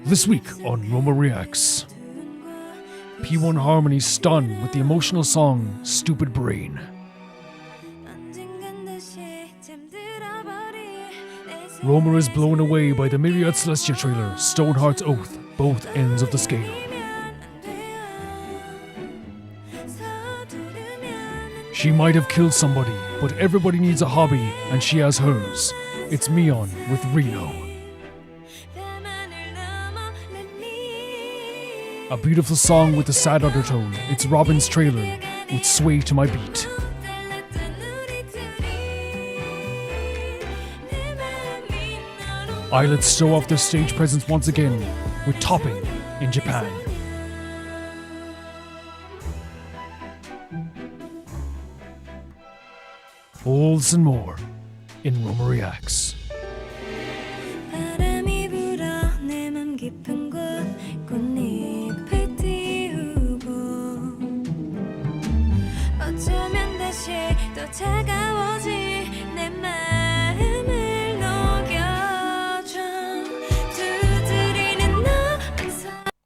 This week on Roma Reacts, P1 Harmony stun with the emotional song Stupid Brain. Roma is blown away by the Myriad Celestia trailer, Stonehearts Oath, both ends of the scale. She might have killed somebody, but everybody needs a hobby, and she has hers. It's Miyeon with Reno. A beautiful song with a sad undertone. It's Robin's trailer with Sway to My Beat. Illit show off their stage presence once again with Topping in Japan. All this and more in Roma Reacts.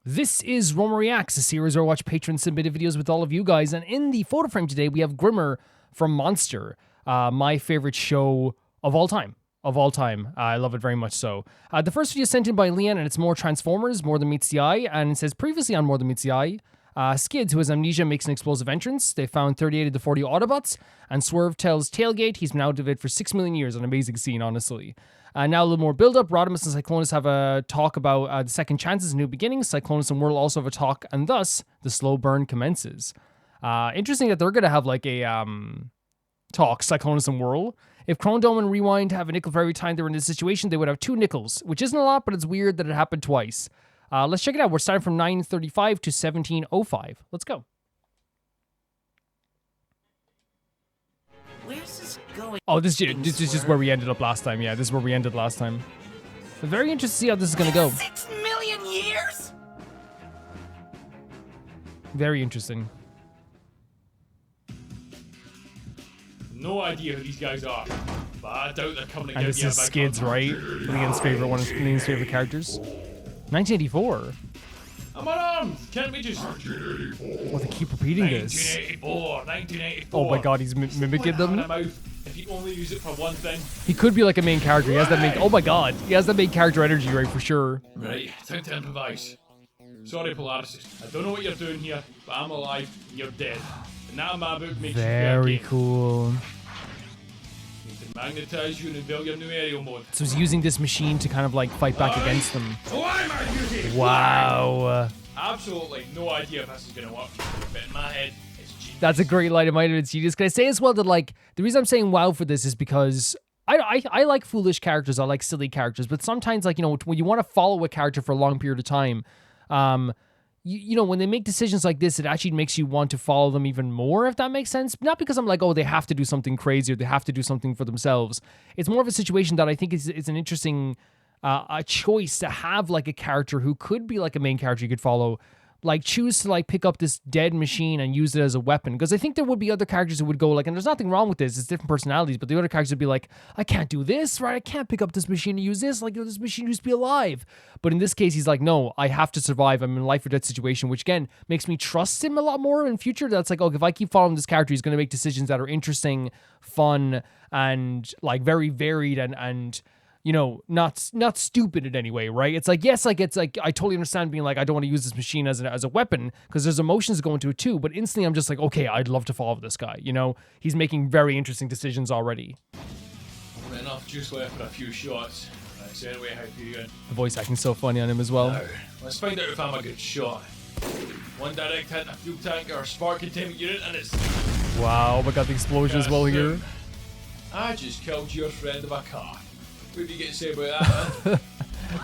This is Roma Reacts, a series where I watch patron submitted videos with all of you guys, and in the photo frame today we have Grimmer from Monster, my favorite show of all time. I love it very much so. The first video is sent in by Leon, and it's more Transformers, More Than Meets the Eye, and it says previously on More Than Meets the Eye, Skids, who has amnesia, makes an explosive entrance. They found 38 of the 40 Autobots, and Swerve tells Tailgate he's been out of it for 6 million years. An amazing scene, honestly. Now a little more build-up. Rodimus and Cyclonus have a talk about the second chances, new beginnings. Cyclonus and Whirl also have a talk, and thus the slow burn commences. Interesting that they're going to have like a talk, Cyclonus and Whirl. If Chrome Dome and Rewind have a nickel for every time they were in this situation, they would have 2 nickels, which isn't a lot, but it's weird that it happened twice. Let's check it out. We're starting from 9:35 to 17:05. Let's go. Where's this going? Oh, this is just where we ended up last time. Yeah, this is where we ended last time. I'm very interested to see how this is going to go. 6 million years? Very interesting. No idea who these guys are, but I doubt they're coming to And give this me a is big Skids, hug. right? Leon's favorite, one of Leon's favorite characters. 1984. I'm unarmed! Can't we just... Oh, they keep repeating this. 1984. Oh my god, he's mimicking them. If you only use it for one thing. He could be like a main character. He has that main... Oh my god. He has that main character energy, right, for sure. Right, time to improvise. Sorry, Polaris. I don't know what you're doing here, but I'm alive, you're dead. And now my book makes Very you fair game. cool. Need to magnetize you and unveil your new aerial mode. So he's using this machine to kind of like fight back against them. Fly, my beauty! Wow. Absolutely no idea if this is gonna work, but in my head, it's genius. That's a great line. It might have been genius. Can I say as well that like the reason I'm saying wow for this is because I like foolish characters. I like silly characters, but sometimes like, you know, when you want to follow a character for a long period of time, you know, when they make decisions like this, it actually makes you want to follow them even more, if that makes sense. Not because I'm like, oh, they have to do something crazy or they have to do something for themselves. It's more of a situation that I think is an interesting a choice to have like a character who could be like a main character you could follow, like choose to like pick up this dead machine and use it as a weapon. Because I think there would be other characters who would go like, and there's nothing wrong with this, it's different personalities, but the other characters would be like, I can't do this, right? I can't pick up this machine and use this, like, you know, this machine used to be alive. But in this case, he's like, no, I have to survive. I'm in a life or death situation, which again makes me trust him a lot more in future. That's like, oh, if I keep following this character, he's going to make decisions that are interesting, fun, and like very varied and you know, not stupid in any way, right? It's like, yes, like it's like I totally understand being like, I don't want to use this machine as a weapon because there's emotions going to it too. But instantly, I'm just like, okay, I'd love to follow this guy. You know, he's making very interesting decisions already. I've got enough juice left for a few shots. So anyway, how are you going? The voice acting's so funny on him as well. Now, let's find out if I'm a good shot. One direct hit, a fuel tank, or a spark containment unit, and it's... Wow, we got the explosion as well here. I just killed your friend of a car. What do you get to say about that, man?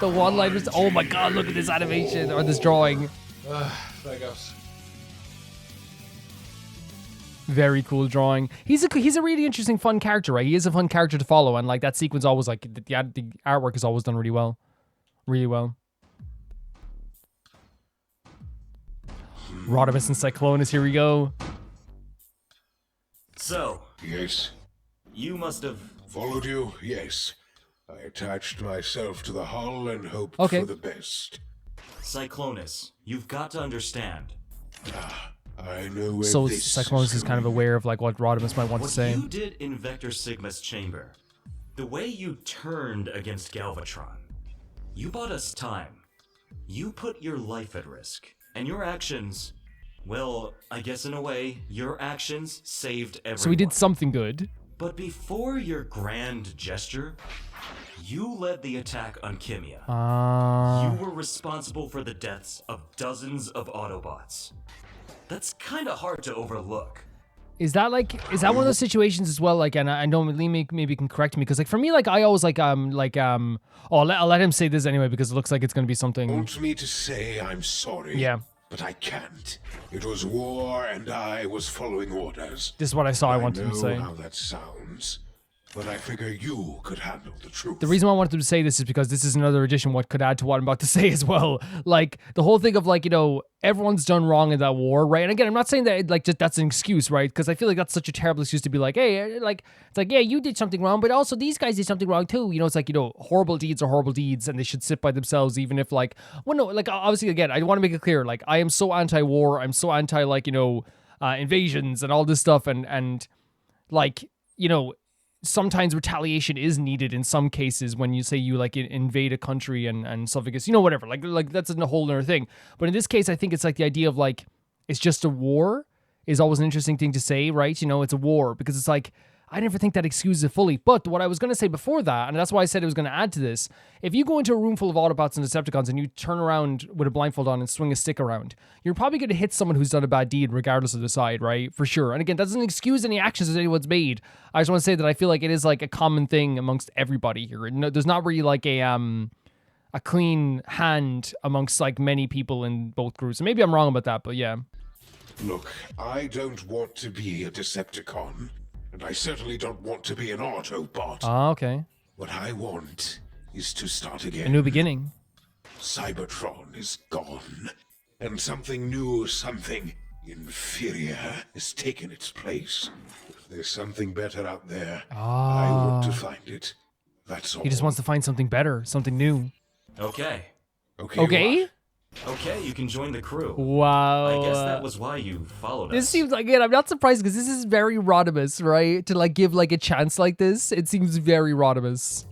The one-liners. Oh my god, look at this animation or this drawing. Figures. Very cool drawing. He's a really interesting, fun character, right? He is a fun character to follow, and like that sequence always like the artwork is always done really well, really well. Rodimus and Cyclonus, here we go. So, Yes. you must have... Followed you? Yes. I attached myself to the hull and hoped Okay. for the best. Cyclonus, you've got to understand. I know where So this Cyclonus is kind of going. aware of like what Rodimus might want What to say. you did in Vector Sigma's chamber, the way you turned against Galvatron, you bought us time. You put your life at risk, and your actions, well, I guess in a way, your actions saved everyone. So we did something good. But before your grand gesture, you led the attack on Kimia. You were responsible for the deaths of dozens of Autobots. That's kind of hard to overlook. Is that one of those situations as well? Like, and I know Lee maybe can correct me, because like for me, like I always oh, I'll let him say this anyway because it looks like it's gonna be something. Want me to say I'm sorry? Yeah. But I can't. It was war and I was following orders. This is what I saw. I wanted him to say. I know how that sounds, but I figure you could handle the truth. The reason why I wanted him to say this is because this is another addition what could add to what I'm about to say as well. Like the whole thing of like, you know, everyone's done wrong in that war, right? And again, I'm not saying that like just that's an excuse, right? Because I feel like that's such a terrible excuse to be like, hey, like it's like, yeah, you did something wrong, but also these guys did something wrong too. You know, it's like, you know, horrible deeds are horrible deeds, and they should sit by themselves, even if like, well, no, like obviously, again, I want to make it clear, like I am so anti-war, I'm so anti like, you know, invasions and all this stuff, and like, you know, sometimes retaliation is needed in some cases when you say you like invade a country and stuff like this, you know, whatever, like that's a whole other thing. But in this case, I think it's like the idea of like, it's just a war is always an interesting thing to say, right? You know, it's a war, because it's like, I never think that excuses it fully. But what I was going to say before that, and that's why I said it was going to add to this, if you go into a room full of Autobots and Decepticons and you turn around with a blindfold on and swing a stick around, you're probably going to hit someone who's done a bad deed regardless of the side, right? For sure. And again, that doesn't excuse any actions that anyone's made. I just want to say that I feel like it is like a common thing amongst everybody here. No, there's not really like a clean hand amongst like many people in both groups. And maybe I'm wrong about that, but yeah. Look, I don't want to be a Decepticon, and I certainly don't want to be an Autobot. Ah, okay. What I want is to start again. A new beginning. Cybertron is gone, and something new, something inferior has taken its place. If there's something better out there, I want to find it. That's all. He just wants to find something better, something new. Okay. Okay? what? Okay, you can join the crew. Wow. I guess that was why you followed This us. seems like it. I'm not surprised because this is very Rodimus, right? To like give like a chance like this, it seems very Rodimus.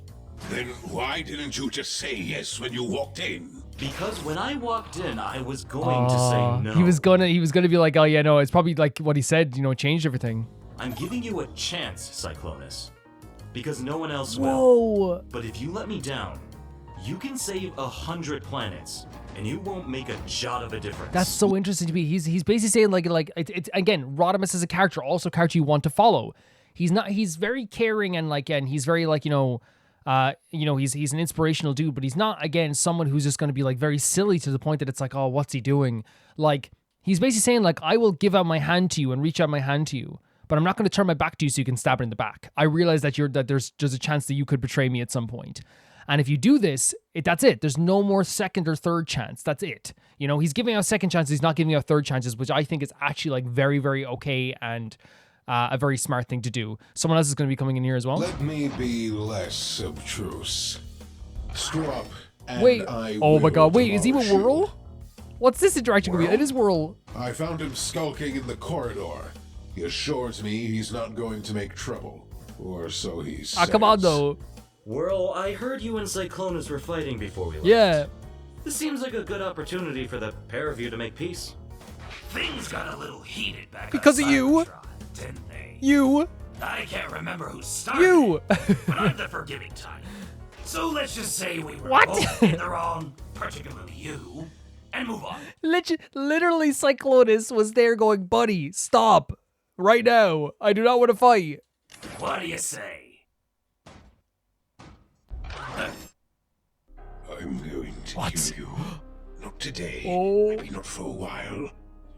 Then why didn't you just say yes when you walked in? Because when I walked in, I was going to say no. He was gonna be like, oh yeah, no, it's probably like what he said, you know, changed everything. I'm giving you a chance, Cyclonus. Because no one else will. Whoa. But if you let me down, you can save 100 planets, and you won't make a jot of a difference. That's so interesting to me. He's basically saying like it's again, Rodimus as a character, also a character you want to follow. He's very caring and like, and he's very like, he's an inspirational dude, but he's not, again, someone who's just going to be like very silly to the point that it's like, oh, what's he doing? Like, he's basically saying like, I will give out my hand to you and reach out my hand to you, but I'm not going to turn my back to you so you can stab it in the back. I realize that there's a chance that you could betray me at some point. And if you do this, that's it. There's no more second or third chance. That's it. You know, he's giving out second chances. He's not giving out third chances, which I think is actually like very, very okay and a very smart thing to do. Someone else is going to be coming in here as well. Let me be less obtruse. Screw up, and Wait. I Oh my will god. Wait, is he with demolish you. Whirl? What's this interaction going to be? It is Whirl. I found him skulking in the corridor. He assures me he's not going to make trouble. Or so he says. Ah, come on, though. Whirl, I heard you and Cyclonus were fighting before we left. Yeah. This seems like a good opportunity for the pair of you to make peace. Things got a little heated back Because on of you. Cybertron, didn't they? You. I can't remember who started You. it, but I'm the forgiving type. So let's just say we were What? both in the wrong, particularly you, and move on. Literally, Cyclonus was there going, buddy, stop. Right now. I do not want to fight. What do you say? I'm going to What? kill you. Not today, Oh. maybe not for a while,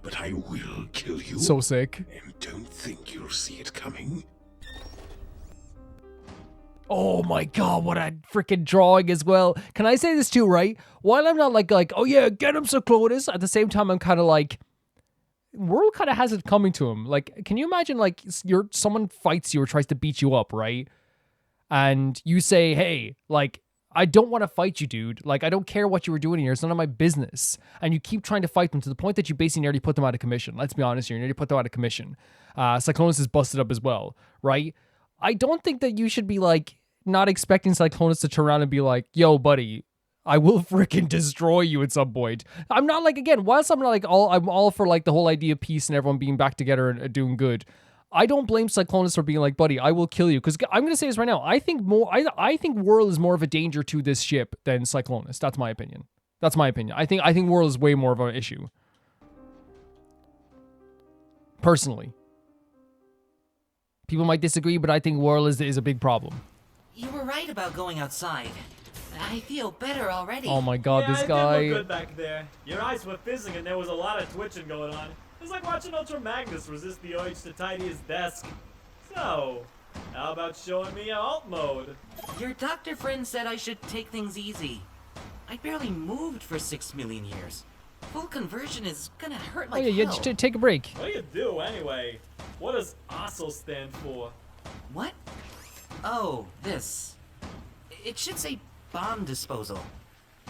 but I will kill you. So sick. And don't think you'll see it coming. Oh my god, what a freaking drawing as well. Can I say this too, right? While I'm not like, oh yeah, get him, Cyclonus, at the same time I'm kind of like, World kind of has it coming to him. Like, can you imagine like someone fights you or tries to beat you up, right? And you say, hey, like, I don't want to fight you, dude. Like, I don't care what you were doing here. It's none of my business. And you keep trying to fight them to the point that you basically nearly put them out of commission. Let's be honest here. You nearly put them out of commission. Cyclonus is busted up as well, right? I don't think that you should be, like, not expecting Cyclonus to turn around and be like, yo, buddy, I will freaking destroy you at some point. I'm not like, again, whilst I'm not like I'm all for like the whole idea of peace and everyone being back together and doing good. I don't blame Cyclonus for being like, buddy, I will kill you. Because I'm going to say this right now. I think Whirl is more of a danger to this ship than Cyclonus. That's my opinion. That's my opinion. I think Whirl is way more of an issue. Personally. People might disagree, but I think Whirl is a big problem. You were right about going outside. I feel better already. Oh my god, this guy. It did look good back there. Your eyes were fizzing and there was a lot of twitching going on. It was like watching Ultra Magnus resist the urge to tidy his desk. So, how about showing me your alt mode? Your doctor friend said I should take things easy. I barely moved for 6 million years. Full conversion is gonna hurt like yeah, hell. just take a break. What do you do anyway? What does Haseul stand for? What? Oh, this. It should say bomb disposal.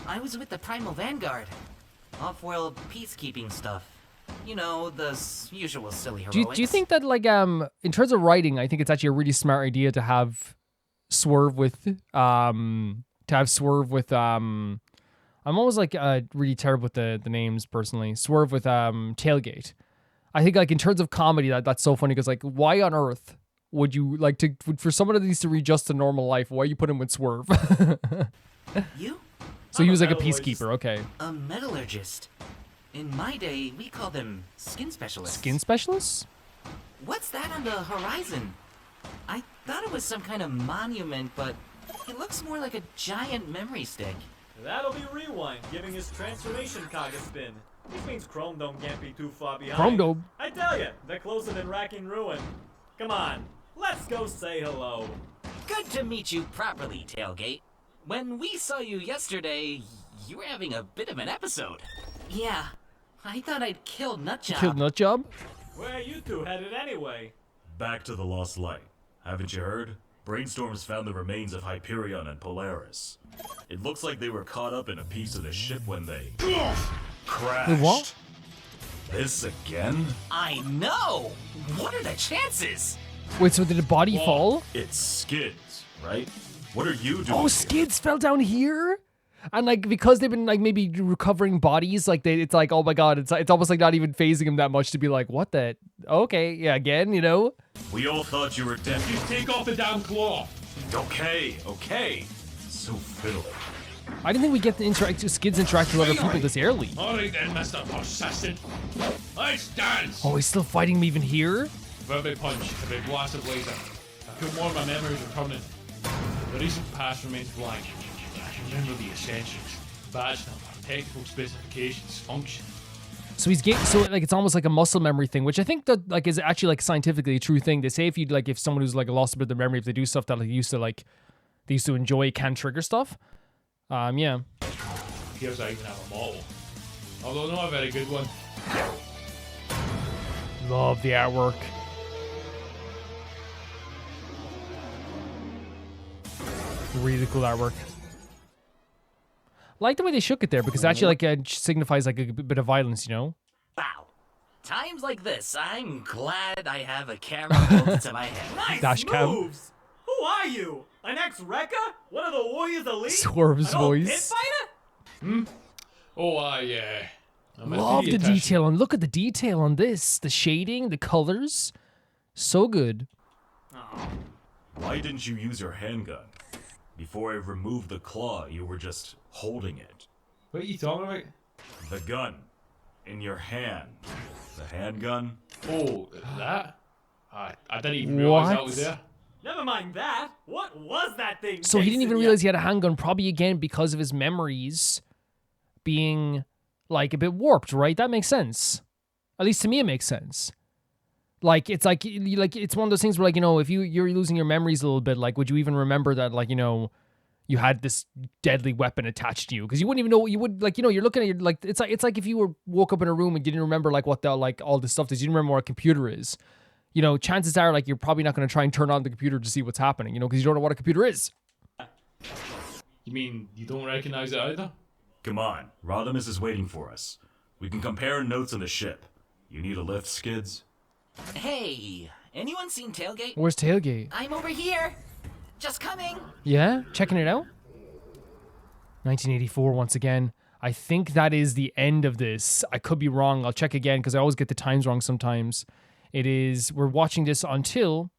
I was with the Primal Vanguard. Off-world peacekeeping stuff. You know, the usual silly heroics. Do you think that, like, in terms of writing, I think it's actually a really smart idea to have Swerve with, I'm always, like, really terrible with the names, personally. Swerve with, Tailgate. I think, like, in terms of comedy, that's so funny, because, like, why on earth would you, like, for someone that needs to readjust to normal life, why you put him with Swerve? You? So he was like a peacekeeper, okay. A metallurgist. In my day, we called them skin specialists. Skin specialists? What's that on the horizon? I thought it was some kind of monument, but it looks more like a giant memory stick. That'll be Rewind, giving his transformation cog a spin. This means Chrome Dome can't be too far behind. Chrome Dome? I tell you, they're closer than Racking Ruin. Come on, let's go say hello. Good to meet you properly, Tailgate. When we saw you yesterday, you were having a bit of an episode. Yeah, I thought I'd killed Nutjob. Killed Nutjob? Where are you two headed anyway? Back to the Lost Light. Haven't you heard? Brainstorms found the remains of Hyperion and Polaris. It looks like they were caught up in a piece of the ship when they crashed. Wait, what? This again? I know! What are the chances? Wait, so did the body fall? It's Skids, right? What are you doing? Oh, here? Skids fell down here? And, like, because they've been, like, maybe recovering bodies, like, it's like, oh my god, it's almost like not even phasing him that much to be like, what the? Okay, yeah, again, you know? We all thought you were dead. You take off the damn cloth. Okay. So fiddly. I didn't think we get to Skids interact with other people this early. Alright then, Mr. Assassin. Let's dance! Oh, he's still fighting me even here? Verbal punch, a big blast of laser. I feel more of my memories returning. The recent past remains blank. I can remember the essentials. Badge number, technical specifications, function. So he's getting, so like, it's almost like a muscle memory thing, which I think that, like, is actually, like, scientifically a true thing. They say if someone who's, like, lost a bit of their memory, if they do stuff that, like, they used to enjoy, it can trigger stuff. Yeah. Here's I even have a model. Although not a very good one. Love the artwork. Really cool artwork. Like the way they shook it there, because it actually, like, signifies, like, a bit of violence, you know? Wow. Times like this, I'm glad I have a camera built to my head. Nice Dash cam. moves! Who are you? An ex-Rekka? One of the Warriors Elite? Swerve's An old pit voice. fighter? Oh, I Love the detail, and look at the detail on this. The shading, the colors. So good. Why didn't you use your handgun? Before I removed the claw, you were just holding it. What are you talking about? The gun. In your hand. The handgun? Oh, that? I didn't even realize that was there. Never mind that. What was that thing? So he didn't even chasing realize he had a handgun, probably again because of his memories being, like, a bit warped, right? That makes sense. At least to me, it makes sense. Like, it's like it's one of those things where, like, you know, if you're losing your memories a little bit, like, would you even remember that, like, you know, you had this deadly weapon attached to you? Because you wouldn't even know what you would, like, you know, you're looking at your, like, it's like if you woke up in a room and didn't remember, like, what the, like, all this stuff is. You didn't remember what a computer is. You know, chances are, like, you're probably not going to try and turn on the computer to see what's happening, you know, because you don't know what a computer is. You mean you don't recognize it either? Come on, Rodimus is waiting for us. We can compare notes on the ship. You need a lift, Skids? Hey, anyone seen Tailgate? Where's Tailgate? I'm over here. Just coming. Yeah? Checking it out? 1984 once again. I think that is the end of this. I could be wrong. I'll check again because I always get the times wrong sometimes. We're watching this until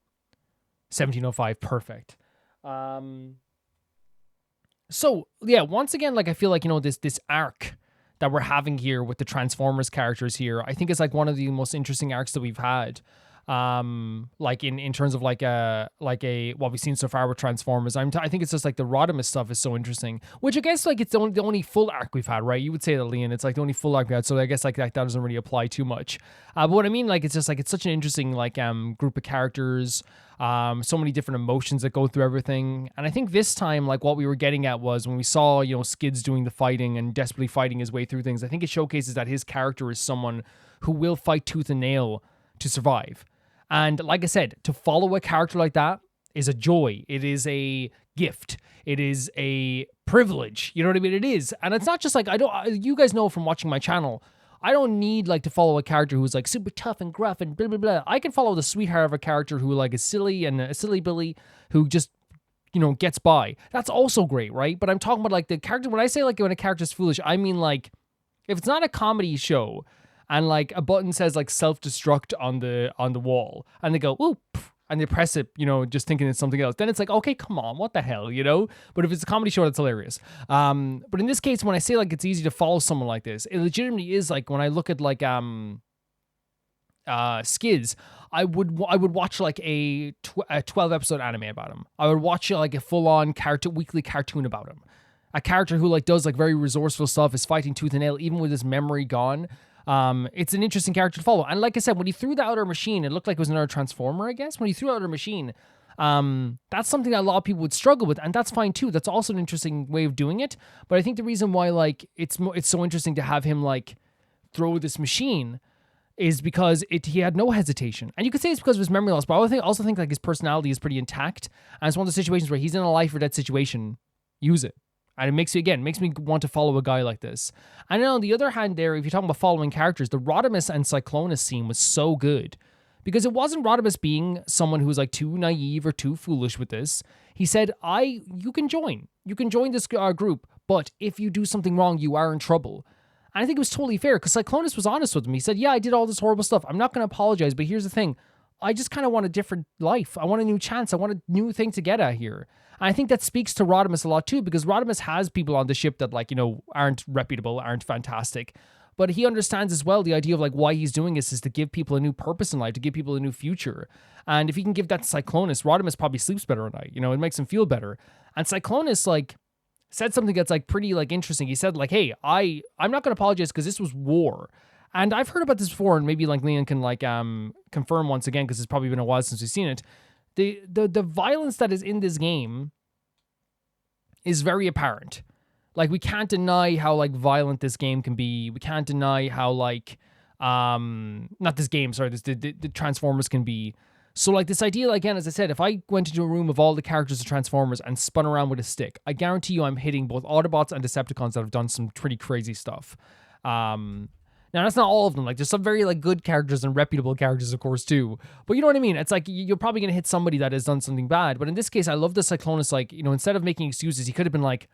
1705. Perfect. So, yeah, once again, like, I feel like, this arc that we're having here with the Transformers characters here, I think it's like one of the most interesting arcs that we've had. Like in terms of what we've seen so far with Transformers. I think it's just like the Rodimus stuff is so interesting, which I guess like it's the only full arc we've had, right? You would say that, Leon, it's like the only full arc we had, so I guess like that doesn't really apply too much. But what I mean, like, it's just like it's such an interesting like group of characters, so many different emotions that go through everything. And I think this time, like, what we were getting at was when we saw Skids doing the fighting and desperately fighting his way through things, I think it showcases that his character is someone who will fight tooth and nail to survive. And like I said, to follow a character like that is a joy. It is a gift. It is a privilege. You know what I mean? It is. And it's not just like, you guys know from watching my channel, I don't need like to follow a character who's like super tough and gruff and blah, blah, blah. I can follow the sweetheart of a character who like is silly and a silly Billy who just, gets by. That's also great, right? But I'm talking about like the character. When I say like when a character's foolish, I mean like if it's not a comedy show, and like a button says like self-destruct on the wall, and they go, ooh, and they press it, just thinking it's something else. Then it's like, okay, come on, what the hell, But if it's a comedy show, that's hilarious. But in this case, when I say like it's easy to follow someone like this, it legitimately is. Like when I look at like Skids, I would watch like a 12 episode anime about him. I would watch like a full-on weekly cartoon about him. A character who like does like very resourceful stuff, is fighting tooth and nail, even with his memory gone. It's an interesting character to follow. And like I said, when he threw the outer machine, it looked like it was another Transformer, I guess. When he threw outer machine, that's something that a lot of people would struggle with, and that's fine too. That's also an interesting way of doing it. But I think the reason why like it's so interesting to have him like throw this machine is because he had no hesitation. And you could say it's because of his memory loss, but I also think like his personality is pretty intact. And it's one of the situations where he's in a life or death situation, use it. And it makes me want to follow a guy like this. And then on the other hand there, if you're talking about following characters, the Rodimus and Cyclonus scene was so good. Because it wasn't Rodimus being someone who was like too naive or too foolish with this. He said, you can join. You can join this group, but if you do something wrong, you are in trouble. And I think it was totally fair, because Cyclonus was honest with him. He said, yeah, I did all this horrible stuff. I'm not going to apologize, but here's the thing. I just kind of want a different life. I want a new chance. I want a new thing to get at here. And I think that speaks to Rodimus a lot too, because Rodimus has people on the ship that like, aren't reputable, aren't fantastic. But he understands as well the idea of like why he's doing this is to give people a new purpose in life, to give people a new future. And if he can give that to Cyclonus, Rodimus probably sleeps better at night. It makes him feel better. And Cyclonus like said something that's like pretty like interesting. He said like, hey, I'm not going to apologize because this was war. And I've heard about this before, and maybe like Leon can like confirm once again, because it's probably been a while since we've seen it. The violence that is in this game is very apparent. Like, we can't deny how like violent this game can be. We can't deny how like not this game, sorry, the Transformers can be. So like this idea, again, as I said, if I went into a room of all the characters of Transformers and spun around with a stick, I guarantee you I'm hitting both Autobots and Decepticons that have done some pretty crazy stuff. Now, that's not all of them. Like, there's some very, like, good characters and reputable characters, of course, too. But you know what I mean? It's like, you're probably going to hit somebody that has done something bad. But in this case, I love the Cyclonus, like, instead of making excuses, he could have been like,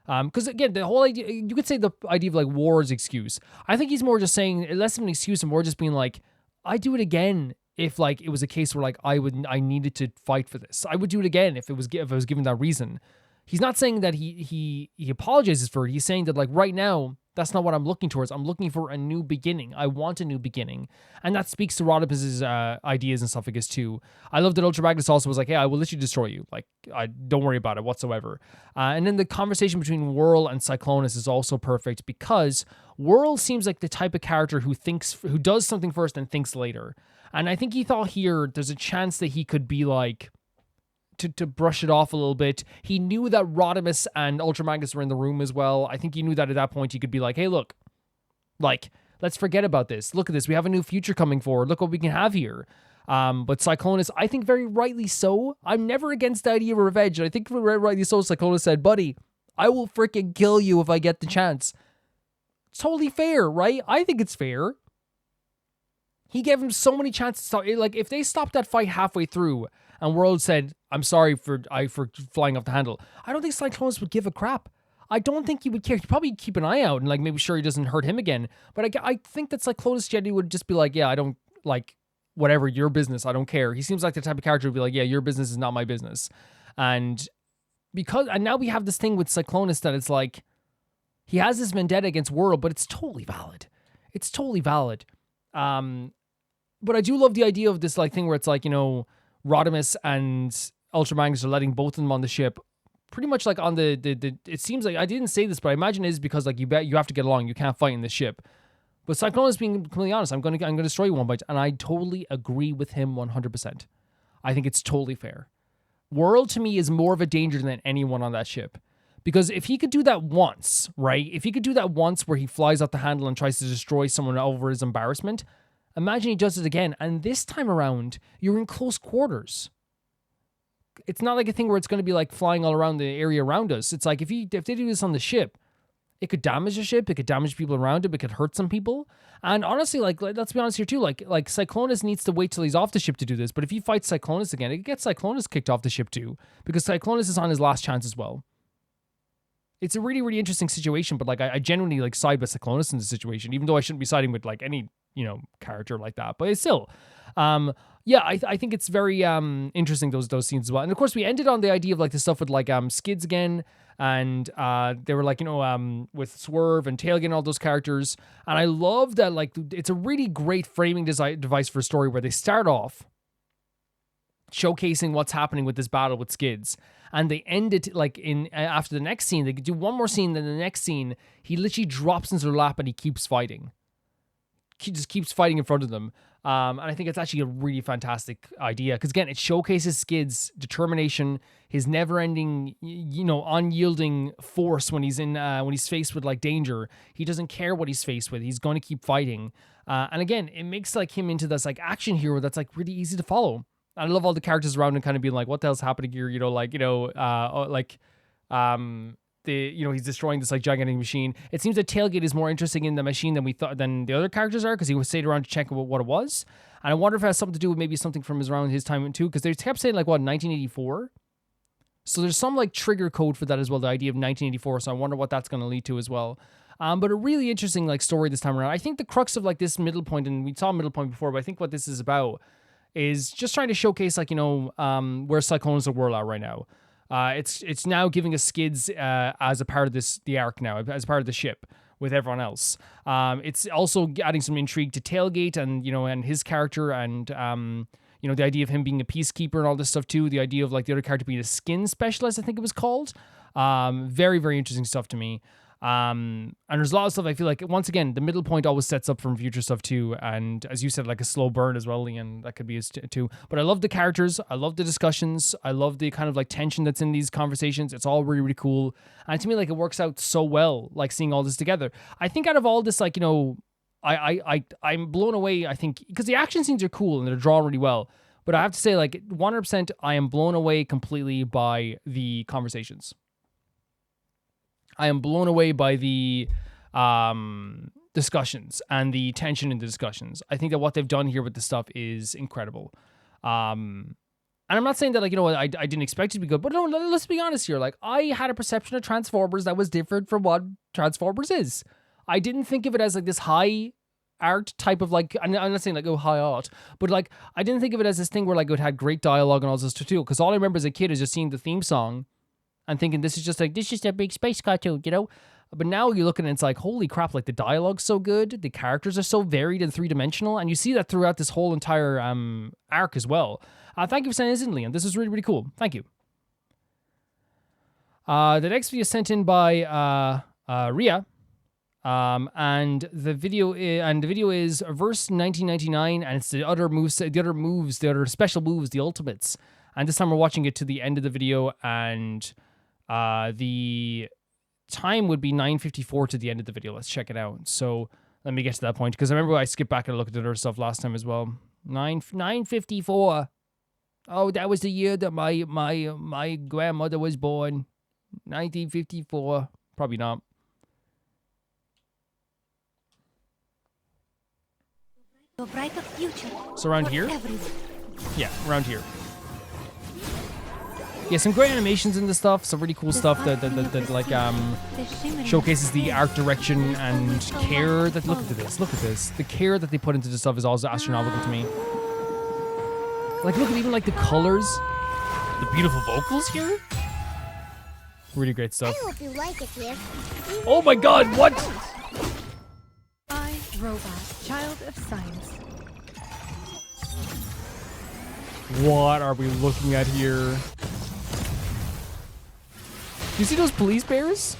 because, again, the whole idea, you could say the idea of, like, war is excuse. I think he's more just saying, less of an excuse and more just being like, I'd do it again if, like, it was a case where, like, I needed to fight for this. I would do it again if I was given that reason. He's not saying that he apologizes for it. He's saying that, like, right now, that's not what I'm looking towards. I'm looking for a new beginning. I want a new beginning. And that speaks to Rodimus's ideas and stuff, I guess, too. I love that Ultra Magnus also was like, hey, I will literally destroy you. Like, don't worry about it whatsoever. And then the conversation between Whirl and Cyclonus is also perfect, because Whirl seems like the type of character who does something first and thinks later. And I think he thought here there's a chance that he could be like, to brush it off a little bit. He knew that Rodimus and Ultra Magnus were in the room as well. I think he knew that at that point he could be like, hey, look, like, let's forget about this. Look at this. We have a new future coming forward. Look what we can have here. But Cyclonus, I think very rightly so. I'm never against the idea of revenge. And I think very rightly so, Cyclonus said, buddy, I will freaking kill you if I get the chance. It's totally fair, right? I think it's fair. He gave him so many chances to stop. Like, if they stopped that fight halfway through and World said, I'm sorry for flying off the handle, I don't think Cyclonus would give a crap. I don't think he would care. He'd probably keep an eye out and, like, maybe sure he doesn't hurt him again. But I think that Cyclonus Jetty would just be like, yeah, I don't, like, whatever, your business, I don't care. He seems like the type of character who'd be like, yeah, your business is not my business. And now we have this thing with Cyclonus that it's like, he has this vendetta against World, but it's totally valid. It's totally valid. But I do love the idea of this, like, thing where it's like, you know, Rodimus and Ultra Magnus are letting both of them on the ship. Pretty much like on the it seems like, I didn't say this, but I imagine it is because, like, you have to get along. You can't fight in this ship. But Cyclonus being completely honest, I'm gonna destroy you one bite, and I totally agree with him 100%. I think it's totally fair. World to me is more of a danger than anyone on that ship. Because if he could do that once, right? If he could do that once where he flies off the handle and tries to destroy someone over his embarrassment, imagine he does it again. And this time around, you're in close quarters. It's not like a thing where it's going to be like flying all around the area around us. It's like if they do this on the ship, it could damage the ship, it could damage people around it, it could hurt some people. And honestly, like let's be honest here too, like Cyclonus needs to wait till he's off the ship to do this. But if he fights Cyclonus again, it could get Cyclonus kicked off the ship too, because Cyclonus is on his last chance as well. It's a really, really interesting situation, but like I genuinely like side with Cyclonus in this situation, even though I shouldn't be siding with like any, you know, character like that. But it's still, yeah, I think it's very interesting, those scenes as well. And of course, we ended on the idea of like the stuff with like Skids again, and they were like, you know, with Swerve and Tailgate and all those characters. And I love that, like, it's a really great framing device for a story where they start off showcasing what's happening with this battle with Skids, and they end it like in after the next scene. They could do one more scene, then the next scene he literally drops into their lap and he keeps fighting. He just keeps fighting in front of them, and I think it's actually a really fantastic idea, because again, it showcases Skid's determination, his never-ending, you know, unyielding force when he's faced with like danger. He doesn't care what he's faced with. He's going to keep fighting, and again, it makes like him into this like action hero that's like really easy to follow. I love all the characters around him kind of being like, what the hell's happening here? You know, like, you know, he's destroying this like gigantic machine. It seems that Tailgate is more interesting in the machine than the other characters are, because he was stayed around to check what it was. And I wonder if it has something to do with maybe something from around his time too, because they kept saying like, what, 1984? So there's some like trigger code for that as well, the idea of 1984. So I wonder what that's going to lead to as well. But a really interesting like story this time around. I think the crux of like this middle point, and we saw middle point before, but I think what this is about is just trying to showcase, like, you know, where Cyclonus and World are right now. It's now giving us Skids as a part of the arc now, as part of the ship with everyone else. It's also adding some intrigue to Tailgate and, you know, and his character, and you know, the idea of him being a peacekeeper and all this stuff too. The idea of like the other character being a skin specialist, I think it was called. Very, very interesting stuff to me. And there's a lot of stuff I feel like, once again, the middle point always sets up from future stuff too, and as you said, like a slow burn as well, Liam, that could be too. But I love the characters, I love the discussions, I love the kind of like tension that's in these conversations. It's all really, really cool, and to me, like, it works out so well, like seeing all this together. I think out of all this, like, you know, I'm blown away, I think, because the action scenes are cool and they're drawn really well, but I have to say, like, 100% I am blown away completely by the conversations. I am blown away by the discussions and the tension in the discussions. I think that what they've done here with this stuff is incredible. And I'm not saying that, like, you know, I didn't expect it to be good, but no, let's be honest here. Like, I had a perception of Transformers that was different from what Transformers is. I didn't think of it as like this high art type of, like, I'm not saying like, oh, high art, but like, I didn't think of it as this thing where like it had great dialogue and all this stuff too. Because all I remember as a kid is just seeing the theme song and thinking this is just a big space cartoon, you know? But now you look at it and it's like, holy crap, like the dialogue's so good, the characters are so varied and three-dimensional, and you see that throughout this whole entire arc as well. Thank you for sending this in, Liam. This is really, really cool. Thank you. The next video is sent in by Ria. And the video is verse 1999, and it's the other special moves, the ultimates. And this time we're watching it to the end of the video, and the time would be 9:54 to the end of the video. Let's check it out. So let me get to that point, because I remember I skipped back and looked at other stuff last time as well. 9:54. Oh, that was the year that my grandmother was born. 1954. Probably not. Your brighter future. So around here? Everyone. Yeah, around here. Yeah, some great animations in this stuff. Some really cool stuff that like showcases the art direction and care that look at this. The care that they put into this stuff is also astronomical to me. Like look at even like the colors, the beautiful vocals here. Really great stuff. I hope you like it here. Oh my god, what? I, Robot, child of science. What are we looking at here? You see those police bears?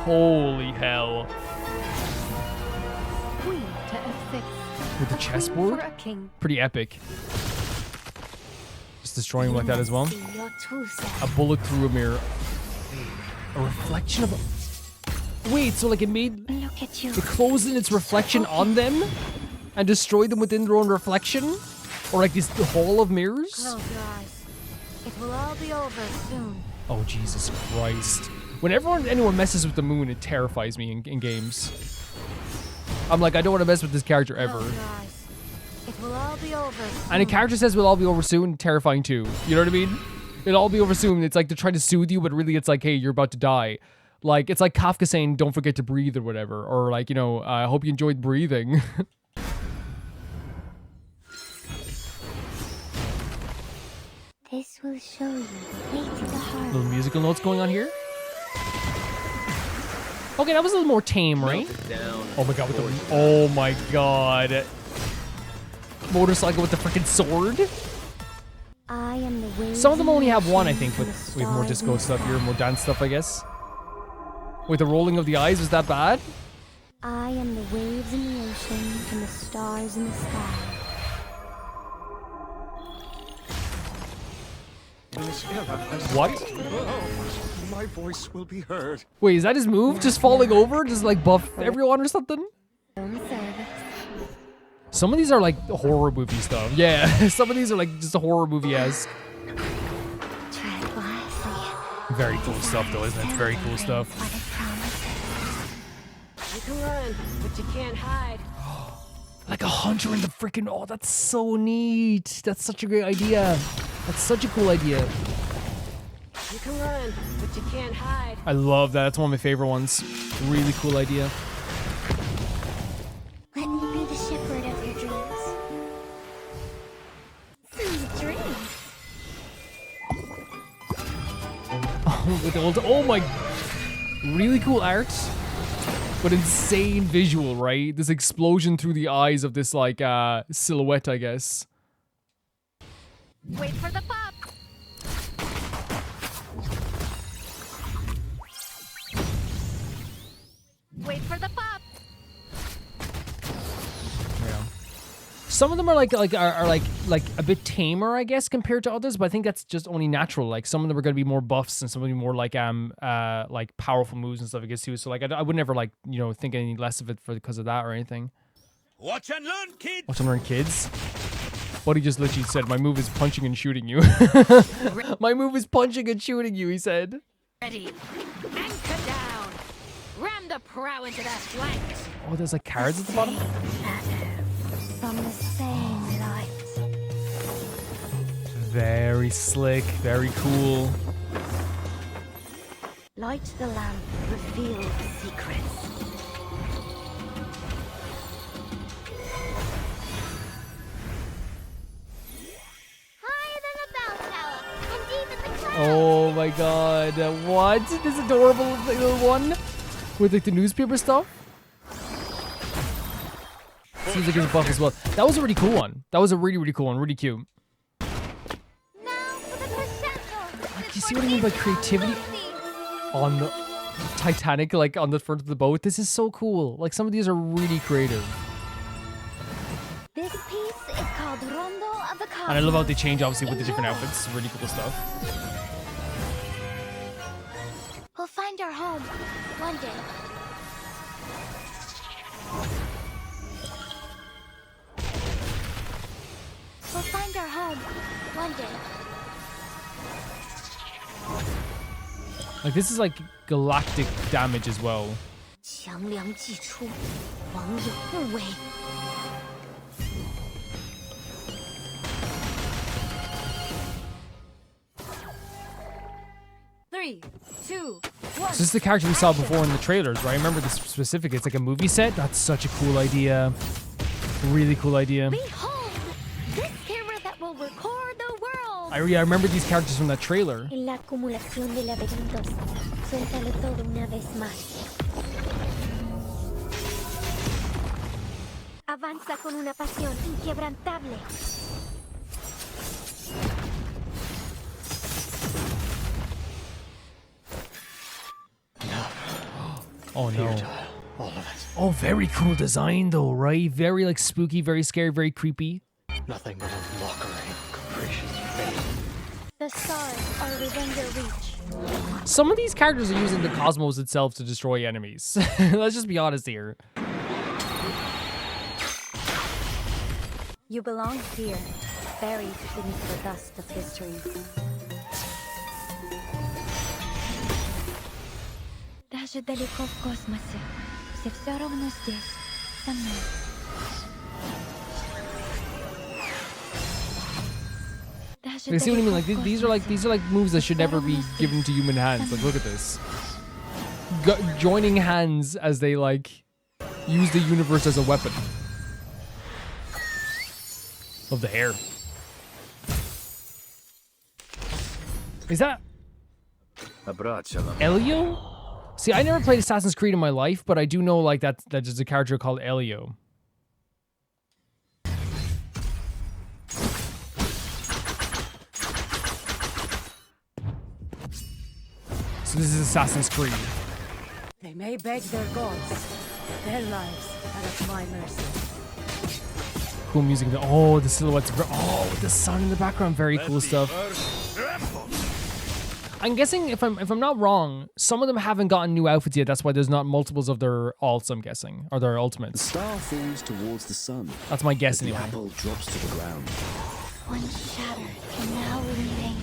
Holy hell. Queen to F6. With the A chessboard? queen for a king. Pretty epic. Just destroying him like that as well. See your true self. A bullet through a mirror. A reflection of a... Wait, so like it made... Look at you. It closed in its reflection on them? And destroyed them within their own reflection? Or like this hall of mirrors? Close your eyes. It will all be over soon. Oh, Jesus Christ. Whenever anyone messes with the moon, it terrifies me in games. I'm like, I don't want to mess with this character ever. Close your eyes. It will all be over soon. And a character says we'll all be over soon, terrifying too. You know what I mean? It'll all be over soon. It's like they're trying to soothe you, but really it's like, hey, you're about to die. Like, it's like Kafka saying, don't forget to breathe or whatever. Or like, you know, I hope you enjoyed breathing. This will show you the way to the heart. Little musical notes going on here. Okay, that was a little more tame, right? Oh my god, with the... Oh my god. Motorcycle with the freaking sword. I am the way. Some of them only have one, I think, but we have more disco stuff here, more dance stuff, I guess. With the rolling of the eyes, was that bad? I am the waves in the ocean and the stars in the sky. What? My voice will be heard. Wait, is that his move? Just falling over? Just like buff everyone or something? Own service. Some of these are like horror movie stuff. Yeah, some of these are like just a horror movie-esque. Tread wisely. Very cool stuff though, isn't it? Very cool stuff. What it promises. You can run, but you can't hide. Like a hunter in the freaking... Oh, that's so neat. That's such a great idea. That's such a cool idea. You can run, but you can't hide. I love that. That's one of my favorite ones. Really cool idea. Let me be the shepherd of your dreams. Sweet dreams. Oh, with the old... Oh my... Really cool art. But insane visual, right? This explosion through the eyes of this, like, silhouette, I guess. Wait for the pop. Wait for the pop. Yeah. Some of them are like a bit tamer, I guess, compared to others, but I think that's just only natural. Like some of them are gonna be more buffs and some of them more like powerful moves and stuff, I guess too. So like I would never like, you know, think any less of it because of that or anything. Watch and learn, kid. Watch and learn, kids. Buddy just literally said, my move is punching and shooting you. My move is punching and shooting you, he said. Ready. Anchor down. Ram the prow into their flanks. Oh, there's like cards at the bottom? From the same light. Very slick, very cool. Light the lamp, reveal the secrets. Higher than a bell tower, and deep in the clouds. Oh my god, what? This adorable little one? With like the newspaper stuff? Seems like it's buff as well. That was a really cool one. That was a really, really cool one. Really cute. Now for the crescendo. Like, you see what I mean by creativity? On the Titanic, like on the front of the boat. This is so cool. Like some of these are really creative. This piece is called Rondo of the Cosmos. And I love how they change obviously with the different outfits. Really cool stuff. We'll find our home one day. We'll find our home One day. Like this is like galactic damage as well. 强梁既出，王有不为。Three, two, So this is the character we saw before in the trailers, right? I remember this specific. It's like a movie set. That's such a cool idea. Really cool idea. Behold, this camera that will record the world. I remember these characters from that trailer. En la acumulación de laberintos, suéltalo todo una vez más. Avanza con una pasión inquebrantable. Oh no. All of it. Oh, very cool design though, right? Very like spooky, very scary, very creepy. Nothing but a mockery of capricious fate. The stars are within their reach. Some of these characters are using the cosmos itself to destroy enemies. Let's just be honest here. You belong here, buried beneath the dust of history. Даже далеко в космосе. Все равно здесь, со мной. You see what I mean? Like these are like moves that should never be given to human hands. Like look at this. Joining hands as they like use the universe as a weapon. Love the hair. Is that Elio? See, I never played Assassin's Creed in my life, but I do know like that there's a character called Elio. So this is Assassin's Creed. They may beg their gods. Their lives are at my mercy. Cool music. Oh, the silhouettes. Oh, with the sun in the background. Very cool stuff. I'm guessing if I'm not wrong, some of them haven't gotten new outfits yet. That's why there's not multiples of their alts. I'm guessing, or their ultimates. The star falls towards the sun. That's my guess The anyway. apple drops to the ground. One shatter can now remain.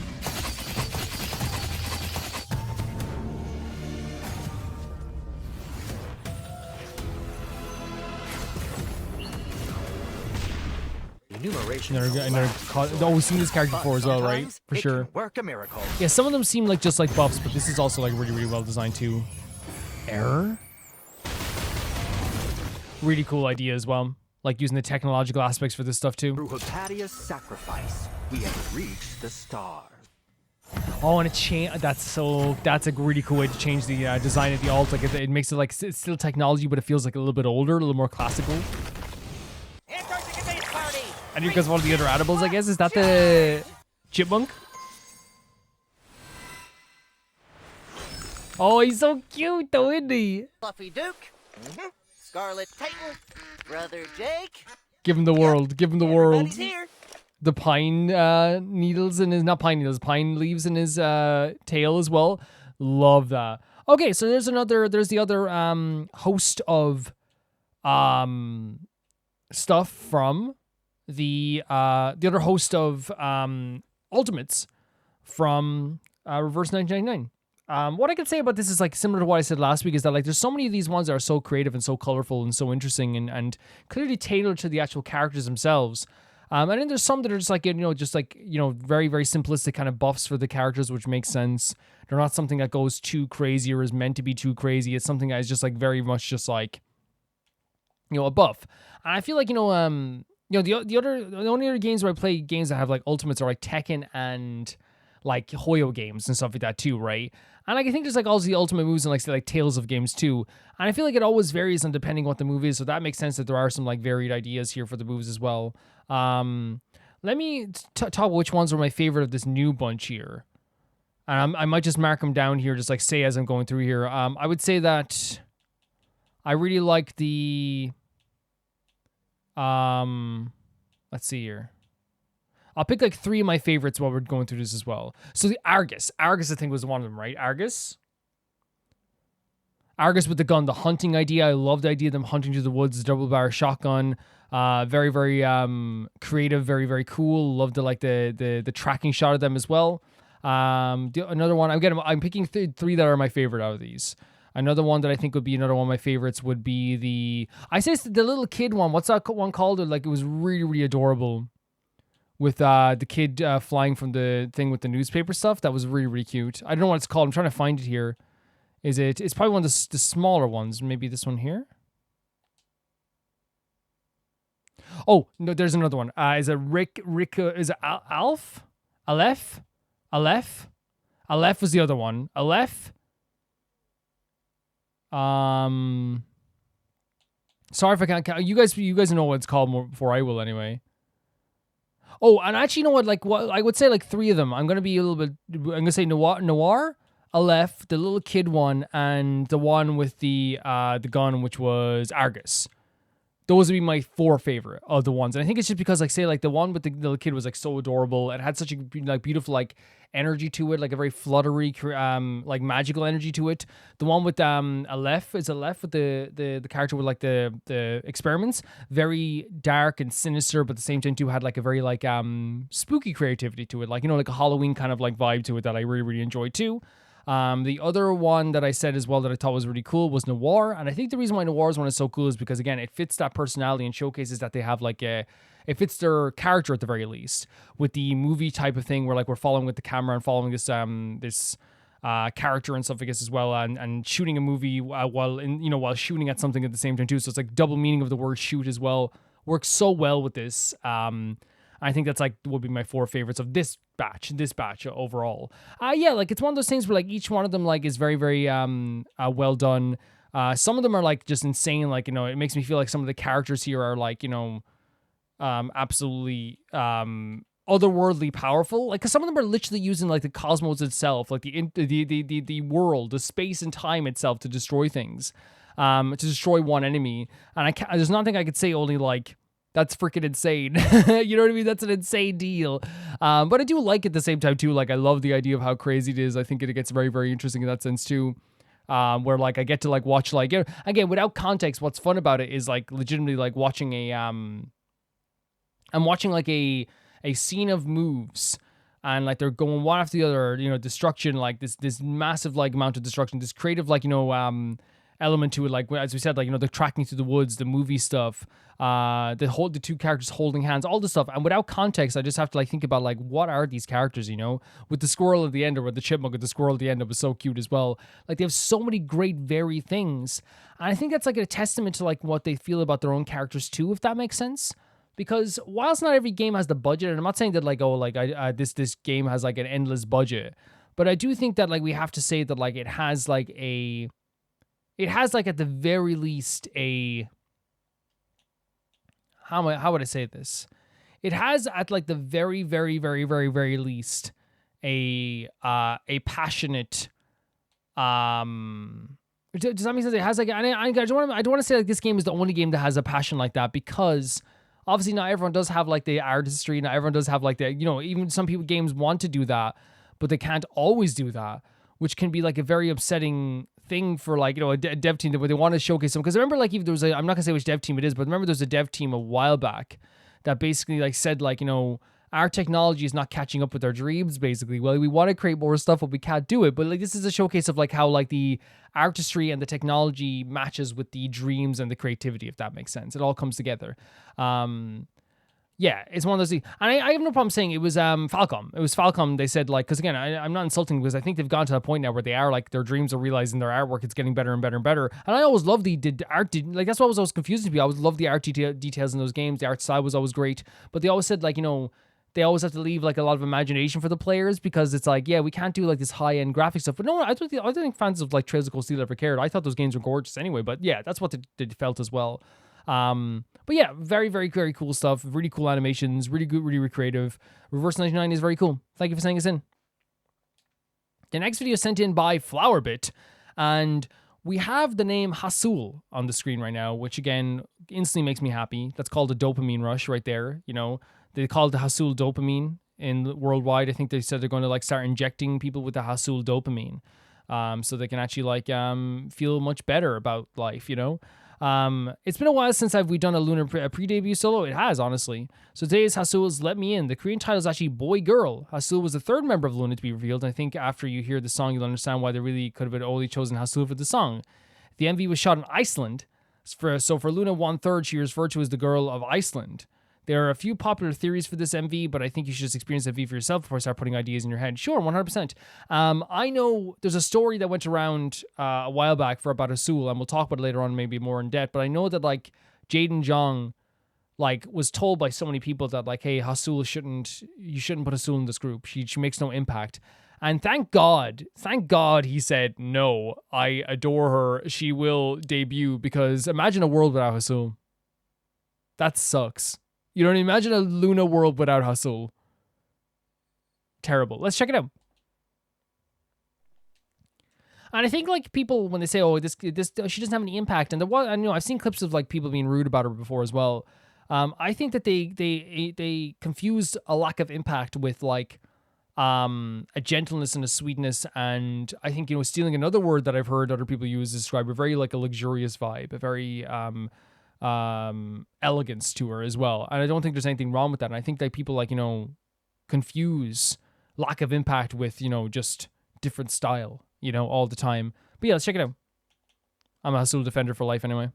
Oh, we've seen this character before as well, right? For sure. Work a miracle. Yeah, some of them seem like just like buffs, but this is also like really, really well designed too. Error? Really cool idea as well. Like using the technological aspects for this stuff too. Through Hypatia's sacrifice, we have reached the stars. Oh, and that's a really cool way to change the design of the alt. Like it makes it like it's still technology, but it feels like a little bit older, a little more classical. And here goes one of the other animals, I guess. Is that the chipmunk? Oh, he's so cute though, isn't he? Fluffy Duke, Scarlet Titan, Brother Jake. Give him the world. Give him the world. Everybody's here. The pine needles in his, not pine needles, pine leaves in his tail as well. Love that. Okay, so there's the other host of stuff from the other host of ultimates from Reverse 1999. What I can say about this is like similar to what I said last week is that like there's so many of these ones that are so creative and so colorful and so interesting and clearly tailored to the actual characters themselves. And then there's some that are just like, very, very simplistic kind of buffs for the characters, which makes sense. They're not something that goes too crazy or is meant to be too crazy. It's something that is just like very much just like, a buff. And I feel like, the only other games where I play games that have like ultimates are like Tekken and like Hoyo games and stuff like that too, right? And like I think there's like all the ultimate moves and like Tales of games too. And I feel like it always varies on depending what the move is, so that makes sense that there are some like varied ideas here for the moves as well. Let me talk about which ones were my favorite of this new bunch here. And I might just mark them down here, just like say as I'm going through here. I would say that I really like the let's see here. I'll pick like 3 of my favorites while we're going through this as well. So the Argus I think was one of them, right? Argus Argus with the gun, the hunting idea. I love the idea of them hunting through the woods, double barrel shotgun. Very, very creative, very, very cool. Love the tracking shot of them as well. Another one, I'm picking three that are my favorite out of these. Another one that I think would be another one of my favorites would be the little kid one. What's that one called? Like, it was really, really adorable. With the kid flying from the thing with the newspaper stuff. That was really, really cute. I don't know what it's called. I'm trying to find it here. It's probably one of the smaller ones. Maybe this one here. Oh, no, there's another one. Is it is it Alf? Aleph? Aleph was the other one. Aleph? Sorry if I can't. You guys know what it's called more before I will anyway. Oh, and actually, you know what? Like, what I would say, like 3 of them. I'm gonna say Noir, Aleph, the little kid one, and the one with the gun, which was Argus. Those would be my 4 favorite of the ones. And I think it's just because, like, say, like, the one with the little kid was, like, so adorable. It had such a, like, beautiful, like, energy to it, like, a very fluttery, like, magical energy to it. The one with Aleph, with the character with, like, the experiments, very dark and sinister, but at the same time, too, had, like, a very, like, spooky creativity to it. Like, you know, like, a Halloween kind of, like, vibe to it that I really, really enjoyed, too. The other one that I said as well that I thought was really cool was Noir. And I think the reason why Noir's one is so cool is because, again, it fits that personality and showcases that they have like it fits their character at the very least with the movie type of thing where like we're following with the camera and following this character and stuff, I guess, as well, and shooting a movie while shooting at something at the same time too. So it's like double meaning of the word shoot as well. Works so well with this. I think that's like would be my 4 favorites of this batch overall. Yeah, like it's one of those things where like each one of them like is very, very well done. Some of them are like just insane. Like, you know, it makes me feel like some of the characters here are like, you know, absolutely otherworldly powerful. Like, 'cause some of them are literally using like the cosmos itself, like the world, the space and time itself to destroy things, to destroy one enemy. And there's nothing I could say only like, that's freaking insane. You know what I mean? That's an insane deal. But I do like it at the same time too. Like, I love the idea of how crazy it is. I think it gets very, very interesting in that sense too. Where like I get to like watch like, again, without context, what's fun about it is like legitimately like watching I'm watching like a scene of moves and like they're going one after the other, you know, destruction, like this massive like amount of destruction, this creative like, you know, element to it, like as we said, like, you know, the tracking through the woods, the movie stuff, the 2 characters holding hands, all this stuff, and without context I just have to like think about like what are these characters, you know, with the squirrel at the end or with the chipmunk with the squirrel at the end. It was so cute as well. Like, they have so many great varied things, and I think that's like a testament to like what they feel about their own characters too, if that makes sense. Because whilst not every game has the budget, and I'm not saying that like, oh, like this game has like an endless budget, but I do think that like we have to say that like it has like at the very least a, how would I say this? It has at like the very, very, very, very, very least a passionate, does that make sense? It has like, I don't want to say like this game is the only game that has a passion like that, because obviously not everyone does have like the artistry, not everyone does have like the, you know, even some games want to do that, but they can't always do that, which can be like a very upsetting thing for like, you know, a dev team where they want to showcase them. Because remember, like, if there was I'm not gonna say which dev team it is, but remember there's a dev team a while back that basically like said like, you know, our technology is not catching up with our dreams, basically. Well, we want to create more stuff, but we can't do it. But like, this is a showcase of like how like the artistry and the technology matches with the dreams and the creativity, if that makes sense. It all comes together. Yeah, it's one of those things. And I have no problem saying it was Falcom. It was Falcom. They said, like, because again, I'm not insulting, because I think they've gone to a point now where they are like, their dreams are realizing their artwork. It's getting better and better and better. And I always loved the art. Like, that's what was always confusing to me. I always loved the art details in those games. The art style was always great. But they always said, like, you know, they always have to leave like a lot of imagination for the players, because it's like, yeah, we can't do like this high-end graphic stuff. But no, I don't think fans of like Trails of Cold Steel ever cared. I thought those games were gorgeous anyway. But yeah, that's what they felt as well. But yeah, very, very, very cool stuff. Really cool animations. Really good, really creative. Reverse 99 is very cool. Thank you for sending us in. The next video is sent in by Flowerbit, and we have the name Haseul on the screen right now, which again instantly makes me happy. That's called a dopamine rush right there. You know, they call it the Haseul dopamine in worldwide. I think they said they're going to like start injecting people with the Haseul dopamine. so they can actually like feel much better about life, you know. It's been a while since we've done a Loona pre-debut solo. It has, honestly. So today is Haseul's Let Me In. The Korean title is actually Boy Girl. Haseul was the third member of Loona to be revealed. And I think after you hear the song, you'll understand why they really could have only chosen Haseul for the song. The MV was shot in Iceland. So for Loona 1/3, she was referred to as the Girl of Iceland. There are a few popular theories for this MV, but I think you should just experience the MV for yourself before you start putting ideas in your head. Sure, 100%. I know there's a story that went around a while back about Haseul, and we'll talk about it later on, maybe more in depth. But I know that like Jaden Jong, like was told by so many people that like, hey, you shouldn't put Haseul in this group. She makes no impact. And thank God he said no. I adore her. She will debut, because imagine a world without Haseul. That sucks. You know what I mean? Imagine a Loona world without Haseul. Terrible. Let's check it out. And I think like people, when they say, "Oh, this she doesn't have any impact," and I know I've seen clips of like people being rude about her before as well. I think that they confused a lack of impact with like a gentleness and a sweetness, and I think, you know, stealing another word that I've heard other people use to describe a very like a luxurious vibe, a very elegance to her as well. And I don't think there's anything wrong with that. And I think that people like, you know, confuse lack of impact with, you know, just different style, you know, all the time. But yeah, let's check it out. I'm a Haseul defender for life anyway.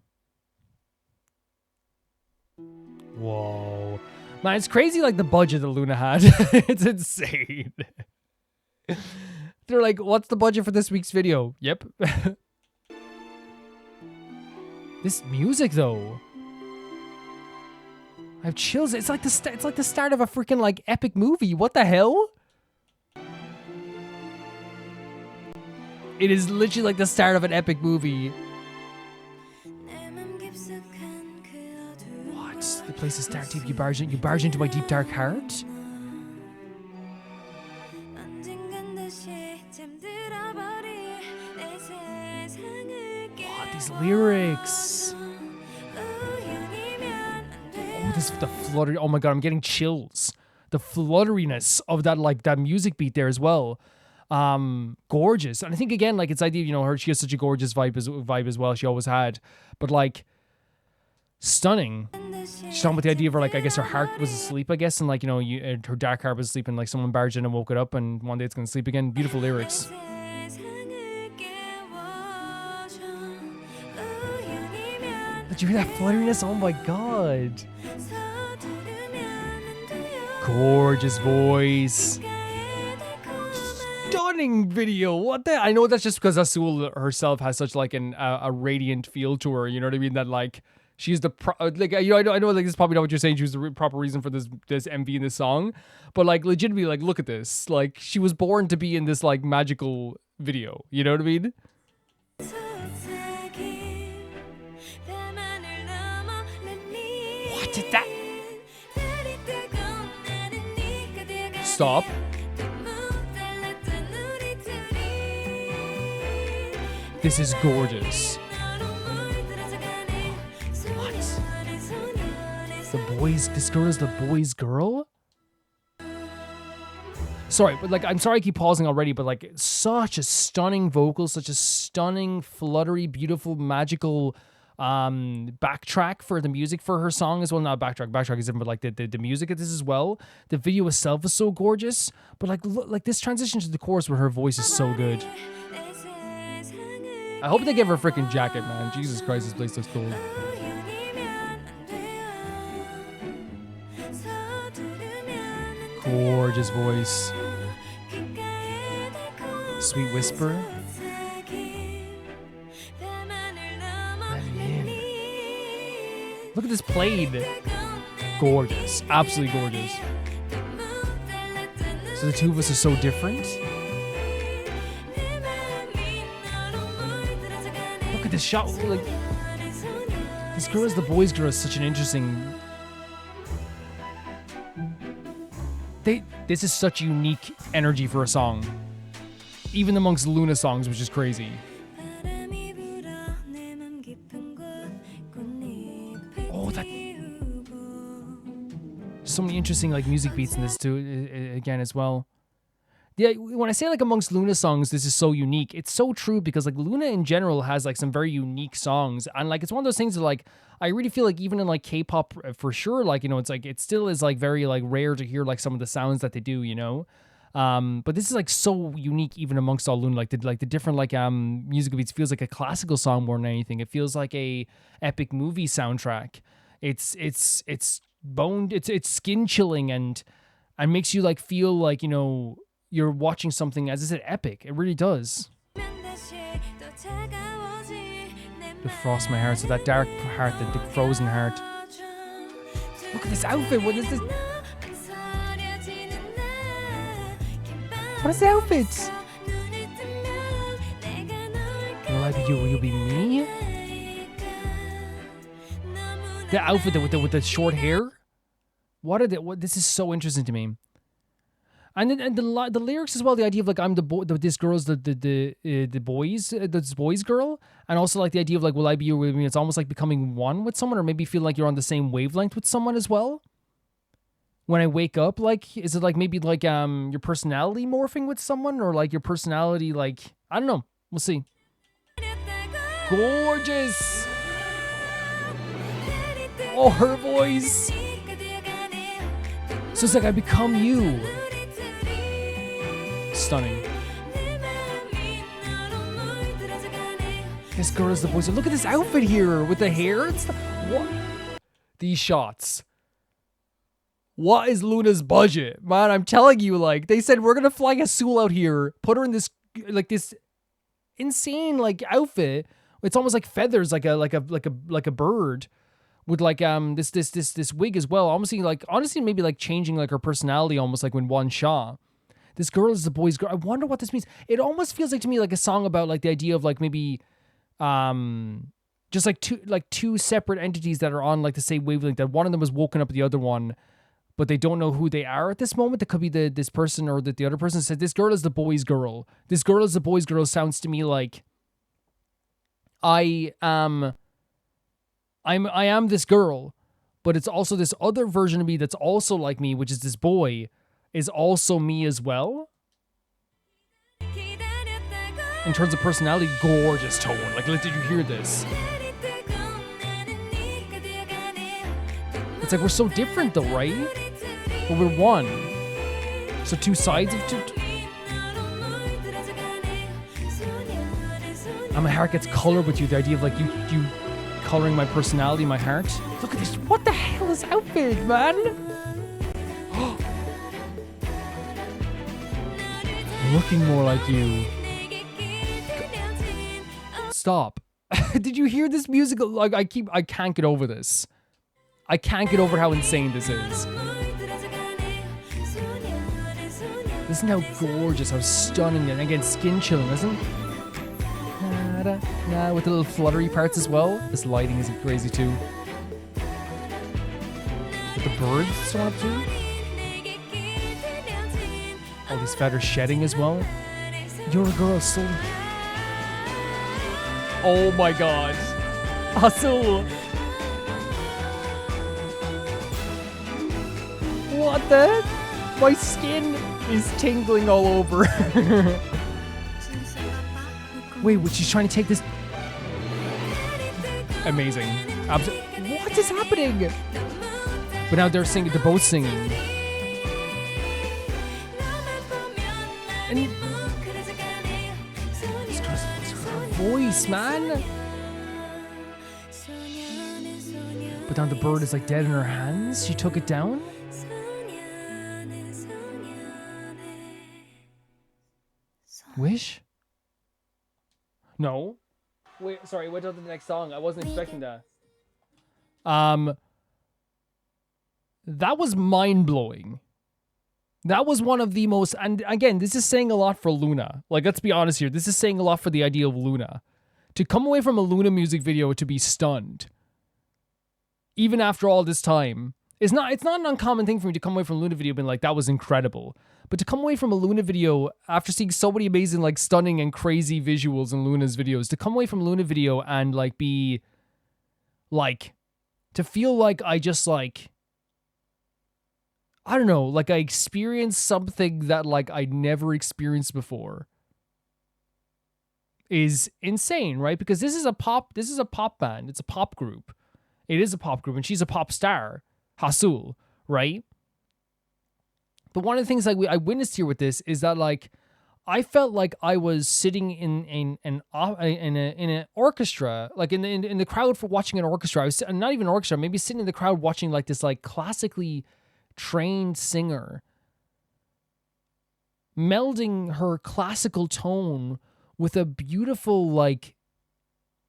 Whoa. Man, it's crazy like the budget that Loona had. It's insane. They're like, what's the budget for this week's video? Yep. This music though, I have chills. It's like the start of a freaking like epic movie. What the hell? It is literally like the start of an epic movie. What? The place is dark deep. You barge into my deep dark heart. These lyrics. Oh, the flutter. Oh my god, I'm getting chills. The flutteriness of that, like that music beat there as well. Gorgeous. And I think again, like it's idea, you know, she has such a gorgeous vibe as well. She always had, but like stunning. She's talking about the idea of her, like, I guess her heart was asleep, I guess, and like, you know, her dark heart was asleep, and like someone barged in and woke it up, and one day it's gonna sleep again. Beautiful lyrics. Did you hear that flutteriness? Oh my god. Gorgeous voice. Stunning video. What the? I know that's just because Haseul herself has such like a radiant feel to her. You know what I mean? That like she's the like I know like this is probably not what you're saying. She was the proper reason for this MV in this song, but like legitimately, like look at this. Like she was born to be in this like magical video. You know what I mean? What did that? Stop. This is gorgeous. What? This girl is the boy's girl? Sorry, but like, I'm sorry I keep pausing already, but like, such a stunning vocal, such a stunning, fluttery, beautiful, magical backtrack for the music for her song as well. Not backtrack is different, but like the music of this as well. The video itself is so gorgeous, but like look, like this transition to the chorus where her voice is so good. I hope they give her a freaking jacket, man. Jesus Christ, this place looks cool. Gorgeous voice. Sweet whisper. Look at this played. Gorgeous. Absolutely gorgeous. So the two of us are so different. Look at this shot. Like, this girl is the boy's girl is such an interesting... This is such unique energy for a song. Even amongst Loona songs, which is crazy. Oh, that... So many interesting like music beats in this too, again as well. Yeah, when I say like amongst Loona songs, this is so unique. It's so true because like Loona in general has like some very unique songs, and like it's one of those things that like I really feel like even in like K-pop for sure, like it's like it still is like very like rare to hear like some of the sounds that they do, But this is like so unique even amongst all Loona, like the different like musical beats. Feels like a classical song more than anything. It feels like a epic movie soundtrack. It's boned. It's skin chilling and makes you like feel like you're watching something, as I said, epic. It really does. Defrost my heart, so that dark heart, the frozen heart. Look at this outfit. What is this? What is the outfit? Will I be you? Will you be me? The outfit with the short hair. What this is so interesting to me. And then the lyrics as well. The idea of like I'm the boy, this girl's the boy's girl, and also like the idea of like will I be you? Will I be me? It's almost like becoming one with someone, or maybe feel like you're on the same wavelength with someone as well. When I wake up, like is it like maybe like your personality morphing with someone, or like your personality like I don't know. We'll see. Gorgeous. Oh, her voice. So it's like I become you. Stunning. This girl is the voice. Look at this outfit here with the hair. What? These shots. What is Loona's budget? Man, I'm telling you, like, they said we're gonna fly Haseul out here, put her in this this insane like outfit. It's almost like feathers, like a bird. With like this wig as well, almost like honestly maybe like changing like her personality, almost like when One Shaw. This girl is the boy's girl. I wonder what this means. It almost feels like to me like a song about like the idea of like maybe just like two separate entities that are on like the same wavelength. That one of them has woken up the other one, but they don't know who they are at this moment. That could be this person, or that the other person said this girl is the boy's girl. This girl is the boy's girl sounds to me like I am this girl, but it's also this other version of me that's also like me, which is this boy, is also me as well. In terms of personality, gorgeous tone. Like, did you hear this? It's like we're so different though, right? But we're one. So two sides of two. And my heart gets colored with you. The idea of like you coloring my personality, my heart. Look at this. What the hell is outfit, man? Looking more like you. Stop. Did you hear this music? Like I can't get over this. I can't get over how insane this is. Listen how gorgeous, how stunning, and again, skin chilling, isn't it? With the little fluttery parts as well. This lighting is crazy too. With the birds showing up too. All these feathers shedding as well. You're a girl, so. Oh my god. Haseul. What the? My skin is tingling all over. Wait, she's trying to take this. Amazing. What is happening? But now they're singing, they're both singing. And her voice, man. But now the bird is like dead in her hands. She took it down. Wish? No. Wait, sorry, wait till the next song. I wasn't expecting that. That was mind-blowing. That was one of the most, and again, this is saying a lot for Loona. Like, let's be honest here. This is saying a lot for the idea of Loona. To come away from a Loona music video to be stunned, even after all this time, it's not an uncommon thing for me to come away from a Loona video being like, that was incredible. But to come away from a Loona video after seeing so many amazing, like, stunning and crazy visuals in Loona's videos, to come away from a Loona video and, like, be, like, to feel like I just, like, I don't know, like I experienced something that like I never experienced before is insane, right? Because this is a pop band. It's a pop group. It is a pop group, and she's a pop star, Haseul, right? But one of the things like I witnessed here with this is that like I felt like I was sitting in an orchestra, like in the crowd for watching an orchestra. I was not even an orchestra, maybe sitting in the crowd watching like this like classically trained singer melding her classical tone with a beautiful like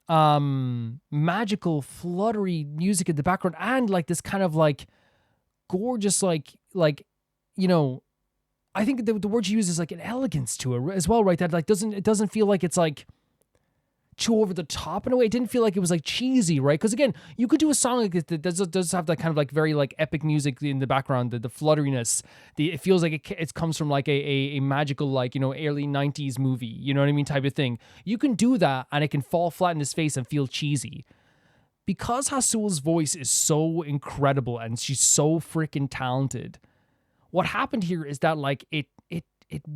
magical fluttery music in the background and like this kind of like gorgeous like you know, I think the word she uses like an elegance to it as well, right? That like it doesn't feel like it's like too over the top in a way. It didn't feel like it was like cheesy, right? Because again, you could do a song like this that does have that kind of like very like epic music in the background, the flutteriness. It feels like it comes from like a magical like, you know, early 90s movie, you know what I mean, type of thing. You can do that and it can fall flat in his face and feel cheesy. Because Haseul's voice is so incredible and she's so freaking talented, what happened here is that like it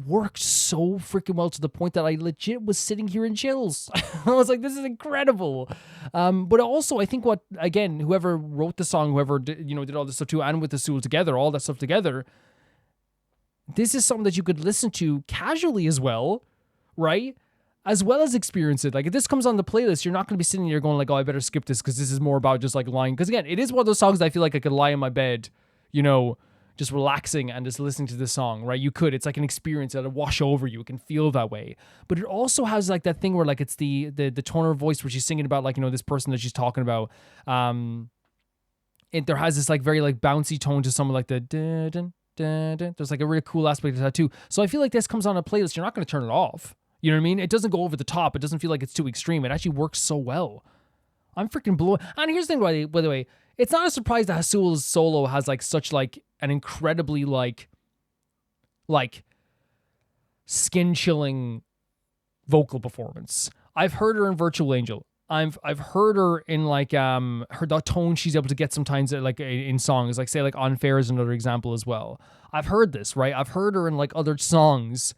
worked so freaking well to the point that I legit was sitting here in chills. I was like, this is incredible. But also I think whoever wrote the song, whoever did all this stuff too, and with Haseul together, all that stuff together, this is something that you could listen to casually as well, right? As well as experience it. Like if this comes on the playlist, you're not going to be sitting here going like, oh, I better skip this because this is more about just like lying. Because again, it is one of those songs that I feel like I could lie in my bed, you know, just relaxing and just listening to this song, right? You could. It's like an experience that'll wash over you. It can feel that way. But it also has like that thing where like it's the tone of her voice where she's singing about like, you know, this person that she's talking about. There has this like very like bouncy tone to some of like the dun, dun, dun, dun. There's like a really cool aspect of that too. So I feel like this comes on a playlist. You're not going to turn it off. You know what I mean? It doesn't go over the top. It doesn't feel like it's too extreme. It actually works so well. I'm freaking blown. And here's the thing, by the way, it's not a surprise that Haseul's solo has like such like an incredibly like skin chilling vocal performance. I've heard her in Virtual Angel. I've heard her in like the tone she's able to get sometimes like in songs, like say like Unfair is another example as well. I've heard this, right? I've heard her in like other songs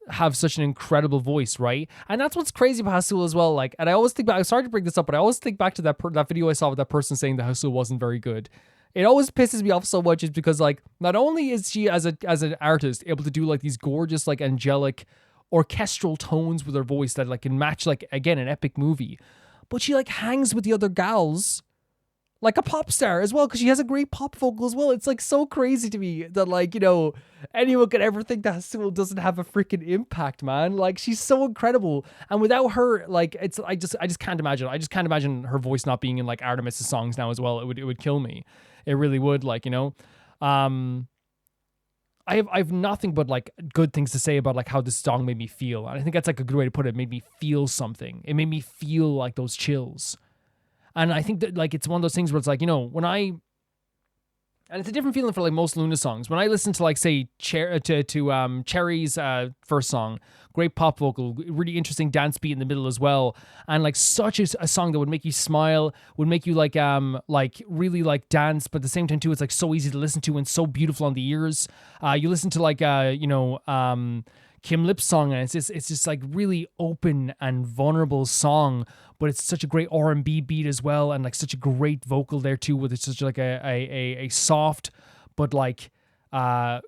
have such an incredible voice, right? And that's what's crazy about Haseul as well. Like, and I always think back, I'm sorry to bring this up, but I always think back to that video I saw with that person saying that Haseul wasn't very good. It always pisses me off so much is because like not only is she as an artist able to do like these gorgeous like angelic orchestral tones with her voice that like can match like again an epic movie, but she like hangs with the other gals like a pop star as well, because she has a great pop vocal as well. It's like so crazy to me that like, you know, anyone could ever think that Haseul doesn't have a freaking impact, man. Like she's so incredible, and without her, like I just can't imagine. I just can't imagine her voice not being in like Artemis's songs now as well. It would kill me. It really would, like, you know. I have nothing but like good things to say about like how this song made me feel. And I think that's like a good way to put it. It made me feel something. It made me feel like those chills. And I think that like it's one of those things where it's like, you know, and it's a different feeling for like most Loona songs. When I listen to like say Cherry's first song, great pop vocal, really interesting dance beat in the middle as well, and like such a song that would make you smile, would make you like really like dance, but at the same time too, it's like so easy to listen to and so beautiful on the ears. You listen to like Kim Lip's song, and it's just like really open and vulnerable song, but it's such a great R&B beat as well, and like such a great vocal there too, with it's such like a soft but like a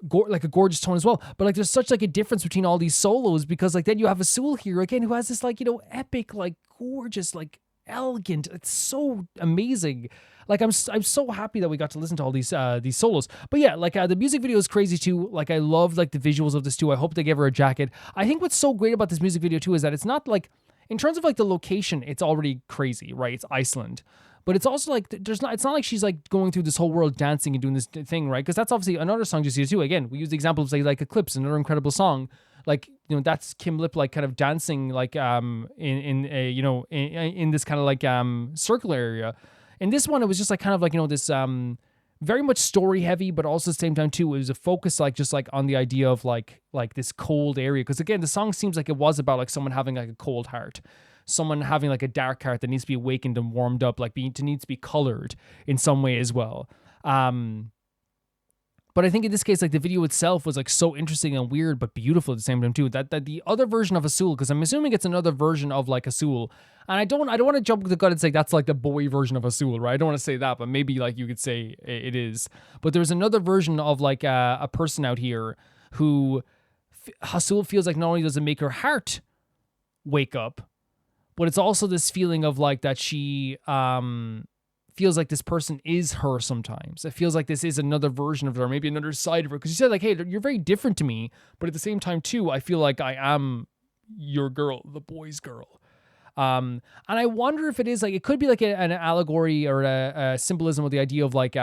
gorgeous tone as well. But like there's such like a difference between all these solos, because like then you have Haseul here again who has this like, you know, epic, like gorgeous, like elegant, it's so amazing. Like I'm so happy that we got to listen to all these solos. But yeah, like the music video is crazy too. Like I love like the visuals of this too. I hope they give her a jacket. I think what's so great about this music video too is that it's not like, in terms of like the location, it's already crazy, right? It's Iceland. But it's also like it's not like she's like going through this whole world dancing and doing this thing, right? Because that's obviously another song you see too. Again, we use the example of say like Eclipse, another incredible song. Like, you know, that's Kim Lip like kind of dancing like in this kind of like circle area. In this one, it was just like kind of like, you know, this very much story heavy, but also at the same time too, it was a focus like just like on the idea of like this cold area. Because again, the song seems like it was about like someone having like a cold heart, someone having like a dark heart that needs to be awakened and warmed up, like needs to be colored in some way as well. But I think in this case, like the video itself was like so interesting and weird, but beautiful at the same time too. That the other version of Haseul, because I'm assuming it's another version of like Haseul, and I don't want to jump to the gun and say that's like the boy version of Haseul, right? I don't want to say that, but maybe like you could say it is. But there's another version of like a person out here who Haseul feels like not only does it make her heart wake up, but it's also this feeling of like that she feels like this person is her sometimes. It feels like this is another version of her, maybe another side of her. Because you said like, hey, you're very different to me, but at the same time too, I feel like I am your girl, the boy's girl. And I wonder if it is like, it could be like an allegory or a symbolism of the idea of like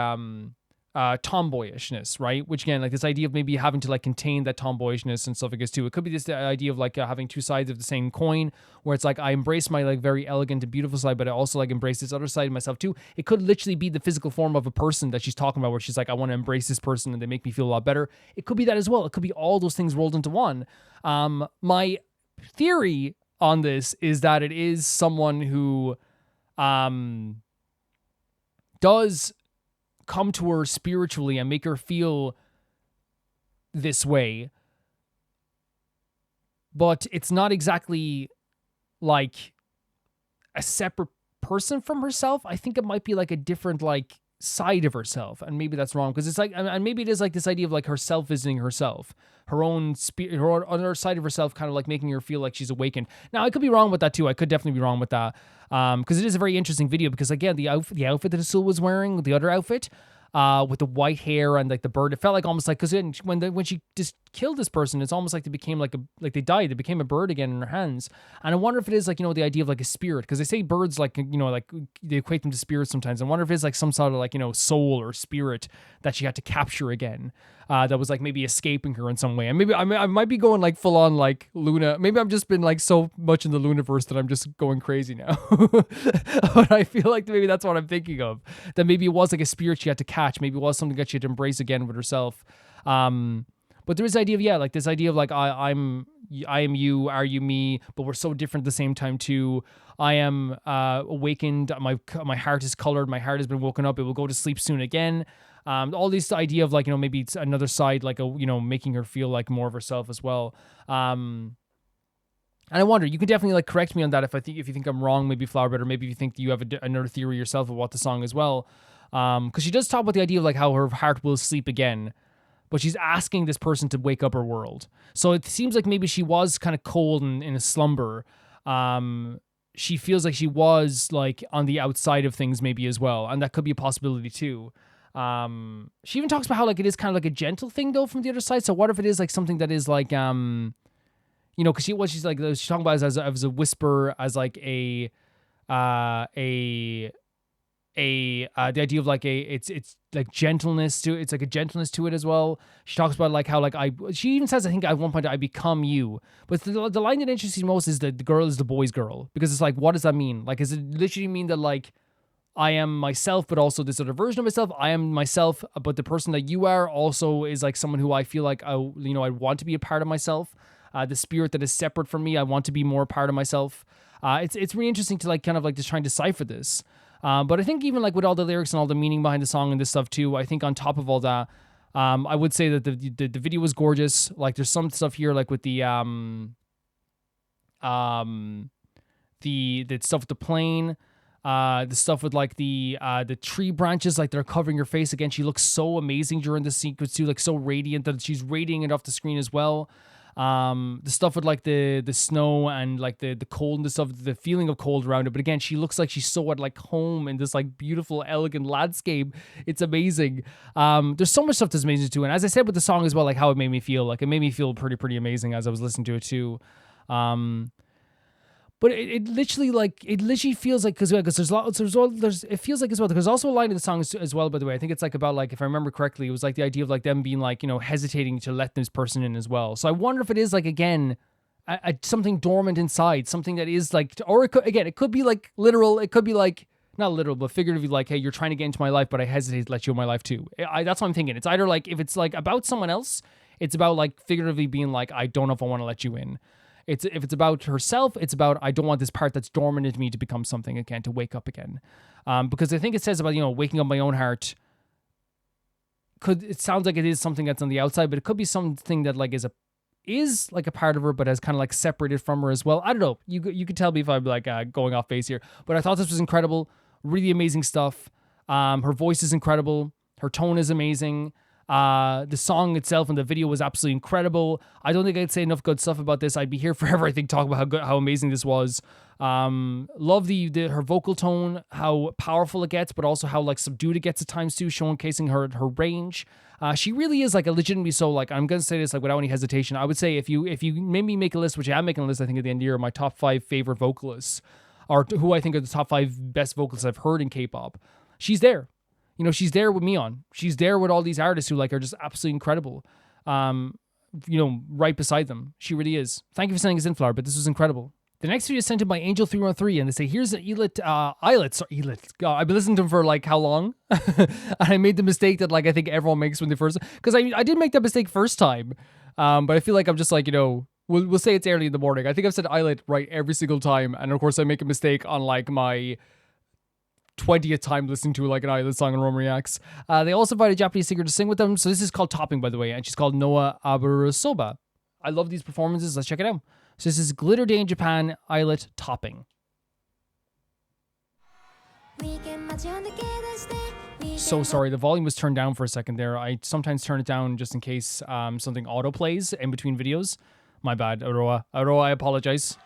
tomboyishness, right? Which again, like this idea of maybe having to like contain that tomboyishness and stuff like this too. It could be this idea of like having two sides of the same coin, where it's like I embrace my like very elegant and beautiful side, but I also like embrace this other side of myself too. It could literally be the physical form of a person that she's talking about, where she's like, I want to embrace this person and they make me feel a lot better. It could be that as well. It could be all those things rolled into one. My theory on this is that it is someone who does come to her spiritually and make her feel this way, but it's not exactly like a separate person from herself. I think it might be like a different like side of herself, and maybe that's wrong, because it's like, and maybe it is like this idea of like herself visiting herself, her own spirit, her other side of herself, kind of like making her feel like she's awakened. Now I could be wrong with that too. I could definitely be wrong with that, because it is a very interesting video. Because again, the outfit that Haseul was wearing, the other outfit, with the white hair and like the bird, it felt like almost like, because when she just killed this person, it's almost like they became like they died, they became a bird again in her hands. And I wonder if it is like, you know, the idea of like a spirit, because they say birds, like, you know, like they equate them to spirits sometimes. I wonder if it's like some sort of like, you know, soul or spirit that she had to capture again, that was like maybe escaping her in some way. And maybe I might be going like full on like Loona. Maybe I've just been like so much in the Loonaverse that I'm just going crazy now. But I feel like maybe that's what I'm thinking of, that maybe it was like a spirit she had to catch. Maybe it was something that she had to embrace again with herself. But there is the idea of, yeah, like this idea of like, I am you, are you me, but we're so different at the same time too. I am awakened, my heart is colored, my heart has been woken up, it will go to sleep soon again. All this idea of like, you know, maybe it's another side, like you know, making her feel like more of herself as well. And I wonder, you can definitely like correct me on that if you think I'm wrong, maybe Flowerbird, or maybe if you think you have another theory yourself of what the song as well. Because she does talk about the idea of like how her heart will sleep again, but she's asking this person to wake up her world. So it seems like maybe she was kind of cold and in a slumber. She feels like she was like on the outside of things maybe as well, and that could be a possibility too. She even talks about how like it is kind of like a gentle thing though from the other side. So what if it is like something that is like you know, because she's like, she's talking about as a whisper, as like the idea of like it's like gentleness to it. It's like a gentleness to it as well. She talks about like how like she even says, I think at one point, I become you. But the line that interests me most is that the girl is the boy's girl, because it's like, what does that mean? Like, does it literally mean that like I am myself, but also this other version of myself? I am myself, but the person that you are also is like someone who I feel like I want to be a part of myself. The spirit that is separate from me, I want to be more a part of myself. It's really interesting to like kind of like just try and decipher this. But I think even like with all the lyrics and all the meaning behind the song and this stuff too, I think on top of all that, I would say that the video was gorgeous. Like there's some stuff here like with the stuff with the plane, the stuff with like the tree branches, like they're covering her face again. She looks so amazing during the sequence too, like so radiant that she's radiating it off the screen as well. The stuff with like the snow and like the cold and the stuff, the feeling of cold around it. But again, she looks like she's so at like home in this like beautiful, elegant landscape. It's amazing. There's so much stuff that's amazing too. And as I said with the song as well, like how it made me feel, like it made me feel pretty amazing as I was listening to it too. But it literally feels like, because it feels like as well, there's also a line in the song as well, by the way. I think it's like about like, if I remember correctly, it was like the idea of like them being like, you know, hesitating to let this person in as well. So I wonder if it is like, again, something dormant inside, something that is like, or it could be like literal, it could be like, not literal, but figuratively, like, hey, you're trying to get into my life, but I hesitate to let you in my life too. That's what I'm thinking. It's either like, if it's like about someone else, it's about like figuratively being like, I don't know if I want to let you in. If it's about herself, it's about, I don't want this part that's dormant in me to become something again, to wake up again. Because I think it says about, you know, waking up my own heart it sounds like it is something that's on the outside, but it could be something that like is like a part of her, but has kind of like separated from her as well. I don't know. You could tell me if I'm like going off base here, but I thought this was incredible. Really amazing stuff. Her voice is incredible. Her tone is amazing. The song itself and the video was absolutely incredible. I don't think I'd say enough good stuff about this. I'd be here forever, I think, talking about how amazing this was. Love her vocal tone, how powerful it gets, but also how like subdued it gets at times too, showcasing her range. She really is like a legitimately, so like I'm gonna say this like without any hesitation. I would say if you made me make a list, which I'm making a list, I think at the end of the year, my top 5 favorite vocalists, or who I think are the top 5 best vocalists I've heard in K-pop, she's there. You know, she's there with Miyeon. She's there with all these artists who like are just absolutely incredible. Right beside them. She really is. Thank you for sending us in, Flower, but this was incredible. The next video is sent in by Angel313, and they say, here's an Illit. God, I've been listening to him for like how long? And I made the mistake that like I think everyone makes when they first, because I did make that mistake first time. But I feel like I'm just like, we'll say it's early in the morning. I think I've said Illit right every single time. And of course I make a mistake on like my 20th time listening to like an Illit song on Rome Reacts. They also invited a Japanese singer to sing with them. So this is called Topping, by the way, and she's called Noa Aburasoba. I love these performances. Let's check it out. So this is Glitter Day in Japan, Illit Topping. So sorry, the volume was turned down for a second there. I sometimes turn it down just in case something auto plays in between videos. My bad, Aroa. Aroa, I apologize.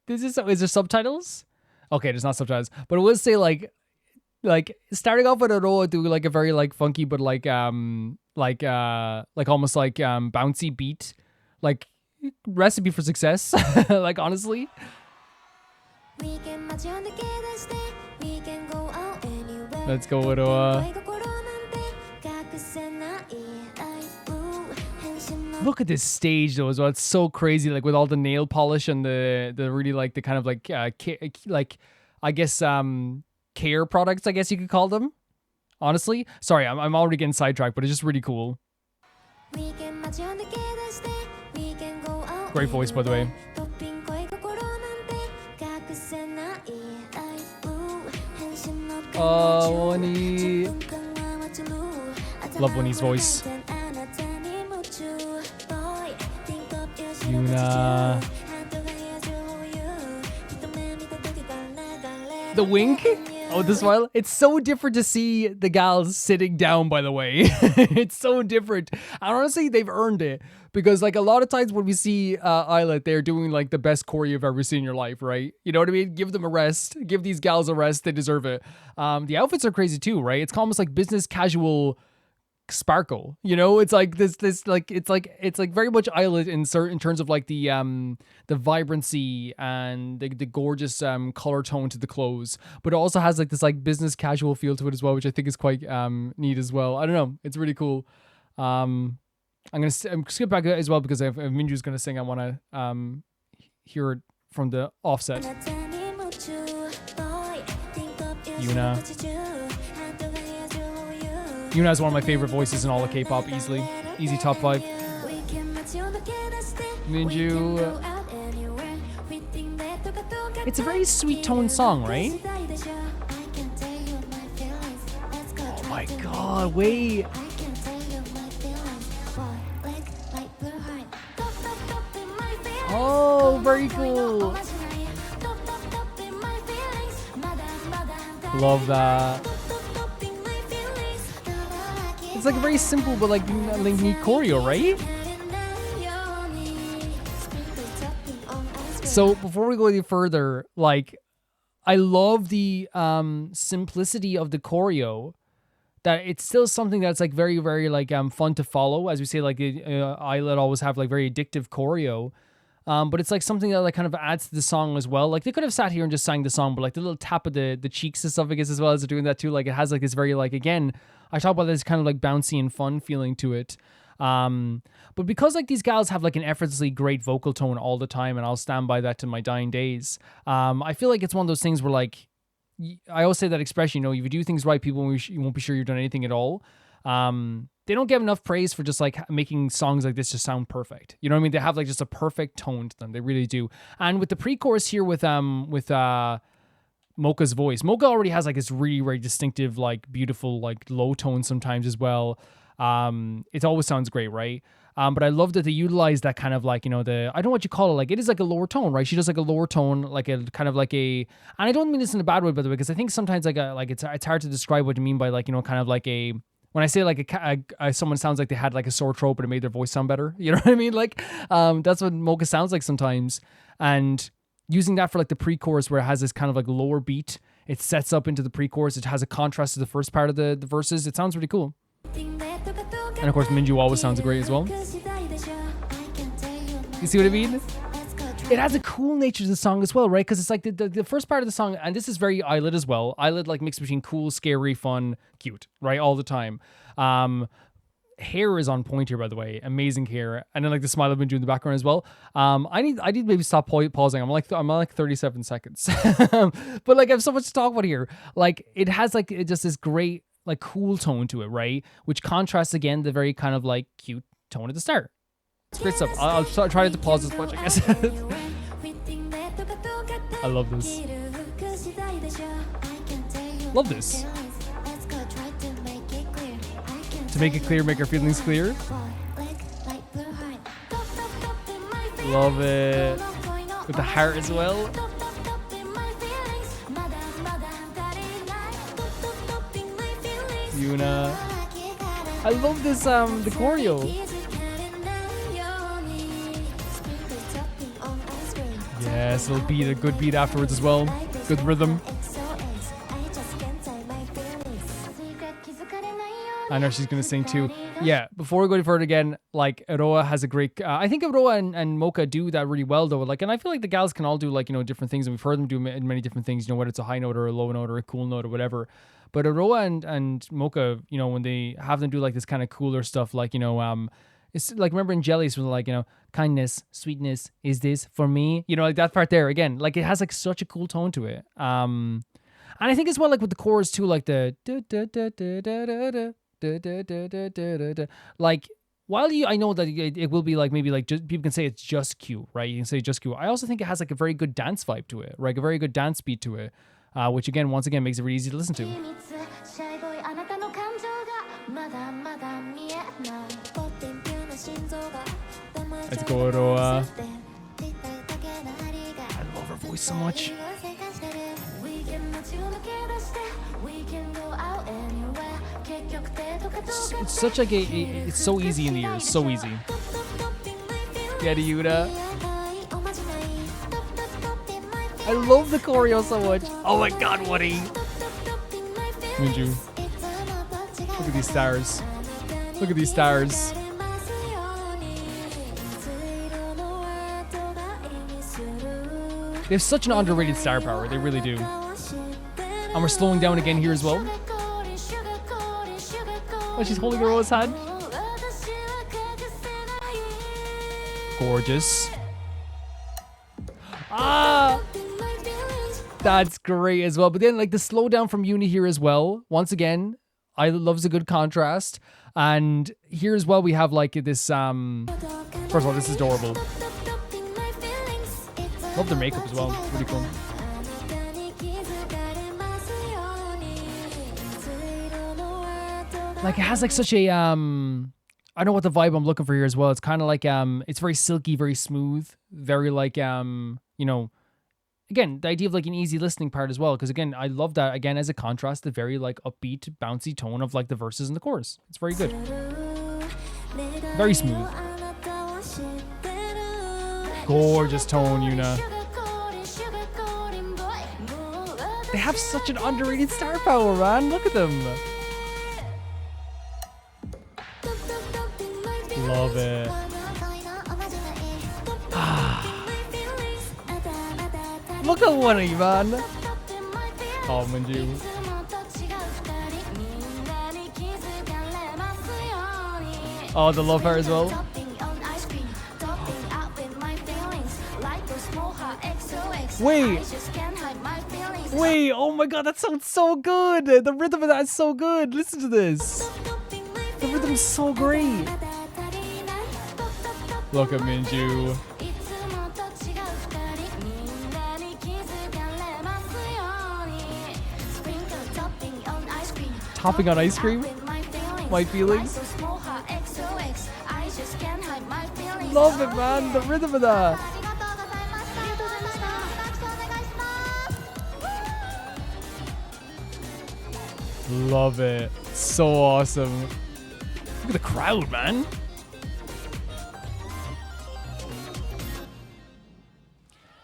Is there subtitles? Okay, there's not subtitles. But it will say like starting off with Aroa doing like a very like funky but like almost like bouncy beat. Like recipe for success. Like honestly. Let's go Aroa. Look at this stage though as well. It's so crazy, like with all the nail polish and the really like the kind of like I guess care products, I guess you could call them. Honestly, sorry, I'm already getting sidetracked, but it's just really cool. Great voice, by the way. Oh, Winnie. Love Winnie's voice. Loona. The wink? Oh, the smile? It's so different to see the gals sitting down, by the way. It's so different. And honestly, they've earned it. Because, like, a lot of times when we see Illit, they're doing, like, the best choreo you've ever seen in your life, right? You know what I mean? Give them a rest. Give these gals a rest. They deserve it. The outfits are crazy, too, right? It's almost like business casual sparkle, it's like this like it's like very much Illit in terms of like the vibrancy and the gorgeous color tone to the clothes, but it also has like this like business casual feel to it as well, which I think is quite neat as well. I don't know, it's really cool. I'm gonna skip back as well because if Minju's gonna sing, I want to hear it from the offset. Yuna is one of my favorite voices in all of K-pop, easily. Easy top 5. Minju. It's a very sweet toned song, right? Oh my god, wait. Oh, very cool. Love that. It's like a very simple but like neat choreo, right? So before we go any further, like I love the simplicity of the choreo. That it's still something that's like very, very like fun to follow. As we say, like Illit always have like very addictive choreo. But it's like something that like kind of adds to the song as well. Like they could have sat here and just sang the song, but like the little tap of the cheeks and stuff, I guess, as well as they're doing that too. Like it has like this very like, again, I talk about this kind of like bouncy and fun feeling to it. But because like these gals have like an effortlessly great vocal tone all the time, and I'll stand by that to my dying days. I feel like it's one of those things where like, I always say that expression, if you do things right, people won't be sure you've done anything at all. They don't get enough praise for just like making songs like this just sound perfect. You know what I mean? They have like just a perfect tone to them. They really do. And with the pre-chorus here with Mocha's voice, Mocha already has like this really, really distinctive, like beautiful, like low tone sometimes as well. It always sounds great, right? But I love that they utilize that kind of like, you know, I don't know what you call it. Like it is like a lower tone, right? She does like a lower tone, like a kind of like and I don't mean this in a bad way, by the way, because I think sometimes like it's hard to describe what you mean by like, you know, kind of like when I say like someone sounds like they had like a sore throat, but it made their voice sound better. You know what I mean? Like, that's what Mocha sounds like sometimes. And using that for like the pre-chorus where it has this kind of like lower beat, it sets up into the pre-chorus. It has a contrast to the first part of the verses. It sounds really cool. And of course, Minju always sounds great as well. You see what I mean? It has a cool nature to the song as well, right? Because it's like the first part of the song, and this is very Illit as well. Illit like mixed between cool, scary, fun, cute, right? All the time. Hair is on point here, by the way. Amazing hair. And then like the smile of Minju in the background as well. I need maybe stop pausing. I'm like 37 seconds. But like I have so much to talk about here. Like it has like just this great like cool tone to it, right? Which contrasts again the very kind of like cute tone at the start. It's great stuff. I'll try not to pause as much, I guess. I love this. Love this. To make it clear, make our feelings clear. Love it. With the heart as well. Yuna. I love this, the choreo. Yes, it'll be a good beat afterwards as well. Good rhythm. I know she's going to sing too. Yeah, before we go any further again, like, Aroa has a great... I think Aroa and Mocha do that really well, though. Like, and I feel like the gals can all do, like, you know, different things, and we've heard them do many different things, you know, whether it's a high note or a low note or a cool note or whatever. But Aroa and Mocha, you know, when they have them do, like, this kind of cooler stuff, like, you know, it's like, remember in Jellies when like, you know, kindness, sweetness, is this for me? You know, like that part there, again, like, it has, like, such a cool tone to it. And I think as well, like, with the chorus, too, like, the... like, while I know that it will be like maybe like just, people can say it's just cute, right? You can say just cute. I also think it has like a very good dance vibe to it, right? A very good dance beat to it, which again, once again, makes it really easy to listen to. Let's go, Roa. I love her voice so much. It's such like it's so easy in the ears, so easy. Get Yuta. I love the choreo so much. Oh my god, Woody. Minju. Look at these stars. Look at these stars. They have such an underrated star power, they really do. And we're slowing down again here as well. Oh, she's holding her rose hand. Gorgeous. Ah! That's great as well. But then, like, the slowdown from Uni here as well. Once again, I loves a good contrast. And here as well, we have, like, this, first of all, this is adorable. Love their makeup as well. Really cool. Like, it has like such a I don't know what the vibe I'm looking for here as well. It's kind of like it's very silky, very smooth, very like you know, again, the idea of like an easy listening part as well, because again, I love that again as a contrast, the very like upbeat, bouncy tone of like the verses and the chorus. It's very good. Very smooth. Gorgeous tone, Yuna. They have such an underrated star power, man. Look at them. Love it. Look at Woody, man. Oh, Minju. Oh, the love her as well. Wait. Wait, oh my god, that sounds so good. The rhythm of that is so good. Listen to this. The rhythm's so great. Look at Minju. Topping on ice cream? My feelings? Love it, man. The rhythm of that. Love it. So awesome. Look at the crowd, man.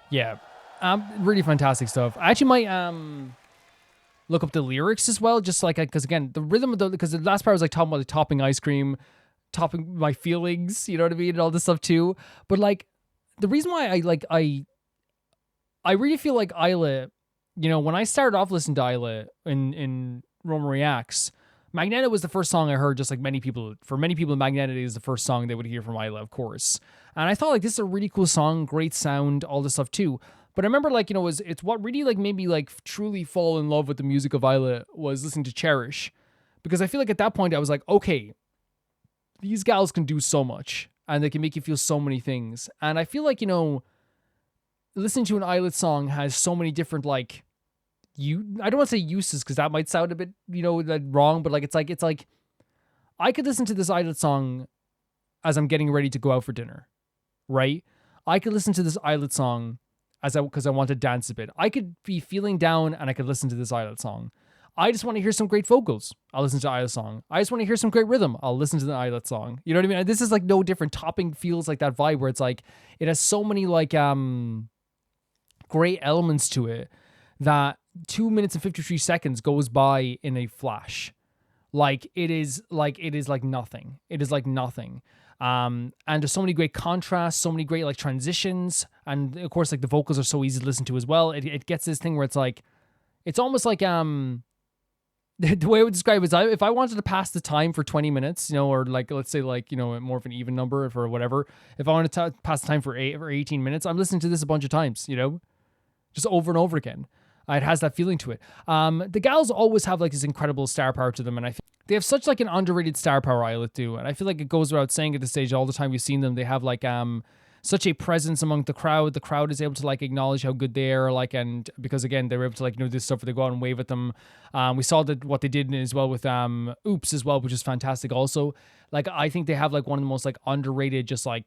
Yeah. Really fantastic stuff. I actually might look up the lyrics as well, just like, because again, the rhythm of because the last part was like talking about like topping ice cream, topping my feelings, you know what I mean, and all this stuff too. But like, the reason why I really feel like Illit, you know, when I started off listening to Illit in Roma Reacts, Magneto was the first song I heard, just like many people. For many people, Magneto is the first song they would hear from Illit, of course. And I thought like this is a really cool song, great sound, all this stuff too. But I remember like, you know, it's what really like made me like truly fall in love with the music of Illit was listening to Cherish. Because I feel like at that point I was like, okay, these gals can do so much and they can make you feel so many things. And I feel like, you know, listening to an Illit song has so many different like, I don't want to say uses because that might sound a bit, you know, like wrong, but like it's like I could listen to this Illit song as I'm getting ready to go out for dinner, right? I could listen to this Illit song because I want to dance a bit. I could be feeling down and I could listen to this Illit song. I just want to hear some great vocals. I'll listen to Illit song. I just want to hear some great rhythm. I'll listen to the Illit song. You know what I mean? And this is like no different. Topping feels like that vibe where it's like it has so many like great elements to it that 2 minutes and 53 seconds goes by in a flash. Like it is like nothing. It is like nothing. And there's so many great contrasts, so many great like transitions, and of course like the vocals are so easy to listen to as well. It gets this thing where it's like, it's almost like the way I would describe it is if I wanted to pass the time for 20 minutes, you know, or like let's say like, you know, more of an even number for whatever. If I wanted to pass the time for 18 minutes, I'm listening to this a bunch of times, you know, just over and over again. It has that feeling to it. The gals always have like this incredible star power to them, and I feel they have such like an underrated star power, Illit do, and I feel like it goes without saying at this stage. All the time we've seen them, they have like such a presence among the crowd. The crowd is able to like acknowledge how good they are, like, and because again they're able to like, you know, this stuff where they go out and wave at them. We saw that what they did as well with Oops as well, which is fantastic. Also, like I think they have like one of the most like underrated just like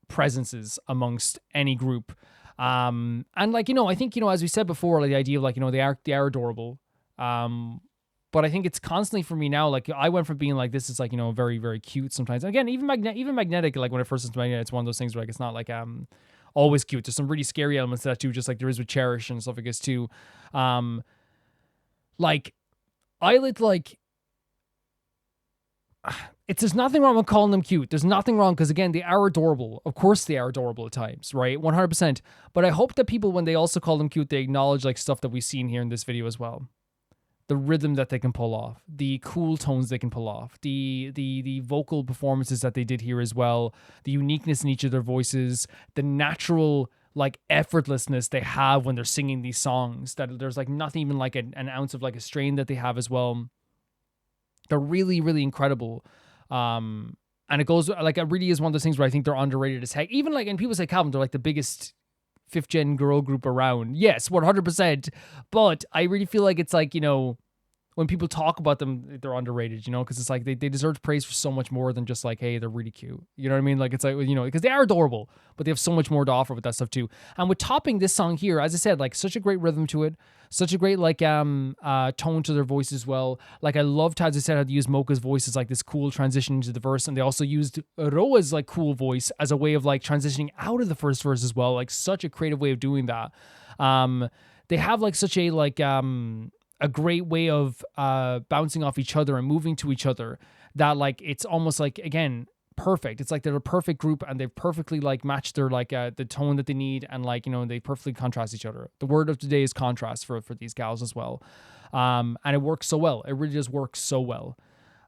presences amongst any group. And like, you know, I think, you know, as we said before, like the idea of like, you know, they are adorable. But I think it's constantly for me now, like I went from being like, this is like, you know, very, very cute sometimes. And again, even Magnetic, like when I first listened to Magnetic, it's one of those things where like, it's not like, always cute. There's some really scary elements to that too, just like there is with Cherish and stuff like this too. Like Illit, like, there's nothing wrong with calling them cute. There's nothing wrong because again, they are adorable. Of course they are adorable at times, right? 100%. But I hope that people, when they also call them cute, they acknowledge like stuff that we've seen here in this video as well. The rhythm that they can pull off, the cool tones they can pull off, the vocal performances that they did here as well, the uniqueness in each of their voices, the natural like effortlessness they have when they're singing these songs, that there's like nothing even like an ounce of like a strain that they have as well. They're really, really incredible. And it goes like, it really is one of those things where I think they're underrated as heck. Even like, and people say Calvin, they're like the biggest 5th gen girl group around. Yes, 100%. But I really feel like it's like, you know, when people talk about them, they're underrated, you know, because it's like they deserve praise for so much more than just like, hey, they're really cute. You know what I mean? Like it's like, you know, because they are adorable, but they have so much more to offer with that stuff too. And with topping this song here, as I said, like such a great rhythm to it, such a great like tone to their voice as well. Like I loved, as I said, how they used Mocha's voice as like this cool transition into the verse, and they also used Roa's like cool voice as a way of like transitioning out of the first verse as well. Like such a creative way of doing that. They have like such a like a great way of bouncing off each other and moving to each other that like it's almost like, again, perfect. It's like they're a perfect group and they've perfectly like matched their like the tone that they need, and like, you know, they perfectly contrast each other. The word of today is contrast for these gals as well. And it works so well. It really does work so well.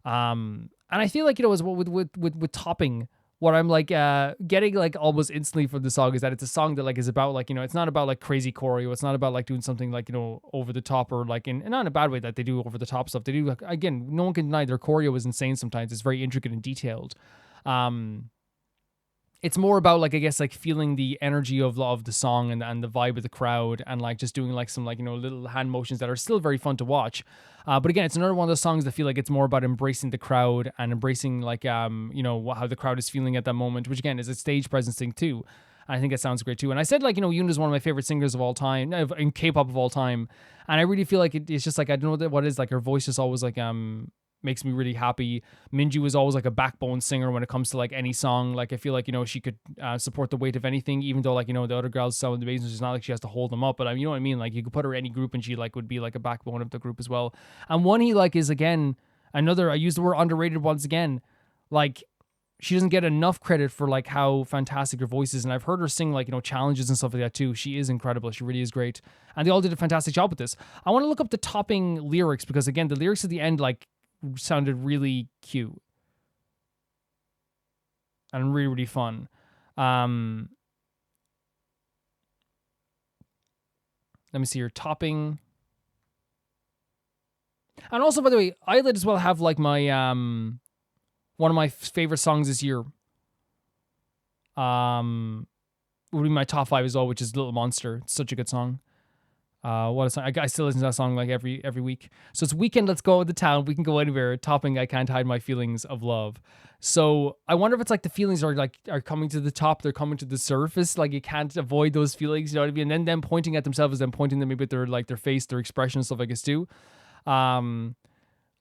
And I feel like, you know, as well with topping, what I'm like getting like almost instantly from the song is that it's a song that like is about like, you know, it's not about like crazy choreo. It's not about like doing something like, you know, over the top or like in not in a bad way that they do over the top stuff. They do like, again, no one can deny their choreo is insane sometimes. It's very intricate and detailed. It's more about like, I guess, like feeling the energy of the song and the vibe of the crowd and like just doing like some like, you know, little hand motions that are still very fun to watch. But again, it's another one of those songs that feel like it's more about embracing the crowd and embracing like, you know, how the crowd is feeling at that moment, which again is a stage presence thing too. And I think it sounds great too. And I said like, you know, Yoon is one of my favorite singers of all time, in K-pop of all time. And I really feel like it's just like, I don't know what it is, like her voice is always like, makes me really happy. Minju is always like a backbone singer when it comes to like any song. Like I feel like, you know, she could support the weight of anything, even though like, you know, the other girls sound amazing. It's not like she has to hold them up, but you know what I mean? Like you could put her in any group and she like would be like a backbone of the group as well. And one he like is again, another, I use the word underrated once again, like she doesn't get enough credit for like how fantastic her voice is. And I've heard her sing like, you know, challenges and stuff like that too. She is incredible. She really is great. And they all did a fantastic job with this. I want to look up the topping lyrics because again, the lyrics at the end, like, sounded really cute and really, really fun. Let me see your topping. And also, by the way, Illit as well have like my one of my favorite songs this year. Would be my top 5 as well, which is Little Monster. It's such a good song. What a song. I still listen to that song like every week. So it's Weekend, Let's Go to the Town. We can go anywhere. Topping, I Can't Hide My Feelings of Love. So I wonder if it's like the feelings are coming to the top. They're coming to the surface. Like you can't avoid those feelings. You know what I mean? And then them pointing at themselves, then pointing them maybe with their like their face, their expression and stuff like this too.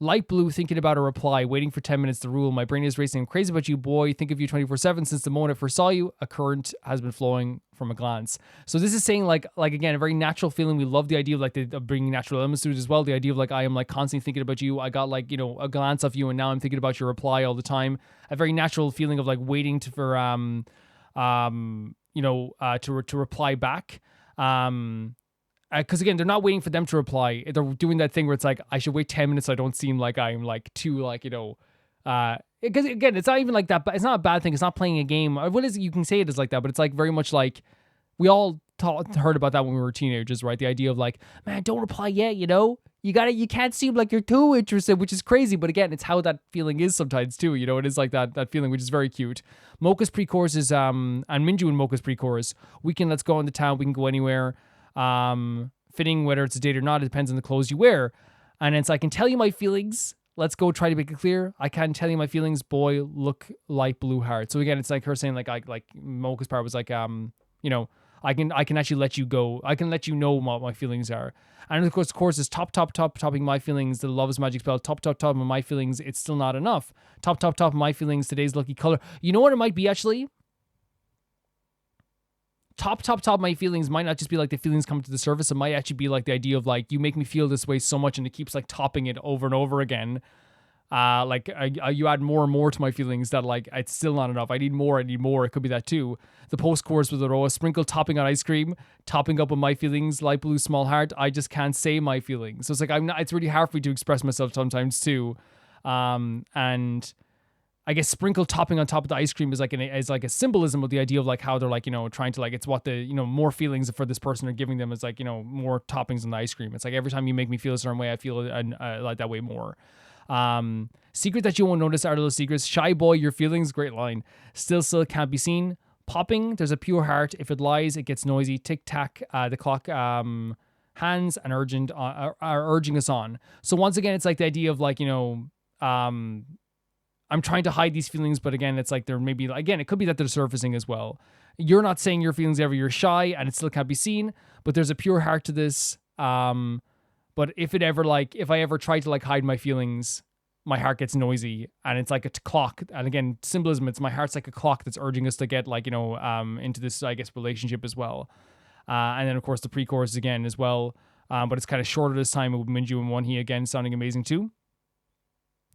Light blue, thinking about a reply, waiting for 10 minutes to rule. My brain is racing. I'm crazy about you, boy. Think of you 24/7. Since the moment I first saw you, a current has been flowing from a glance. So this is saying like again, a very natural feeling. We love the idea of like of bringing natural elements to it as well. The idea of like, I am like constantly thinking about you. I got like, you know, a glance of you and now I'm thinking about your reply all the time. A very natural feeling of like waiting for to reply back. Because again, they're not waiting for them to reply. They're doing that thing where it's like, I should wait 10 minutes so I don't seem like I'm like too like, you know, because again, it's not even like that, but it's not a bad thing. It's not playing a game. What is it? You can say it is like that, but it's like very much like we all heard about that when we were teenagers, right? The idea of like, man, don't reply yet, you know? You can't seem like you're too interested, which is crazy. But again, it's how that feeling is sometimes too, you know? It is like that feeling, which is very cute. Mocha's pre-chorus is, and Minju and Mocha's pre-chorus, Weekend, Let's Go on the Town, We Can Go Anywhere. Fitting whether it's a date or not, it depends on the clothes you wear. And it's I can tell you my feelings. Let's go try to make it clear. I can't tell you my feelings, boy, look like blue heart. So again, it's like her saying like Mocha's part was like you know, I can actually let you go. I can let you know what my feelings are. And of course is topping my feelings, the love is magic spell, top of my feelings, it's still not enough. Top of my feelings, today's lucky color. You know what it might be actually? Top of my feelings might not just be like the feelings come to the surface. It might actually be like the idea of like, you make me feel this way so much and it keeps like topping it over and over again. You add more and more to my feelings that like, it's still not enough. I need more. It could be that too. The post-chorus with the Roa, sprinkle topping on ice cream, topping up on my feelings, light blue, small heart. I just can't say my feelings. So it's like, it's really hard for me to express myself sometimes too. And I guess sprinkle topping on top of the ice cream is like a symbolism of the idea of like how they're like, you know, trying to like, it's what the, you know, more feelings for this person are giving them is like, you know, more toppings on the ice cream. It's like every time you make me feel a certain way, I feel like that way more. Secret that you won't notice are little secrets. Shy boy, your feelings, great line. Still can't be seen. Popping, there's a pure heart. If it lies, it gets noisy. Tick tack, the clock, hands and urgent are urging us on. So once again, it's like the idea of like, you know, I'm trying to hide these feelings, but again, it's like they're maybe, again, it could be that they're surfacing as well. You're not saying your feelings ever, you're shy and it still can't be seen, but there's a pure heart to this. But if I ever try to like hide my feelings, my heart gets noisy and it's like a clock. And again, symbolism, it's my heart's like a clock that's urging us to get like, you know, into this, I guess, relationship as well. And then of course the pre-chorus again as well. But it's kind of shorter this time with Minju and Wonhee again, sounding amazing too.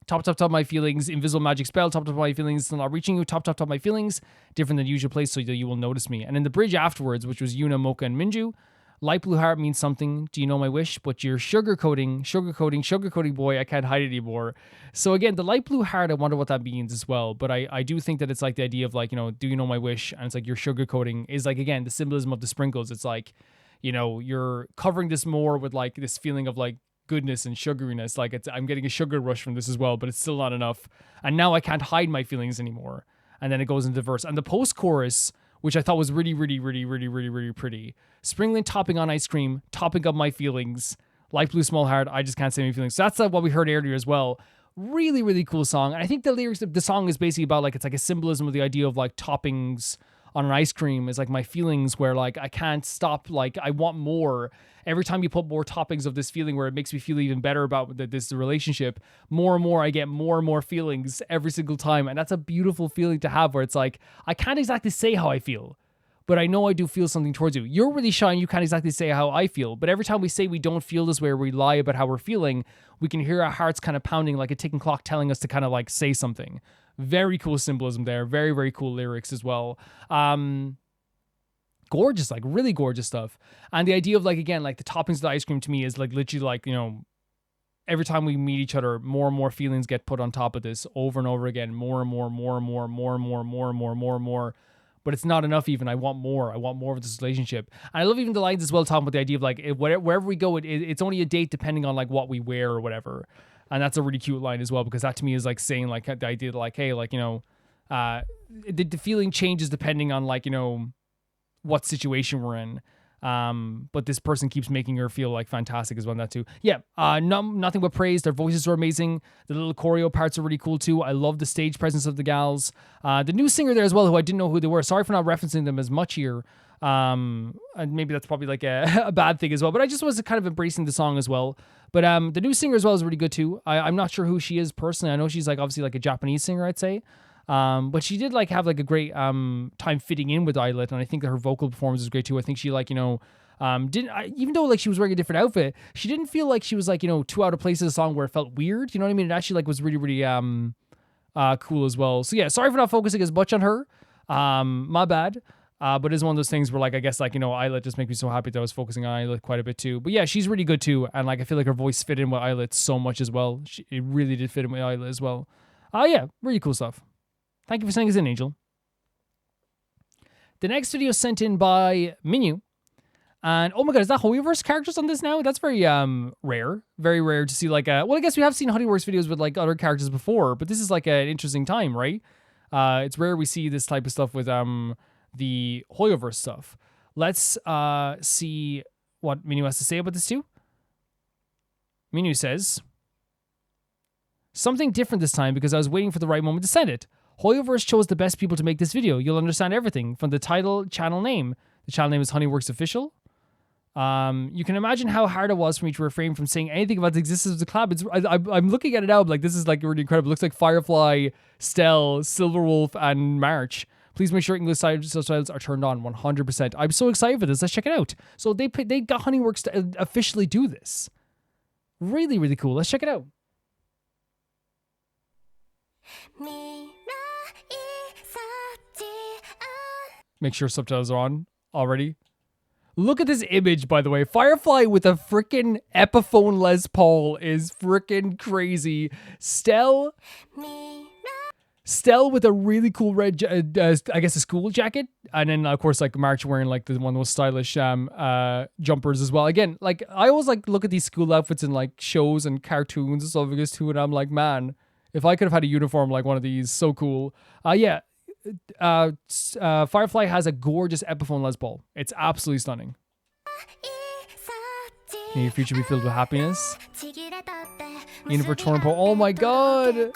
Top my feelings, invisible magic spell, top my feelings, still not reaching you, top my feelings, different than usual place, so that you will notice me. And in the bridge afterwards, which was Yuna, Mocha, and Minju, Light blue heart means something. Do you know my wish? But you're sugarcoating, boy. I can't hide it anymore. So again, the light blue heart, I wonder what that means as well. But I do think that it's like the idea of like, you know, do you know my wish? And it's like you're sugarcoating is like, again, the symbolism of the sprinkles. It's like, you know, you're covering this more with like this feeling of like goodness and sugariness. Like I'm getting a sugar rush from this as well, but it's still not enough. And now I can't hide my feelings anymore. And then it goes into the verse. And the post-chorus, which I thought was really pretty. Springland topping on ice cream, topping up my feelings. Light blue small heart, I just can't say my feelings. So that's what we heard earlier as well. Really cool song. And I think the lyrics of the song is basically about like, it's like a symbolism of the idea of like toppings on an ice cream is like my feelings where like I can't stop, like I want more. Every time you put more toppings of this feeling where it makes me feel even better about this relationship, more and more I get more and more feelings every single time. And that's a beautiful feeling to have where it's like, I can't exactly say how I feel, but I know I do feel something towards you. You're really shy and you can't exactly say how I feel, but every time we say we don't feel this way or we lie about how we're feeling, we can hear our hearts kind of pounding like a ticking clock telling us to kind of like say something. Very cool symbolism there. Very cool lyrics as well. Gorgeous, like really gorgeous stuff. And the idea of like, again, like the toppings of the ice cream to me is like literally like, you know, every time we meet each other, more and more feelings get put on top of this over and over again. More and more. But it's not enough even. I want more. I want more of this relationship. And I love even the lines as well, talking about the idea of like, wherever we go, it's only a date depending on like what we wear or whatever. And that's a really cute line as well, because that to me is like saying like the idea that like, hey, like, you know, the feeling changes depending on like, you know, what situation we're in. But this person keeps making her feel like fantastic as well. That too. Yeah. Nothing but praise. Their voices are amazing. The little choreo parts are really cool too. I love the stage presence of the gals. The new singer there as well, who I didn't know who they were. Sorry for not referencing them as much here. And maybe that's probably like a bad thing as well, but I just was kind of embracing the song as well. But the new singer as well is really good too. I'm not sure who she is personally. I know she's like obviously like a Japanese singer, I'd say. But she did like have like a great time fitting in with Illit, and I think that her vocal performance is great too. I think she like, you know, even though like she was wearing a different outfit, she didn't feel like she was like, you know, too out of place in a song where it felt weird. You know what I mean? It actually like was really cool as well. So yeah, sorry for not focusing as much on her. My bad. But it's one of those things where like, I guess like, you know, Illit just make me so happy that I was focusing on Illit quite a bit too. But yeah, she's really good too. And like, I feel like her voice fit in with Illit so much as well. It really did fit in with Illit as well. Yeah, really cool stuff. Thank you for sending us in, Angel. The next video is sent in by Minu. And oh my god, is that Hoyoverse characters on this now? That's very rare. Very rare to see like well, I guess we have seen Honeyworks videos with like other characters before, but this is like an interesting time, right? It's rare we see this type of stuff with the Hoyoverse stuff. Let's see what Minu has to say about this too. Minu says, something different this time because I was waiting for the right moment to send it. Hoyoverse chose the best people to make this video. You'll understand everything from the title, channel name. The channel name is Honeyworks Official. You can imagine how hard it was for me to refrain from saying anything about the existence of the collab. I'm looking at it now, I'm like, this is like really incredible. It looks like Firefly, Stell, Silverwolf, and March. Please make sure English subtitles are turned on 100%. I'm so excited for this. Let's check it out. So they got Honeyworks to officially do this. Really cool. Let's check it out. Make sure subtitles are on already. Look at this image, by the way. Firefly with a freaking Epiphone Les Paul is freaking crazy. Stell with a really cool red, I guess a school jacket. And then, of course, like March wearing like one of those stylish jumpers as well. Again, like I always like look at these school outfits in like shows and cartoons and stuff like this too. And I'm like, man, if I could have had a uniform like one of these, so cool. Yeah. Firefly has a gorgeous Epiphone Les Paul. It's absolutely stunning. May your future be filled with happiness. Universe Tornpo. Oh my god!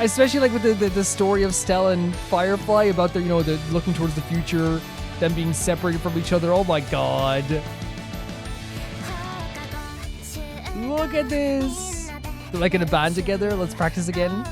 Especially like with the story of Stella and Firefly about their, you know, the looking towards the future, them being separated from each other. Oh my god! Look at this! They're like in a band together. Let's practice again.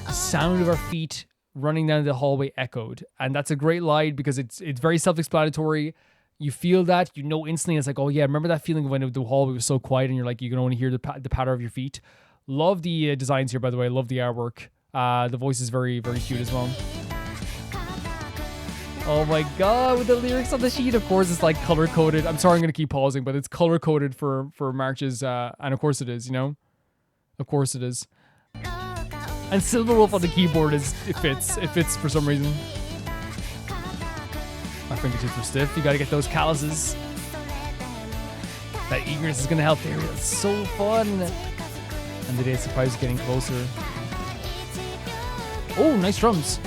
The sound of our feet running down the hallway echoed, and that's a great line because it's very self-explanatory. You feel that, you know instantly. It's like, oh yeah, remember that feeling when the hallway was so quiet and you're like, you can only hear the patter of your feet. Love the designs here, by the way. Love the artwork. The voice is very cute as well. Oh my god, with the lyrics on the sheet, of course it's like color coded. I'm sorry, I'm gonna keep pausing, but it's color coded for March's, and of course it is, you know? Of course it is. And Silver Wolf on the keyboard it fits for some reason. My fingertips are stiff, you gotta get those calluses. That eagerness is gonna help there, it's so fun. And the day of surprise is getting closer. Oh, nice drums.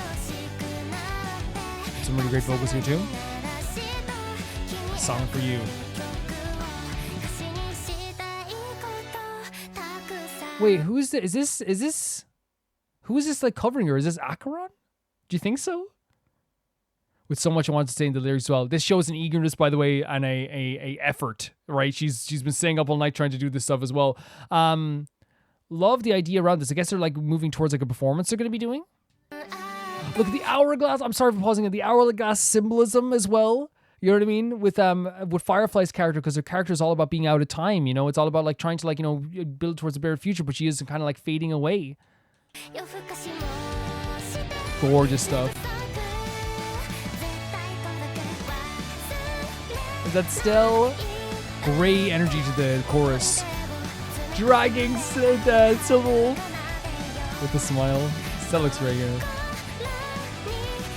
Some really great vocals here too. A song for you. Wait, who is this? Who is this like covering her? Is this Acheron? Do you think so? With so much I want to say in the lyrics as well. This shows an eagerness, by the way, and a effort, right? She's been staying up all night trying to do this stuff as well. Love the idea around this. I guess they're like moving towards like a performance they're going to be doing. Look at the hourglass. I'm sorry for pausing it. The hourglass symbolism as well. You know what I mean? With Firefly's character, because her character is all about being out of time. You know, it's all about like trying to like, you know, build towards a better future, but she is kind of like fading away. Gorgeous stuff. Is that still great energy to the chorus? Dragging Silver Wolf with a smile. Still looks very good.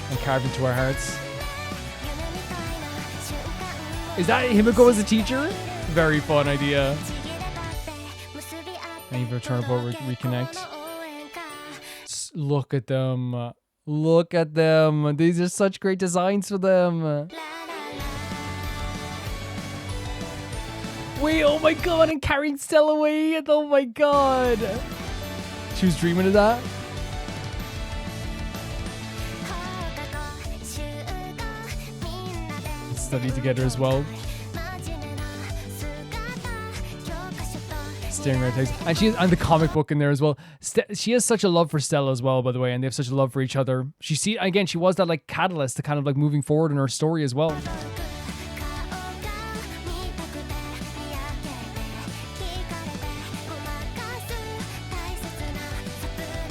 And carved into our hearts. Is that Himiko as a teacher? Very fun idea. And even turn up over, reconnect. Look at them. Look at them. These are such great designs for them. Wait, oh my god, and carrying Stella away. Oh my god. She was dreaming of that. Study together as well. Staring at her text. And she has, and the comic book in there as well. She has such a love for Stella as well, by the way, and they have such a love for each other. She was that like catalyst to kind of like moving forward in her story as well.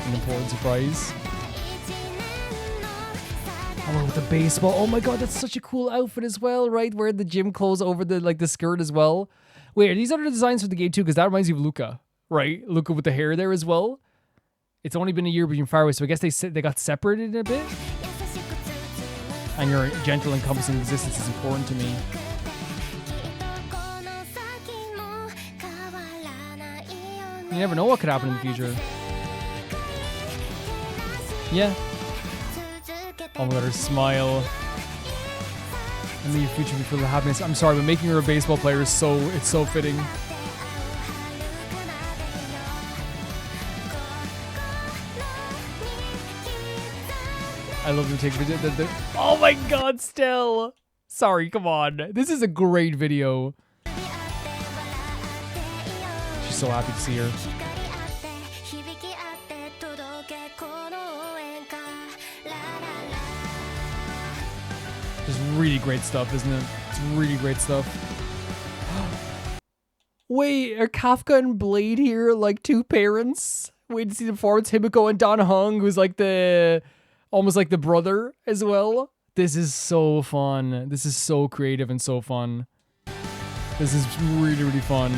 An important surprise. Oh, with the baseball. Oh my god, that's such a cool outfit as well, right? Wearing the gym clothes over the skirt as well. Wait, are these other designs for the game too? Because that reminds me of Luca, right? Luca with the hair there as well. It's only been a year between Faraway, so I guess they got separated a bit. And your gentle encompassing existence is important to me. You never know what could happen in the future. Yeah. Oh my god, her smile. And may your future be filled with happiness. I'm sorry, but making her a baseball player is it's so fitting. I love to take video. Oh my god, still. Sorry, come on. This is a great video. She's so happy to see her. Just really great stuff, isn't it? It's really great stuff. Wait, are Kafka and Blade here like two parents? Wait to see the performance. Himiko and Don Hung, who's like almost like the brother as well. This is so fun. This is so creative and so fun. This is really, really fun.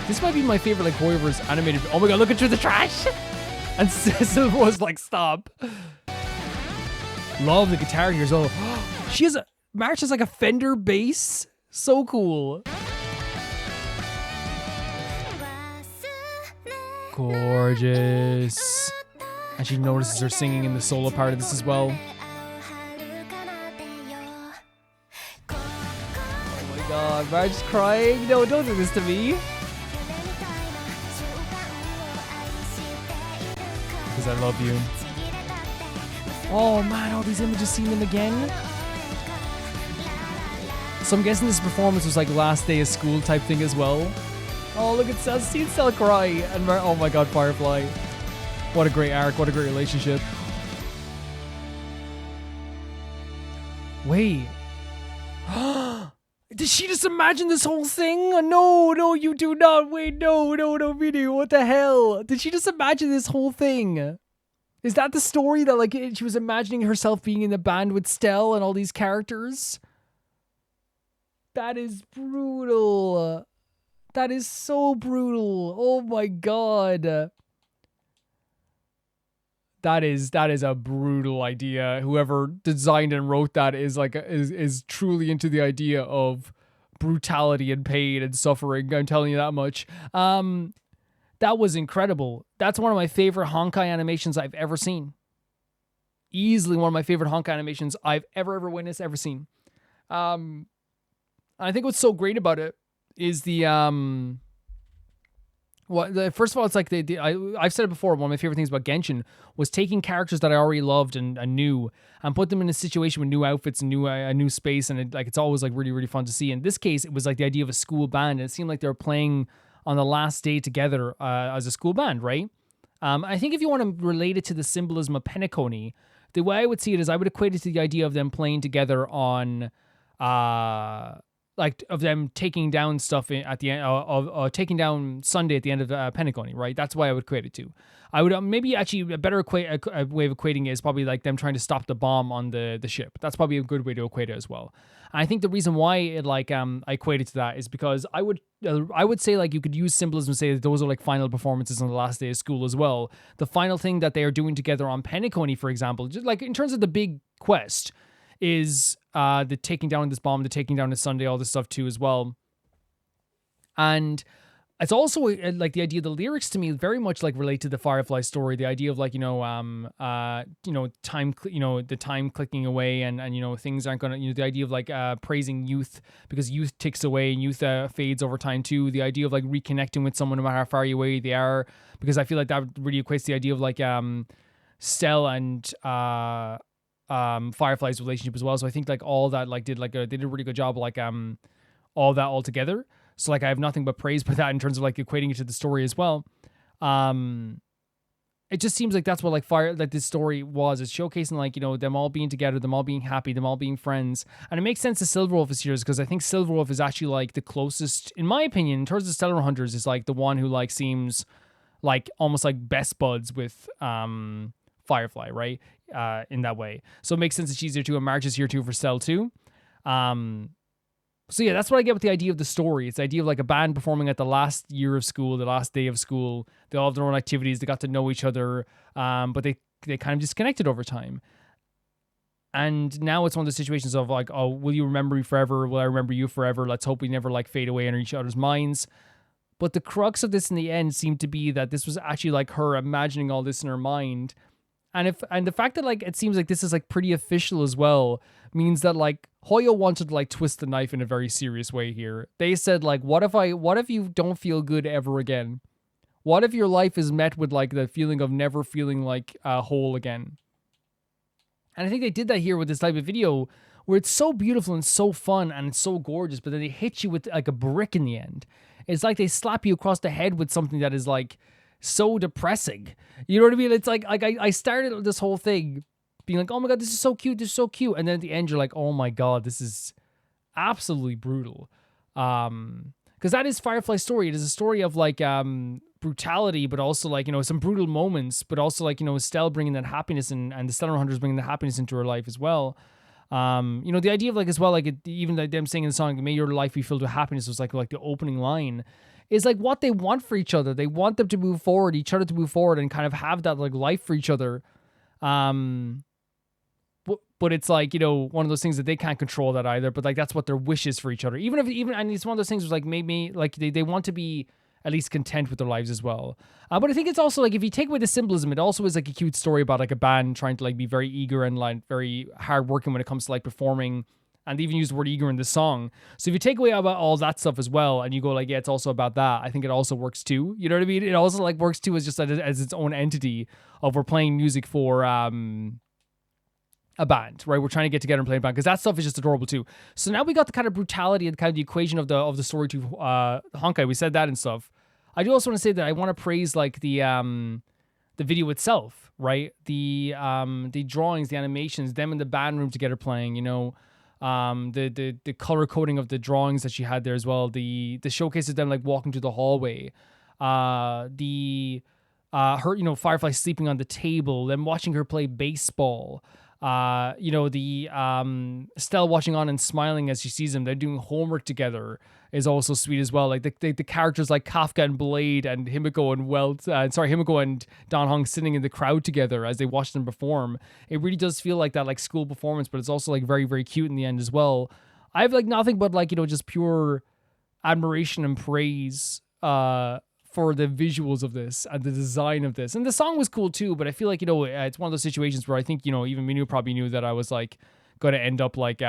This might be my favorite like Hoyoverse animated. Oh my god, look at through the trash! And Silver was like, stop. Love the guitar here as well. March has like a Fender bass. So cool. Gorgeous. And she notices her singing in the solo part of this as well. Oh my god, March is crying. No, don't do this to me. Because I love you. Oh man, all these images, seeing them again. So I'm guessing this performance was like last day of school type thing as well. Oh, look at seeing Stella cry. And oh my god, Firefly. What a great arc, what a great relationship. Wait. Did she just imagine this whole thing? No, you do not. Wait, no, video. What the hell? Did she just imagine this whole thing? Is that the story that like she was imagining herself being in the band with Stell and all these characters? That is brutal. That is so brutal. Oh my god. That is a brutal idea. Whoever designed and wrote that is like is truly into the idea of brutality and pain and suffering. I'm telling you that much. That was incredible. That's one of my favorite Honkai animations I've ever seen. Easily one of my favorite Honkai animations I've ever witnessed, ever seen. I think what's so great about it is first of all, it's like I've said it before. One of my favorite things about Genshin was taking characters that I already loved and knew, and put them in a situation with new outfits and a new space, and it's always like really fun to see. In this case, it was like the idea of a school band, and it seemed like they were playing on the last day together as a school band, right? I think if you want to relate it to the symbolism of Penacony, the way I would see it is I would equate it to the idea of them playing together on like of them taking down stuff at the end of taking down Sunday at the end of Penacony, right? That's why I would equate it to. I would maybe actually a better way of equating it is probably like them trying to stop the bomb on the ship. That's probably a good way to equate it as well. And I think the reason why it I equated to that is because I would say like you could use symbolism and say that those are like final performances on the last day of school as well. The final thing that they are doing together on Penacony, for example, just like in terms of the big quest, is the taking down this bomb, the taking down this Sunday, all this stuff too as well. And it's also like the idea of the lyrics to me very much like relate to the Firefly story. The idea of like, time, the time clicking away and things aren't going to, the idea of like praising youth because youth ticks away and youth fades over time too. The idea of like reconnecting with someone no matter how far away they are, because I feel like that really equates to the idea of like Stell and Firefly's relationship as well. So I think like all that like they did a really good job like all that all together. So like I have nothing but praise for that in terms of like equating it to the story as well. It just seems like that's what like this story was. It's showcasing like them all being together, them all being happy, them all being friends, and it makes sense that Silverwolf is here because I think Silverwolf is actually like the closest, in my opinion, in terms of Stellar Hunters, is like the one who like seems like almost like best buds with Firefly, right? In that way. So it makes sense that she's here too, and March is here too for Stell too. So yeah, that's what I get with the idea of the story. It's the idea of like a band performing at the last year of school, the last day of school. They all have their own activities. They got to know each other, but they kind of disconnected over time. And now it's one of the situations of like, oh, will you remember me forever? Will I remember you forever? Let's hope we never like fade away in each other's minds. But the crux of this in the end seemed to be that this was actually like her imagining all this in her mind. And the fact that like it seems like this is like pretty official as well means that like Hoyo wanted to like twist the knife in a very serious way here. They said like, what if you don't feel good ever again? What if your life is met with like the feeling of never feeling like whole again? And I think they did that here with this type of video where it's so beautiful and so fun and it's so gorgeous, but then they hit you with like a brick in the end. It's like they slap you across the head with something that is like so depressing. You know what I mean? It's like I started this whole thing being like, oh my god, this is so cute, this is so cute, and then at the end you're like, oh my god, this is absolutely brutal. Because that is Firefly's story. It is a story of like brutality, but also like some brutal moments, but also like Stell bringing that happiness and the Stellar Hunters bringing the happiness into her life as well. The idea of like as well, like even like them singing the song, "May your life be filled with happiness," was like the opening line. Is like what they want for each other. They want them to move forward, each other to move forward, and kind of have that like life for each other. But it's like one of those things that they can't control that either. But like that's what their wish is for each other. And it's one of those things where like maybe like they want to be at least content with their lives as well. But I think it's also like if you take away the symbolism, it also is like a cute story about like a band trying to like be very eager and like very hardworking when it comes to like performing. And they even use the word eager in the song. So if you take away about all that stuff as well, and you go like, yeah, it's also about that, I think it also works too. You know what I mean? It also like works too as just as its own entity of we're playing music for a band, right? We're trying to get together and play a band because that stuff is just adorable too. So now we got the kind of brutality and kind of the equation of the story to Honkai. We said that and stuff. I do also want to say that I want to praise like the video itself, right? The drawings, the animations, them in the band room together playing, the color coding of the drawings that she had there as well, the showcase of them like walking through the hallway, the her, you know, Firefly sleeping on the table, then watching her play baseball. You know, the Stella watching on and smiling as she sees him. They're doing homework together is also sweet as well. Like the characters like Kafka and Blade and Himiko and Don Hong sitting in the crowd together as they watch them perform. It really does feel like that like school performance, but it's also like very, very cute in the end as well. I have like nothing but like, you know, just pure admiration and praise for the visuals of this and the design of this. And the song was cool too, but I feel like, you know, it's one of those situations where I think, you know, even Minu probably knew that I was like going to end up like,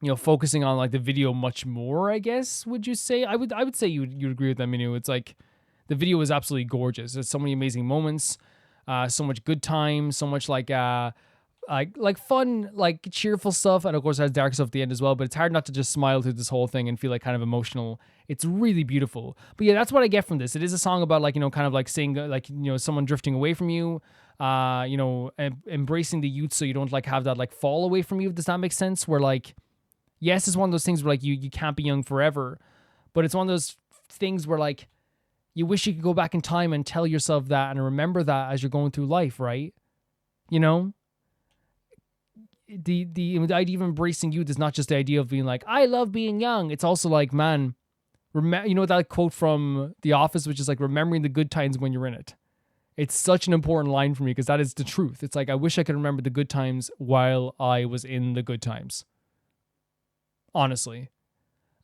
you know, focusing on like the video much more, I guess, would you say? I would say you'd agree with that, Minu. It's like the video is absolutely gorgeous. There's so many amazing moments, so much good time, so much like fun, like cheerful stuff, and of course it has dark stuff at the end as well, but it's hard not to just smile through this whole thing and feel like kind of emotional. It's really beautiful. But yeah, that's what I get from this. It is a song about like, you know, kind of like saying like, you know, someone drifting away from you, you know, embracing the youth so you don't like have that like fall away from you. Does that make sense? Where like, yes, it's one of those things where like you can't be young forever, but it's one of those things where like you wish you could go back in time and tell yourself that and remember that as you're going through life, right? You know? The idea of embracing youth is not just the idea of being like, I love being young. It's also like, man, you know that quote from The Office, which is like remembering the good times when you're in it. It's such an important line for me because that is the truth. It's like, I wish I could remember the good times while I was in the good times. Honestly.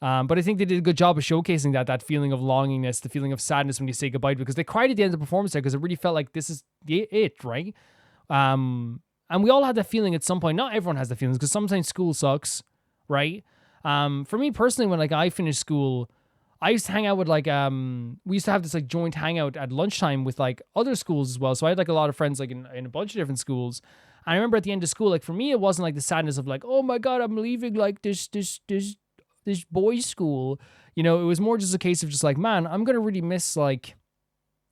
But I think they did a good job of showcasing that feeling of longingness, the feeling of sadness when you say goodbye, because they cried at the end of the performance there because it really felt like this is it, right? And we all had that feeling at some point. Not everyone has the feelings because sometimes school sucks, right? For me personally, when like I finished school, I used to hang out with like we used to have this like joint hangout at lunchtime with like other schools as well. So I had like a lot of friends like in a bunch of different schools. And I remember at the end of school, like for me, it wasn't like the sadness of like, oh my God, I'm leaving like this boys' school. You know, it was more just a case of just like, man, I'm gonna really miss like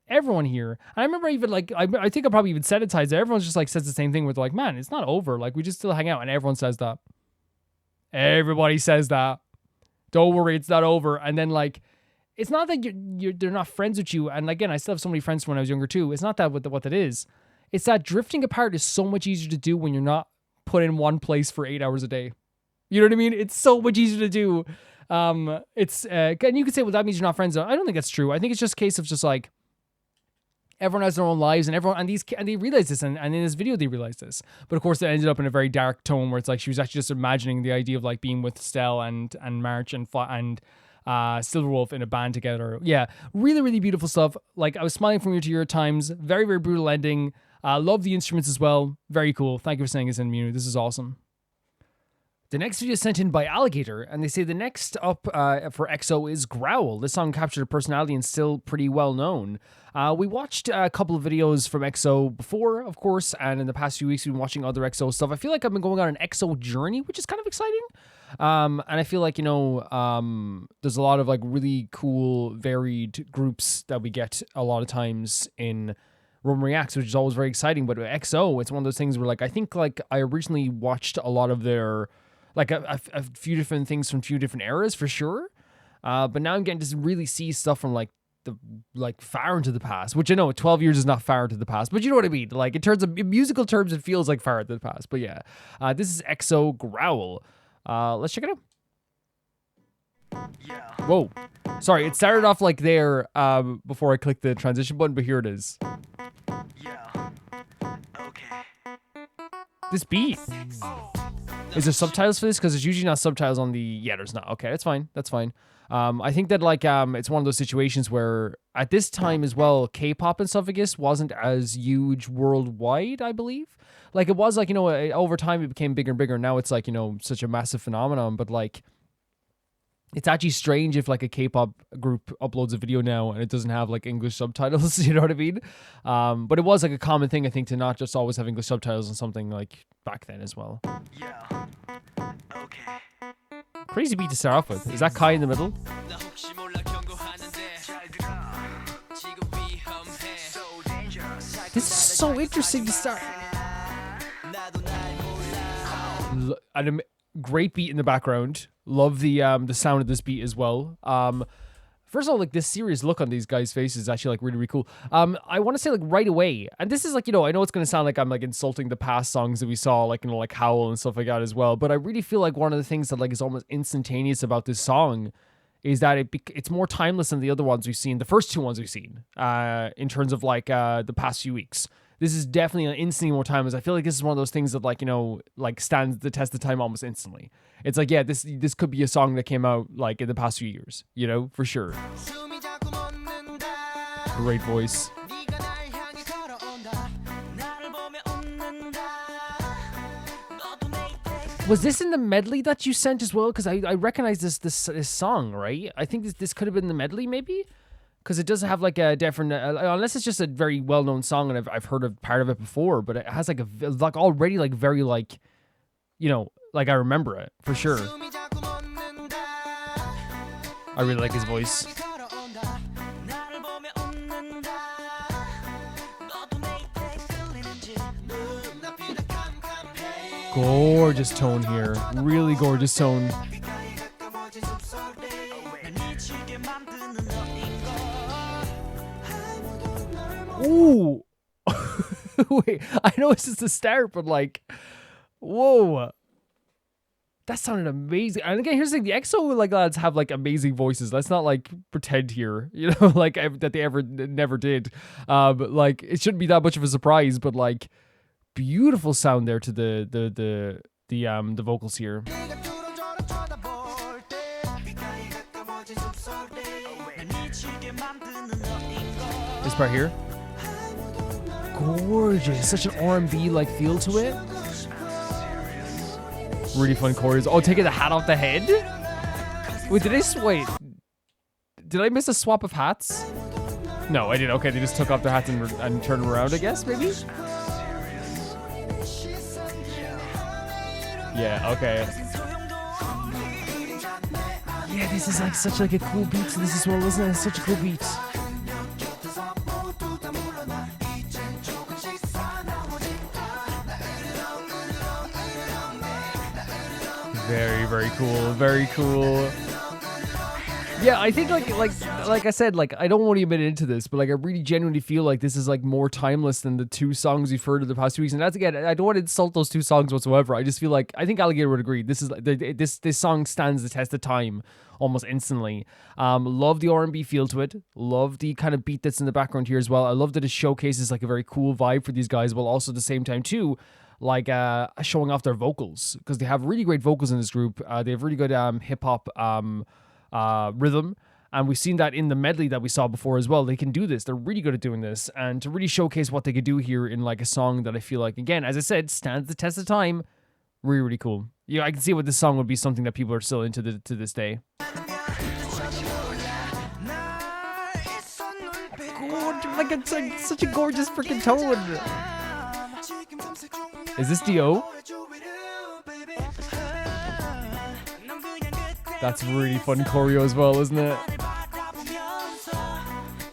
everyone here. And I remember even like, I think I probably even said it to everyone's just like says the same thing with like, man, it's not over. Like we just still hang out, and everyone says that. Everybody says that. Don't worry, it's not over. And then like, it's not that they're not friends with you. And again, I still have so many friends from when I was younger too. It's not that what that is. It's that drifting apart is so much easier to do when you're not put in one place for 8 hours a day. You know what I mean? It's so much easier to do. And you could say, well, that means you're not friends. I don't think that's true. I think it's just a case of just like, everyone has their own lives, and they realize this, and in this video they realize this. But of course, it ended up in a very dark tone where it's like she was actually just imagining the idea of like being with Stell and March and Silverwolf in a band together. Yeah, really, really beautiful stuff. Like I was smiling from ear to ear at times. Very, very brutal ending. Love the instruments as well. Very cool. Thank you for saying this in, Mew. This is awesome. The next video is sent in by Alligator, and they say the next up for EXO is Growl. This song captured a personality and still pretty well known. We watched a couple of videos from EXO before, of course, and in the past few weeks we've been watching other EXO stuff. I feel like I've been going on an EXO journey, which is kind of exciting. And I feel like, you know, there's a lot of like really cool, varied groups that we get a lot of times in Room Reacts, which is always very exciting. But with EXO, it's one of those things where like I think like I originally watched a lot of their like a few different things from a few different eras for sure. But now I'm getting to really see stuff from like far into the past, which I know 12 years is not far into the past, but you know what I mean? Like in terms of musical terms, it feels like far into the past. But yeah, this is Exo Growl. Let's check it out. Yeah. Whoa. Sorry, it started off like there before I clicked the transition button, but here it is. Yeah. Okay. This beat. Is there subtitles for this? Because there's usually not subtitles on the... Yeah, there's not. Okay, that's fine. That's fine. I think that like it's one of those situations where at this time as well, K-pop and stuff, I guess, wasn't as huge worldwide, I believe. Like it was like, you know, over time it became bigger and bigger. Now it's like, you know, such a massive phenomenon. But like, it's actually strange if like a K-pop group uploads a video now and it doesn't have like English subtitles, you know what I mean? But it was like a common thing, I think, to not just always have English subtitles on something like back then as well. Yeah. Okay. Crazy beat to start off with. Is that Kai in the middle? This is so interesting to start. Great beat in the background. Love the sound of this beat as well. First of all, like this serious look on these guys' faces is actually like really, really cool. I want to say like right away, and this is like, you know, I know it's gonna sound like I'm like insulting the past songs that we saw, like, you know, like Howl and stuff like that as well. But I really feel like one of the things that like is almost instantaneous about this song is that it's more timeless than the other ones we've seen, the first two ones we've seen, in terms of like the past few weeks. This is definitely instantly more timeless. I feel like this is one of those things that like, you know, like stands the test of time almost instantly. It's like, yeah, this could be a song that came out like in the past few years, you know, for sure. Great voice. Was this in the medley that you sent as well? Because I recognize this song, right? I think this could have been the medley, maybe? Because it does have like a different, unless it's just a very well-known song and I've heard of part of it before, but it has like already like very like, you know, like I remember it for sure. I really like his voice. Gorgeous tone here, really gorgeous tone. Ooh. Wait, I know it's just the start, but like, whoa. That sounded amazing. And again, here's the thing, the EXO like lads have like amazing voices. Let's not like pretend here, you know, like that they never did. But like it shouldn't be that much of a surprise, but like beautiful sound there to the vocals here. This part here. Gorgeous, such an R&B like feel to it. Really fun choreos. Oh, taking the hat off the head? Wait, did I miss a swap of hats? No, I didn't. Okay, they just took off their hats and turned around, I guess, maybe? Yeah, okay. Yeah, this is like such like a cool beat to this as well, isn't it? It's such a cool beat. Very, very cool. Very cool. Yeah, I think like I said, like I don't want to admit into this, but like I really genuinely feel like this is like more timeless than the two songs we've heard of the past 2 weeks. And that's, again, I don't want to insult those two songs whatsoever. I just feel like I think Alligator would agree. This is this song stands the test of time almost instantly. Love the R&B feel to it. Love the kind of beat that's in the background here as well. I love that it showcases like a very cool vibe for these guys, while also at the same time too, like showing off their vocals, because they have really great vocals in this group. They have really good hip hop rhythm, and we've seen that in the medley that we saw before as well. They can do this. They're really good at doing this, and to really showcase what they could do here in like a song that I feel like, again, as I said, stands the test of time. Really, really cool. Yeah, I can see what this song would be something that people are still into to this day. Like it's like such a gorgeous freaking tone. Is this D.O.? That's really fun choreo as well, isn't it?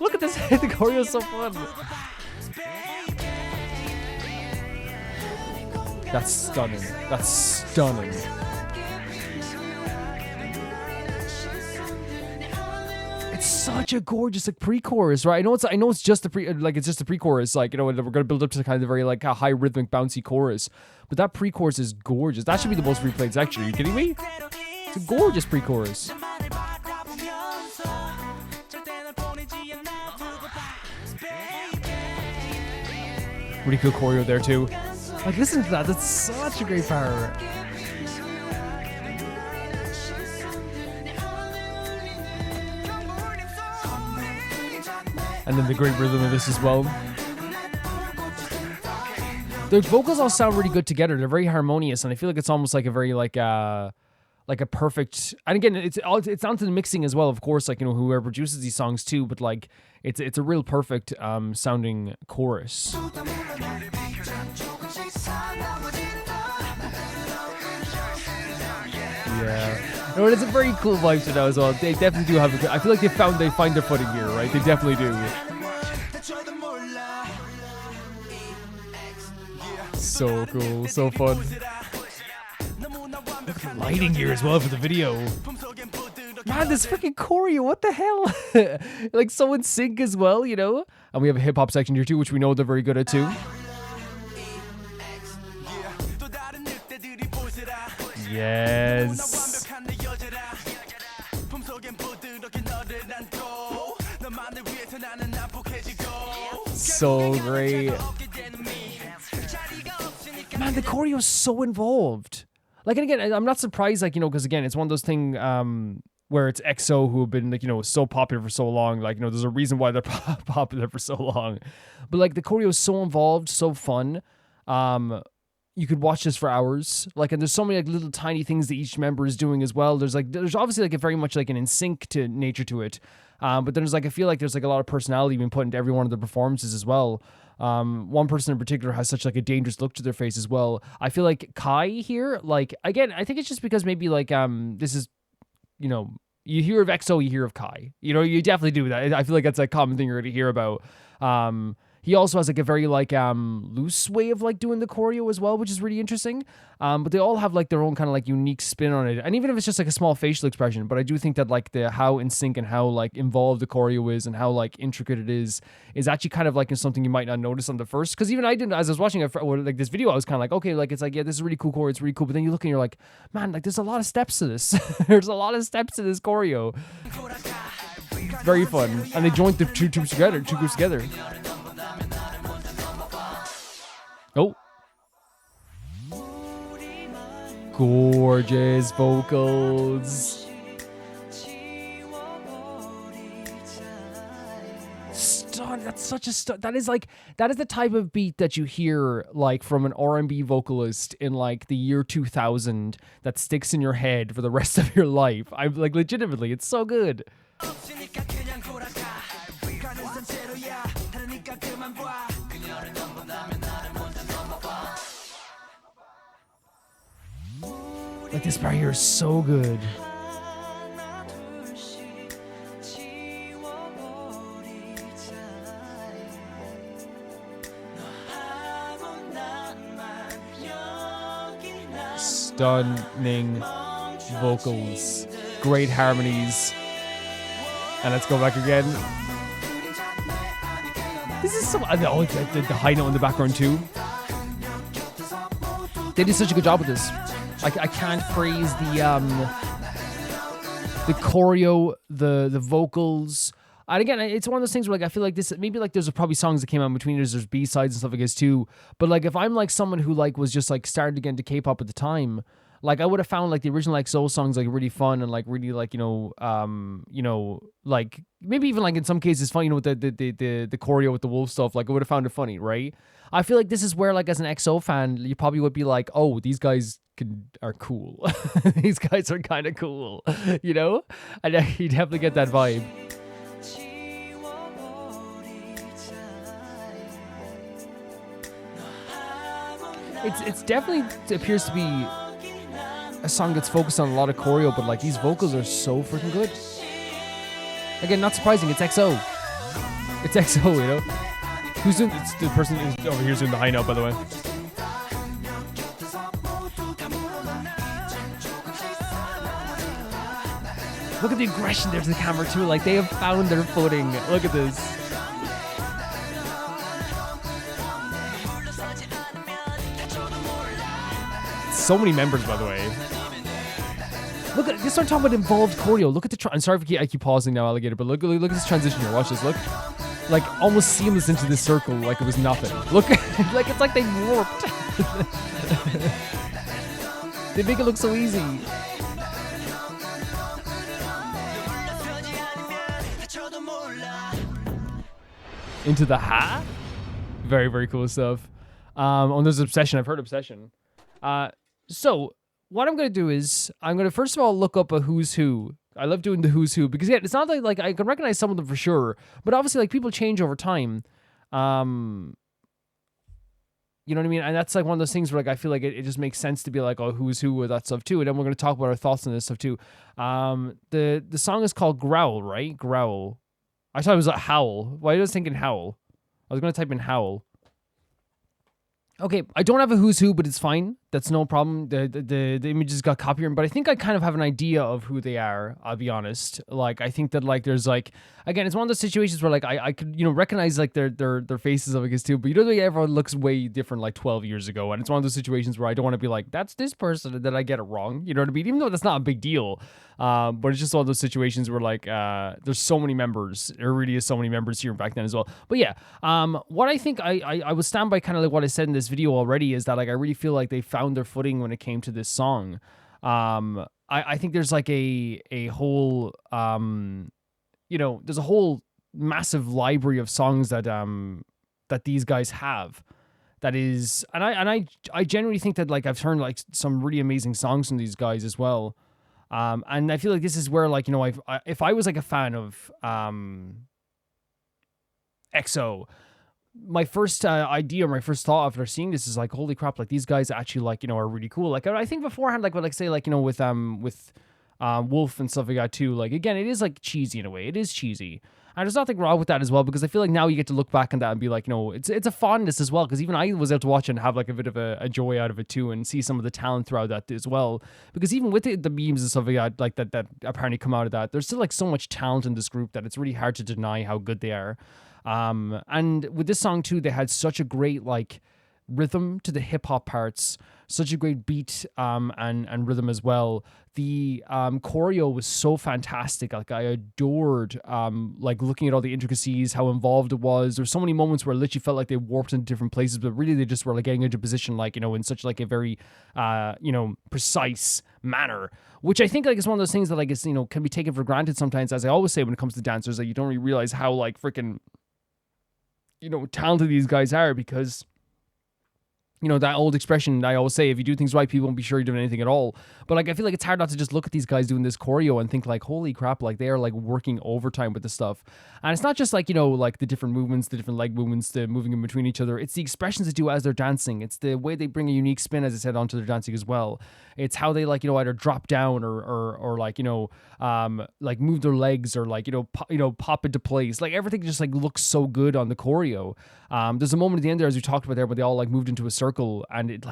Look at this, the choreo is so fun. That's stunning. That's stunning. It's such a gorgeous like pre-chorus, right? I know it's just the pre-chorus, like, you know, we're gonna build up to kind of the very like a high rhythmic bouncy chorus, but that pre-chorus is gorgeous. That should be the most replayed section. Are you kidding me? It's a gorgeous pre-chorus. Really cool choreo there too. Like, listen to that. That's such a great part. And then the great rhythm of this as well. The vocals all sound really good together. They're very harmonious, and I feel like it's almost like a very like a perfect. And again, it's down to the mixing as well, of course. Like, you know, whoever produces these songs too, but like it's a real perfect sounding chorus. Yeah. No, it's a very cool vibe to know as well. They definitely do have a good, I feel like they find their footing here, right? They definitely do. So cool, so fun. Look at the lighting here as well for the video. Man, this freaking choreo, what the hell? Like so in sync as well, you know? And we have a hip hop section here too, which we know they're very good at too. Yes. So great. Man, the choreo is so involved. Like, and again, I'm not surprised, like, you know, because again, it's one of those things where it's EXO who have been, like, you know, so popular for so long. Like, you know, there's a reason why they're popular for so long. But, like, the choreo is so involved, so fun. You could watch this for hours. Like, and there's so many, like, little tiny things that each member is doing as well. There's obviously, like, a very much, like, an in sync to nature to it. But then there's, like, I feel like there's, like, a lot of personality being put into every one of the performances as well. One person in particular has such like a dangerous look to their face as well. I feel like Kai here, like, again, I think it's just because maybe like this is, you know, you hear of EXO, you hear of Kai. You know, you definitely do that. I feel like that's a common thing you're going to hear about. He also has like a very like loose way of like doing the choreo as well, which is really interesting. But they all have like their own kind of like unique spin on it. And even if it's just like a small facial expression, but I do think that like the how in sync and how like involved the choreo is and how like intricate it is actually kind of like something you might not notice on the first. Because even I didn't, as I was watching like this video, I was kind of like, okay, like it's like, yeah, this is really cool choreo, it's really cool. But then you look and you're like, man, like there's a lot of steps to this. There's a lot of steps to this choreo. Very fun. And they joined the two groups together. Oh. Gorgeous vocals. Stun. That's such a stun. That is the type of beat that you hear like from an R&B vocalist in like the year 2000 that sticks in your head for the rest of your life. I'm like, legitimately, it's so good. Like this part here is so good. Stunning vocals, great harmonies. And let's go back again. This is so. Oh, the high note in the background too. They did such a good job with this. I can't praise the choreo, the vocals. And again, it's one of those things where like I feel like this maybe like there's probably songs that came out in between. There's B-sides and stuff like this too. But like if I'm like someone who like was just like starting to get into K-pop at the time, like I would have found like the original like Soul songs like really fun and like really like you know like maybe even like in some cases fun, you know, with the choreo with the wolf stuff. Like I would have found it funny, right? I feel like this is where like as an EXO fan, you probably would be like, oh, these guys are cool. These guys are kind of cool, you know? And you definitely get that vibe. It's definitely appears to be a song that's focused on a lot of choreo, but like these vocals are so freaking good. Again, not surprising, it's EXO. It's EXO, you know? Who's doing, it's the person who's over here's doing the high note, by the way. Look at the aggression there to the camera too, like they have found their footing. Look at this. So many members, by the way. Look at this. I'm talking about involved choreo. Look at the. I'm sorry if I keep pausing now, alligator. But look at this transition here. Watch this. Look, like almost seamless into this circle, like it was nothing. Look, like it's like they warped. They make it look so easy. Into the ha. Very, very cool stuff. Oh, there's Obsession. I've heard Obsession. So what I'm going to do is I'm going to first of all look up a who's who. I love doing the who's who because yeah, it's not like I can recognize some of them for sure, but obviously like people change over time. You know what I mean? And that's like one of those things where like I feel like it just makes sense to be like, oh, who's who with that stuff too. And then we're going to talk about our thoughts on this stuff too. The song is called Growl, right? Growl. I thought it was a howl. Why was I thinking howl? I was going to type in howl. Okay, I don't have a who's who, but it's fine. That's no problem. The images got copyrighted, but I think I kind of have an idea of who they are. I'll be honest. Like, I think that like there's like, again, it's one of those situations where like I could recognize like their faces of I guess too, but the way everyone looks way different like 12 years ago, and it's one of those situations where I don't want to be like that's this person and then I get it wrong. You know what I mean? Even though that's not a big deal, but it's just one of those situations where like there's so many members. There really is so many members here back then as well. But yeah, what I think I would stand by kind of like what I said in this video already is that like I really feel like they found their footing when it came to this song. I think there's like a whole there's a whole massive library of songs that that these guys have. That is, and I generally think that like I've heard like some really amazing songs from these guys as well. And I feel like this is where like if I was like a fan of EXO, my first idea, my first thought after seeing this is like, holy crap, like these guys actually like, are really cool. Like I think beforehand, like what like say like, with Wolf and stuff like that too. Like again, it is like cheesy in a way. It is cheesy. And there's nothing wrong with that as well, because I feel like now you get to look back on that and be like, it's a fondness as well, because even I was able to watch it and have like a bit of a joy out of it too, and see some of the talent throughout that as well. Because even with the memes and stuff like that apparently come out of that, there's still like so much talent in this group that it's really hard to deny how good they are. And with this song too, they had such a great like rhythm to the hip hop parts, such a great beat and rhythm as well. The choreo was so fantastic. Like I adored like looking at all the intricacies, how involved it was. There's so many moments where I literally felt like they warped into different places, but really they just were like getting into position, like in such like a very precise manner, which I think like is one of those things that like is can be taken for granted sometimes, as I always say when it comes to dancers, that you don't really realize how like freaking talented these guys are, because that old expression I always say, if you do things right, people won't be sure you're doing anything at all. But like I feel like it's hard not to just look at these guys doing this choreo and think like, holy crap, like they are like working overtime with this stuff. And it's not just like like the different movements, the different leg movements, the moving in between each other. It's the expressions they do as they're dancing. It's the way they bring a unique spin, as I said, onto their dancing as well. It's how they like either drop down or like like move their legs, or like pop into place. Like everything just like looks so good on the choreo. There's a moment at the end there, as we talked about there, where they all like moved into a circle, and it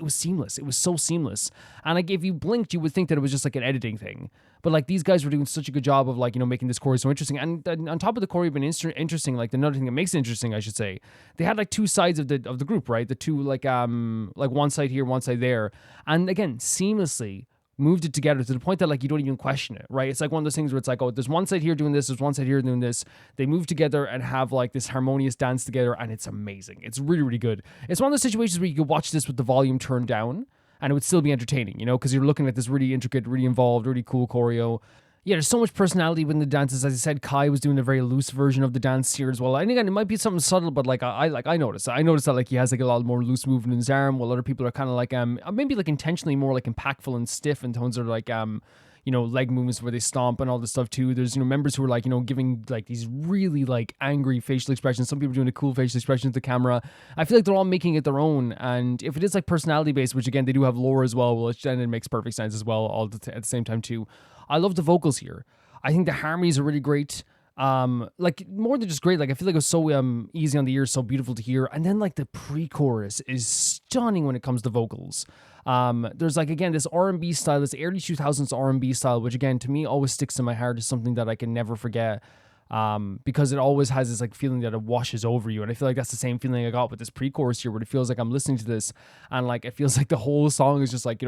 was seamless. It was so seamless. And like if you blinked, you would think that it was just like an editing thing. But like these guys were doing such a good job of like making this choreo so interesting. And on top of the choreo being interesting, like another thing that makes it interesting, I should say, they had like two sides of the group, right? The two like one side here, one side there, and again seamlessly moved it together to the point that like you don't even question it, right? It's like one of those things where it's like, oh, there's one side here doing this, there's one side here doing this. They move together and have like this harmonious dance together, and it's amazing. It's really, really good. It's one of those situations where you could watch this with the volume turned down and it would still be entertaining, because you're looking at this really intricate, really involved, really cool choreo. Yeah, there's so much personality within the dances. As I said, Kai was doing a very loose version of the dance here as well. And again, it might be something subtle, but like I noticed. I noticed that like he has like a lot more loose movement in his arm, while other people are kind of like maybe like intentionally more like impactful and stiff in terms of like leg movements where they stomp and all this stuff too. There's members who are like giving like these really like angry facial expressions. Some people doing a cool facial expression to the camera. I feel like they're all making it their own. And if it is like personality based, which again they do have lore as well, which then it makes perfect sense as well at the same time too. I love the vocals here. I think the harmonies are really great. Like more than just great, like I feel like it was so easy on the ear, so beautiful to hear. And then like the pre-chorus is stunning when it comes to vocals. There's like again this R&B style, this early 2000s R&B style, which again to me always sticks in my heart as something that I can never forget. Because it always has this like feeling that it washes over you, and I feel like that's the same feeling I got with this pre-chorus here, where it feels like I'm listening to this and like it feels like the whole song is just like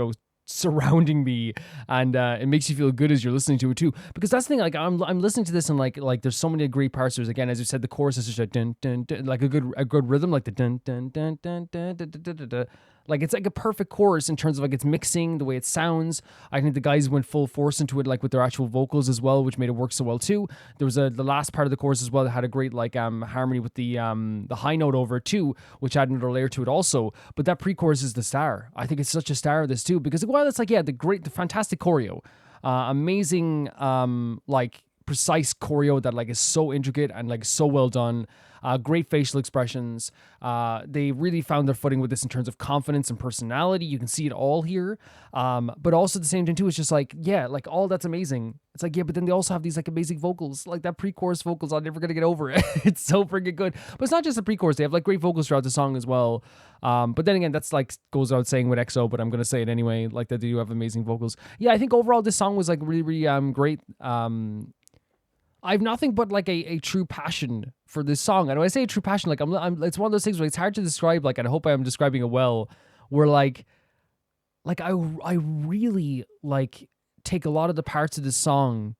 surrounding me, and it makes you feel good as you're listening to it too. Because that's the thing, like I'm listening to this and like there's so many great parts. There's again, as you said, the chorus is just a dun dun dun, like a good rhythm, like the dun dun dun dun dun dun dun dun dun. Like it's like a perfect chorus in terms of like its mixing, the way it sounds. I think the guys went full force into it, like with their actual vocals as well, which made it work so well too. There was the last part of the chorus as well that had a great like harmony with the high note over it too, which added another layer to it also. But that pre-chorus is the star. I think it's such a star of this too, because while it's like the fantastic choreo, amazing like precise choreo that like is so intricate and like so well done. Great facial expressions. They really found their footing with this in terms of confidence and personality. You can see it all here. But also at the same time too, it's just like, yeah, like all that's amazing. It's like, yeah, but then they also have these like amazing vocals, like that pre-chorus vocals. I'm never gonna get over it. It's so freaking good. But it's not just the pre-chorus. They have like great vocals throughout the song as well. But then again, that's like goes without saying with EXO, but I'm gonna say it anyway. Like they do have amazing vocals. Yeah, I think overall this song was like really, really great. I have nothing but like a true passion for this song. And when I say a true passion, like I'm it's one of those things where it's hard to describe, like, and I hope I am describing it well, where like I really like take a lot of the parts of this song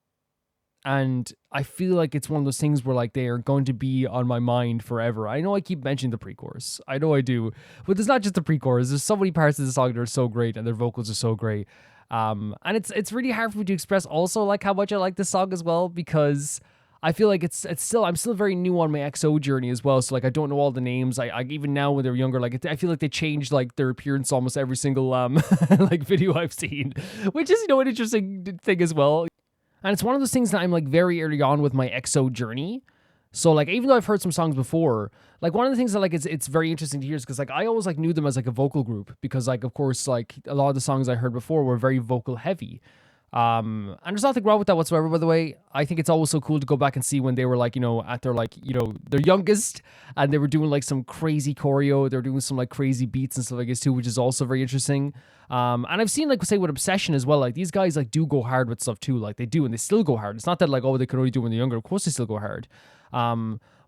and I feel like it's one of those things where like they are going to be on my mind forever. I know I keep mentioning the pre-chorus. I know I do. But there's not just the pre-chorus. There's so many parts of the song that are so great and their vocals are so great. And it's really hard for me to express also like how much I like this song as well, because I feel like I'm still very new on my EXO journey as well. So like I don't know all the names. I even now when they're younger, like I feel like they changed like their appearance almost every single like video I've seen, which is, you know, an interesting thing as well. And it's one of those things that I'm like very early on with my EXO journey. So like even though I've heard some songs before, like one of the things that like it's very interesting to hear is because like I always like knew them as like a vocal group, because like of course like a lot of the songs I heard before were very vocal heavy. And there's nothing wrong with that whatsoever, by the way. I think it's always so cool to go back and see when they were like, you know, at their like, you know, their youngest, and they were doing like some crazy choreo, they're doing some like crazy beats and stuff like this too, which is also very interesting. And I've seen like say with Obsession as well, like these guys like do go hard with stuff too, like they do, and they still go hard. It's not that like, oh, they could only do it when they're younger. Of course they still go hard.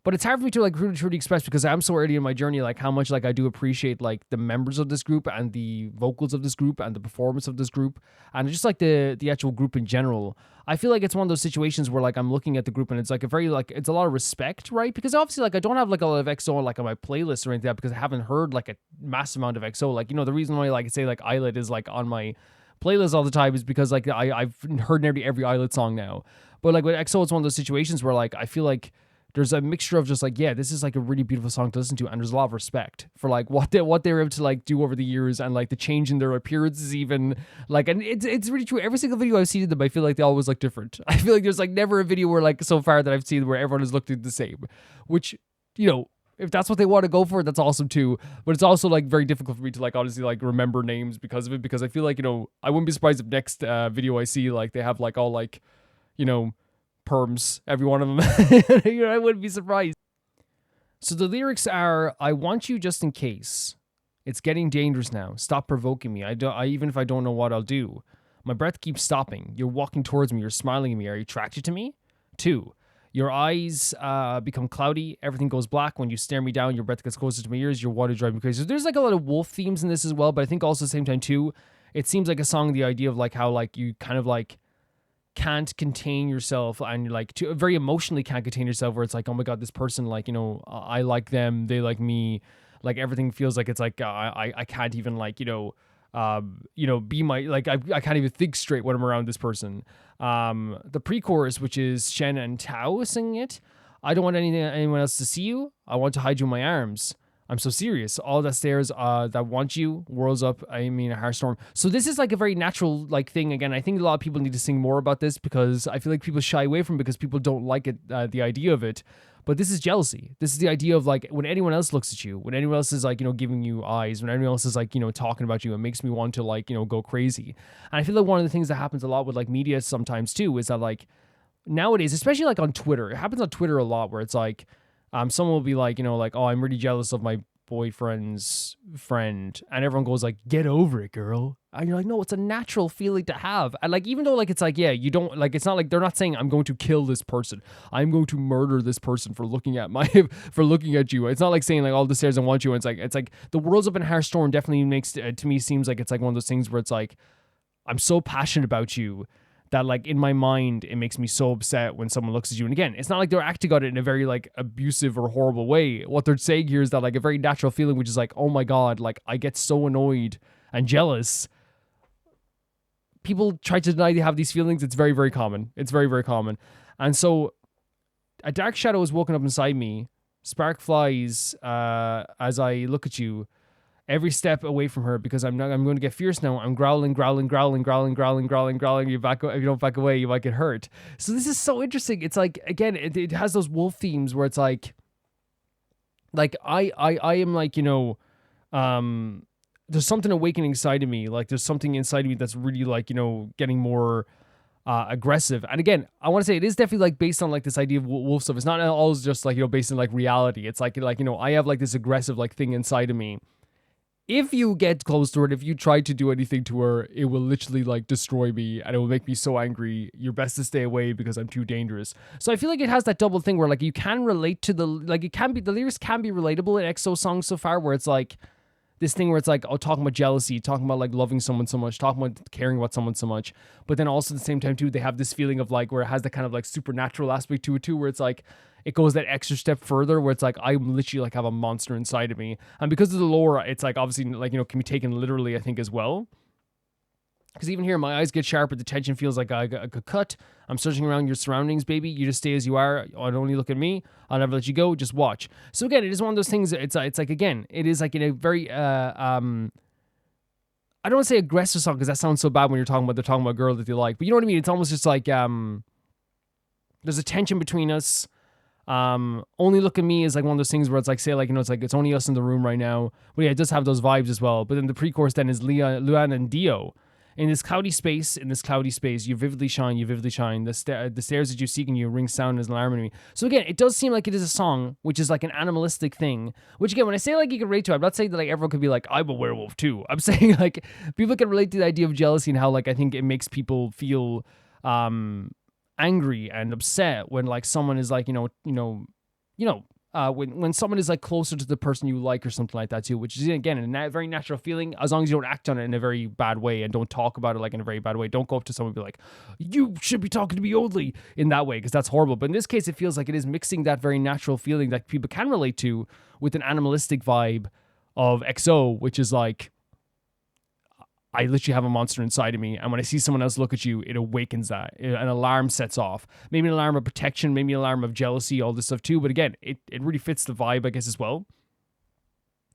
But it's hard for me to like really truly express, because I'm so early in my journey, like how much like I do appreciate like the members of this group and the vocals of this group and the performance of this group and just like the actual group in general. I feel like it's one of those situations where like I'm looking at the group and it's like a very like it's a lot of respect, right? Because obviously like I don't have like a lot of EXO like on my playlist or anything like that, because I haven't heard like a massive amount of EXO. Like, you know, the reason why like I say like Illit is like on my playlist all the time is because like I've heard nearly every Illit song now. But like with EXO, it's one of those situations where like I feel like there's a mixture of just like, yeah, this is like a really beautiful song to listen to, and there's a lot of respect for like what they were able to like do over the years, and like the change in their appearances even, like, and it's really true. Every single video I've seen of them, I feel like they always look different. I feel like there's like never a video where like so far that I've seen where everyone has looked the same, which, you know, if that's what they want to go for, that's awesome too. But it's also like very difficult for me to like honestly like remember names because of it, because I feel like, you know, I wouldn't be surprised if next video I see like they have like all like, you know, perms, every one of them. You know, I wouldn't be surprised. So the lyrics are, I want you just in case. It's getting dangerous now. Stop provoking me. Even if I don't know what I'll do. My breath keeps stopping. You're walking towards me. You're smiling at me. Are you attracted to me? 2. Your eyes become cloudy. Everything goes black. When you stare me down, your breath gets closer to my ears. Your water drives me crazy. So there's like a lot of wolf themes in this as well. But I think also at the same time too, it seems like a song, the idea of like how like you kind of like can't contain yourself, and you're like very emotionally can't contain yourself, where it's like, oh my god, this person, like, you know, I like them, they like me, like everything feels like it's like I can't even like, you know, be my, like I can't even think straight when I'm around this person. The pre-chorus, which is Shen and Tao singing it. I don't want anyone else to see you. I want to hide you in my arms. I'm so serious. All that stares that want you, whirls up, I mean, a harsh storm. So this is like a very natural like thing. Again, I think a lot of people need to sing more about this, because I feel like people shy away from it because people don't like it, the idea of it. But this is jealousy. This is the idea of like when anyone else looks at you, when anyone else is like, you know, giving you eyes, when anyone else is like, you know, talking about you, it makes me want to like, you know, go crazy. And I feel like one of the things that happens a lot with like media sometimes too is that like nowadays, especially like on Twitter, it happens on Twitter a lot where it's like, someone will be like, you know, like, oh, I'm really jealous of my boyfriend's friend, and everyone goes like, get over it, girl. And you're like, no, it's a natural feeling to have. And like, even though like it's like, yeah, you don't like, it's not like they're not saying I'm going to kill this person, I'm going to murder this person for looking at for looking at you. It's not like saying like all the stairs I want you. And it's like the world's up in harsh storm definitely makes to me seems like it's like one of those things where it's like, I'm so passionate about you that like in my mind, it makes me so upset when someone looks at you. And again, it's not like they're acting on it in a very like abusive or horrible way. What they're saying here is that like a very natural feeling, which is like, oh my God, like I get so annoyed and jealous. People try to deny they have these feelings. It's very, very common. It's very, very common. And so a dark shadow has woken up inside me. Spark flies as I look at you. every step away from her because I'm going to get fierce now. I'm growling. If you don't back away, you might get hurt. So this is so interesting. It's like, again, it has those wolf themes where it's like I am like, there's something awakening inside of me. Like there's something inside of me that's really like, getting more aggressive. And again, I want to say it is definitely like based on like this idea of wolf stuff. It's not always just like, based on like reality. It's like, I have like this aggressive like thing inside of me. If you get close to her, if you try to do anything to her, it will literally like destroy me and it will make me so angry. You're best to stay away because I'm too dangerous. So I feel like it has that double thing where like you can relate to the lyrics can be relatable in EXO songs so far, where it's like this thing where it's like, talking about jealousy, talking about like loving someone so much, talking about caring about someone so much. But then also at the same time too, they have this feeling of like where it has that kind of like supernatural aspect to it too, where it's like, it goes that extra step further where it's like, I literally like have a monster inside of me. And because of the lore, it's like obviously like, can be taken literally, I think, as well. Because even here, my eyes get sharper. The tension feels like I could cut. I'm searching around your surroundings, baby. You just stay as you are. Don't only look at me. I'll never let you go. Just watch. So again, it is one of those things. It's like, again, it is like in a very, I don't want to say aggressive song because that sounds so bad when they're talking about a girl that they like. But you know what I mean? It's almost just like, there's a tension between us. Only look at me is like one of those things where it's like, say like, it's like, it's only us in the room right now. But yeah, it does have those vibes as well. But then the pre-chorus then is Luan and Dio. In this cloudy space, you vividly shine. The stairs that you seek in you ring sound as an alarm in me. So again, it does seem like it is a song, which is like an animalistic thing, which again, when I say like you can relate to, I'm not saying that like everyone could be like, I'm a werewolf too. I'm saying like people can relate to the idea of jealousy and how like, I think it makes people feel, angry and upset when like someone is like, when someone is like closer to the person you like or something like that too, which is again a very natural feeling as long as you don't act on it in a very bad way and don't talk about it like in a very bad way. Don't go up to someone and be like, you should be talking to me only in that way, because that's horrible. But in this case, it feels like it is mixing that very natural feeling that people can relate to with an animalistic vibe of EXO, which is like, I literally have a monster inside of me, and when I see someone else look at you, it awakens that. An alarm sets off. Maybe an alarm of protection, maybe an alarm of jealousy, all this stuff too. But again, it really fits the vibe, I guess, as well.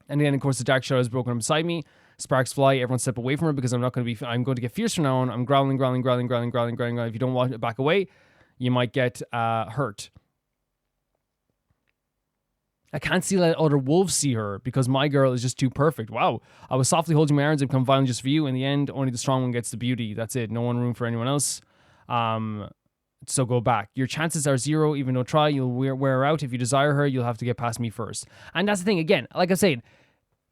And then, of course, the dark shadow is broken up beside me. Sparks fly. Everyone step away from her because I'm going to get fierce from now on. I'm growling. If you don't want to back away, you might get hurt. I can't see let other wolves see her because my girl is just too perfect. Wow. I was softly holding my arms and become violent just for you. In the end, only the strong one gets the beauty. That's it. No one room for anyone else. So go back. Your chances are zero. Even though try, you'll wear her out. If you desire her, you'll have to get past me first. And that's the thing. Again, like I said,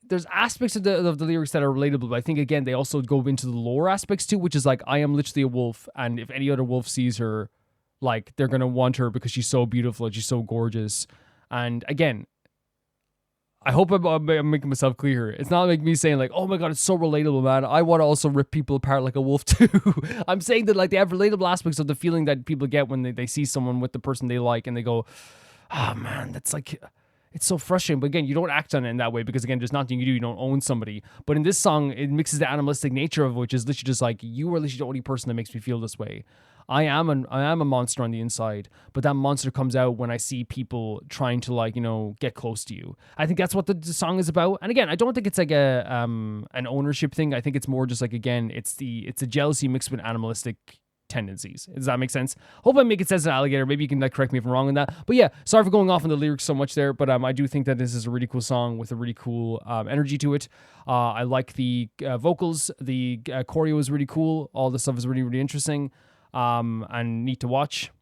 there's aspects of the lyrics that are relatable, but I think, again, they also go into the lore aspects too, which is like, I am literally a wolf. And if any other wolf sees her, like, they're going to want her because she's so beautiful and she's so gorgeous. And again, I hope I'm making myself clear. It's not like me saying like, oh my God, it's so relatable, man. I want to also rip people apart like a wolf too. I'm saying that like they have relatable aspects of the feeling that people get when they see someone with the person they like and they go, oh man, that's like, it's so frustrating. But again, you don't act on it in that way because again, there's nothing you do. You don't own somebody. But in this song, it mixes the animalistic nature of which is literally just like, you are literally the only person that makes me feel this way. I am a monster on the inside, but that monster comes out when I see people trying to like, get close to you. I think that's what the song is about. And again, I don't think it's like an ownership thing. I think it's more just like, again, it's a jealousy mixed with animalistic tendencies. Does that make sense? Hope I'm making sense, Alligator. Maybe you can like correct me if I'm wrong on that. But yeah, sorry for going off on the lyrics so much there, but I do think that this is a really cool song with a really cool energy to it. I like the vocals. The choreo is really cool. All the stuff is really, really interesting. And neat to watch.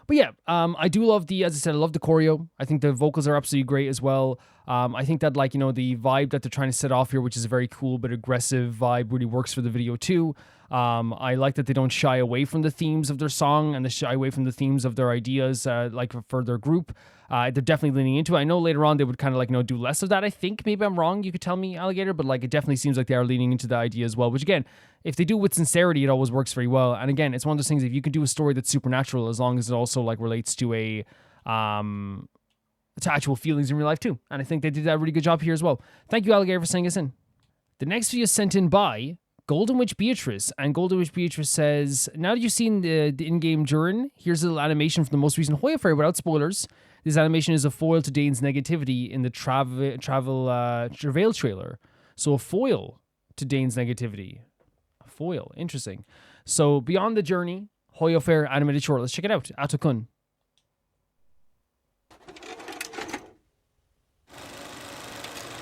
But yeah, I do love as I said, I love the choreo. I think the vocals are absolutely great as well. I think that like, the vibe that they're trying to set off here, which is a very cool but aggressive vibe, really works for the video too. I like that they don't shy away from the themes of their song and they shy away from the themes of their ideas, like for their group. They're definitely leaning into it. I know later on they would kind of like, do less of that. I think maybe I'm wrong. You could tell me, Alligator, but like it definitely seems like they are leaning into the idea as well, which again, if they do it with sincerity, it always works very well. And again, it's one of those things, if you can do a story that's supernatural, as long as it also like relates to to actual feelings in real life too. And I think they did a really good job here as well. Thank you, Alligator, for sending us in. The next video is sent in by Golden Witch Beatrice, and Golden Witch Beatrice says, now that you've seen the in-game Durin, here's a little animation from the most recent Hoyo fairy without spoilers. This animation is a foil to Dane's negativity in the Travail trailer. So a foil to Dane's negativity. A foil. Interesting. So Beyond the Journey, Hoyo Fair animated short. Let's check it out. Ato-kun.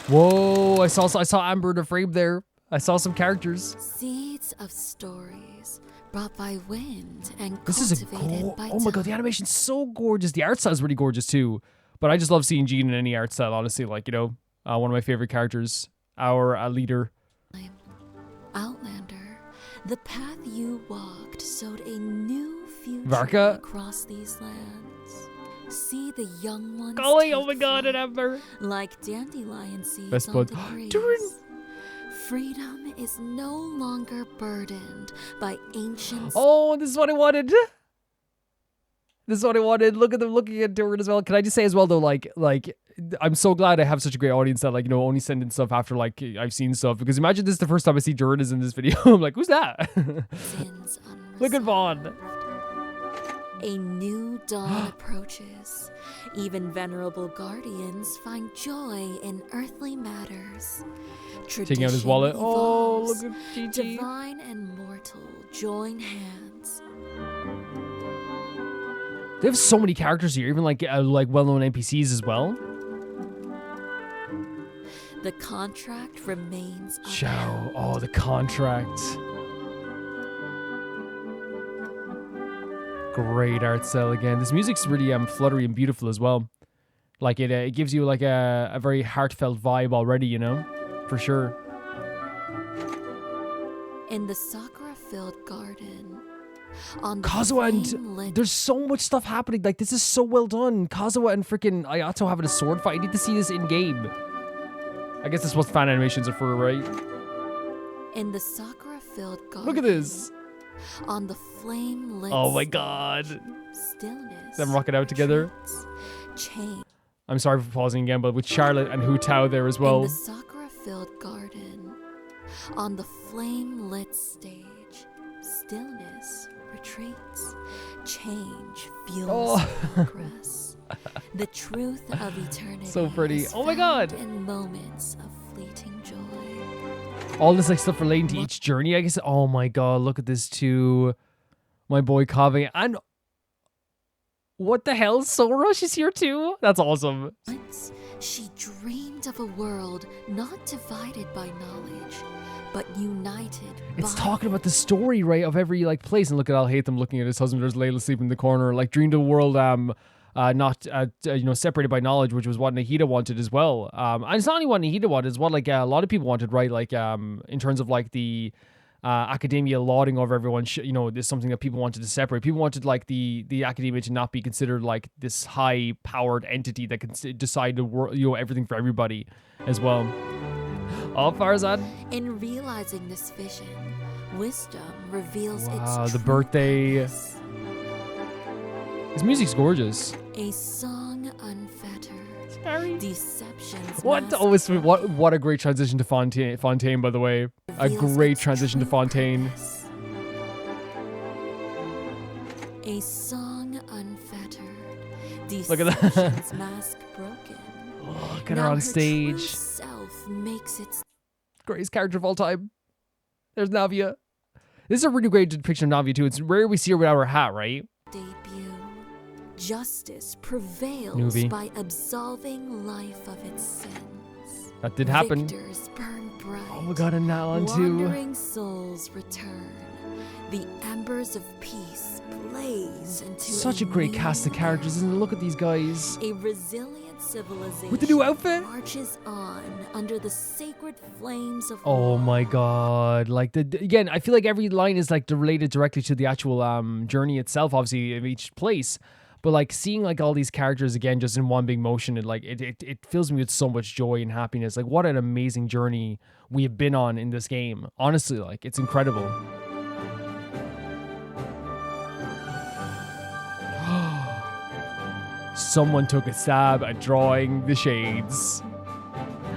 Whoa, I saw Amber in a frame there. I saw some characters. Seeds of stories brought by wind and This is cultivated by oh my god, the animation's so gorgeous. The art style's really gorgeous too. But I just love seeing Jean in any art style, honestly. Like, you know, one of my favorite characters, our leader. Outlander, the path you walked sowed a new future Varka? across these lands. See the young ones. Golly, oh my god, and Amber. Like dandelion seeds Best on bud. the breeze. Durin. Freedom is no longer burdened by ancient. Oh, this is what I wanted. This is what I wanted. Look at them looking at Durin as well. Can I just say as well though, like I'm so glad I have such a great audience that, like, you know, only send in stuff after like I've seen stuff. Because imagine this is the first time I see Durin is in this video. I'm like, who's that? Look at Vaughn. A new dawn approaches. Even venerable guardians find joy in earthly matters. Taking out his wallet. Oh, evolves. look at GG. Divine and mortal join hands. They have so many characters here, even like well-known NPCs as well. The contract remains. Shao. Oh, the contract. Great art style again. This music's really fluttery and beautiful as well. Like it gives you like a very heartfelt vibe already, you know, for sure. In the sakura-filled garden, on the Kazuha and there's so much stuff happening. Like, this is so well done. Kazuha and freaking Ayato having a sword fight. I need to see this in game. I guess that's what fan animations are for, right? in the sakura-filled garden. Look at this. On the flame-lit. Oh my god. Stillness. Them rocking out together. Change. I'm sorry for pausing again, but with Charlotte and Hu Tao there as well. In the sakura-filled garden, on the flame-lit stage, stillness retreats. Change fuels progress. The truth of eternity. So pretty. Is Oh my god. found in moments of fleeting joy. All this like stuff relating to each journey, I guess. Oh my god, look at this too. My boy Kaveh. And what the hell? Sora, she's here too? That's awesome. Once she dreamed of a world not divided by knowledge, but united. It's talking about the story, right, of every like place. And look at Al Haytham looking at his husband. There's Layla sleeping in the corner. Like, dreamed of a world not separated by knowledge, which was what Nahida wanted as well. And it's not only what Nahida wanted, it's what like a lot of people wanted, right? Like in terms of like the academia lauding over everyone. There's something that people wanted to separate. People wanted like the academia to not be considered like this high powered entity that can decide the world, everything for everybody as well. Oh, Farzad. In realizing this vision, wisdom reveals its The true birthday. purpose. His music's gorgeous. A song unfettered. Deceptions. What? masked What a great transition to Fontaine, by the way. A great transition to Fontaine. purpose. A song unfettered. Look at that. Deceptions mask broken. Look at her Now on her stage. true self makes its Greatest character of all time. There's Navia. This is a really great depiction of Navia too. It's rare we see her without her hat, right? debut. Justice prevails Newbie. by absolving life of its sins. That did happen. Victors burn bright. Oh my god, and Nalan too. Wandering souls return. The embers of peace blaze into Such a great cast of characters, isn't it? Look at these guys. A resilient civilization With the new outfit? marches on under the sacred flames of Oh my god. Like, again, I feel like every line is like related directly to the actual journey itself, obviously, of each place. But like seeing like all these characters again just in one big motion, and like it fills me with so much joy and happiness. Like, what an amazing journey we have been on in this game. Honestly, like, it's incredible. Someone took a stab at drawing the shades.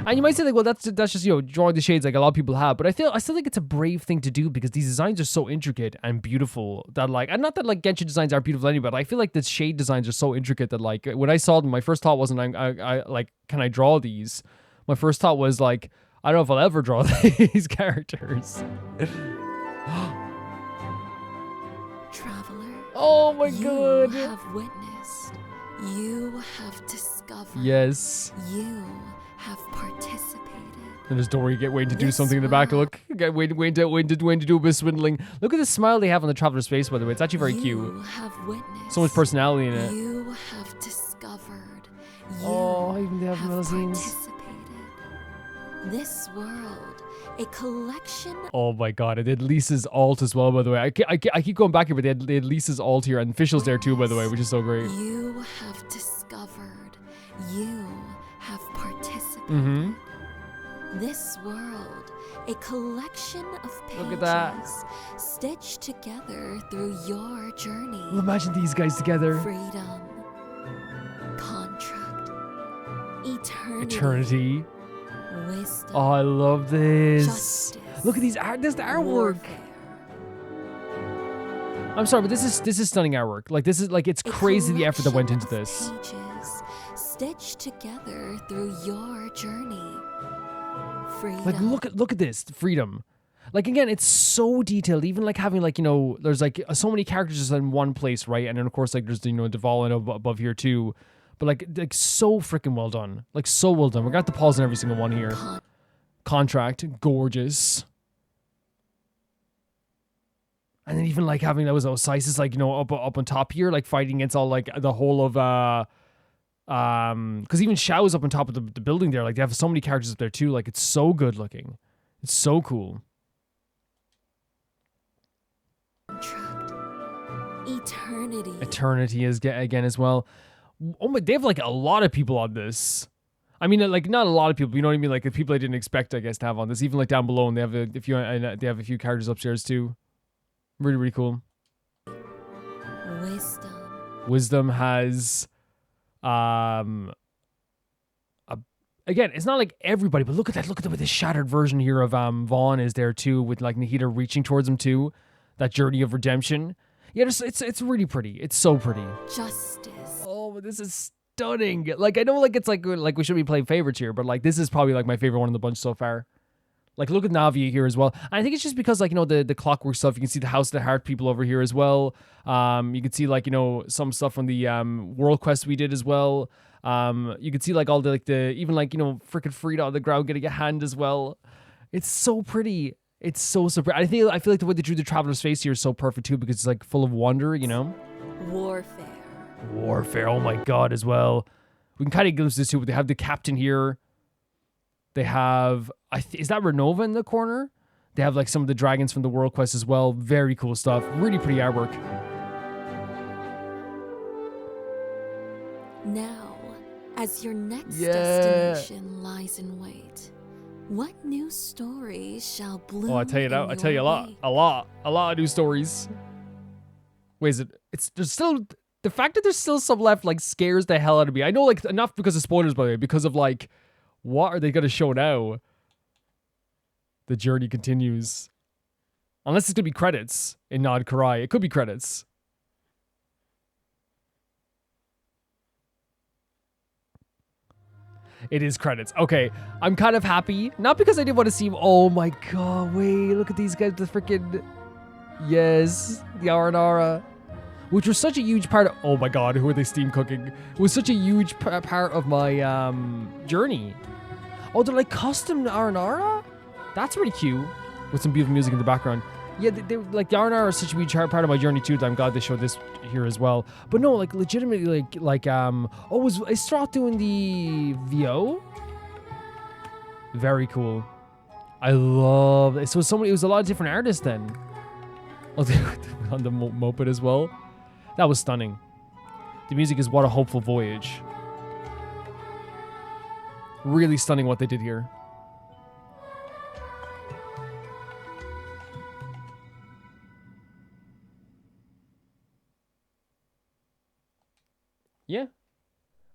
And you might say like, well, that's just, you know, drawing the shades like a lot of people have, but I still think it's a brave thing to do because these designs are so intricate and beautiful that like, and not that like Genshin designs are beautiful anyway, but I feel like the shade designs are so intricate that like when I saw them, my first thought wasn't I like, can I draw these? My first thought was like, I don't know if I'll ever draw these characters. Traveler. Oh my god. You have witnessed. You have discovered. Yes. You have participated. And there's Dory waiting to do something in the back. Look, waiting to do a bit of swindling. Look at the smile they have on the traveler's face, by the way. It's actually very cute. Have witnessed. So much personality in it. You have discovered. Oh, even they have magazines. Participated. This world, a collection. Oh my god, it had Lisa's alt as well, by the way. I keep going back here, but they had Lisa's alt here, and Official's there too, by the way, which is so great. You have discovered. You have participated. Mm-hmm. This world, a collection of pages Look at that. stitched together through your journey. Well, imagine these guys together. Freedom, contract, eternity, Eternity. wisdom. Oh, I love this. Justice, Look at these art. There's the artwork. warfare. I'm sorry, but this is stunning artwork. Like this is like it's crazy the effort that went into this. Pages stitched together through your journey. Freedom. Like look at this freedom. Like again, it's so detailed. Even like having like, you know, there's like so many characters just in one place, right? And then of course like there's, you know, Duval and above here too. But like so freaking well done. Like so well done. We're gonna have to pause on every single one here. Contract, gorgeous. And then even like having those sizes like, you know, up on top here, like fighting against all like the whole of because even Xiao's up on top of the building there. Like they have so many characters up there too. Like it's so good looking. It's so cool. Contract. Eternity. Eternity is again as well. Oh my, they have like a lot of people on this. I mean, like not a lot of people. You know what I mean? Like the people I didn't expect, I guess, to have on this. Even like down below, and they have a few characters upstairs too. Really, really cool. Wisdom. Wisdom has, again, it's not like everybody, but look at that. Look at the shattered version here of Vaughn is there too, with like Nahida reaching towards him too. That journey of redemption. Yeah, it's really pretty. It's so pretty. Justice. Oh, this is stunning. Like I know, like it's like we should be playing favorites here, but like this is probably like my favorite one in the bunch so far. Like look at Navi here as well. And I think it's just because like, you know, the clockwork stuff. You can see the House of the Heart people over here as well. You can see like, you know, some stuff from the World Quest we did as well. You can see like all the like the even like, you know, freaking Frida on the ground getting a hand as well. It's so pretty. It's so pretty. I feel like the way they drew the Traveler's face here is so perfect too, because it's like full of wonder, you know. Warfare. Oh my god, as well. We can kind of glimpse this too, but they have the captain here. They have, is that Renova in the corner? They have like some of the dragons from the World Quest as well. Very cool stuff. Really pretty artwork. Now, as your next destination lies in wait, what new stories shall bloom? Oh, I tell you now, I tell you a lot of new stories. Wait, there's still, the fact that there's still some left like scares the hell out of me. I know like enough because of spoilers, by the way, because of like, what are they going to show now? The journey continues. Unless it's going to be credits in Nod Karai. It could be credits. It is credits. Okay, I'm kind of happy. Not because I didn't want to see him. Oh my god, wait. Look at these guys. The freaking... Yes. The Aranara. Which was such a huge part of... Oh my god, who are they steam cooking? It was such a huge part of my journey. Oh, they're like custom Aranara? That's really cute. With some beautiful music in the background. Yeah, they like the Aranara is such a huge part of my journey too, that I'm glad they showed this here as well. But no, like legitimately oh, is Stroth doing the VO? Very cool. I love it. So it was a lot of different artists then. On the moped as well. That was stunning. The music is What a Hopeful Voyage. Really stunning what they did here. Yeah.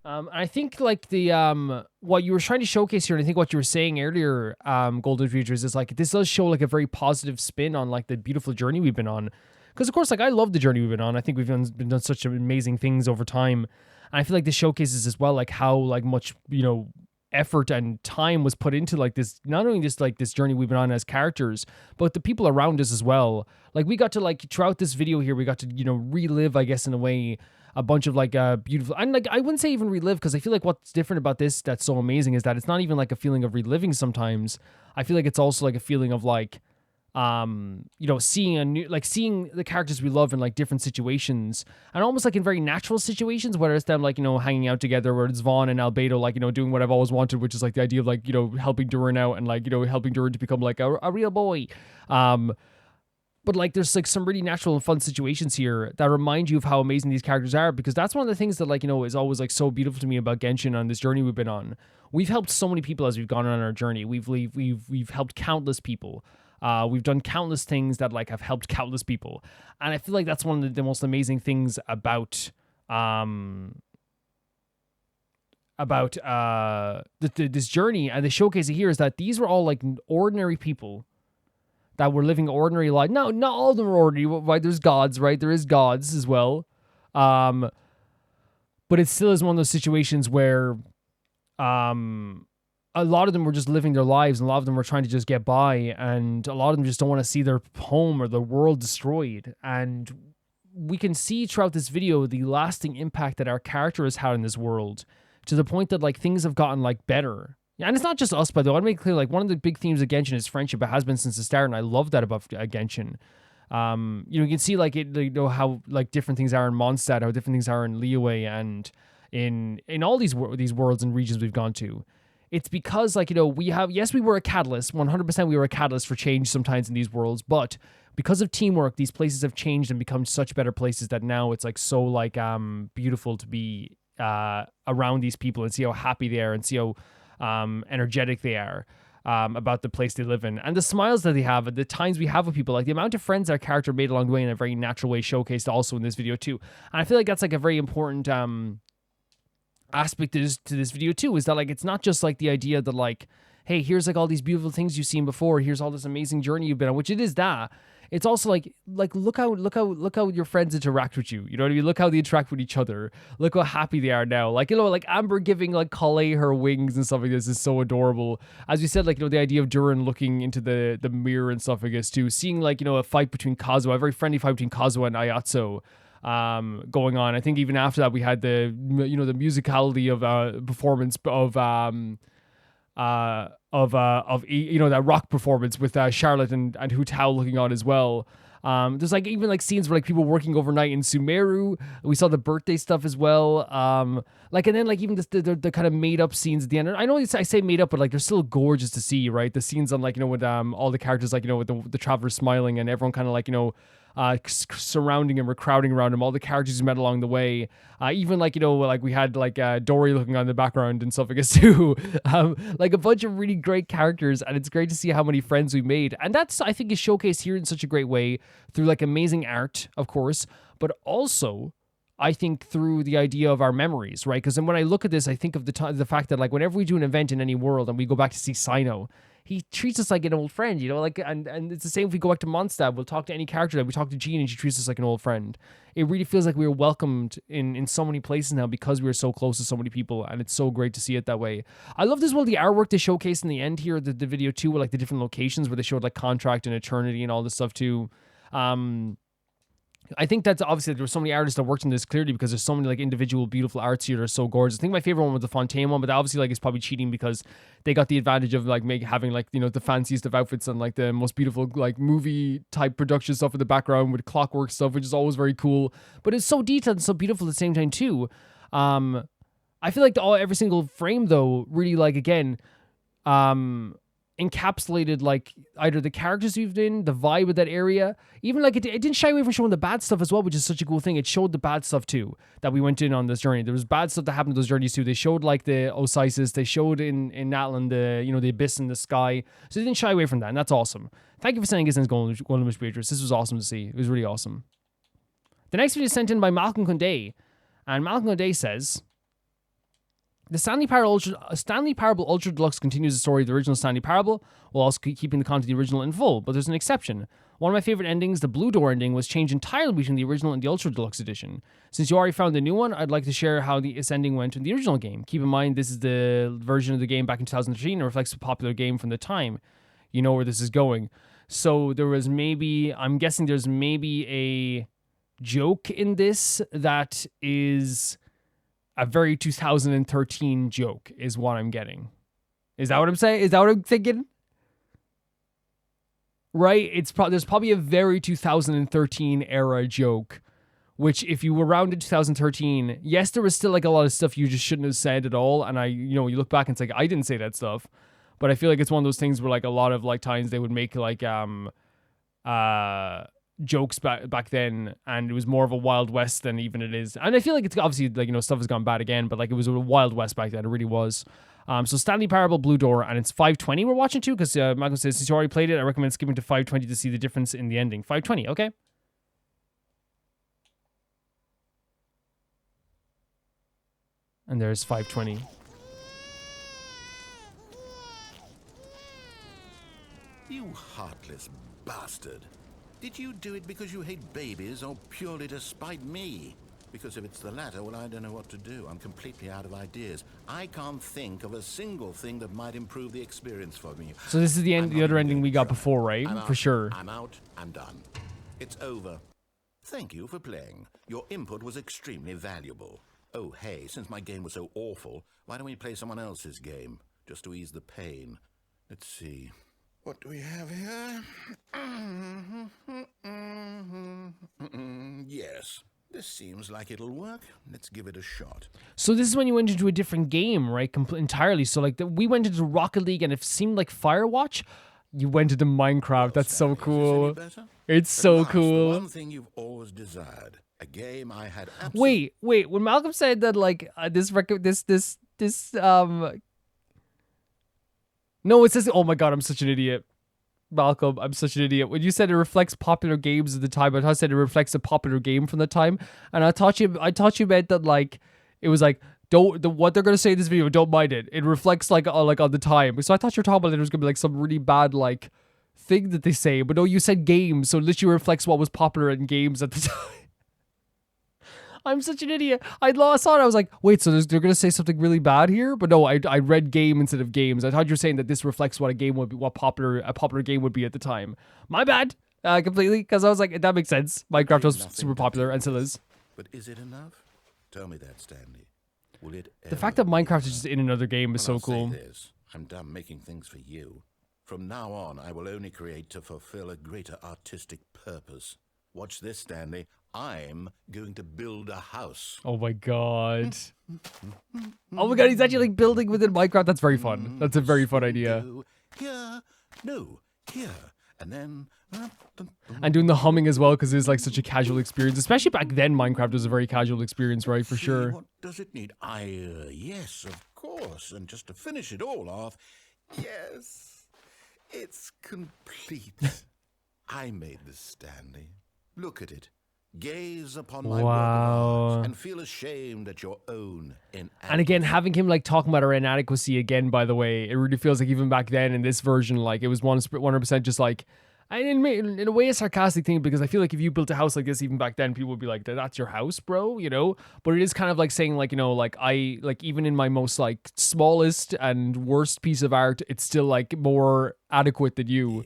I think like the what you were trying to showcase here, and I think what you were saying earlier, Golden Readers, is like this does show like a very positive spin on like the beautiful journey we've been on. Because of course, like I love the journey we've been on. I think we've done such amazing things over time, and I feel like this showcases as well like how like much effort and time was put into like this, not only just like this journey we've been on as characters, but the people around us as well. Like we got to like throughout this video here, we got to relive, I guess in a way, a bunch of like beautiful, and like I wouldn't say even relive, because I feel like what's different about this that's so amazing is that it's not even like a feeling of reliving sometimes. I feel like it's also like a feeling of like seeing the characters we love in like different situations, and almost like in very natural situations, whether it's them like hanging out together, where it's Vaughn and Albedo like doing what I've always wanted, which is like the idea of like helping Durin out and like helping Durin to become like a real boy. But like there's like some really natural and fun situations here that remind you of how amazing these characters are, because that's one of the things that like is always like so beautiful to me about Genshin on this journey we've been on. We've helped so many people as we've gone on our journey. We've helped countless people. We've done countless things that like have helped countless people, and I feel like that's one of the most amazing things about this journey and the showcase here is that these were all like ordinary people that were living ordinary lives. No, not all of them are ordinary, right? There's gods, right? There is gods as well, but it still is one of those situations where a lot of them were just living their lives, and a lot of them were trying to just get by, and a lot of them just don't want to see their home or the world destroyed. And we can see throughout this video the lasting impact that our character has had in this world, to the point that like things have gotten like better. And it's not just us, by the way. I want to make it clear, like one of the big themes of Genshin is friendship. It has been since the start, and I love that about Genshin. You can see like how like different things are in Mondstadt, how different things are in Liyue, and in all these worlds and regions we've gone to. It's because like we were a catalyst. 100% we were a catalyst for change sometimes in these worlds, but because of teamwork, these places have changed and become such better places that now it's like so like beautiful to be around these people and see how happy they are and see how energetic they are about the place they live in, and the smiles that they have, and the times we have with people, like the amount of friends our character made along the way in a very natural way, showcased also in this video too. And I feel like that's like a very important aspect to this video too, is that like it's not just like the idea that like, hey, here's like all these beautiful things you've seen before, here's all this amazing journey you've been on, which it is that. It's also like look how your friends interact with you. You know what I mean? Look how they interact with each other. Look how happy they are now. Like like Amber giving like Kale her wings and stuff like this is so adorable. As we said, like the idea of Durin looking into the mirror and stuff like this too. Seeing like a fight between Kazuha, a very friendly fight between Kazuha and Ayatsu going on. I think even after that we had the the musicality of performance of that rock performance with Charlotte and Hu Tao looking on as well. There's like even like scenes where like people working overnight in Sumeru. We saw the birthday stuff as well. And then like even the kind of made up scenes at the end. I know I say made up, but like they're still gorgeous to see, right? The scenes on like with all the characters like with the travelers smiling and everyone kind of like surrounding him or crowding around him, all the characters we met along the way, even like like we had like Dory looking on the background and stuff like this too, like a bunch of really great characters, and it's great to see how many friends we made. And that's, I think, is showcased here in such a great way through like amazing art, of course, but also I think through the idea of our memories, right? Because then when I look at this, I think of the fact that like whenever we do an event in any world and we go back to see Sino, he treats us like an old friend, like, and it's the same if we go back to Mondstadt. We'll talk to any character. Like we talk to Jean and she treats us like an old friend. It really feels like we were welcomed in so many places now because we were so close to so many people, and it's so great to see it that way. I love as well the artwork they showcase in the end here, the video too, with like the different locations where they showed like Contract and Eternity and all this stuff too. I think that's obviously there were so many artists that worked on this clearly because there's so many like individual beautiful arts here that are so gorgeous. I think my favorite one was the Fontaine one, but that obviously like is probably cheating because they got the advantage of like having like the fanciest of outfits and like the most beautiful like movie type production stuff in the background with clockwork stuff, which is always very cool. But it's so detailed and so beautiful at the same time too. I feel like every single frame though really like again encapsulated like either the characters we've been, the vibe of that area, even like it didn't shy away from showing the bad stuff as well, which is such a cool thing. It showed the bad stuff too that we went in on this journey. There was bad stuff that happened to those journeys too. They showed like the Osiris, they showed in Natlan the abyss in the sky, so they didn't shy away from that, and that's awesome. Thank you for sending us in Golden Wish Beatrice. This was awesome to see. It was really awesome. The next video is sent in by Malcolm Condé, and Malcolm Condé says, The Stanley Parable Ultra Deluxe continues the story of the original Stanley Parable, while also keeping the content of the original in full, but there's an exception. One of my favorite endings, the Blue Door ending, was changed entirely between the original and the Ultra Deluxe edition. Since you already found the new one, I'd like to share how this ending went in the original game. Keep in mind, this is the version of the game back in 2013 and reflects a popular game from the time. You know where this is going. So there was I'm guessing there's maybe a joke in this that is a very 2013 joke, is what I'm getting. Is that what I'm saying? Is that what I'm thinking? Right? There's probably a very 2013 era joke, which if you were around in 2013, yes, there was still like a lot of stuff you just shouldn't have said at all. And you look back and it's like, I didn't say that stuff. But I feel like it's one of those things where like a lot of like times they would make like jokes back then, and it was more of a Wild West than even it is. And I feel like it's obviously like, stuff has gone bad again, but like it was a Wild West back then. It really was. So Stanley Parable Blue Door, and it's 520 we're watching too, because Malcolm says since you already played it, I recommend skipping to 520 to see the difference in the ending. 520, okay. And there's 520. You heartless bastard. Did you do it because you hate babies or purely to spite me? Because if it's the latter, well, I don't know what to do. I'm completely out of ideas. I can't think of a single thing that might improve the experience for me. So this is the other ending we got before, right? For sure. I'm out. I'm done. It's over. Thank you for playing. Your input was extremely valuable. Oh, hey, since my game was so awful, why don't we play someone else's game? Just to ease the pain. Let's see. What do we have here? Yes, this seems like it'll work. Let's give it a shot. So this is when you went into a different game, right? Entirely. So like we went into Rocket League, and it seemed like Firewatch. You went into Minecraft. That's so cool. It's so cool. One thing you've always desired. A game I had. Wait. When Malcolm said that, like No, it says, oh my god, I'm such an idiot. Malcolm, I'm such an idiot. When you said it reflects popular games of the time, I thought you said it reflects a popular game from the time. And I thought you meant that like it was like what they're gonna say in this video, don't mind it. It reflects like on the time. So I thought you were talking about it was gonna be like some really bad like thing that they say, but no, you said games, so it literally reflects what was popular in games at the time. I'm such an idiot. I saw it. I was like, wait, so they're going to say something really bad here? But no, I read game instead of games. I thought you were saying that this reflects what a game would be, what a popular game would be at the time. My bad, completely, because I was like, that makes sense. Minecraft was super popular and still is. But is it enough? Tell me that, Stanley. Will it the fact that Minecraft is just in another game is so cool. I'm done making things for you. From now on, I will only create to fulfill a greater artistic purpose. Watch this, Stanley. I'm going to build a house. Oh my god. Oh my god, he's actually like building within Minecraft. That's very fun. That's a very fun idea. Here, no, here, and then... And doing the humming as well, because it's like such a casual experience. Especially back then, Minecraft was a very casual experience, right? For sure. What does it need? Yes, of course. And just to finish it all off, yes, it's complete. I made this, Stanley. Look at it. Gaze upon my work of art and feel ashamed at your own inadequacy. And again, having him like talking about our inadequacy again, by the way, it really feels like even back then in this version, like it was 100% just like, in a way a sarcastic thing, because I feel like if you built a house like this even back then, people would be like, that's your house, bro, But it is kind of like saying like, like I, like even in my most like smallest and worst piece of art, it's still like more adequate than you.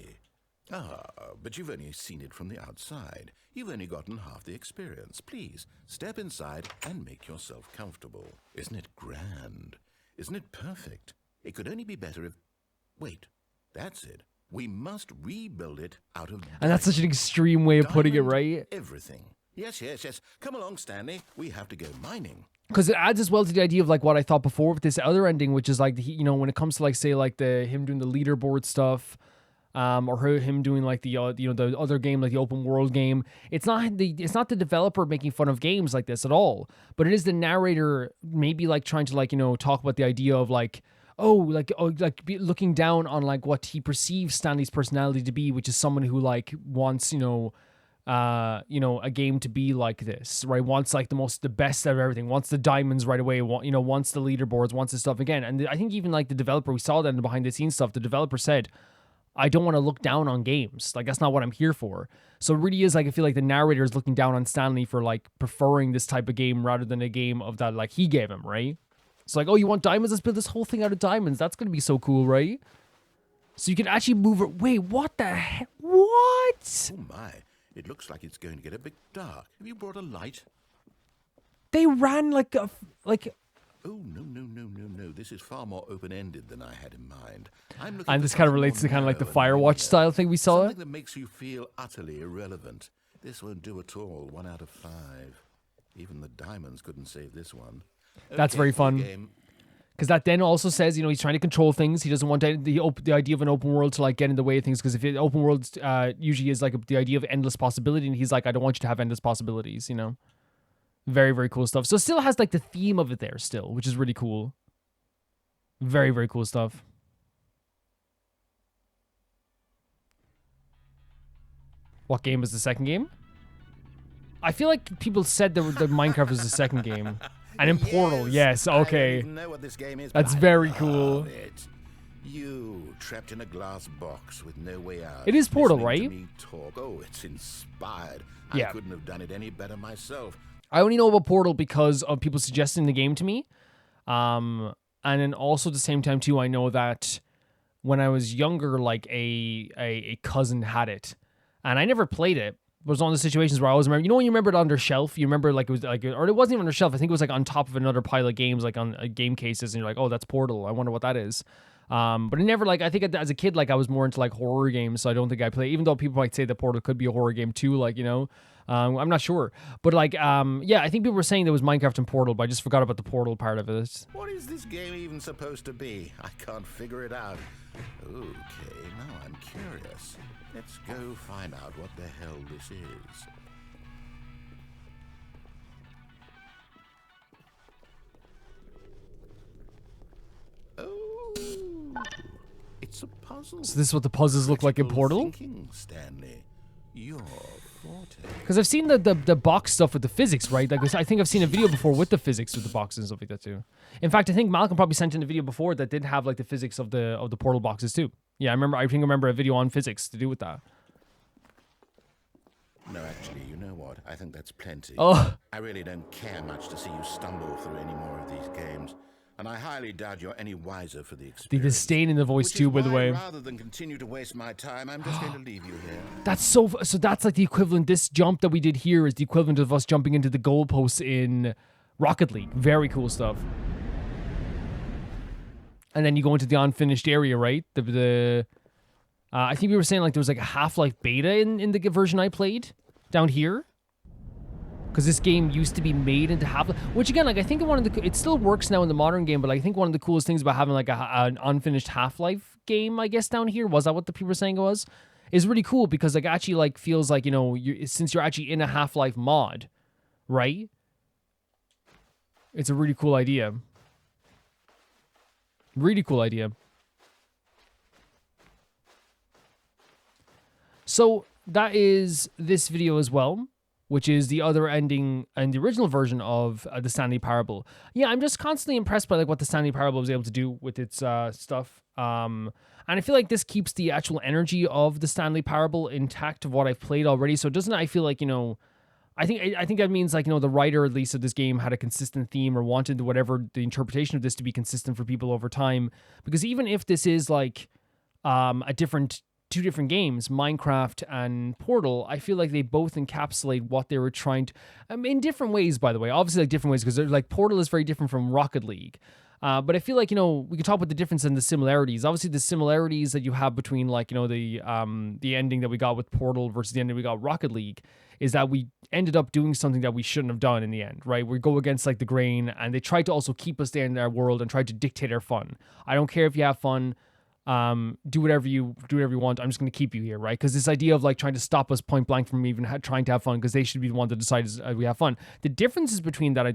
But you've only seen it from the outside. You've only gotten half the experience. Please, step inside and make yourself comfortable. Isn't it grand? Isn't it perfect? It could only be better if... Wait, that's it. We must rebuild it out of... And that's such an extreme way of putting it, right? Everything. Yes. Come along, Stanley. We have to go mining. Because it adds as well to the idea of like what I thought before with this other ending, which is like, when it comes to like, say, like him doing the leaderboard stuff... or him doing like the the other game, like the open world game. It's not the developer making fun of games like this at all, but it is the narrator maybe like trying to like talk about the idea of like looking down on like what he perceives Stanley's personality to be, which is someone who like wants you know, a game to be like this, right? Wants like the best out of everything. Wants the diamonds right away. You know, wants the leaderboards. Wants the stuff again. And I think even like the developer, we saw that in the behind the scenes stuff. The developer said, I don't want to look down on games. Like, that's not what I'm here for. So it really is like, I feel like the narrator is looking down on Stanley for like preferring this type of game rather than a game of that like he gave him, right? It's like, oh, you want diamonds? Let's build this whole thing out of diamonds. That's going to be so cool, right? So you can actually move it. Wait, what the heck? What? Oh my, it looks like it's going to get a bit dark. Have you brought a light? They ran like a, Oh, no. This is far more open-ended than I had in mind. And this kind of relates to kind of like the Firewatch style thing we saw. Something that makes you feel utterly irrelevant. This won't do at all. 1 out of 5. Even the diamonds couldn't save this one. That's very fun. Because that then also says, you know, he's trying to control things. He doesn't want the idea of an open world to like get in the way of things. Because if an open world usually is like the idea of endless possibility, and he's like, I don't want you to have endless possibilities, you know. Very, very cool stuff. So it still has like the theme of it there still, which is really cool. Very, very cool stuff. What game is the second game? I feel like people said that the Minecraft was the second game. And in Portal, yes, okay. I don't even know what this game is, That's but very I cool. love it. You trapped in a glass box with no way out. It is Portal, listening right? to me talk. Oh, it's inspired. Yeah. I couldn't have done it any better myself. I only know about Portal because of people suggesting the game to me. And then also at the same time, too, I know that when I was younger, like a cousin had it. And I never played it. It was one of the situations where I always remember, you know, when you remember it under shelf, you remember like it was like, or it wasn't even under shelf. I think it was like on top of another pile of games, like on game cases. And you're like, oh, that's Portal. I wonder what that is. But I never like, I think as a kid, like I was more into like horror games. So I don't think I play, even though people might say that Portal could be a horror game too, like, you know, I'm not sure. But like, yeah, I think people were saying there was Minecraft and Portal, but I just forgot about the Portal part of it. What is this game even supposed to be? I can't figure it out. Okay, now I'm curious. Let's go find out what the hell this is. Oh, it's a puzzle. So this is what the puzzles look like in Portal? Thinking, Stanley. Your forte. Because I've seen the box stuff with the physics, right? Like I think I've seen a video before with the physics with the boxes and stuff like that too. In fact, I think Malcolm probably sent in a video before that did have like the physics of the Portal boxes too. Yeah, I remember a video on physics to do with that. No, actually, you know what? I think that's plenty. Oh. I really don't care much to see you stumble through any more of these games. And I highly doubt you're any wiser for the experience. The disdain in the voice too, by the way. Rather than continue to waste my time, I'm just going to leave you here. That's so that's like the equivalent, this jump that we did here is the equivalent of us jumping into the goalposts in Rocket League. Very cool stuff. And then you go into the unfinished area, right? I think we were saying like there was like a Half-Life beta in the version I played down here. Because this game used to be made into Half-Life, which again, like I think it still works now in the modern game, but like, I think one of the coolest things about having like an unfinished Half-Life game, I guess down here, was that what the people were saying it was? Is really cool because like actually like feels like, you know, since you're actually in a Half-Life mod, right? It's a really cool idea. Really cool idea. So that is this video as well, which is the other ending and the original version of the Stanley Parable. Yeah, I'm just constantly impressed by like what the Stanley Parable was able to do with its stuff. And I feel like this keeps the actual energy of the Stanley Parable intact of what I've played already. So doesn't I feel like, you know, I think that means like, you know, the writer at least of this game had a consistent theme or wanted whatever the interpretation of this to be consistent for people over time. Because even if this is like two different games, Minecraft and Portal, I feel like they both encapsulate what they were trying to, in different ways, by the way, obviously like different ways, because like Portal is very different from Rocket League. But I feel like, you know, we can talk about the difference and the similarities. Obviously, the similarities that you have between like, you know, the ending that we got with Portal versus the ending we got with Rocket League is that we ended up doing something that we shouldn't have done in the end, right? We go against like the grain, and they tried to also keep us there in our world and tried to dictate our fun. I don't care if you have fun. Do whatever you want. I'm just going to keep you here, right? Because this idea of like trying to stop us point blank from even trying to have fun, because they should be the one to decide we have fun. The differences between that I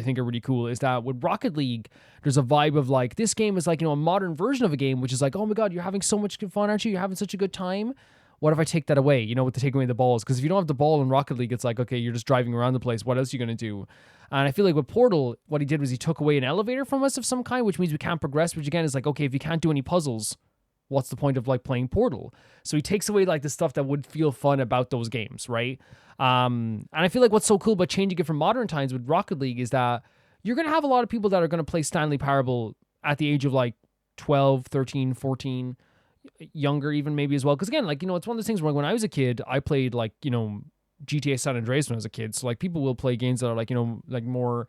think are really cool is that with Rocket League, there's a vibe of like this game is like, you know, a modern version of a game, which is like, oh my god, you're having so much fun, aren't you? You're having such a good time. what if I take that away, you know, with the taking away the balls? Because if you don't have the ball in Rocket League, it's like, okay, you're just driving around the place. What else are you going to do? And I feel like with Portal, what he did was he took away an elevator from us of some kind, which means we can't progress, which again is like, okay, if you can't do any puzzles, what's the point of like playing Portal? So he takes away like the stuff that would feel fun about those games, right? And I feel like what's so cool about changing it from modern times with Rocket League is that you're going to have a lot of people that are going to play Stanley Parable at the age of like 12, 13, 14, younger even maybe as well. Because again, like, you know, it's one of those things where when I was a kid, I played like, you know, GTA San Andreas when I was a kid. So like people will play games that are like, you know, like more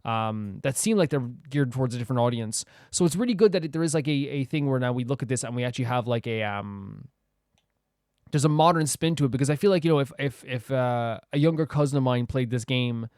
that seem like they're geared towards a different audience. So it's really good that there is like a thing where now we look at this and we actually have like a there's a modern spin to it, because I feel like, you know, if a younger cousin of mine played this game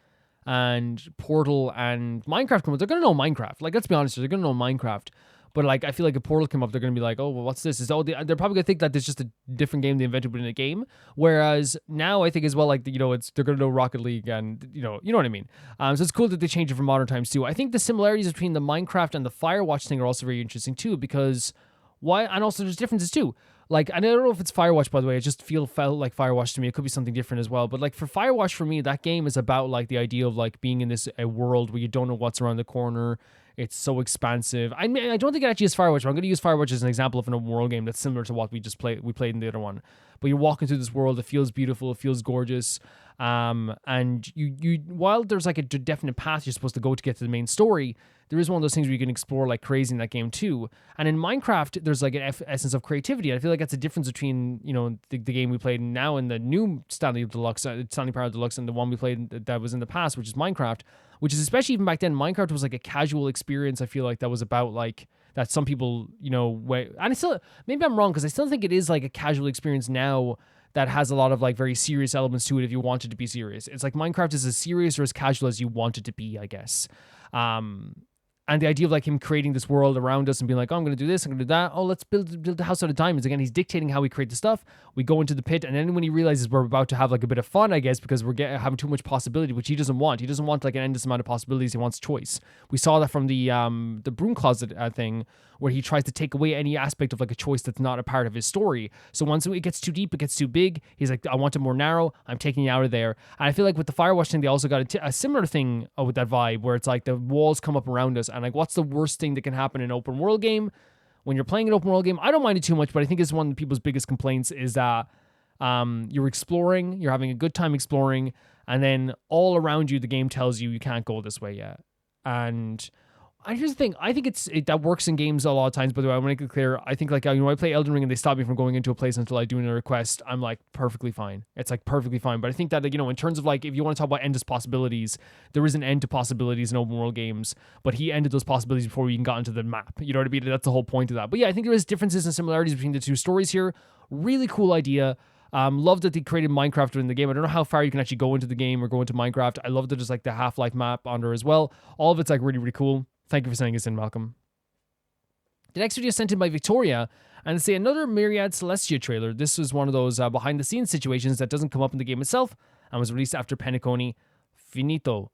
and Portal and Minecraft come up, they're gonna know Minecraft. Like, let's be honest, they're gonna know Minecraft. But like, I feel like if Portal come up, they're gonna be like, oh, well, what's this? They're probably gonna think that it's just a different game they invented within a game. Whereas now, I think as well, like, you know, they're gonna know Rocket League, and you know what I mean. So it's cool that they change it for modern times too. I think the similarities between the Minecraft and the Firewatch thing are also very interesting too, because and also there's differences too. Like, and I don't know if it's Firewatch, by the way. It just felt like Firewatch to me. It could be something different as well. But like for Firewatch, for me, that game is about like the idea of like being in this a world where you don't know what's around the corner. It's so expansive. I mean, I don't think it actually is Firewatch, but I'm going to use Firewatch as an example of an open world game that's similar to what we played in the other one. But you're walking through this world. It feels beautiful. It feels gorgeous. And you while there's like a definite path you're supposed to go to get to the main story, there is one of those things where you can explore like crazy in that game too. And in Minecraft, there's like an essence of creativity. I feel like that's a difference between, you know, the game we played now and the new Stanley Parable Deluxe, and the one we played that was in the past, which is Minecraft, which is, especially even back then, Minecraft was like a casual experience. I feel like that was about like, that some people, you know, and I still, maybe I'm wrong, because I still think it is like a casual experience now that has a lot of like very serious elements to it if you want it to be serious. It's like Minecraft is as serious or as casual as you want it to be, I guess. And the idea of like him creating this world around us and being like, oh, I'm going to do this, I'm going to do that. Oh, let's build the house out of diamonds. Again, he's dictating how we create the stuff. We go into the pit, and then when he realizes we're about to have like a bit of fun, I guess, because we're having too much possibility, which he doesn't want. He doesn't want like an endless amount of possibilities. He wants choice. We saw that from the broom closet thing, where he tries to take away any aspect of like a choice that's not a part of his story. So once it gets too deep, it gets too big, he's like, I want it more narrow, I'm taking you out of there. And I feel like with the Firewatch thing, they also got a similar thing with that vibe, where it's like the walls come up around us, and like, what's the worst thing that can happen in an open world game? When you're playing an open world game, I don't mind it too much, but I think it's one of people's biggest complaints is that you're exploring, you're having a good time exploring, and then all around you, the game tells you can't go this way yet. And here's the thing, I think that works in games a lot of times. By the way, I want to make it clear, I think like, you know, I play Elden Ring and they stop me from going into a place until I do another quest, I'm like perfectly fine. It's like perfectly fine. But I think that, you know, in terms of like, if you want to talk about endless possibilities, there is an end to possibilities in open world games, but he ended those possibilities before we even got into the map. You know what I mean? That's the whole point of that. But yeah, I think there is differences and similarities between the two stories here. Really cool idea. Love that they created Minecraft in the game. I don't know how far you can actually go into the game or go into Minecraft. I love that there's like the Half-Life map on there as well. All of it's like really, really cool. Thank you for sending us in, Malcolm. The next video is sent in by Victoria, and it's another Myriad Celestia trailer. This was one of those behind-the-scenes situations that doesn't come up in the game itself and was released after Penacony. Finito.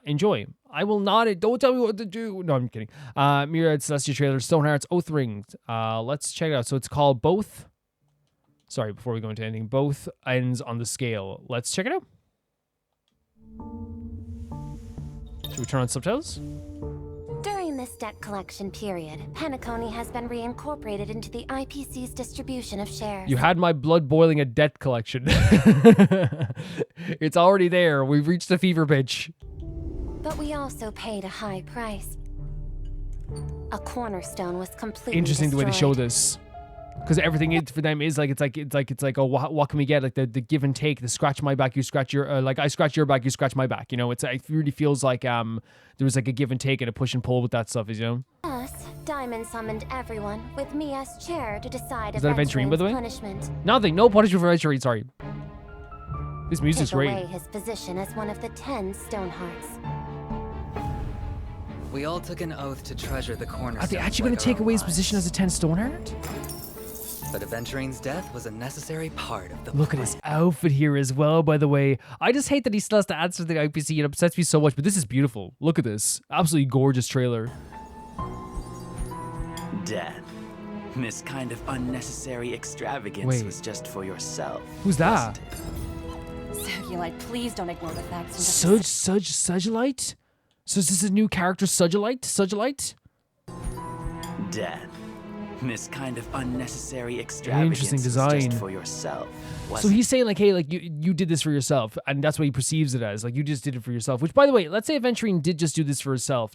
Enjoy. I will not. Don't tell me what to do. No, I'm kidding. Myriad Celestia trailer, Stonehearts, Oath Rings. Let's check it out. So it's called Both. Sorry, before we go into anything, Both Ends on the Scale. Let's check it out. Should we turn on subtitles? During this debt collection period, Penacony has been reincorporated into the IPC's distribution of shares. You had my blood boiling at debt collection. It's already there. We've reached the fever pitch. But we also paid a high price. A cornerstone was completely Interesting destroyed. the way they show this. Because everything for them is like, it's like, oh, what can we get? Like the give and take, the scratch my back, you scratch your, like I scratch your back, you scratch my back. You know, it really feels like there was like a give and take and a push and pull with that stuff, you know? Thus, Diamond summoned everyone with me as chair to decide Is that Aventurine, by the way? punishment. Nothing, no punishment for Aventurine, sorry. This music's Take great. away his position as one of the 10 Stonehearts. We all took an oath to treasure the cornerstone. Are they actually going to take away his position as a 10 Stoneheart? But Aventurine's death was a necessary part of the Look at his outfit here as well, by the way. I just hate that he still has to answer the IPC. It upsets me so much, but this is beautiful. Look at this. Absolutely gorgeous trailer. Death. This kind of unnecessary extravagance was just for yourself. Who's that? Cellulite, please don't ignore the facts. Sudgelite? So is this a new character, Sudgelite? Death. This kind of unnecessary extravagance Interesting design. just for yourself. So he's saying like, hey, like you did this for yourself, and that's what he perceives it as. Like you just did it for yourself. Which, by the way, let's say Aventurine did just do this for herself,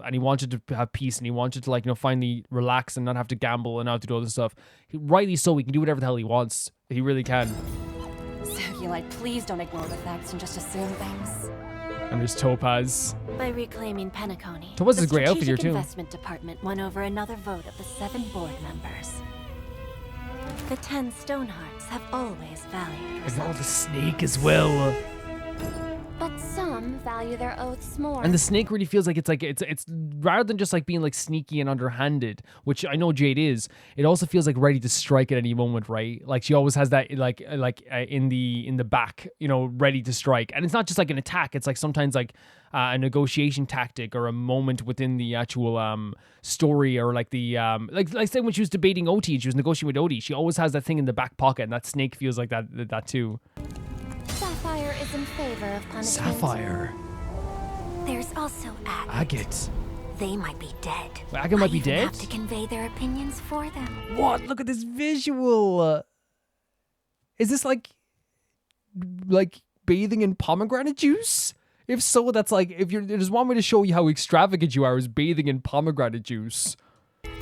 and he wanted to have peace, and he wanted to like finally relax and not have to gamble and not have to do all this stuff. Rightly so, he can do whatever the hell he wants. He really can. Cellulite, please don't ignore the facts and just assume things. And there's Topaz. By reclaiming Penacony, Topaz is the a great outfit here Strategic too. Investment Department won over another vote of the 7 board members. The 10 Stonehearts have always valued And all the snake as well. but some value their oaths more. And the snake really feels like it's rather than just like being like sneaky and underhanded, which I know Jade is. It also feels like ready to strike at any moment, right? Like she always has that in the back, ready to strike. And it's not just like an attack. It's like sometimes like a negotiation tactic or a moment within the actual story, or like the like say when she was debating OT and she was negotiating with OT, she always has that thing in the back pocket, and that snake feels like that too. Sapphire is in favor of punishment. Sapphire. There's also Agate. They might be dead. Agate might be I even dead? have to convey their opinions for them. What? Look at this visual. Is this like bathing in pomegranate juice? If so, that's like, if there's one way to show you how extravagant you are is bathing in pomegranate juice.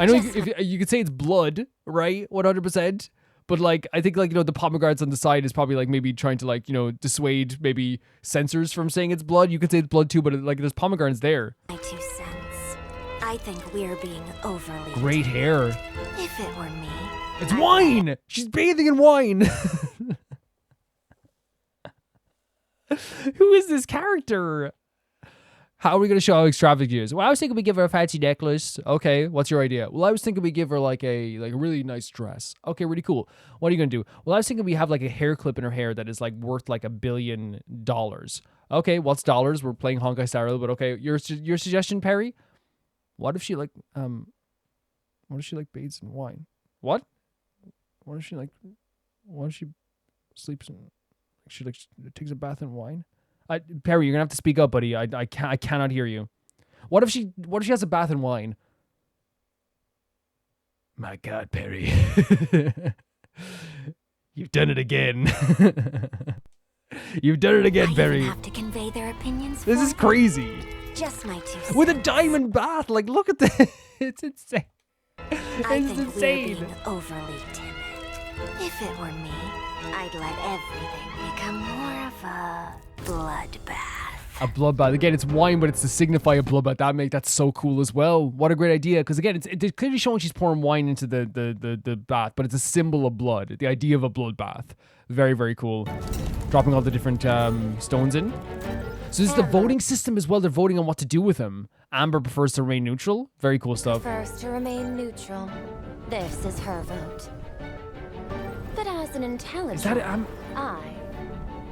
I know you could say it's blood, right? 100%. But like, I think like, the pomegranates on the side is probably like maybe trying to like, dissuade maybe censors from saying it's blood. You could say it's blood too, but like there's pomegranates there. My 2 cents. I think we're being overly... Great hair. If it were me... It's wine! She's bathing in wine! Who is this character? How are we going to show how extravagant she is? Well, I was thinking we give her a fancy necklace. Okay, what's your idea? Well, I was thinking we give her like a really nice dress. Okay, really cool. What are you going to do? Well, I was thinking we have like a hair clip in her hair that is like worth like $1 billion. Okay, what's dollars? We're playing Honkai style, but okay. Your suggestion, Perry? What if she like bathes in wine? What? What if she sleeps in... She like takes a bath in wine. Perry, you're gonna have to speak up, buddy. I cannot hear you. What if she has a bath in wine? My God, Perry, you've done it again. You've done it again, Perry. Have to convey their opinions. This is crazy. Just my 2 cents. With a diamond bath, like look at this. It's insane. It's insane. We're being overly timid. If it were me, I'd let everything become more of a bloodbath. A bloodbath. Again, it's wine, but it's to signify a bloodbath. That's so cool as well. What a great idea. Because again, it's clearly showing she's pouring wine into the bath, but it's a symbol of blood. The idea of a bloodbath. Very, very cool. Dropping all the different stones in. So this is the voting system as well. They're voting on what to do with him. Amber prefers to remain neutral. Very cool stuff. Prefers to remain neutral. This is her vote. But as an intelligent, I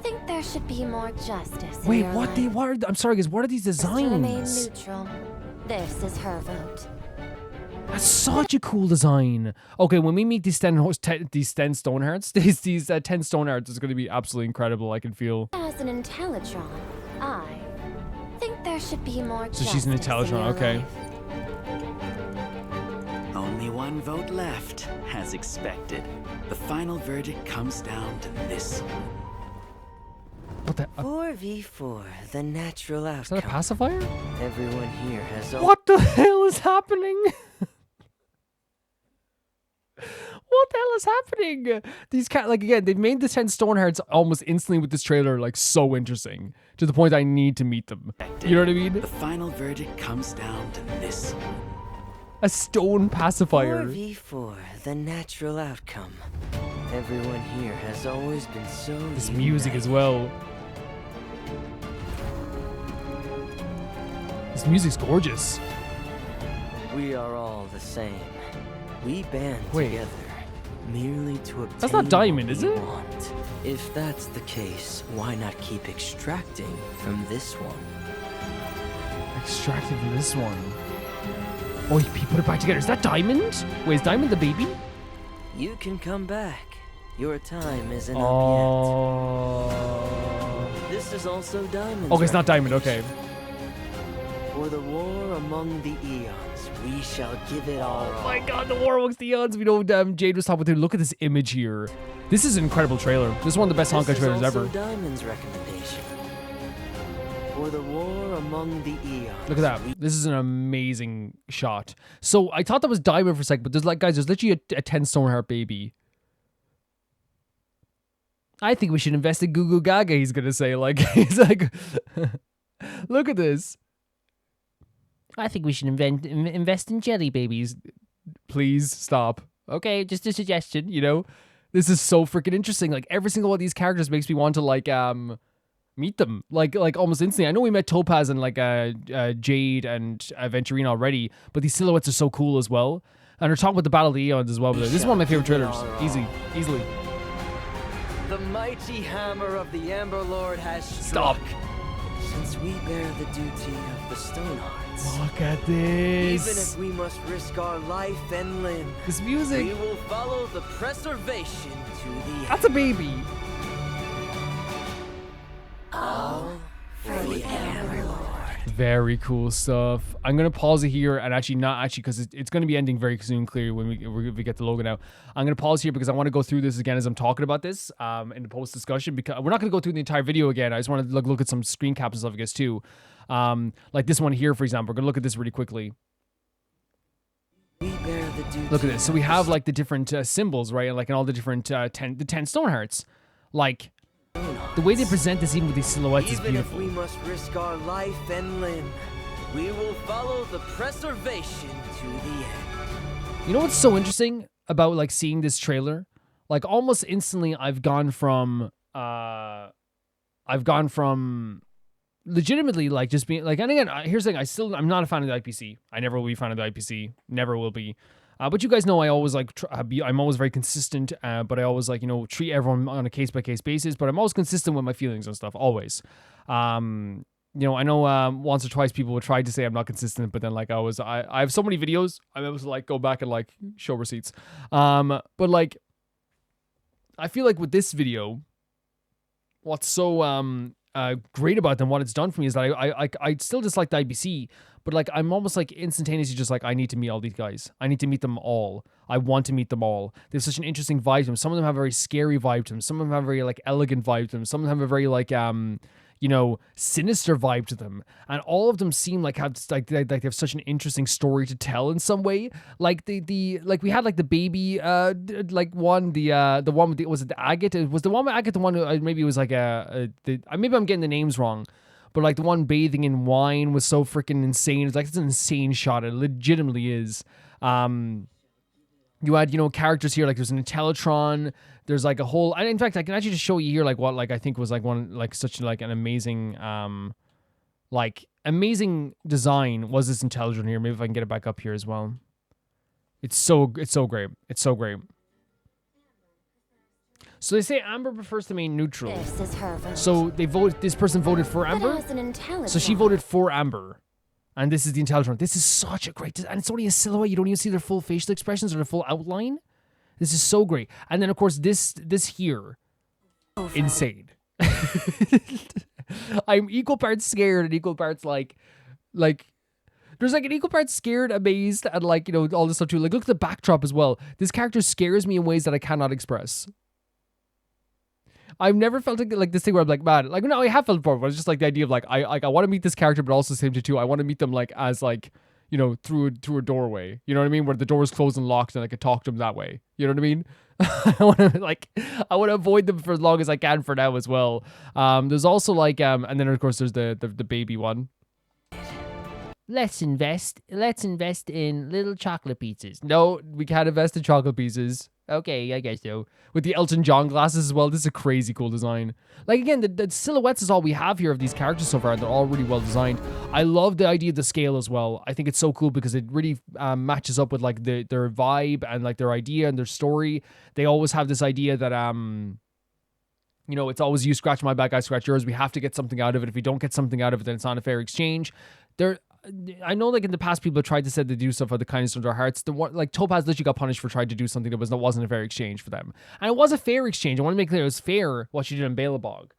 think there should be more justice. Wait, in your life. I'm sorry, guys. What are these designs? Remain neutral. This is her vote. That's such a cool design. Okay, when we meet these 10 stonehearts, these 10 stonehearts is going to be absolutely incredible. I can feel. As an Intellitron, I think there should be more justice. So she's an Intellitron, okay. Life. Only one vote left, as expected. The final verdict comes down to this. What the? 4v4, the natural outcome. Is that a pacifier? Everyone here has... What the hell is happening? What the hell is happening? These again, they've made the 10 Stonehearts almost instantly with this trailer like so interesting to the point I need to meet them. You know what I mean? The final verdict comes down to this. A stone pacifier. 4v4, the natural outcome. Everyone here has always been so... This music as well. This music's gorgeous. We are all the same. We band together merely to obtain That's not diamond, is it? Want. If that's the case, why not keep extracting from this one? Extracting from this one. Oh, he put it back together. Is that Diamond? Wait, is Diamond the baby? You can come back. Your time isn't up yet. This is also Diamond. Okay, it's not Diamond. Okay. For the war among the Aeons, we shall give it our all. Oh my god, the war amongst the Aeons. We know Jade was talking about. Look at this image here. This is an incredible trailer. This is one of the best Honkai trailers ever. Diamond's recommendation. For the war among the Aeons. Look at that. This is an amazing shot. So I thought that was Diamond for a second, but there's like, guys, there's literally a 10 Stoneheart baby. I think we should invest in Goo Goo Gaga, he's gonna say. Like, he's like, look at this. I think we should invest in jelly babies. Please stop. Okay, just a suggestion, you know? This is so freaking interesting. Like, every single one of these characters makes me want to, like, meet them. Like almost instantly. I know we met Topaz and, like, Jade and Venturina already, but these silhouettes are so cool as well. And we're talking about the Battle of the Aeons as well. But this is one of my favorite trailers. Easily. The mighty hammer of the Amber Lord has struck. Since we bear the duty of the stonehearts. Look at this. Even if we must risk our life and limb. This music. We will follow the preservation to the end. That's a baby. All for the Amber Lord. Very cool stuff. I'm gonna pause it here and because it's gonna be ending very soon. Clearly when we get the logo now, I'm gonna pause here because I want to go through this again as I'm talking about this in the post discussion, because we're not gonna go through the entire video again. I just want to look at some screen caps and stuff, I guess, too. Like this one here, for example. We're gonna look at this really quickly. Look at this. So we have like the different symbols, right? And all the different 10 Stonehearts. Like, the way they present this, even with these silhouettes, is beautiful. Even if we must risk our life and limb, we will follow the preservation to the end. You know what's so interesting about like seeing this trailer? Like almost instantly, I've gone from legitimately like just being like, and again, here's the thing: I'm not a fan of the IPC. I never will be a fan of the IPC. Never will be. But you guys know I always like, I'm always very consistent, but I always like, treat everyone on a case-by-case basis, but I'm always consistent with my feelings and stuff, always. I know once or twice people would try to say I'm not consistent, but then like I have so many videos, I'm able to like go back and like show receipts. But like, I feel like with this video, what's so great about them, what it's done for me is that I still dislike the IBC, but like I'm almost like instantaneously just like, I need to meet all these guys. I need to meet them all. I want to meet them all. There's such an interesting vibe to them. Some of them have a very scary vibe to them. Some of them have a very like elegant vibe to them. Some of them have a very like sinister vibe to them, and all of them seem like they have such an interesting story to tell in some way. Like like we had like the baby like one, the one with the, was it the agate? Was the one with agate the one who maybe it was like maybe I'm getting the names wrong, but like the one bathing in wine was so freaking insane. It's like, it's an insane shot. It legitimately is. You had, characters here, like there's an Intellitron, there's like a whole, and in fact, I can actually just show you here, like what, like I think was like one, like such like an amazing, amazing design was this Intellitron here. Maybe if I can get it back up here as well. It's so great. It's so great. So they say Amber prefers to remain neutral. This is her vote. So this person voted for Amber. So she voted for Amber. And this is the Intellitron. This is such a great, and it's only a silhouette. You don't even see their full facial expressions or their full outline. This is so great. And then of course this here, insane. I'm equal parts scared and equal parts like, there's like an equal parts scared, amazed, and like, all this stuff too. Like look at the backdrop as well. This character scares me in ways that I cannot express. I've never felt like this thing where I'm like, man, like, no, I have felt before, but it's just like the idea of like, I want to meet this character, but also same too. I want to meet them like as like, through a doorway. You know what I mean? Where the door is closed and locked, and I could talk to them that way. You know what I mean? I want to avoid them for as long as I can for now as well. There's also like, and then of course there's the baby one. Let's invest in little chocolate pizzas. No, we can't invest in chocolate pizzas. Okay, I guess so. With the Elton John glasses as well. This is a crazy cool design. Like, again, the silhouettes is all we have here of these characters so far, and they're all really well designed. I love the idea of the scale as well. I think it's so cool because it really matches up with, like, their vibe and, like, their idea and their story. They always have this idea that, it's always you scratch my back, I scratch yours. We have to get something out of it. If we don't get something out of it, then it's not a fair exchange. I know like in the past people have tried to say they do stuff for the kindness of their hearts. The one like Topaz literally got punished for trying to do something that wasn't a fair exchange for them, and it was a fair exchange. I want to make clear it was fair what she did in Balebog.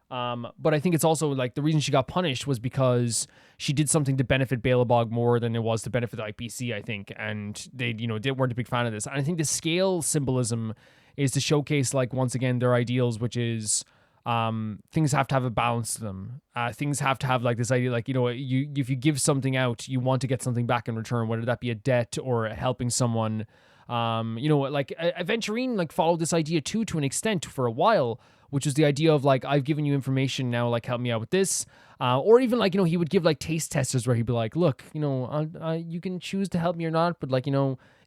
But I think it's also like the reason she got punished was because she did something to benefit Balebog more than it was to benefit the IPC, I think. And they, weren't a big fan of this. And I think the scale symbolism is to showcase, like, once again, their ideals, which is things have to have a balance to them. Things have to have like this idea, like, if you give something out, you want to get something back in return, whether that be a debt or helping someone. Like Aventurine like followed this idea too, to an extent for a while, which was the idea of like, I've given you information now, like help me out with this. Or even like, he would give like taste testers where he'd be like, look, you can choose to help me or not, but like,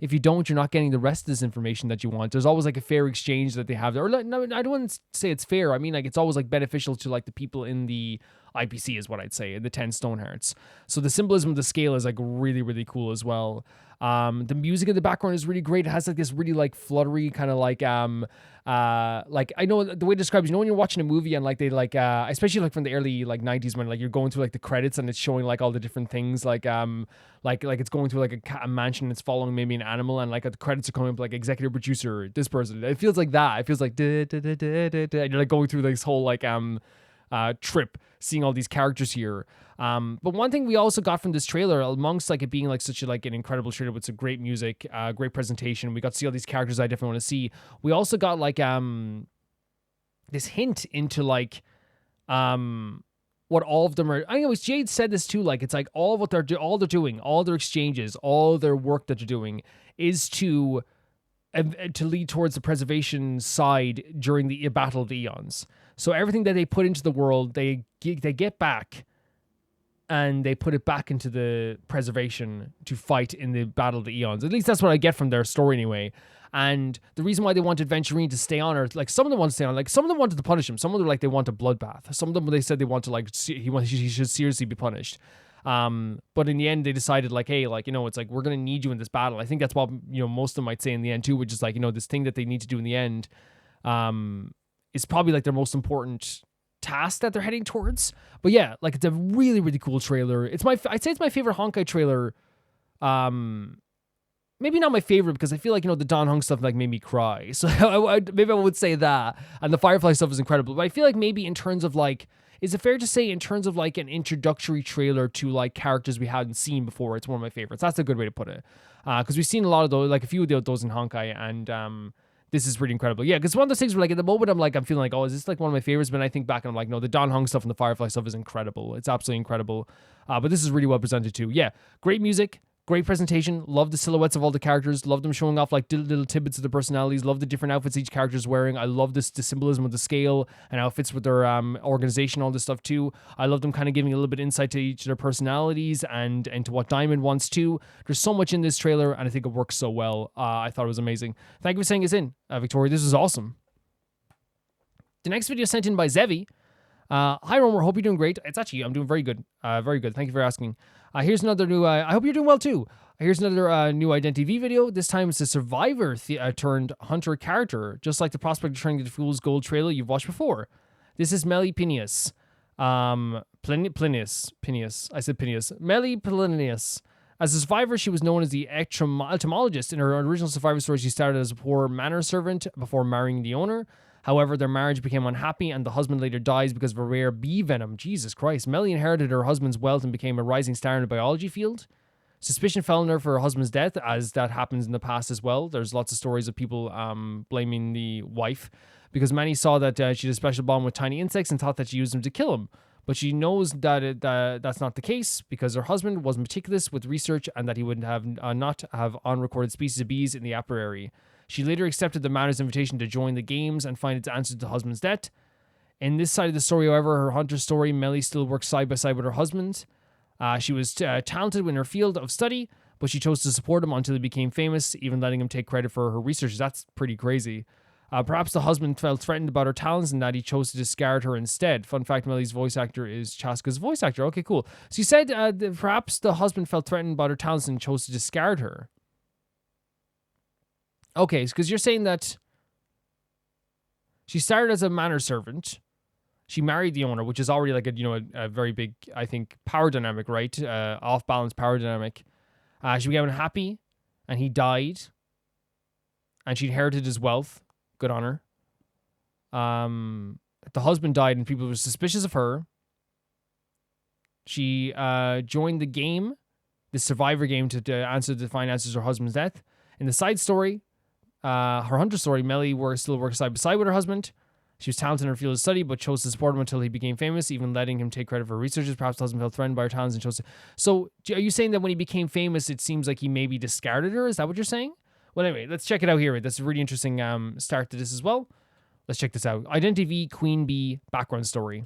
if you don't, you're not getting the rest of this information that you want. There's always like a fair exchange that they have there. Or like, no, I don't want to say it's fair. I mean, like it's always like beneficial to like the people in the IPC is what I'd say, in the 10 Stonehearts. So the symbolism of the scale is like really, really cool as well. The music in the background is really great. It has like this really like fluttery kind of like I know the way it describes, when you're watching a movie and like they like especially like from the early like 90s when like you're going through like the credits and it's showing like all the different things like it's going through like a mansion, it's following maybe an animal, and like the credits are coming up like executive producer, this person. It feels like that. It feels like and you're like going through this whole like trip, seeing all these characters here. But one thing we also got from this trailer, amongst like it being like such a, like an incredible trailer with some great music, great presentation, we got to see all these characters I definitely want to see. We also got like this hint into like what all of them are. I know Jade said this too, like it's like all what they're doing, all their exchanges, all their work that they're doing is to lead towards the preservation side during the Battle of the Aeons. So everything that they put into the world, they get back, and they put it back into the preservation to fight in the Battle of the Aeons. At least that's what I get from their story anyway. And the reason why they wanted Venturine to stay on, or like some of them wanted to stay on, like some of them wanted to punish him. Some of them like they want a bloodbath. Some of them they said they want to like he should seriously be punished. But in the end they decided like, hey, like, it's like we're gonna need you in this battle. I think that's what most of them might say in the end too, which is like, this thing that they need to do in the end is probably like their most important task that they're heading towards. But yeah, like it's a really, really cool trailer. I'd say it's my favorite Honkai trailer. Maybe not my favorite because I feel like, the Don Hung stuff like made me cry. So maybe I would say that. And the Firefly stuff is incredible. But I feel like maybe in terms of like, is it fair to say in terms of like an introductory trailer to like characters we hadn't seen before, it's one of my favorites. That's a good way to put it. Because we've seen a lot of those, like a few of those in Honkai, and this is pretty incredible. Yeah, because one of those things where like at the moment I'm feeling like, oh, is this like one of my favorites? But I think back and I'm like, no, the Don Hung stuff and the Firefly stuff is incredible. It's absolutely incredible. But this is really well presented too. Yeah, great music, great presentation. Love the silhouettes of all the characters. Love them showing off like little tidbits of the personalities. Love the different outfits each character's wearing. I love the symbolism of the scale and how it fits with their organization, all this stuff too. I love them kind of giving a little bit of insight to each of their personalities and to what Diamond wants too. There's so much in this trailer, and I think it works so well. I thought it was amazing. Thank you for sending us in, Victoria. This is awesome. The next video sent in by Zevi. Hi Romer, hope you're doing great. It's actually, I'm doing very good. Very good. Thank you for asking. Here's another new, I hope you're doing well too. Here's another new Identit V video. This time it's a survivor turned hunter character, just like the prospect returning to the Fool's Gold trailer you've watched before. This is Melly Pinius. Pinius. I said Pinius. Melly Plinius. As a survivor, she was known as the entomologist. In her original survivor story, she started as a poor manor servant before marrying the owner. However, their marriage became unhappy, and the husband later dies because of a rare bee venom. Jesus Christ. Melly inherited her husband's wealth and became a rising star in the biology field. Suspicion fell on her for her husband's death, as that happens in the past as well. There's lots of stories of people blaming the wife, because many saw that she had a special bond with tiny insects and thought that she used them to kill him. But she knows that that's not the case, because her husband was meticulous with research and that he would have not have unrecorded species of bees in the apiary. She later accepted the manor's invitation to join the games and find its answer to the husband's death. In this side of the story, however, her hunter story, Melly still works side by side with her husband. She was talented in her field of study, but she chose to support him until he became famous, even letting him take credit for her research. That's pretty crazy. Perhaps the husband felt threatened about her talents and that he chose to discard her instead. Fun fact, Melly's voice actor is Chaska's voice actor. Okay, cool. So you said perhaps the husband felt threatened about her talents and chose to discard her. Okay, because you're saying that she started as a manor servant, She married the owner, which is already like a very big, I think, power dynamic, right? Off balance power dynamic. She became unhappy, and he died. And she inherited his wealth. Good on her. The husband died, and people were suspicious of her. She joined the game, the Survivor game, to answer the finances of her husband's death. In the side story, her hunter story, Melly still works side by side with her husband. She was talented in her field of study, but chose to support him until he became famous, even letting him take credit for researches. Perhaps the husband felt threatened by her talents and chose to... So, are you saying that when he became famous, it seems like he maybe discarded her? Is that what you're saying? Well, anyway, let's check it out here. That's a really interesting start to this as well. Let's check this out. Identit V Queen Bee background story.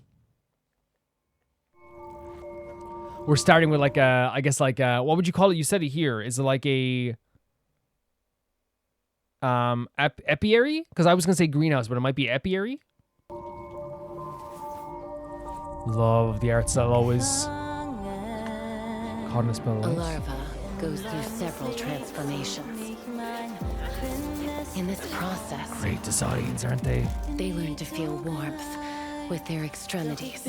We're starting with like a, I guess like a, what would you call it? You said it here. Is it like a apiary? Because I was gonna say greenhouse, but it might be apiary. Love the art style always. Caught in a spell. A larva goes through several transformations. In this process, Great designs, aren't they? they learn to feel warmth with their extremities.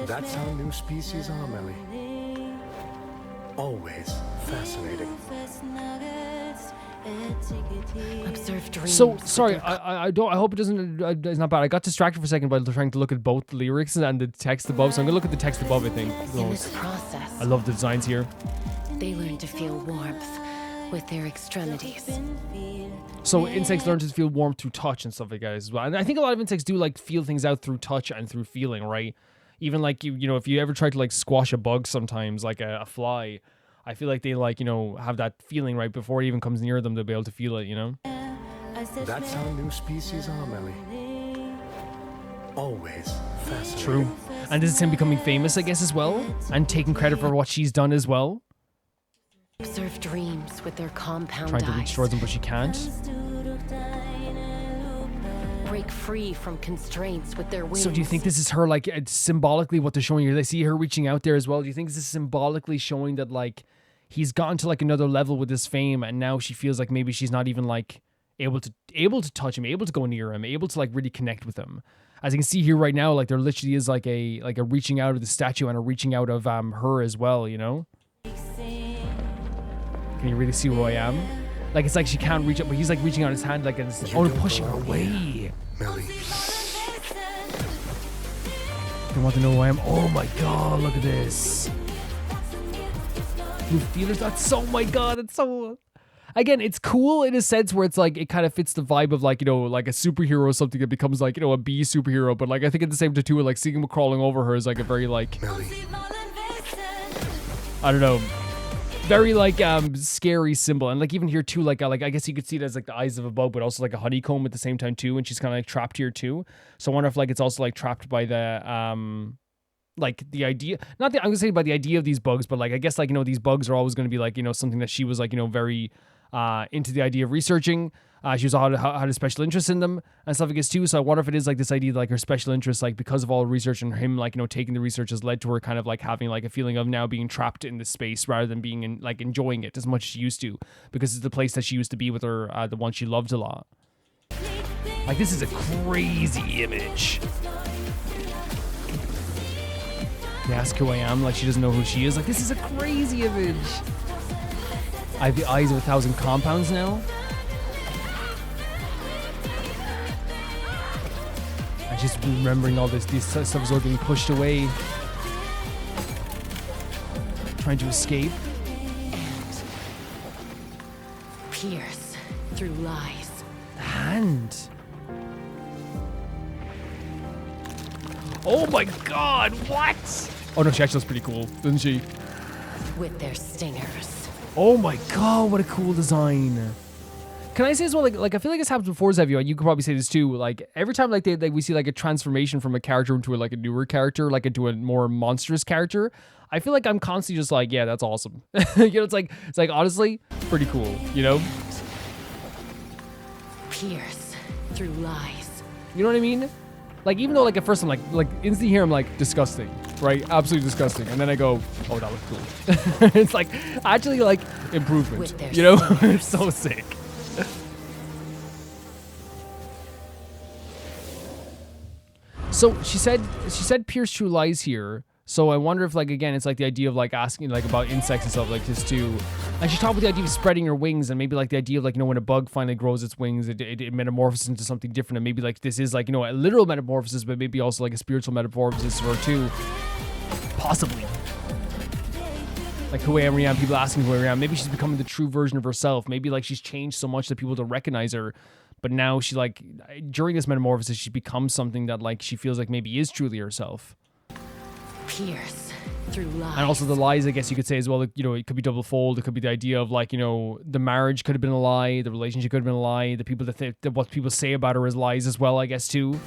That's how new species are, Melly. Always fascinating. Observe dreams. So sorry, I hope it doesn't. It's not bad. I got distracted for a second by trying to look at both the lyrics and the text above. So I'm gonna look at the text above. I think. In this process, I love the designs here. they learn to feel warmth with their extremities. So insects learn to feel warmth through touch and stuff like that as well. And I think a lot of insects do like feel things out through touch and through feeling, right? Even like you know, if you ever try to like squash a bug, sometimes like a fly, I feel like they like have that feeling right before it even comes near them. They'll be able to feel it, That's how new species are, Melly. Always fascinating. True. And this is him becoming famous, I guess, as well, and taking credit for what she's done as well. Observe dreams with their compound Trying to reach eyes. towards them, but she can't. Break free from constraints with their wings. So do you think this is her, like, symbolically what they're showing here? They see her reaching out there as well. Do you think this is symbolically showing that, like, he's gone to, like, another level with his fame, and now she feels like maybe she's not even, like, able to touch him, able to go near him, able to, like, really connect with him? As you can see here right now, like, there literally is, like a reaching out of the statue and a reaching out of her as well, Can you really see who I am? Like, it's like she can't reach up, but he's, like, reaching out his hand, like, and pushing her away. Melly. They want to know who I am. Oh my god, look at this. Blue feelers, that's so, my god, it's so... Again, it's cool in a sense where it's like, it kind of fits the vibe of like, like a superhero or something that becomes like, a bee superhero. But like, I think at the same time too, like seeing him crawling over her is like a very like, Melly. I don't know, very like scary symbol. And like even here too, like I guess you could see it as like the eyes of a bug, but also like a honeycomb at the same time too. And she's kind of like trapped here too. So I wonder if like it's also like trapped by the like the idea, I'm gonna say by the idea of these bugs, but like I guess like these bugs are always going to be like something that she was like very into the idea of researching. She was had a special interest in them and stuff like this too. So I wonder if it is like this idea, like her special interest, like because of all the research and him, like taking the research has led to her kind of like having like a feeling of now being trapped in this space rather than being in like enjoying it as much as she used to, because it's the place that she used to be with her, the one she loved a lot. Like this is a crazy image. They ask who I am, like she doesn't know who she is. Like this is a crazy image. I have the eyes of 1,000 compounds now. I just remembering all this stuff is all being pushed away. Trying to escape. And pierce through lies. The hand. Oh my god, what? Oh no, she actually looks pretty cool, doesn't she? With their stingers. Oh my god, what a cool design. Can I say as well, like I feel like this happens before, Zevio, and you could probably say this too, like every time like we see like a transformation from a character into like a newer character, like into a more monstrous character, I feel like I'm constantly just like, yeah, that's awesome. It's like honestly, pretty cool, Pierce through lies. You know what I mean? Like even though like at first I'm like instantly here I'm like disgusting, right? Absolutely disgusting, and then I go, oh, that looks cool. It's like actually like improvement, It's so sick. So she said pierce true lies here. So I wonder if, like, again, it's like the idea of like asking like about insects and stuff like this too. And she talked about the idea of spreading her wings, and maybe like the idea of like, you know, when a bug finally grows its wings, it metamorphoses into something different. And maybe like this is like, you know, a literal metamorphosis, but maybe also like a spiritual metamorphosis for her too. Possibly. Like who I am, people asking who I am. Maybe she's becoming the true version of herself. Maybe like she's changed so much that people don't recognize her. But now she like, during this metamorphosis, she becomes something that like she feels like maybe is truly herself. Pierce through lies. And also the lies, I guess you could say as well, like, you know, it could be double fold. It could be the idea of like, you know, the marriage could have been a lie. The relationship could have been a lie. The people that what people say about her is lies as well, I guess, too.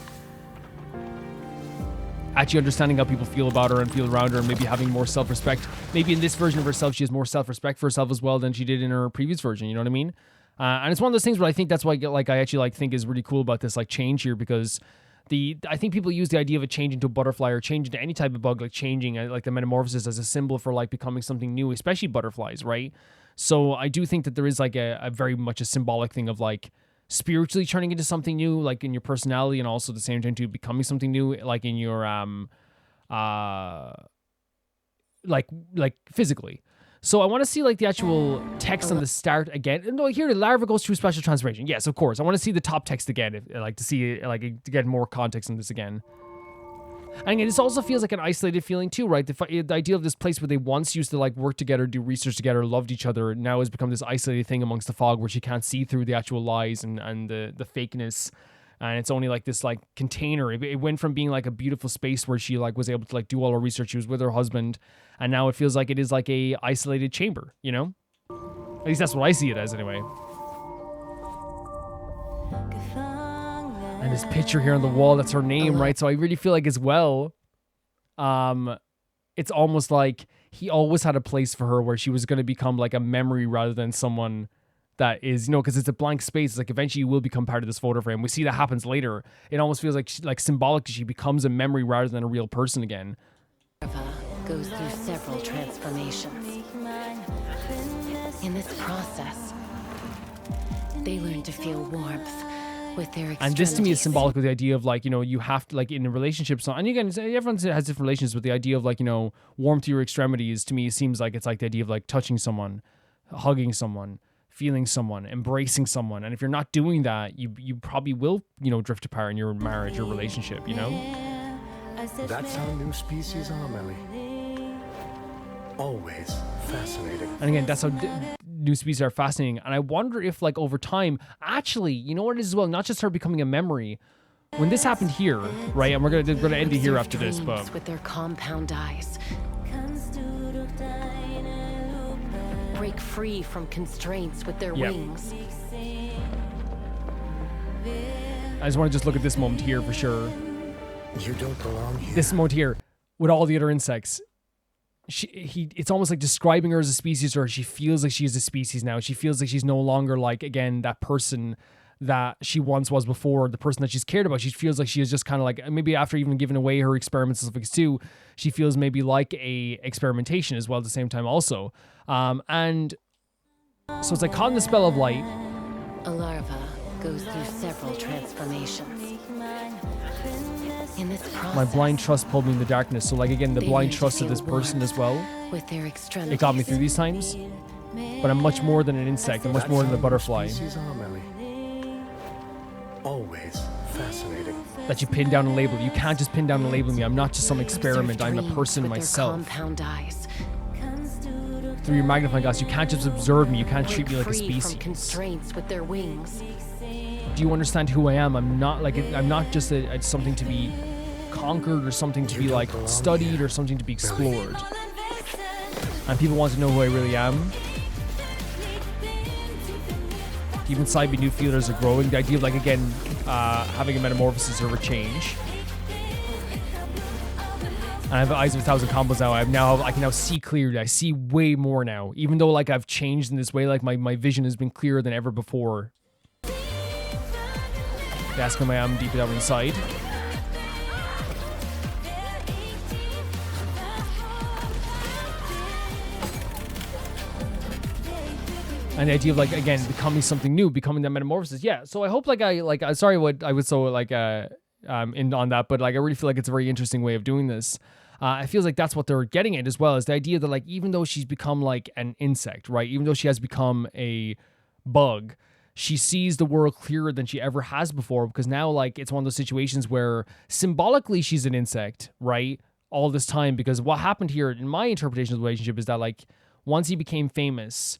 Actually understanding how people feel about her and feel around her, and maybe having more self-respect. Maybe in this version of herself, she has more self-respect for herself as well than she did in her previous version. You know what I mean? And it's one of those things where I think that's why I actually like think is really cool about this like change here, because I think people use the idea of a change into a butterfly or change into any type of bug, like changing like the metamorphosis as a symbol for like becoming something new, especially butterflies, right? So I do think that there is like a very much a symbolic thing of like spiritually turning into something new, like in your personality, and also at the same time too becoming something new, like in your like physically. So I want to see like the actual text on the start again. No, here the larva goes through special transformation. Yes, of course. I want to see the top text again, like to see like to get more context on this again. And again, this also feels like an isolated feeling too, right? The idea of this place where they once used to like work together, do research together, loved each other, now has become this isolated thing amongst the fog where she can't see through the actual lies and the fakeness. And it's only like this like container. It went from being like a beautiful space where she like was able to like do all her research. She was with her husband, and now it feels like it is like a isolated chamber, you know? At least that's what I see it as anyway. And this picture here on the wall, that's her name, right? So I really feel like as well, it's almost like he always had a place for her where she was going to become like a memory rather than someone that is, you know, because it's a blank space. It's like eventually you will become part of this photo frame. We see that happens later. It almost feels like symbolically she becomes a memory rather than a real person again. Goes through several transformations. In this process, they learn to feel warmth with their extremities. And this to me is symbolic with the idea of like, you know, you have to like in a relationship. So, and again, everyone has different relations, but the idea of like, you know, warmth to your extremities to me seems like it's like the idea of like touching someone, hugging someone, feeling someone, embracing someone. And if you're not doing that, you probably will, you know, drift apart in your marriage or relationship, you know? That's how new species are, Melly. Always fascinating. And again, that's how new species are fascinating. And I wonder if like over time, actually, you know what it is as well, not just her becoming a memory. When this happened here, right? And we're gonna end it here after this, but with their compound eyes, break free from constraints with their wings. I just want to just look at this moment here for sure. You don't belong here. This moment here with all the other insects. It's almost like describing her as a species, or she feels like she is a species now. She feels like she's no longer like, again, that person that she once was before, the person that she's cared about. She feels like she is just kind of like, maybe after even giving away her experiments and stuff too, she feels maybe like a experimentation as well at the same time also. And so it's like caught in the spell of light. A larva goes through several transformations. In this process, my blind trust pulled me in the darkness. So like again, the blind trust of this person as well. With their extremities. It got me through these times. But I'm much more than an insect. I'm much more than a butterfly. Always fascinating. That you pin down and label. You can't just pin down and label me. I'm not just some experiment. I'm a person myself. Compound eyes. Through your magnifying glass, you can't just observe me. You can't treat me like a species. From constraints with their wings. Do you understand who I am? I'm not like I'm not just a something to be conquered or something to be like studied or something to be explored. And people want to know who I really am. Deep inside me, new feelers are growing. The idea of like again having a metamorphosis or a change. And I have eyes of 1,000 combos now. I can now see clearly. I see way more now. Even though like I've changed in this way, like my vision has been clearer than ever before. That's who I am deep down inside. And the idea of like again becoming something new, becoming that metamorphosis. Yeah. So I hope I'm sorry what I was so like on that, but like I really feel like it's a very interesting way of doing this. It feels like that's what they're getting at as well, is the idea that like even though she's become like an insect, right? Even though she has become a bug, she sees the world clearer than she ever has before, because now like it's one of those situations where symbolically she's an insect, right? All this time, because what happened here in my interpretation of the relationship is that like once he became famous,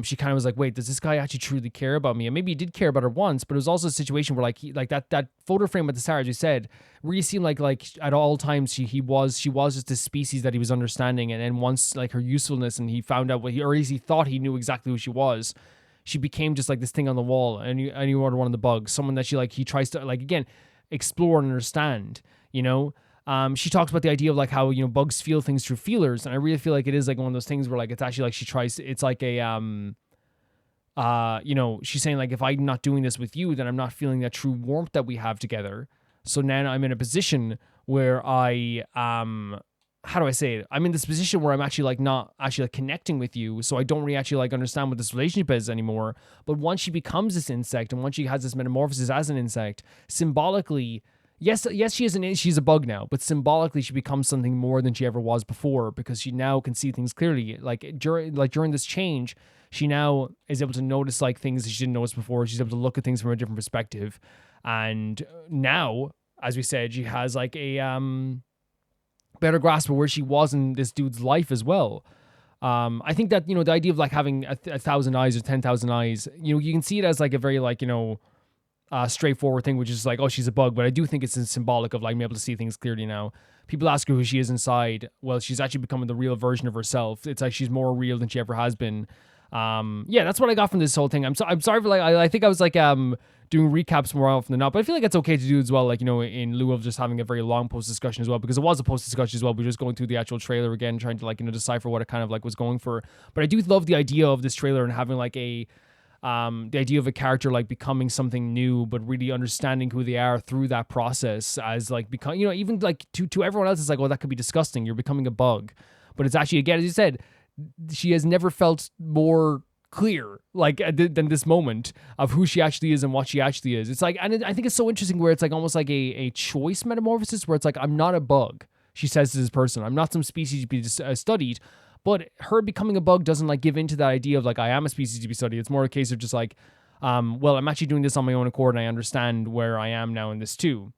she kind of was like, wait, does this guy actually truly care about me? And maybe he did care about her once, but it was also a situation where like that photo frame at the start, as you said, really seemed like at all times she was just a species that he was understanding, and then once like her usefulness and he found out what or at least he thought he knew exactly who she was, she became just like this thing on the wall, and you order one of the bugs, someone that he tries to like again explore and understand, you know. She talks about the idea of like how, you know, bugs feel things through feelers, and I really feel like it is like one of those things where like it's actually like she tries to, it's like a you know, she's saying like if I'm not doing this with you, then I'm not feeling that true warmth that we have together. So now I'm in a position where I how do I say it? I'm in this position where I'm actually like not actually like connecting with you, so I don't really actually like understand what this relationship is anymore. But once she becomes this insect, and once she has this metamorphosis as an insect, symbolically, yes, she's a bug now, but symbolically she becomes something more than she ever was before, because she now can see things clearly. Like during this change, she now is able to notice like things that she didn't notice before. She's able to look at things from a different perspective, and now, as we said, she has like a better grasp of where she was in this dude's life as well. I think that, you know, the idea of like having 1,000 eyes or 10,000 eyes, you know, you can see it as like a very like, you know, straightforward thing, which is like, oh, she's a bug. But I do think it's symbolic of like being able to see things clearly now. People ask her who she is inside. Well, she's actually becoming the real version of herself. It's like she's more real than she ever has been. Yeah, that's what I got from this whole thing. I'm sorry for like, I think I was like doing recaps more often than not, but I feel like it's okay to do as well, like, you know, in lieu of just having a very long post discussion as well, because it was a post discussion as well. We're just going through the actual trailer again, trying to like, you know, decipher what it kind of like was going for. But I do love the idea of this trailer and having like the idea of a character like becoming something new, but really understanding who they are through that process, as like become, you know, even like to everyone else, it's like, oh, that could be disgusting, you're becoming a bug. But it's actually, again, as you said, she has never felt more clear like than this moment of who she actually is and what she actually is. It's like, and I think it's so interesting where it's like almost like a choice metamorphosis, where it's like, I'm not a bug, she says to this person, I'm not some species to be studied. But her becoming a bug doesn't like give into that idea of like, I am a species to be studied. It's more a case of just like, well, I'm actually doing this on my own accord, and I understand where I am now in this too.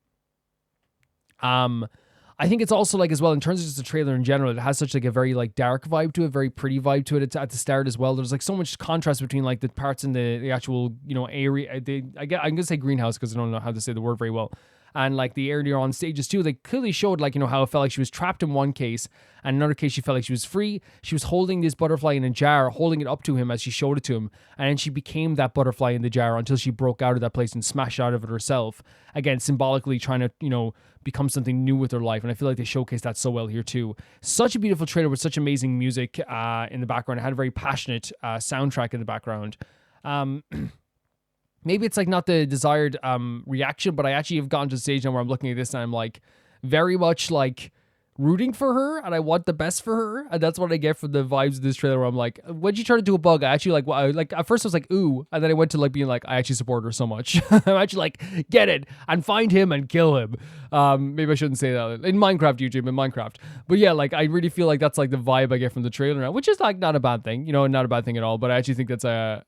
I think it's also like as well, in terms of just the trailer in general, it has such like a very like dark vibe to it, very pretty vibe to it at the start as well. There's like so much contrast between like the parts in the actual, you know, area. I'm gonna say greenhouse because I don't know how to say the word very well. And like the earlier on stages too, they clearly showed like, you know, how it felt like she was trapped in one case, and another case she felt like she was free. She was holding this butterfly in a jar, holding it up to him as she showed it to him, and then she became that butterfly in the jar until she broke out of that place and smashed out of it herself. Again, symbolically trying to, you know, become something new with her life. And I feel like they showcased that so well here too. Such a beautiful trailer with such amazing music in the background. It had a very passionate soundtrack in the background. Maybe it's like not the desired reaction, but I actually have gotten to the stage now where I'm looking at this and I'm like very much like rooting for her, and I want the best for her, and that's what I get from the vibes of this trailer, where I'm like, when she turned into a bug, I actually like, well, like at first I was like, ooh, and then I went to like being like, I actually support her so much. I'm actually like, get it and find him and kill him. Maybe I shouldn't say that in Minecraft, YouTube, in Minecraft, but yeah, like I really feel like that's like the vibe I get from the trailer now, which is like not a bad thing, you know, not a bad thing at all. But I actually think that's a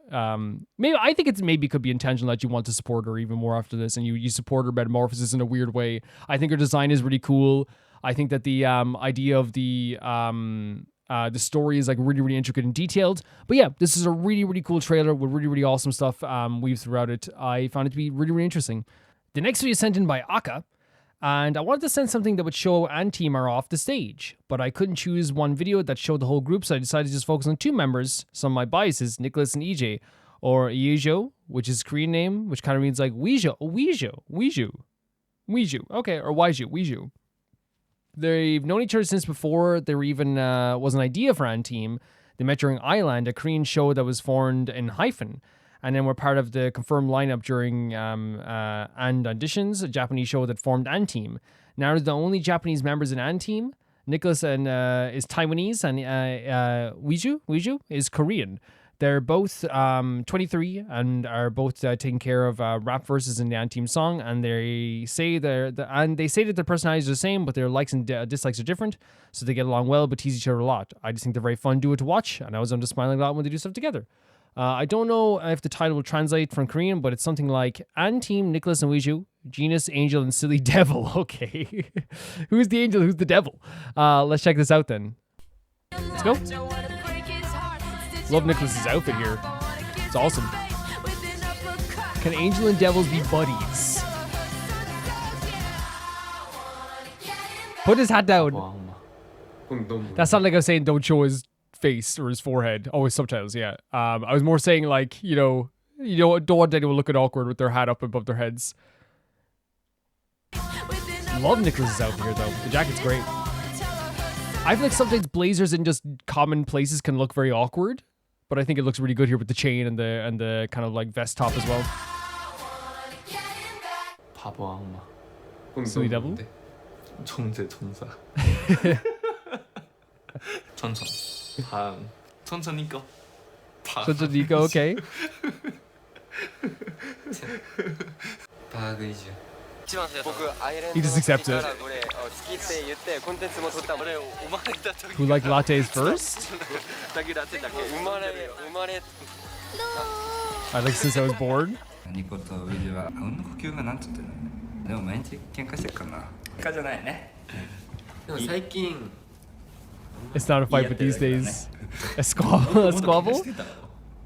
maybe I think it's maybe could be intentional that you want to support her even more after this, and you support her metamorphosis in a weird way. I think her design is really cool. I think that the idea of the story is like really, really intricate and detailed. But yeah, this is a really, really cool trailer with really, really awesome stuff weaved throughout it. I found it to be really, really interesting. The next video is sent in by Aka, and I wanted to send something that would show and team are off the stage, but I couldn't choose one video that showed the whole group, so I decided to just focus on two members, some of my biases, Nicholas and EJ, or Yejo, which is Korean name, which kind of means like Weejo, okay, or Weiju. They've known each other since before there even was an idea for An Team. They met during Island, a Korean show that was formed in Hyphen, and then were part of the confirmed lineup during And Auditions, a Japanese show that formed An Team. Now they're the only Japanese members in An Team. Nicholas is Taiwanese, and Weiju is Korean. They're both 23 and are both taking care of rap verses in the Ant Team song, and they say that their personalities are the same, but their likes and dislikes are different, so they get along well but tease each other a lot. I just think they're very fun duo to watch, and I was just smiling a lot when they do stuff together. I don't know if the title will translate from Korean, but it's something like Ant Team, Nicholas and Wiju, Genus, Angel, and Silly Devil. Okay. Who's the angel? Who's the devil? Let's check this out then. Let's go. Love Nicholas's outfit here. It's awesome. Can Angel and Devils be buddies? Put his hat down. That's not like I was saying don't show his face or his forehead. Oh, his subtitles, yeah. I was more saying like, don't want anyone looking awkward with their hat up above their heads. Love Nicholas's outfit here though. The jacket's great. I feel like sometimes blazers in just common places can look very awkward, but I think it looks really good here with the chain and the kind of like vest top as well. Silly Devil? 천천히 Nico, okay. He just accepts it. Who like lattes first? I like since I was born. It's not a fight, but these days, a squabble.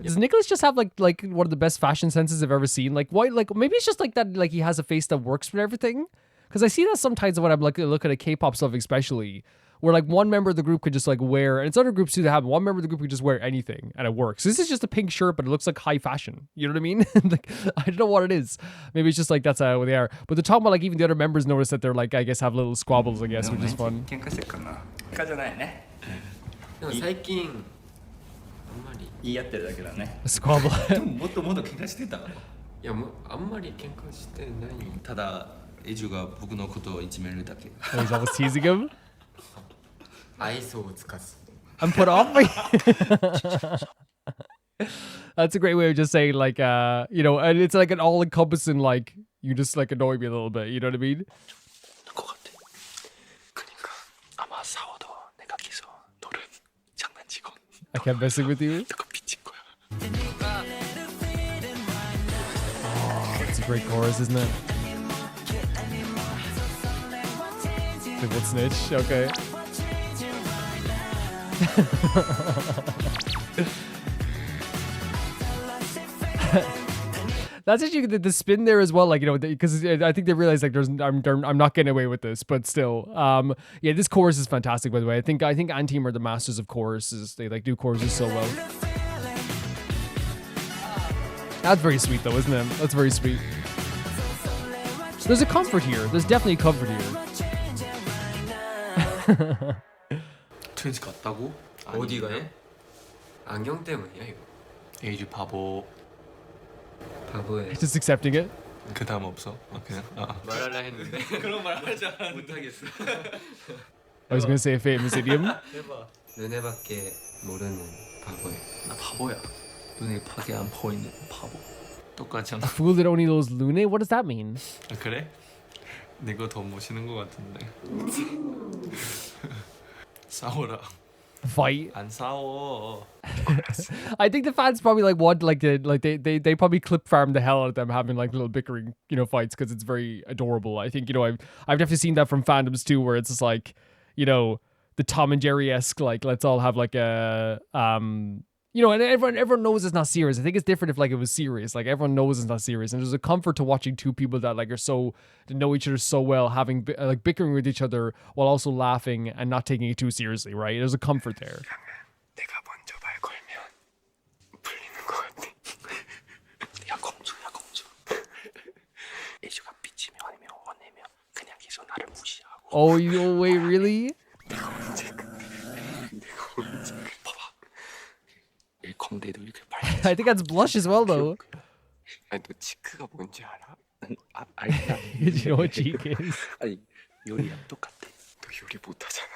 Does Nicholas just have like one of the best fashion senses I've ever seen? Like why? Like maybe it's just like that. Like he has a face that works for everything. Because I see that sometimes when I'm like looking at K-pop stuff, especially where like one member of the group could just like wear, and it's other groups too that have one member of the group could just wear anything and it works. This is just a pink shirt, but it looks like high fashion. You know what I mean? Like I don't know what it is. Maybe it's just like that's how they are. But they're talking about like even the other members notice that they're like I guess have little squabbles. I guess which is fun. A squabble. もっともっと喧嘩してた。いやもうあんまり喧嘩してない。ただエジュが僕のことをいじめるだけ。He's almost teasing him. 愛想をつかす。I'm put off by. That's a great way of just saying like and it's like an all-encompassing like you just like annoy me a little bit. You know what I mean? I kept messing with you. Oh, it's a great chorus, isn't it? People snitch, okay. That's actually the spin there as well, like because I think they realize like I'm not getting away with this, but still, yeah, this chorus is fantastic. By the way, I think Ant Team are the masters of choruses. They like do choruses so well. That's very sweet though, isn't it? That's very sweet. There's a comfort here. There's definitely a comfort here. 트윈스 같다고? 어디가요? 안경 때문이야 이거. 에이즈 바보. 바보예요. Just accepting it. 그 다음 없어? 그냥 말하려 했는데 그런 말 하지 않았는데 못하겠어. I was gonna say a famous idiom. 해봐. 눈에밖에 모르는 바보야. 나 바보야. 눈에 밖에 안 보이는 바보. 똑같이 A fool that only knows Loona? What does that mean? 아, 그래? 내가 더 멋있는 것 같은데. 싸워라. Fight. 안 싸워. I think the fans probably like want they probably clip farm the hell out of them having like little bickering fights because it's very adorable. I think I've definitely seen that from fandoms too where it's just like the Tom and Jerry-esque like let's all have like a and everyone knows it's not serious. I think it's different if like it was serious. Like everyone knows it's not serious, and there's a comfort to watching two people that like to know each other so well, having like bickering with each other while also laughing and not taking it too seriously. Right? There's a comfort there. 내가 먼저 말 걸면 풀리는 것 같아. 야 공주야 공주. 애주가 삐치며 아니면 화내며 그냥 계속 나를 무시하고. Oh, wait, really? I think that's blush as well, though. 아니 너 치크가 뭔지 알아? 알잖아. You know what cheek is? 아니 요리랑 똑같아. 너 요리 못하잖아.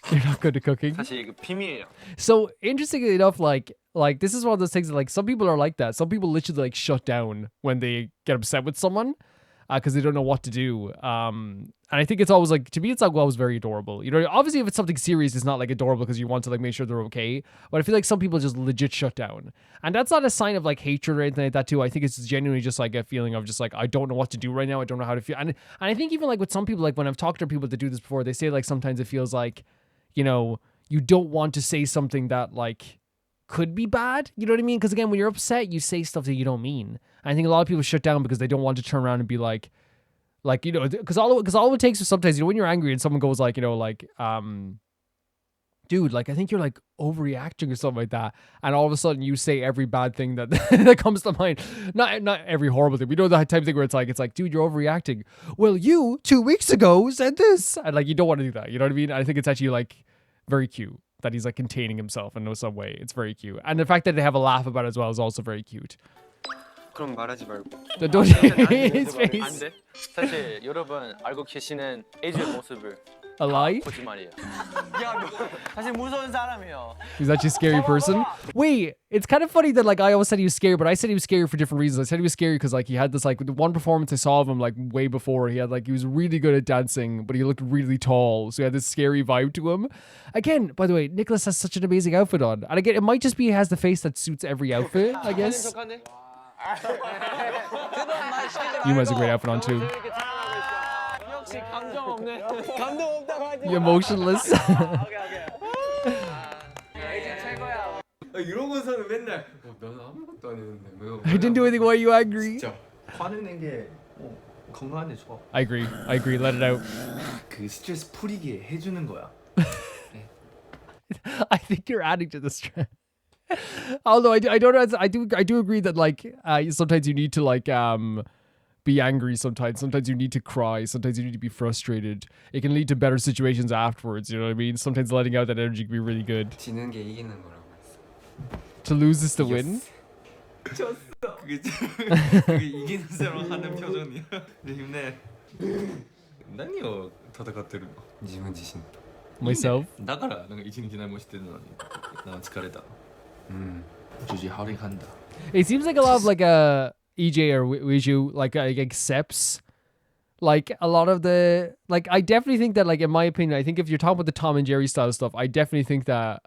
You're not good at cooking. 사실 이거 비밀이야. So interestingly enough, like like this is one of those things that like some people are like that. Some people literally like shut down when they get upset with someone because they don't know what to do. And I think it's always like, to me, it's like always very adorable. You know, obviously if it's something serious, it's not like adorable because you want to like make sure they're okay. But I feel like some people just legit shut down. And that's not a sign of like hatred or anything like that too. I think it's genuinely just like a feeling of just like, I don't know what to do right now. I don't know how to feel. And I think even like with some people, like when I've talked to people that do this before, they say like sometimes it feels like, you know, you don't want to say something that like could be bad. You know what I mean? Because again, when you're upset, you say stuff that you don't mean. I think a lot of people shut down because they don't want to turn around and be like, you know, because all it takes is sometimes, you know, when you're angry and someone goes like, you know, like, dude, like, I think you're like overreacting or something like that. And all of a sudden you say every bad thing that, that comes to mind. Not every horrible thing. We know that type of thing where it's like, dude, you're overreacting. Well, you 2 weeks ago said this. And like, you don't want to do that. You know what I mean? I think it's actually like very cute that he's like containing himself in some way. It's very cute. And the fact that they have a laugh about it as well is also very cute. 그럼 말하지 말고. Don't his face. 안 돼. 사실 여러분 알고 계시는 에이즈의 모습을 A lie? 거짓말이에요. 야, 사실 무서운 사람이에요. He's actually a scary person. Wait, it's kind of funny that like I always said he was scary, but I said he was scary for different reasons. I said he was scary because like he had this like the one performance I saw of him like way before. He was really good at dancing, but he looked really tall, so he had this scary vibe to him. Again, by the way, Nicholas has such an amazing outfit on, and again, it might just be he has the face that suits every outfit, I guess. You has a great outfit on too. You're emotionless. 이러고서는 맨날 넌 아무것도 안 했는데 왜? I didn't do anything. Why are you angry? 진짜 화를 낸 게 건강한데 좋아. I agree. Let it out. 그 스트레스 풀이게 해주는 거야. I think you're adding to the stress. Although I don't know, I do agree that like sometimes you need to like be angry. Sometimes you need to cry. Sometimes you need to be frustrated. It can lead to better situations afterwards. You know what I mean? Sometimes letting out that energy can be really good. 지는 게 이기는 거라고 했어. To lose is to win. 졌어. 그게 이기는 사람 하는 표정이야. 힘내. 난요戦ってるの。自分自身。Myself. だからなんか一日何もしてるのになんか疲れた。주지 허리한다. It seems like a lot of like EJ or Wiju like accepts like a lot of the like. I definitely think that like in my opinion, I think if you're talking about the Tom and Jerry style stuff, I definitely think that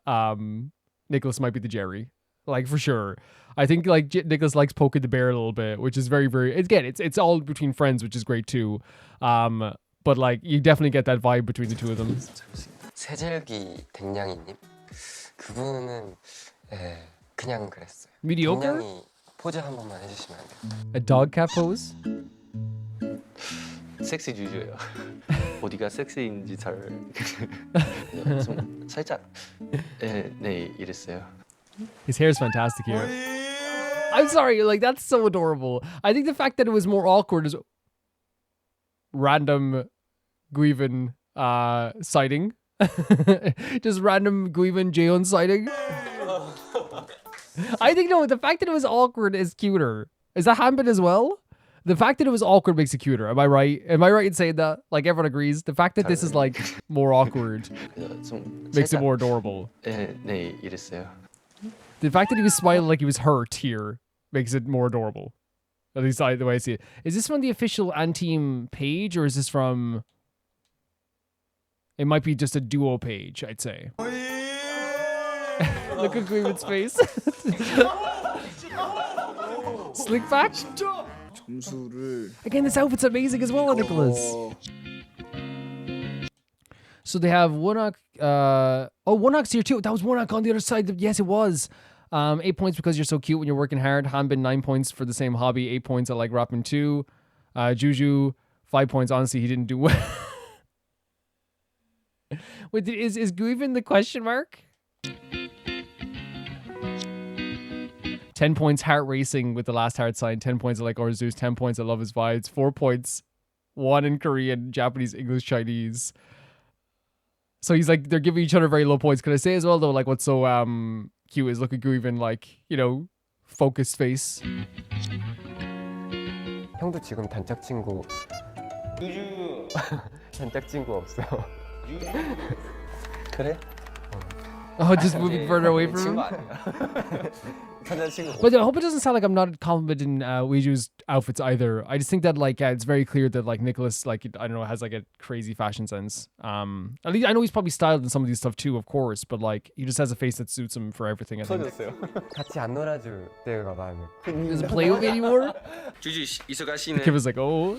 Nicholas might be the Jerry, like for sure. I think like Nicholas likes poking the bear a little bit, which is very again it's all between friends, which is great too. But like you definitely get that vibe between the two of them. 세젤기 댕냥이님 그분은 그냥 그랬어요. Mediocre? 댕냥이 포즈 한 번만 해주시면 안 돼요? A dog cat pose? 섹시 주주예요. 어디가 섹시인지 잘 좀 살짝 네 이랬어요. His hair is fantastic here. I'm sorry, like that's so adorable. I think the fact that it was more awkward is random Guiven sighting. Just random Guiven Jaeon sighting. I think no, the fact that it was awkward is cuter. Is that Hanbin as well? The fact that it was awkward makes it cuter. Am I right? Am I right in saying that? Like everyone agrees. The fact that this is like more awkward makes it more adorable. 네 이랬어요. The fact that he was smiling like he was hurt here makes it more adorable. At least the way I see it. Is this from the official Anteam page or is this from... It might be just a duo page, I'd say. Look at Guiven's face. Slick back. Again, this outfit's amazing as well, Nicholas. So they have Wonok. Wonok's here too. That was Wonok on the other side. Yes, it was. 8 points because you're so cute when you're working hard. Hanbin 9 points for the same hobby. 8 points I like rapping too. Juju 5 points. Honestly, he didn't do well. Wait, is Guiven the question mark? 10 points heart racing with the last heart sign. 10 points I like Orzeus. 10 points I love his vibes. 4 points. 1 in Korean, Japanese, English, Chinese. So he's like, they're giving each other very low points. Could I say as well though, like what's so cute is look at Guiven like, you know, focused face. 형도 지금 단짝 친구. 단짝 친구 없어. 그래? Oh, just moving further away from him? But I hope it doesn't sound like I'm not complimenting Weiju's outfits either. I just think that like it's very clear that like Nicholas like I don't know has like a crazy fashion sense. At least I know he's probably styled in some of these stuff too, of course, but like he just has a face that suits him for everything. I think. 같이 안 놀아줄 때가 많아요. He doesn't play with me anymore. 주주 The 이소가시네. kid was like, oh.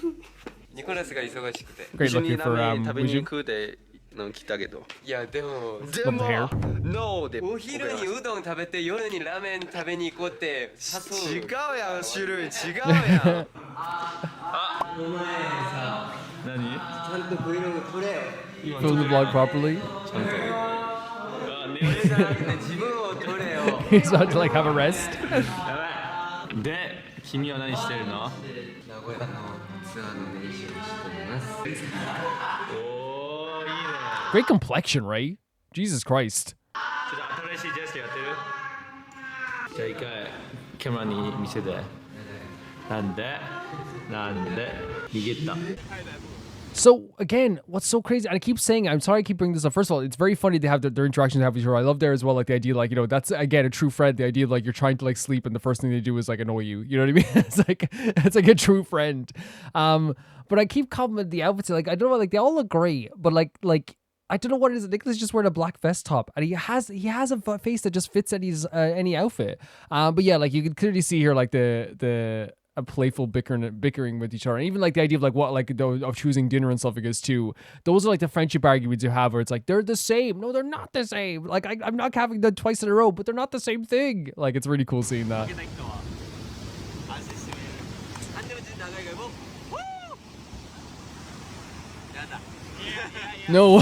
니콜라스가 이소가시대. Great looking for Weiju. の来たけど。いやでも Love the hair. No で。お昼にうどん食べて夜にラーメン食べに行こうって誘う。違うやん種類違うやん。お前さ。何？ちゃんと Vlog 撮れよ。 Film the vlog properly. He's about to like have a rest. で、君は何してるの？名古屋のツアーの練習をしています。Great complexion, right? Jesus Christ. ちょっと新しいジェスチャーやってる？じゃあ一回カメラに見せて。なんで逃げた。So again, what's so crazy, and I keep saying, I'm sorry I keep bringing this up. First of all, it's very funny they have their interactions they have with each other. I love there as well, like the idea, like, you know, that's again a true friend. The idea of like you're trying to like sleep and the first thing they do is like annoy you. You know what I mean? it's like a true friend. But I keep complimenting the outfits. Like I don't know, like they all look great, but like I don't know what it is. Nicholas is just wearing a black vest top, and he has a face that just fits any outfit. But yeah, like you can clearly see here, like a playful bickering with each other, and even like the idea of like what like of choosing dinner and stuff like this too. Those are like the friendship arguments you have where it's like they're the same. No, they're not the same. Like I'm not having them twice in a row, but they're not the same thing. Like it's really cool seeing that. No.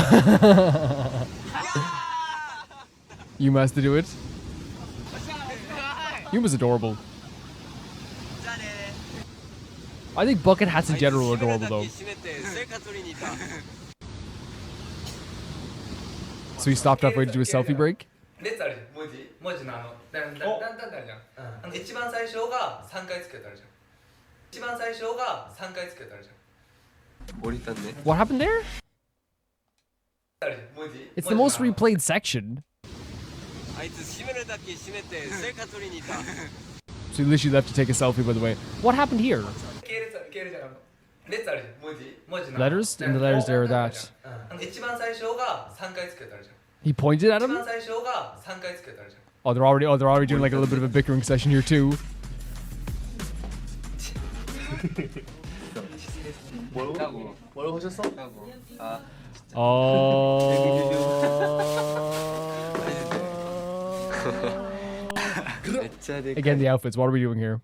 Yuma has to do it. Yuma's adorable. I think bucket hats in general are adorable though. So he stopped halfway to do a selfie break? What happened there? It's the most replayed section. So he literally left to take a selfie, by the way. What happened here? Letters? And the letters there are that. He pointed at him? Oh, they're already doing like a little bit of a bickering session here too. Again, the outfits. What are we doing here?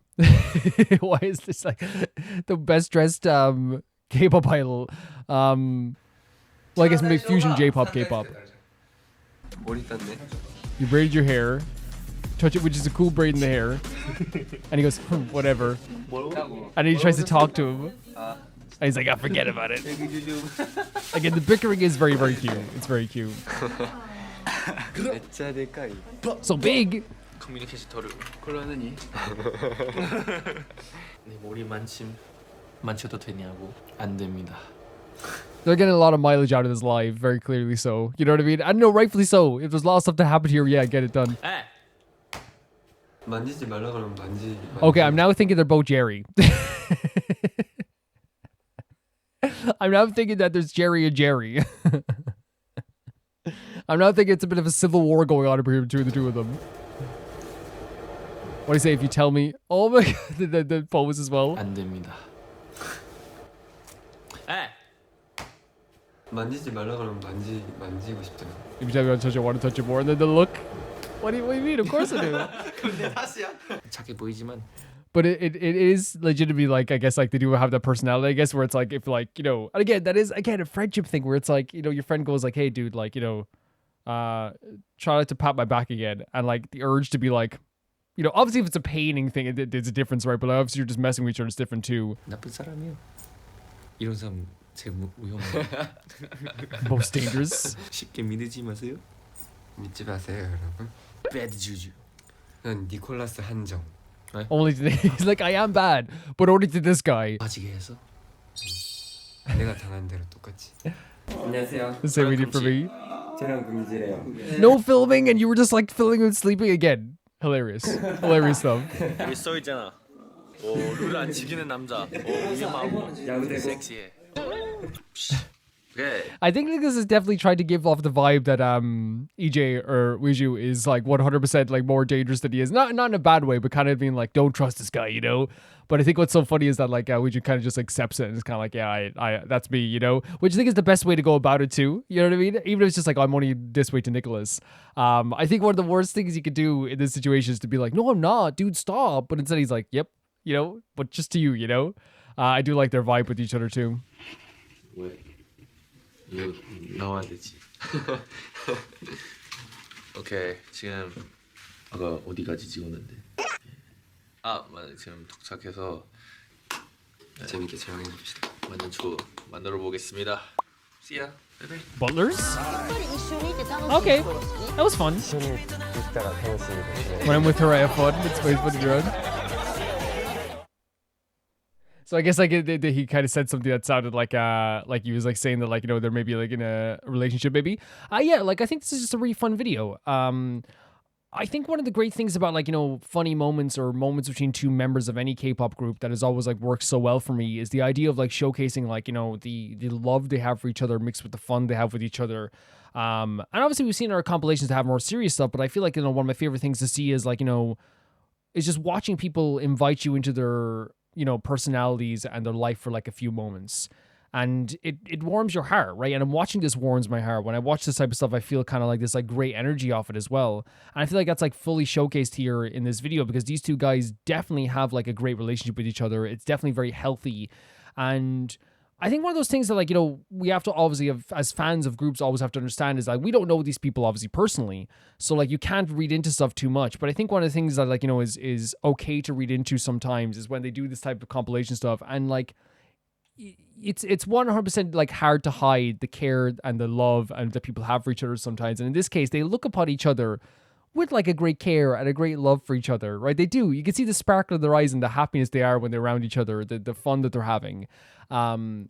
Why is this like the best dressed K-pop idol? Well, I guess maybe fusion J-pop, K-pop. You braided your hair, touch it, which is a cool braid in the hair, and he goes, whatever. And he tries to talk to him. And he's like, I forget about it. Again, the bickering is very, very cute. It's very cute. So big. 커뮤니케이션 덜 곤란하니? 네 머리 만져도 되냐고 안 됩니다. They're getting a lot of mileage out of this live, very clearly so. You know what I mean? I know, rightfully so. If there's a lot of stuff that happened here, yeah, get it done. 만지지 말라 그러면 Okay, I'm now thinking they're both Jerry. I'm now thinking that there's Jerry and Jerry. I'm now thinking it's a bit of a civil war going on between the two of them. What do you say if you tell me? Oh my god, the pose as well. 안 됩니다. 만지지 말라 그러면 만지고 싶잖아. If you tell me I want to touch it, I want to touch it more, and then the look. What do you mean? Of course I do. 작게 보이지만. But it is legitimately like, I guess like they do have that personality, I guess, where it's like if like, you know, and again, that is again a friendship thing where it's like, you know, your friend goes like, hey dude, like, you know, try not to pat my back again, and like the urge to be like, you know, obviously if it's a paining thing, it's a difference, right? But like, obviously you're just messing with each other, it's different too. 나쁜 사람이요. 이런 사람 제일 위험해요. Most dangerous. 쉽게 믿지 마세요. 믿지 마세요, 여러분. Bad juju. 난 니콜라스 한정. Only to he's like, I am bad, but only to this guy. 빠지게 해서. 내가 당한 대로 똑같이. 안녕하세요. The same way he did for me. 촬영 금지래요. No filming, and you were just like filming and sleeping again. Hilarious. Hilarious stuff. 여기 써 있잖아. 룰 안 지키는 남자. 위험하고 섹시해. Okay. I think this is definitely trying to give off the vibe that EJ or Wiju is like 100% like more dangerous than he is. Not in a bad way, but kind of being like, don't trust this guy, you know? But I think what's so funny is that like Wiju kind of just accepts it and is kind of like, yeah, I that's me, you know? Which I think is the best way to go about it too. You know what I mean? Even if it's just like, I'm only this way to Nicholas. I think one of the worst things you could do in this situation is to be like, no, I'm not, dude, stop. But instead he's like, yep, you know? But just to you, you know? I do like their vibe with each other too. 왜? 이거 나와야 되지. 오케이, 지금 아까 어디까지 찍었는데? 아, 맞아. 지금 도착해서 재밌게 촬영해 봅시다. 완전 추워. 만들어 보겠습니다. See ya. Bye bye. Butlers? Okay, that was fun. When I'm with her, I have fun. It's way fun to run. So I guess like he kind of said something that sounded like he was like saying that like, you know, they're maybe like in a relationship maybe. Yeah, like I think this is just a really fun video. I think one of the great things about like, you know, funny moments or moments between two members of any K-pop group that has always like worked so well for me is the idea of like showcasing like, you know, the love they have for each other mixed with the fun they have with each other. And obviously we've seen our compilations to have more serious stuff, but I feel like, you know, one of my favorite things to see is like, you know, is just watching people invite you into their, you know, personalities and their life for like a few moments. And it warms your heart, right? And I'm watching this warms my heart. When I watch this type of stuff, I feel kind of like this like great energy off it as well. And I feel like that's like fully showcased here in this video because these two guys definitely have like a great relationship with each other. It's definitely very healthy. And I think one of those things that like, you know, we have to obviously have, as fans of groups always have to understand is like, we don't know these people obviously personally. So like you can't read into stuff too much. But I think one of the things that like, you know, is okay to read into sometimes is when they do this type of compilation stuff. And like, it's 100% like hard to hide the care and the love and that people have for each other sometimes. And in this case, they look upon each other with like a great care and a great love for each other, right? They do. You can see the sparkle in their eyes and the happiness they are when they're around each other, the fun that they're having. And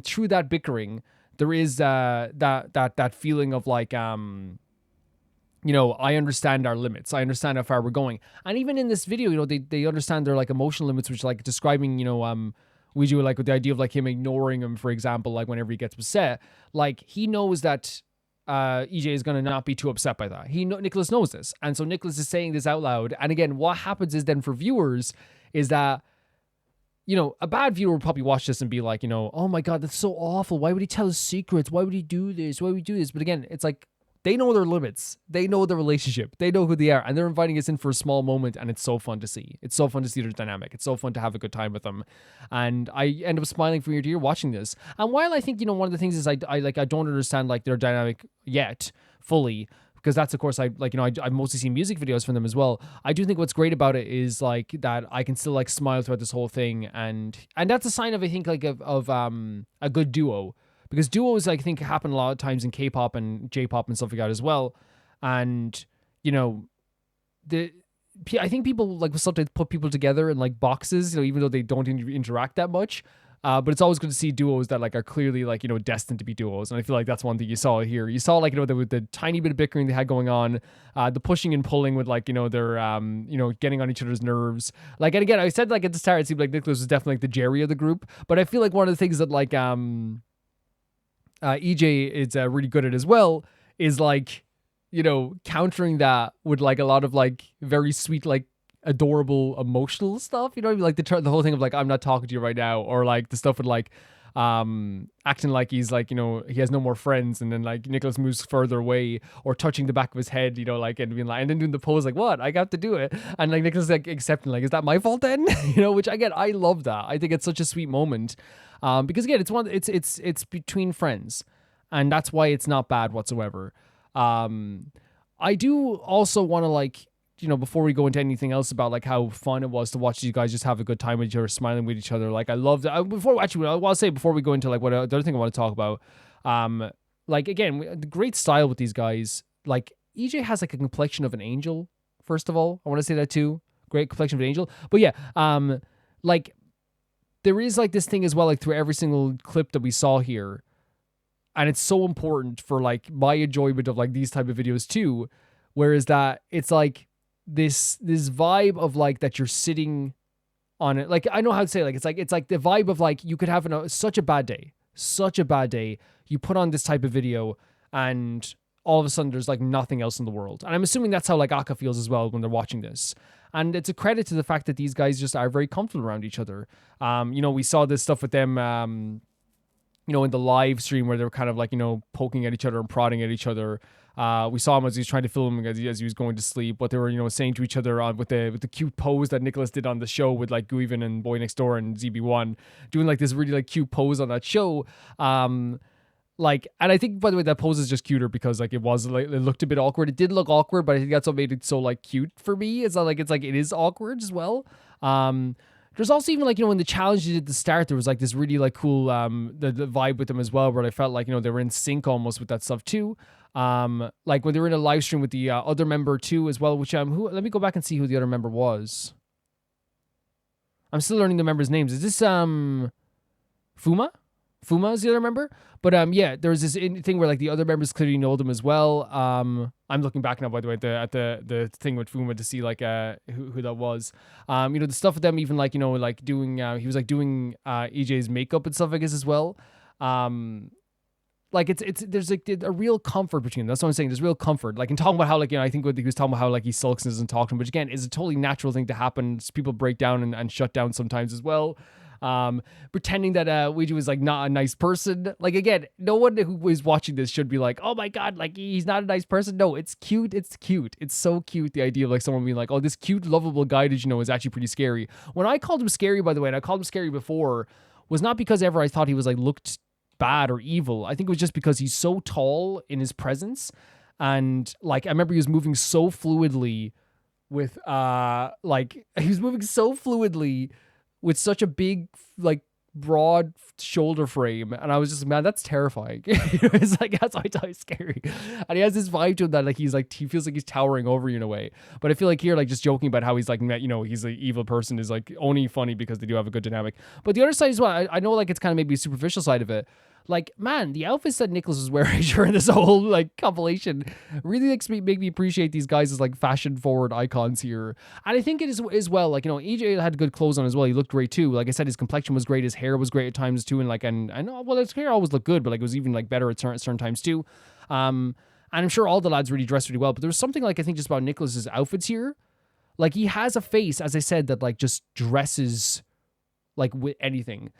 through that bickering, there is that feeling of like, you know, I understand our limits. I understand how far we're going. And even in this video, you know, they understand their like emotional limits, which like describing, you know, we do like with the idea of like him ignoring him, for example, like whenever he gets upset, like he knows that EJ is going to not be too upset by that. Nicholas knows this. And so Nicholas is saying this out loud. And again, what happens is then for viewers is that, you know, a bad viewer would probably watch this and be like, you know, oh my God, that's so awful. Why would he tell us secrets? Why would he do this? Why would he do this? But again, it's like, they know their limits. They know the relationship. They know who they are. And they're inviting us in for a small moment. And it's so fun to see. It's so fun to see their dynamic. It's so fun to have a good time with them. And I end up smiling from ear to ear watching this. And while I think, you know, one of the things is I don't understand like their dynamic yet fully, because that's, of course, I like, you know, I've mostly seen music videos from them as well. I do think what's great about it is like that I can still like smile throughout this whole thing. And that's a sign of, I think, like of a good duo. Because duos, I think, happen a lot of times in K-pop and J-pop and stuff like that as well. And, you know, I think people like sometimes put people together in like boxes, you know, even though they don't interact that much. But it's always good to see duos that like are clearly like, you know, destined to be duos. And I feel like that's one thing you saw here. You saw like, you know, with the tiny bit of bickering they had going on, the pushing and pulling with like, you know, their, you know, getting on each other's nerves. Like, and again, I said like at the start, it seemed like Nicholas was definitely like the Jerry of the group. But I feel like one of the things that like, EJ is really good at as well is like, you know, countering that with like a lot of like very sweet, like adorable emotional stuff, you know, like the whole thing of like, I'm not talking to you right now, or like the stuff with like acting like he's like, you know, he has no more friends, and then like Nicholas moves further away, or touching the back of his head, you know, like, and being like, and then doing the pose like, what, I got to do it, and like Nicholas like accepting like, is that my fault then? You know, which again, I love that. I think it's such a sweet moment. Because again, it's between friends, and that's why it's not bad whatsoever. I do also want to like, you know, before we go into anything else about like how fun it was to watch these guys just have a good time with each other, smiling with each other. Like I loved it. Before we go into like what the other thing I want to talk about, like again, the great style with these guys. Like EJ has like a complexion of an angel. First of all, I want to say that too. Great complexion of an angel. But yeah, like. There is like this thing as well, like through every single clip that we saw here. and it's so important for like my enjoyment of like these type of videos too. Whereas that it's like this vibe of like that you're sitting on it. Like I know how to say it. Like it's like the vibe of like you could have such a bad day. You put on this type of video and all of a sudden there's like nothing else in the world. And I'm assuming that's how like Akka feels as well when they're watching this. And it's a credit to the fact that these guys just are very comfortable around each other. You know, we saw this stuff with them, you know, in the live stream where they were kind of like, you know, poking at each other and prodding at each other. We saw him as he was trying to film him as he was going to sleep. What they were, you know, saying to each other with the cute pose that Nicholas did on the show with like Guiven and Boy Next Door and ZB1 doing like this really like cute pose on that show. Like, and I think by the way that pose is just cuter because like it looked a bit awkward. It did look awkward, but I think that's what made it so like cute for me. It's not like it is awkward as well. There's also even like, you know, in the challenge you did at the start, there was like this really like cool the vibe with them as well, where I felt like, you know, they were in sync almost with that stuff too. Like when they were in a live stream with the other member too as well, which let me go back and see who the other member was. I'm still learning the members' names. Is this Fuma? Fuma is the other member. But yeah, there was this thing where like the other members clearly know them as well. I'm looking back now, by the way, at the thing with Fuma to see like who that was. You know, the stuff with them even like, you know, like doing he was like doing EJ's makeup and stuff I guess as well. Like there's like a real comfort between them. That's what I'm saying. There's real comfort. Like in talking about how like, you know, I think what he was talking about how like he sulks and doesn't talk to him, which again is a totally natural thing to happen. People break down and shut down sometimes as well. Pretending that Ouija was like not a nice person. Like again, no one who is watching this should be like, oh my god, like he's not a nice person. No, it's cute. It's so cute. The idea of like someone being like, oh, this cute, lovable guy, did you know, is actually pretty scary. When I called him scary, by the way, and I called him scary before, was not because ever I thought he was like looked bad or evil. I think it was just because he's so tall in his presence. And like I remember he was moving so fluidly with with such a big, like, broad shoulder frame. And I was just, man, that's terrifying. It's like, that's why I thought he's scary. And he has this vibe to him that, like, he feels like he's towering over you in a way. But I feel like here, like, just joking about how he's, like, you know, he's an evil person is, like, only funny because they do have a good dynamic. But the other side as well, I know, like, it's kind of maybe a superficial side of it. Like, man, the outfits that Nicholas was wearing during this whole, like, compilation really make me appreciate these guys as, like, fashion-forward icons here. And I think it is as well, like, you know, EJ had good clothes on as well. He looked great, too. Like I said, his complexion was great. His hair was great at times, too. And, like, and I know, well, his hair always looked good, but, like, it was even, like, better at certain times, too. And I'm sure all the lads really dressed really well. But there was something, like, I think just about Nicholas's outfits here. Like, he has a face, as I said, that, like, just dresses, like, with anything.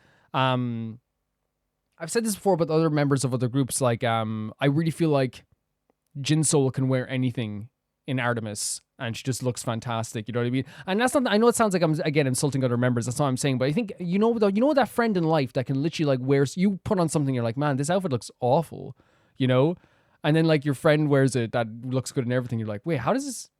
I've said this before about other members of other groups. Like, I really feel like Jinsoul can wear anything in Artemis, and she just looks fantastic. You know what I mean? And that's not. I know it sounds like I'm again insulting other members. That's not what I'm saying. But I think you know that friend in life that can literally like wear. You put on something, you're like, man, this outfit looks awful. You know, and then like your friend wears it that looks good and everything. You're like, wait, how does this?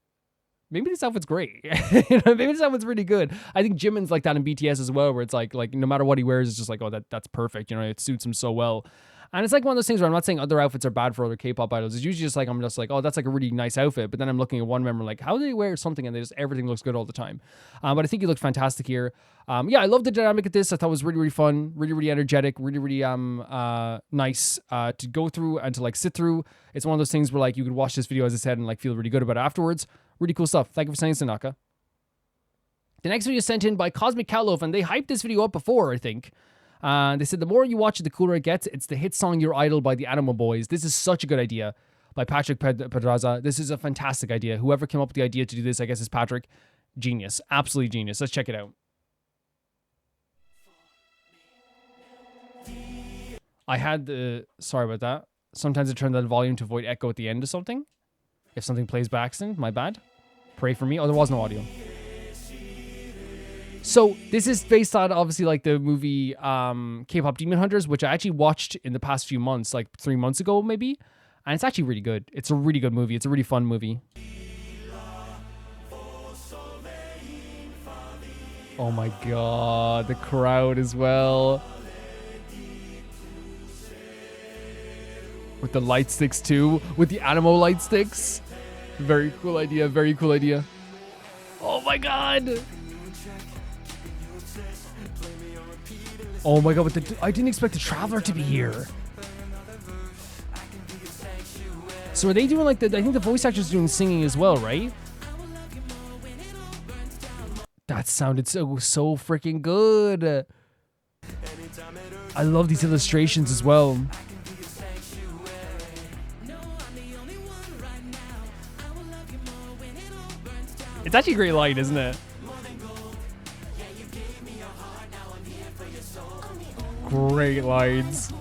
Maybe this outfit's great. You know, maybe this outfit's really good. I think Jimin's like that in BTS as well, where it's like no matter what he wears, it's just like, oh, that's perfect. You know, it suits him so well. And it's like one of those things where I'm not saying other outfits are bad for other K-pop idols. It's usually just like, I'm just like, oh, that's like a really nice outfit. But then I'm looking at one member like, how do they wear something and everything looks good all the time? But I think he looked fantastic here. Yeah, I love the dynamic of this. I thought it was really, really fun, really, really energetic, really, really nice to go through and to like sit through. It's one of those things where like you could watch this video, as I said, and like feel really good about it afterwards. Really cool stuff. Thank you for sending this, Naka. The next video is sent in by Cosmic Cowloaf, and they hyped this video up before, I think. They said, the more you watch it, the cooler it gets. It's the hit song Your Idol by the Anemo Boys. This is such a good idea by Patrick Pedraza. This is a fantastic idea. Whoever came up with the idea to do this, I guess, is Patrick. Genius. Absolutely genius. Let's check it out. I had the... Sorry about that. Sometimes I turn that volume to avoid echo at the end of something. If something plays by accident, my bad. Pray for me. Oh, there was no audio. So this is based on obviously like the movie K-pop Demon Hunters, which I actually watched in the past few months, like 3 months ago maybe. And it's actually really good. It's a really good movie. It's a really fun movie. Oh my god, the crowd as well. With the light sticks too. With the Anemo light sticks. Very cool idea. Very cool idea. Oh my god. Oh my god. I didn't expect the Traveler to be here. So are they doing like I think the voice actors are doing singing as well, right? That sounded so freaking good. I love these illustrations as well. It's actually a great line, isn't it? Great lines.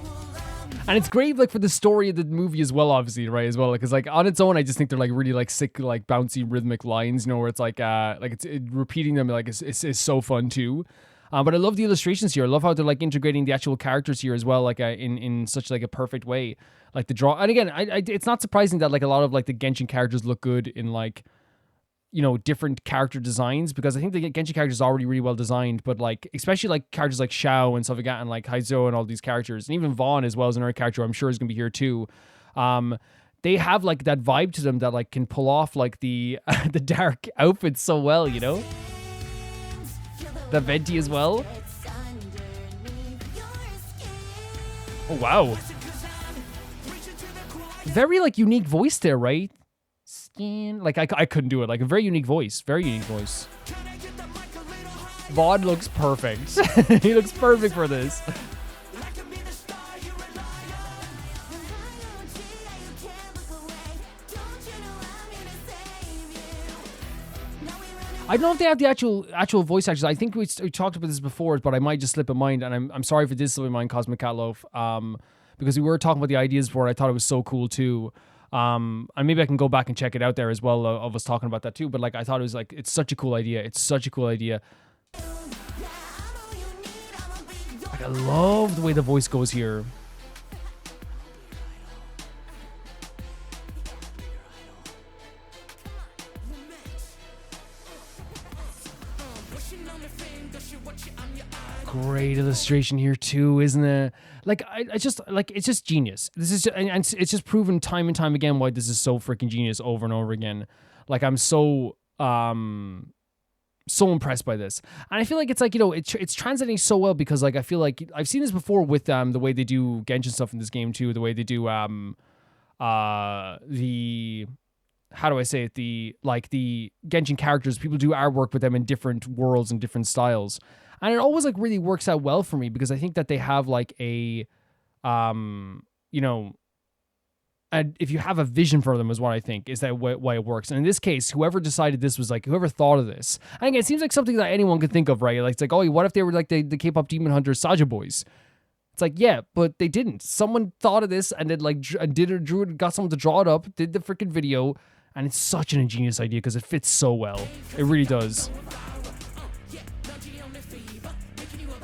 And it's great, like, for the story of the movie as well, obviously, right, as well. Because, like, on its own, I just think they're, like, really, like, sick, like, bouncy, rhythmic lines, you know, where it's, like repeating them, like, it's so fun, too. But I love the illustrations here. I love how they're, like, integrating the actual characters here as well, like, in such, like, a perfect way. Like, the draw... And again, it's not surprising that, like, a lot of, like, the Genshin characters look good in, like, you know, different character designs, because I think the Genshin characters are already really well designed, but like especially like characters like Xiao and stuff like that, and like Haseul and all these characters, and even Vaughn as well as another character I'm sure is gonna be here too. They have like that vibe to them that like can pull off like the the dark outfits so well, you know. The Venti as well. Oh wow. Very like unique voice there, right? Like I couldn't do it. Like a very unique voice. Very unique voice. Vaughn looks perfect. He looks perfect for this. I don't know if they have the actual voice actors. I think we talked about this before, but I might just slip a mind, and I'm sorry if it did slip a mind, Cosmic Catloaf, because we were talking about the ideas for it. I thought it was so cool too. And maybe I can go back and check it out there as well, of us talking about that too. But like, I thought it was like, it's such a cool idea. It's such a cool idea. Like, I love the way the voice goes here. Great illustration here too, isn't it? Like, I just like, it's just genius. This is just, and it's just proven time and time again why this is so freaking genius over and over again. Like, I'm so impressed by this, and I feel like it's like, you know, it's translating so well, because like I feel like I've seen this before with the way they do Genshin stuff in this game too, the way they do the, how do I say it, the Genshin characters, people do artwork with them in different worlds and different styles. And it always like really works out well for me, because I think that they have like a, you know, and if you have a vision for them is what I think is that why it works. And in this case, whoever decided this was like, whoever thought of this, and again, it seems like something that anyone could think of, right? Like, it's like, oh, what if they were like the K-pop Demon Hunters Saja Boys? It's like, yeah, but they didn't. Someone thought of this and then like drew it, got someone to draw it up, did the freaking video, and it's such an ingenious idea because it fits so well. It really does.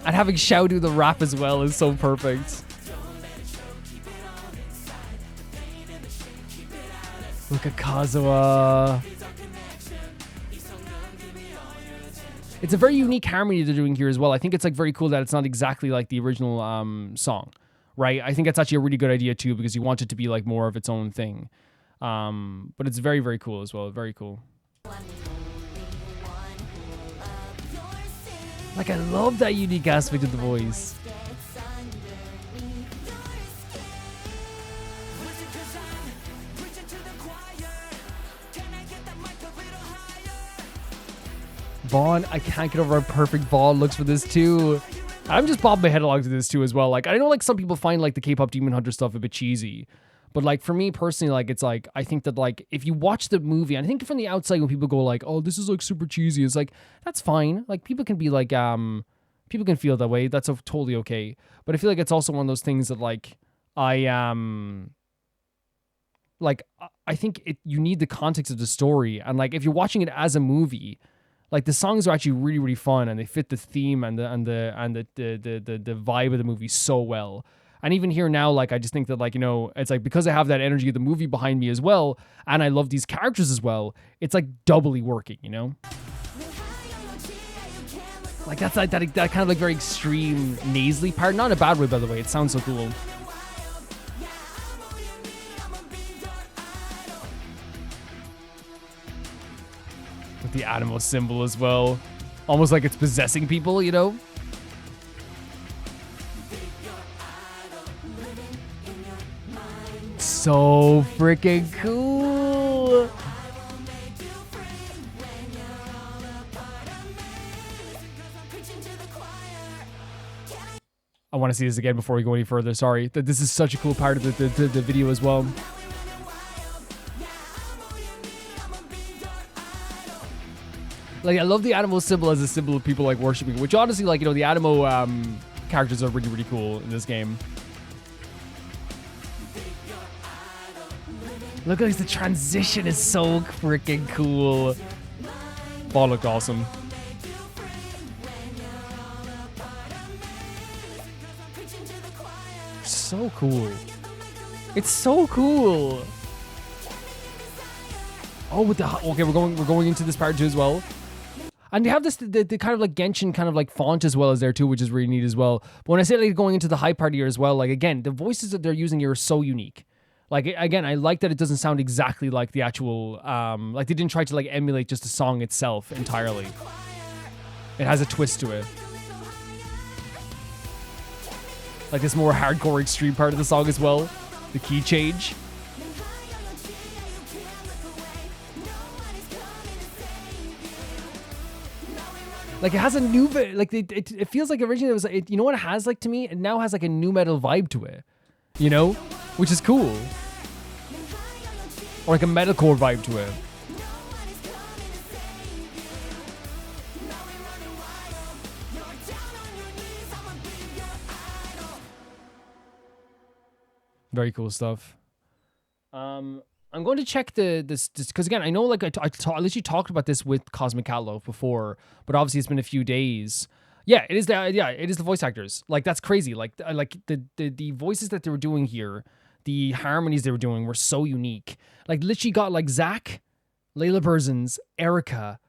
And having Xiao do the rap as well is so perfect. Look at Kazuha. It's a very unique harmony they're doing here as well. I think it's like very cool that it's not exactly like the original song, right? I think that's actually a really good idea too, because you want it to be like more of its own thing. But it's very, very cool as well. Very cool. Like, I love that unique aspect of the voice. Vaughn, I can't get over how perfect Vaughn looks for this too. I'm just bobbing my head along to this too as well. Like, I know like some people find like the K-pop Demon Hunter stuff a bit cheesy. But like for me personally, like it's like, I think that like if you watch the movie, and I think from the outside when people go like, oh, this is like super cheesy, it's like, that's fine. Like people can be like, people can feel that way. That's totally okay. But I feel like it's also one of those things that like, I think you need the context of the story. And like, if you're watching it as a movie, like the songs are actually really, really fun, and they fit the theme and the vibe of the movie so well. And even here now, like, I just think that, like, you know, it's like, because I have that energy of the movie behind me as well, and I love these characters as well, it's like doubly working, you know? Like, that's like that kind of like very extreme nasally part. Not in a bad way, by the way. It sounds so cool. With the Anemo symbol as well. Almost like it's possessing people, you know? so freaking cool. I want to see this again before we go any further. Sorry. This is such a cool part of the video as well. Like, I love the Anemo symbol as a symbol of people like worshiping, which honestly, like, you know, the Anemo characters are really, really cool in this game. Look at the transition is so freaking cool. Ball looked awesome. So cool. It's so cool. Oh, with the okay, we're going into this part too as well. And they have this the kind of like Genshin kind of like font as well as there too, which is really neat as well. But when I say like going into the high part here as well, like again, the voices that they're using here are so unique. Like again, I like that it doesn't sound exactly like the actual like they didn't try to like emulate just the song itself entirely. It has a twist to it. Like this more hardcore extreme part of the song as well. The key change. Like it has a new, like it feels like originally it was, you know what it has like to me? It now has like a new metal vibe to it, you know? Which is cool. Or like a metalcore vibe to it. Very cool stuff. I'm going to check this because again, I know like I literally talked about this with Cosmic Catloaf before, but obviously it's been a few days. Yeah, it is the voice actors. Like that's crazy. Like the voices that they were doing here, the harmonies they were doing were so unique. Like literally got like Zach, Layla Berzins, Erica,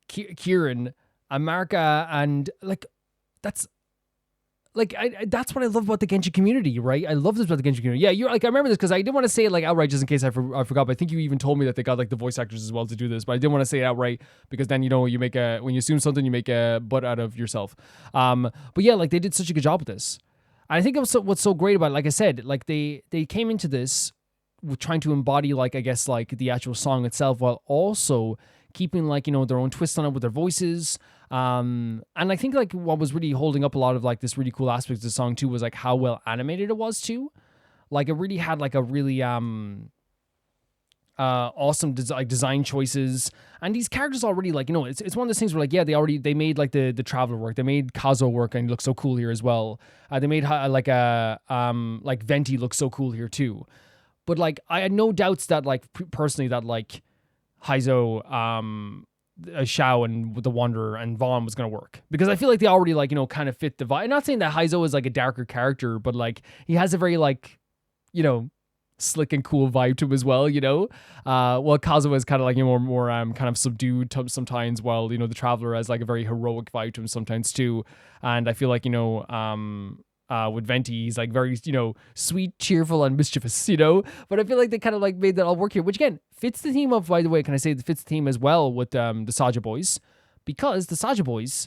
Kieran, Amarka, and like that's. Like, that's what I love about the Genshin community, right? I love this about the Genshin community. Yeah, you're like, I remember this because I didn't want to say it like outright just in case I forgot, but I think you even told me that they got like the voice actors as well to do this, but I didn't want to say it outright because then, you know, when you assume something, you make a butt out of yourself. But yeah, like they did such a good job with this. And I think what's so great about it, like I said, like they came into this with trying to embody like, I guess, like the actual song itself while also keeping like, you know, their own twist on it with their voices. And I think like what was really holding up a lot of like this really cool aspect of the song too was like how well animated it was too. Like it really had like a really awesome design choices, and these characters already like, you know, it's one of those things where like, yeah, they made like the Traveler work, they made Kazuo work and look so cool here as well. They made like Venti look so cool here too. But like I had no doubts that like personally that like Haseul, Xiao and the Wanderer and Vaughn was going to work, because I feel like they already like, you know, kind of fit the vibe. I'm not saying that Haseul is like a darker character, but like he has a very like, you know, slick and cool vibe to him as well, you know. Well, Kazuo is kind of like, you know, more kind of subdued sometimes, while, you know, the Traveler has like a very heroic vibe to him sometimes too. And I feel like, you know, with Venti, he's like very, you know, sweet, cheerful, and mischievous, you know. But I feel like they kind of like made that all work here, which again fits the theme of, by the way, can I say, fits the theme as well with the Saja boys, because the Saja boys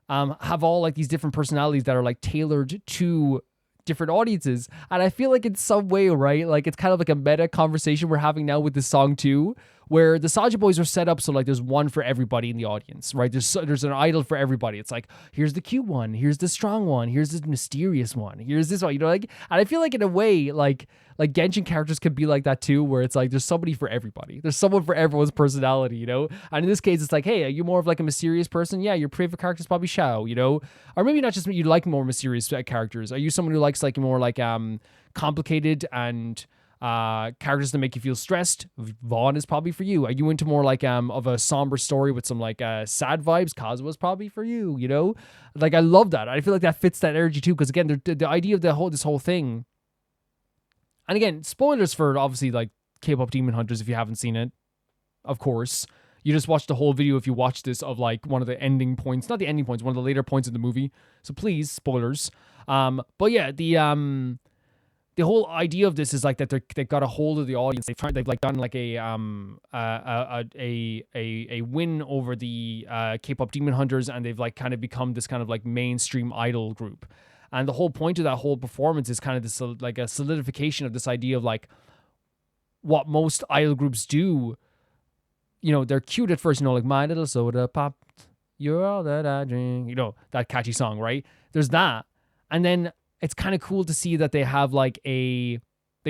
have all like these different personalities that are like tailored to different audiences. And I feel like in some way, right, like it's kind of like a meta conversation we're having now with this song too, where the Saja boys are set up so like there's one for everybody in the audience, right? There's an idol for everybody. It's like, here's the cute one, here's the strong one, here's the mysterious one, here's this one, you know, like. And I feel like in a way like Genshin characters could be like that too, where it's like there's somebody for everybody, there's someone for everyone's personality, you know. And in this case it's like, hey, are you more of like a mysterious person? Yeah, your favorite character is probably Xiao, you know. Or maybe not just you like more mysterious characters. Are you someone who likes like more like complicated and characters that make you feel stressed? Vaughn is probably for you. Are you into more like of a somber story with some like sad vibes? Kazuo is probably for you, you know. Like I love that. I feel like that fits that energy too, because again, the idea of this whole thing. And again, spoilers for obviously like K-pop Demon Hunters if you haven't seen it. Of course, you just watched the whole video if you watch this of like one of the ending points, not the ending points, one of the later points of the movie. So please, spoilers. But yeah, the whole idea of this is like that they've got a hold of the audience. They've like done like a win over the K-pop Demon Hunters, and they've like kind of become this kind of like mainstream idol group. And the whole point of that whole performance is kind of this like a solidification of this idea of like, what most idol groups do. You know, they're cute at first, you know, like My Little Soda Pop, You're All That I Drink, you know, that catchy song, right? There's that. And then it's kind of cool to see that they have like they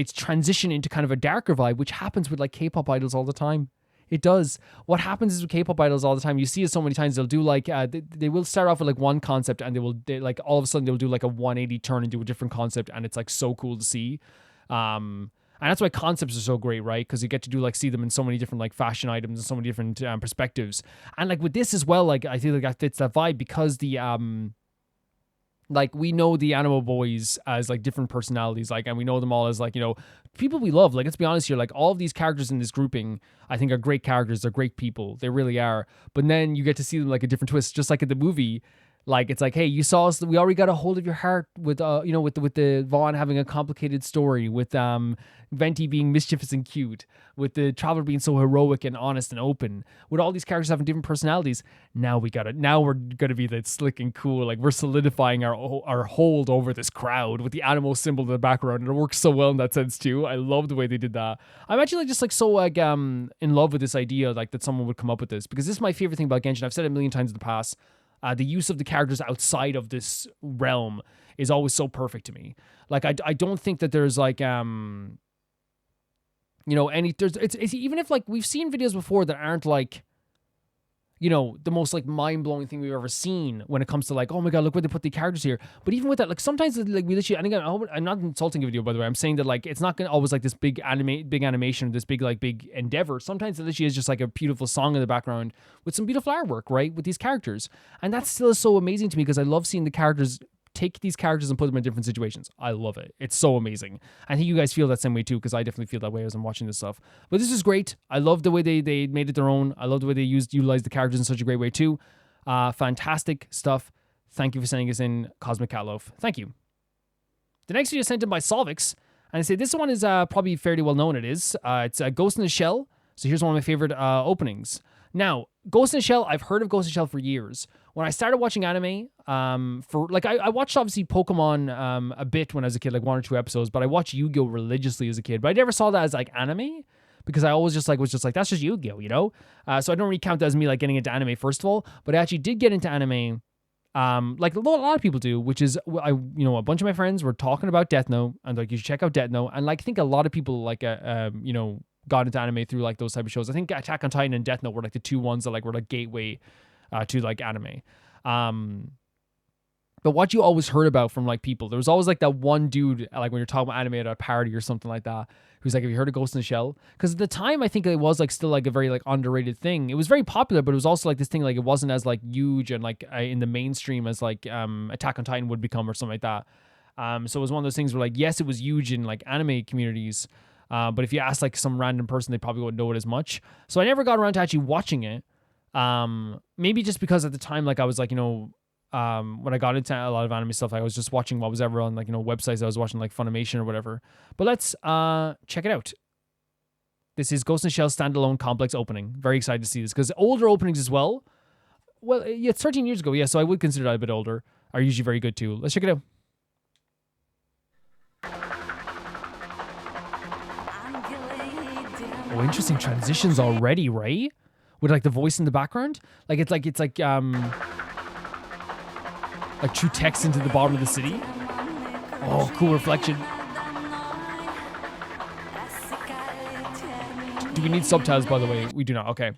transition into kind of a darker vibe, which happens with like K-pop idols all the time. It does. What happens is with K-pop idols all the time, you see it so many times, they'll do like, they will start off with like one concept and they like all of a sudden they'll do like a 180 turn and do a different concept. And it's like so cool to see. And that's why concepts are so great, right? Because you get to do like see them in so many different like fashion items and so many different perspectives. And like with this as well, like I feel like that fits that vibe because the like we know the Anemo boys as like different personalities, like, and we know them all as like, you know, people we love. Like, let's be honest here, like all of these characters in this grouping, I think are great characters. They're great people. They really are. But then you get to see them like a different twist, just like in the movie. Like, it's like, hey, you saw us, we already got a hold of your heart with, you know, with the Vaughn having a complicated story, with Venti being mischievous and cute, with the Traveler being so heroic and honest and open, with all these characters having different personalities. Now we're gonna be that slick and cool. Like, we're solidifying our hold over this crowd with the Anemo symbol in the background, and it works so well in that sense too. I love the way they did that. I'm actually just like so like in love with this idea, like that someone would come up with this, because this is my favorite thing about Genshin. I've said it a million times in the past. The use of the characters outside of this realm is always so perfect to me. Like, I don't think that there's like, you know, it's even if like we've seen videos before that aren't like, you know, the most like mind-blowing thing we've ever seen when it comes to like, oh my God, look where they put the characters here. But even with that, like sometimes like we literally, and again, I'm not insulting a video, by the way. I'm saying that like, it's not going to always like this big animation, this big endeavor. Sometimes it literally is just like a beautiful song in the background with some beautiful artwork, right? With these characters. And that still is so amazing to me because I love seeing the characters take these characters and put them in different situations. I love it. It's so amazing. I think you guys feel that same way too, because I definitely feel that way as I'm watching this stuff. But this is great. I love the way they made it their own. I love the way they utilized the characters in such a great way too. Fantastic stuff. Thank you for sending us in, Cosmic Catloaf. Thank you. The next video is sent in by Solvix, and I say this one is probably fairly well known. It's Ghost in the Shell. So here's one of my favorite openings. Now, Ghost in the Shell, I've heard of Ghost in the Shell for years. When I started watching anime, I watched obviously Pokemon a bit when I was a kid, like 1 or 2 episodes, but I watched Yu-Gi-Oh! Religiously as a kid. But I never saw that as like anime because I always just like was just like, that's just Yu-Gi-Oh! You know? So I don't really count that as me like getting into anime first of all, but I actually did get into anime like a lot of people do, which is a bunch of my friends were talking about Death Note and like, you should check out Death Note. And like, I think a lot of people like, got into anime through like those type of shows. I think Attack on Titan and Death Note were like the 2 ones that like were like gateway to like anime. But what you always heard about from like people, there was always like that one dude, like when you're talking about anime at a party or something like that, who's like, have you heard of Ghost in the Shell? Because at the time, I think it was like still like a very like underrated thing. It was very popular, but it was also like this thing, like it wasn't as like huge and like in the mainstream as like Attack on Titan would become or something like that. So it was one of those things where like, yes, it was huge in like anime communities, but if you ask like some random person, they probably wouldn't know it as much. So I never got around to actually watching it. Maybe just because at the time, like I was like, when I got into a lot of anime stuff, I was just watching what was ever on like, websites. I was watching like Funimation or whatever. But let's check it out. This is Ghost in the Shell standalone complex opening. Very excited to see this because older openings as well. Well, yeah, it's 13 years ago. Yeah, so I would consider that a bit older. Are usually very good too. Let's check it out. Oh, interesting transitions already, right? With like the voice in the background, like it's like true text into the bottom of the city. Oh, cool reflection. Do we need subtitles, by the way? We do not. Okay.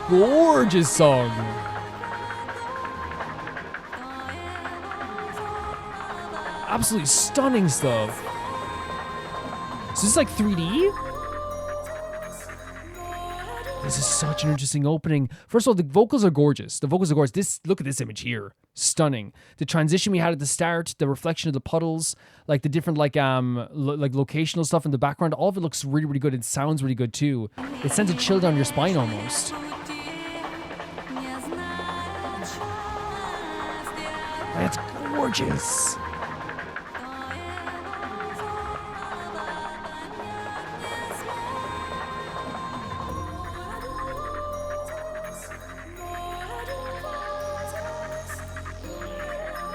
Gorgeous song. Absolutely stunning stuff. So this is like 3D? This is such an interesting opening. First of all, the vocals are gorgeous. Look at this image here. Stunning. The transition we had at the start, the reflection of the puddles, like the different like locational stuff in the background, all of it looks really, really good. It sounds really good too. It sends a chill down your spine almost. That's gorgeous.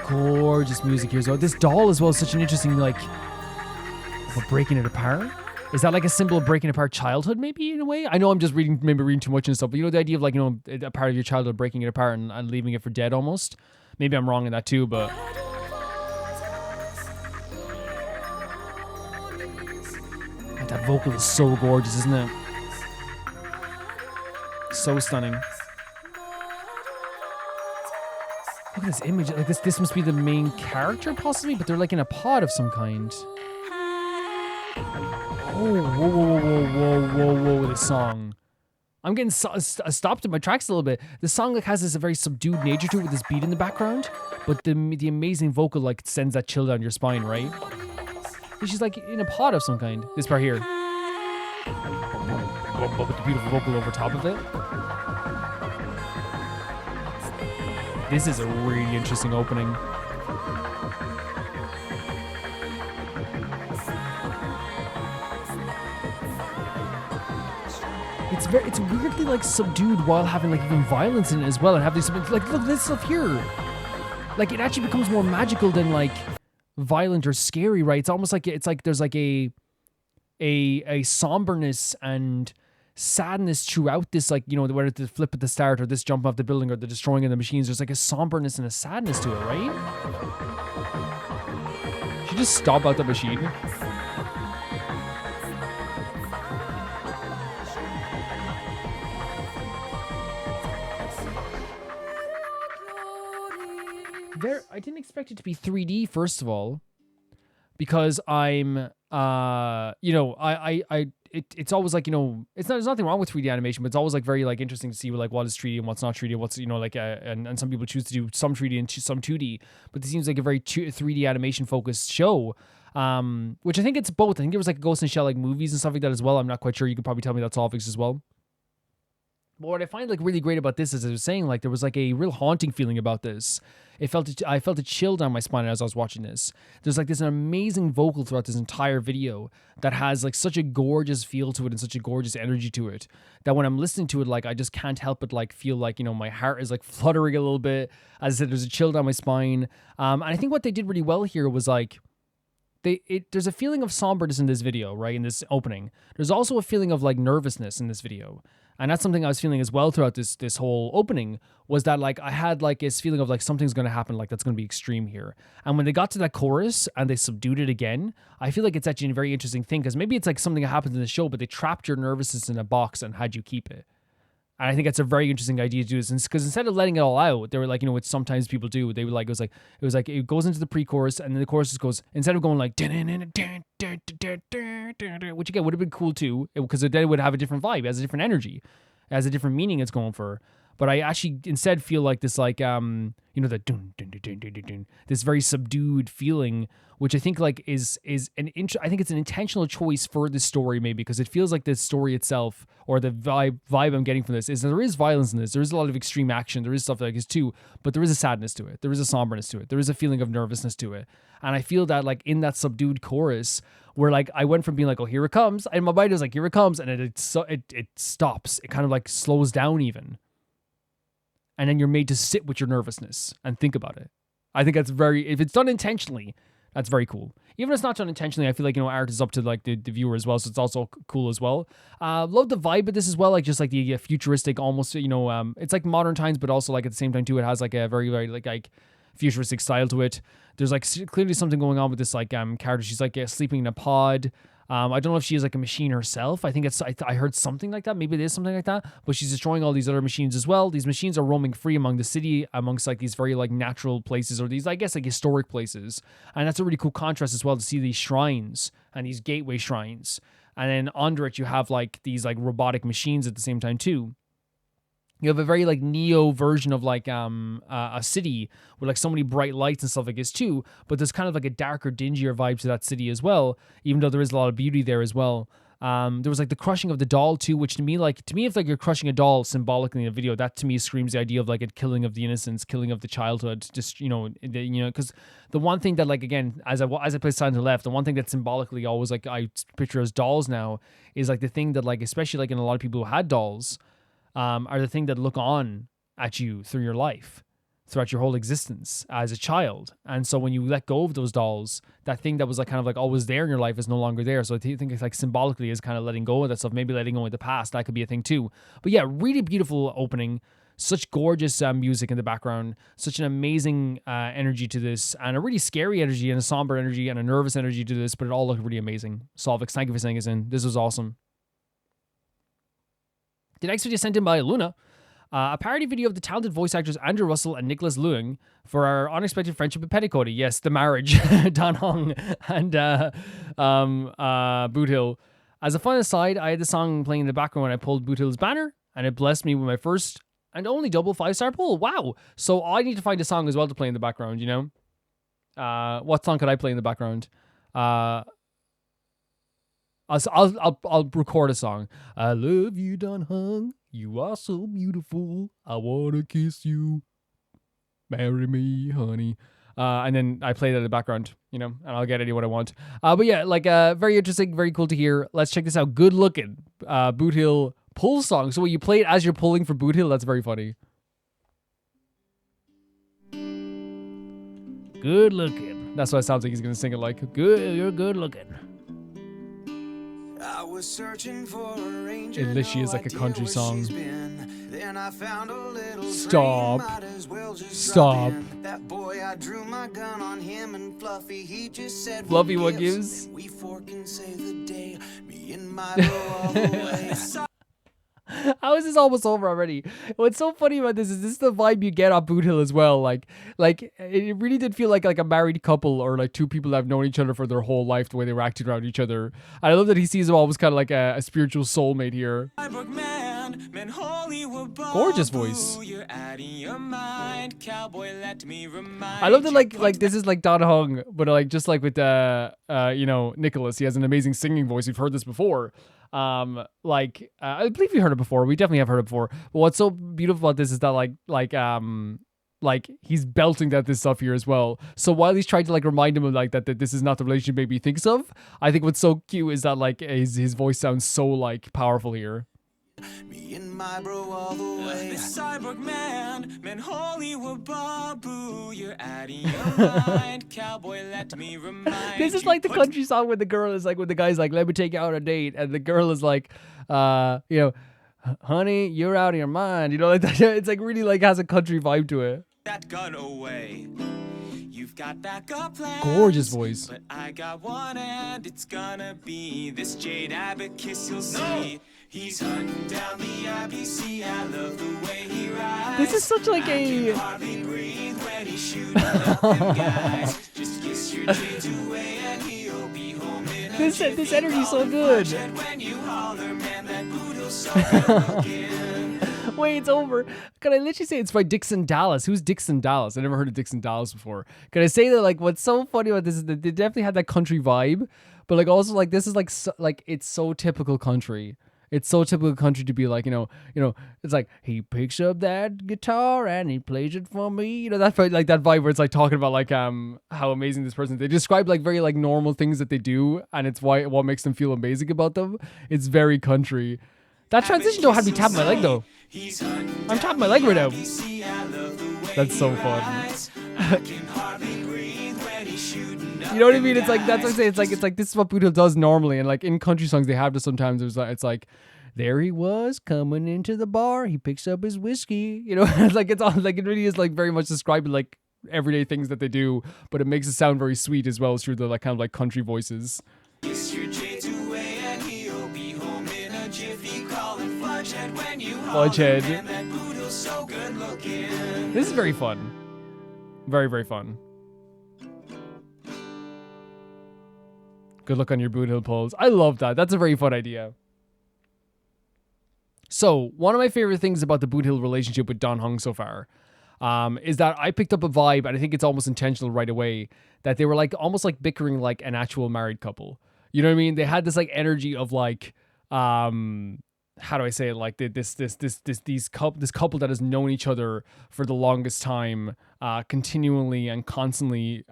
Gorgeous music here. So this doll as well is such an interesting, like, breaking it apart. Is that like a symbol of breaking apart childhood, maybe, in a way? I know I'm just reading too much and stuff, but you know, the idea of like, you know, a part of your childhood, breaking it apart and leaving it for dead almost. Maybe I'm wrong in that too, but... That vocal is so gorgeous, isn't it? So stunning. Look at this image. Like this must be the main character, possibly, but they're like in a pod of some kind. Oh, whoa, this song. I'm getting stopped at my tracks a little bit. The song like has this very subdued nature to it with this beat in the background, but the amazing vocal like sends that chill down your spine, right? And she's like in a pod of some kind. This part here. But with the beautiful vocal over top of it. This is a really interesting opening. It's weirdly like subdued while having like even violence in it as well, and have these like look at this stuff here. Like it actually becomes more magical than like violent or scary, right? It's almost like there's like a somberness and sadness throughout this, like, you know, whether it's the flip at the start or this jump off the building or the destroying of the machines, there's like a somberness and a sadness to it, right? Should just stop out the machine. I didn't expect it to be 3D, first of all, because I'm, you know, it's always like, you know, there's nothing wrong with 3D animation, but it's always like very like interesting to see like what is 3D and what's not 3D, what's, you know, like, and some people choose to do some 3D and some 2D, but this seems like a very 3D animation focused show, which I think it's both. I think there was like Ghost in the Shell like movies and stuff like that as well. I'm not quite sure. You could probably tell me that's Solvix as well. But what I find like really great about this is, as I was saying, like there was like a real haunting feeling about this. I felt a chill down my spine as I was watching this. There's like this amazing vocal throughout this entire video that has like such a gorgeous feel to it and such a gorgeous energy to it that when I'm listening to it, like I just can't help but like feel like, you know, my heart is like fluttering a little bit. As I said, there's a chill down my spine. And I think what they did really well here was like there's a feeling of somberness in this video, right? In this opening. There's also a feeling of like nervousness in this video. And that's something I was feeling as well throughout this whole opening, was that like I had like this feeling of like something's going to happen, like that's going to be extreme here. And when they got to that chorus and they subdued it again, I feel like it's actually a very interesting thing, because maybe it's like something that happens in the show, but they trapped your nervousness in a box and had you keep it. And I think that's a very interesting idea to do this, because instead of letting it all out, they were like, you know, what sometimes people do, they would like, it goes into the pre-chorus, and then the chorus just goes, instead of going like, which again would have been cool too, because then it would have a different vibe, it has a different energy, it has a different meaning it's going for. But I actually instead feel like this, like, you know, the dun, dun, dun, dun, dun, dun, dun, this very subdued feeling, which I think like is I think it's an intentional choice for this story, maybe because it feels like the story itself, or the vibe I'm getting from this, is that there is violence in this, there is a lot of extreme action, there is stuff like this too, but there is a sadness to it, there is a somberness to it, there is a feeling of nervousness to it. And I feel that like in that subdued chorus, where like I went from being like, oh, here it comes, and my mind was like, here it comes, and it stops, it kind of like slows down even. And then you're made to sit with your nervousness and think about it. I think that's if it's done intentionally, that's very cool. Even if it's not done intentionally, I feel like, you know, art is up to like the viewer as well, so it's also cool as well. Love the vibe of this as well, like just like the futuristic, almost, you know, it's like modern times, but also like at the same time too, it has like a very, very like futuristic style to it. There's like clearly something going on with this like character. She's like sleeping in a pod. I don't know if she is like a machine herself. I think I heard something like that. Maybe it is something like that. But she's destroying all these other machines as well. These machines are roaming free among the city, amongst like these very like natural places, or these, I guess, like historic places. And that's a really cool contrast as well, to see these shrines and these gateway shrines. And then under it, you have like these like robotic machines at the same time too. You have a very like Neo version of like a city with like so many bright lights and stuff like this too, but there's kind of like a darker, dingier vibe to that city as well, even though there is a lot of beauty there as well. There was like the crushing of the doll too, which to me if like you're crushing a doll symbolically in a video, that to me screams the idea of like a killing of the innocence, killing of the childhood. Just, you know, because the one thing that like, again, as I play Silent Left, the one thing that symbolically always like I picture as dolls now is like the thing that like, especially like in a lot of people who had dolls, are the thing that look on at you through your life, throughout your whole existence as a child. And so when you let go of those dolls, that thing that was like kind of like always there in your life is no longer there. So I think it's like symbolically is kind of letting go of that stuff, maybe letting go of the past. That could be a thing too. But yeah, really beautiful opening. Such gorgeous music in the background, such an amazing energy to this, and a really scary energy and a somber energy and a nervous energy to this, but it all looked really amazing. Solvix, thank you for sending us in. This was awesome. The next video sent in by Loona, a parody video of the talented voice actors Andrew Russell and Nicholas Leung for our unexpected friendship with Petticoaty. Yes, the marriage, Dan Hong and Boothill. As a fun aside, I had the song playing in the background when I pulled Boothill's banner, and it blessed me with my first and only double 5-star pull. Wow. So I need to find a song as well to play in the background, you know? What song could I play in the background? I'll record a song. I love you, Dan Hung. You are so beautiful. I want to kiss you. Marry me, honey. And then I play that in the background, you know, and I'll get anyone I want. But yeah, like very interesting, very cool to hear. Let's check this out. Good looking. Boothill pull song. So you play it as you're pulling for Boothill. That's very funny. Good looking. That's what it sounds like he's gonna sing it like. Good, you're good looking. I was searching for a ranger. It literally is like a country song. Then I found a little Stop. might as well just Stop. drop in. That boy, I drew my gun on him, and Fluffy, he just said Fluffy, what gives? Then we fork and save the day. Me and my bro all the way. How is this almost over already? What's so funny about this is the vibe you get off Boothill as well. Like it really did feel like a married couple or like two people that have known each other for their whole life, the way they were acting around each other. And I love that he sees them almost kind of like a spiritual soulmate here. Gorgeous voice. I love that like this is like Don Hung, but like just like with Nicholas, he has an amazing singing voice. We've heard this before. I believe we heard it before. We definitely have heard it before. But what's so beautiful about this is that like he's belting this stuff here as well. So while he's trying to like remind him of like that this is not the relationship maybe he thinks of, I think what's so cute is that like his voice sounds so like powerful here. Me and my bro all the way. Cyborg man, Hollywood babu, you're out of your mind. Cowboy, let me remind This is like the country song when the girl is like, when the guy's like, let me take you out on a date, and the girl is like, honey, you're out of your mind. You know, like that. It's like really like has a country vibe to it. That gun away. You've got backup plans. Gorgeous voice. But I got one, and it's gonna be this Jade Abacus you'll see. He's hunting down the IBC. I love the way he rides. This is such like a. Hardly breathe when he's shooting up them guys. Just kiss your Jades away, and he'll be home in a This energy's so good. when you holler, man, that Bootill's so good looking. Wait, it's over. Can I literally say it's by Dixon Dallas? Who's Dixon Dallas? I never heard of Dixon Dallas before. Can I say that like what's so funny about this is that they definitely had that country vibe, but like also like this is like like it's so typical country. It's so typical country to be like, you know, it's like he picks up that guitar and he plays it for me. You know, that like that vibe where it's like talking about like how amazing this person is. They describe like very like normal things that they do, and it's what makes them feel amazing about them. It's very country. That transition though had me tapping my leg though. I'm tapping my leg right now. That's so fun. You know what I mean? It's like that's what I say. It's like this is what Boothill does normally, and like in country songs they have this sometimes. It's like there he was coming into the bar. He picks up his whiskey. You know, it's all like it really is like very much describing like everyday things that they do, but it makes it sound very sweet as well through the like kind of like country voices. Fudgehead. This is very fun. Very, very fun. Good luck on your Boothill polls. I love that. That's a very fun idea. So, one of my favorite things about the Boothill relationship with Don Hung so far is that I picked up a vibe, and I think it's almost intentional right away, that they were like almost like bickering like an actual married couple. You know what I mean? They had this like energy of like, how do I say it? Like this couple that has known each other for the longest time, continually and constantly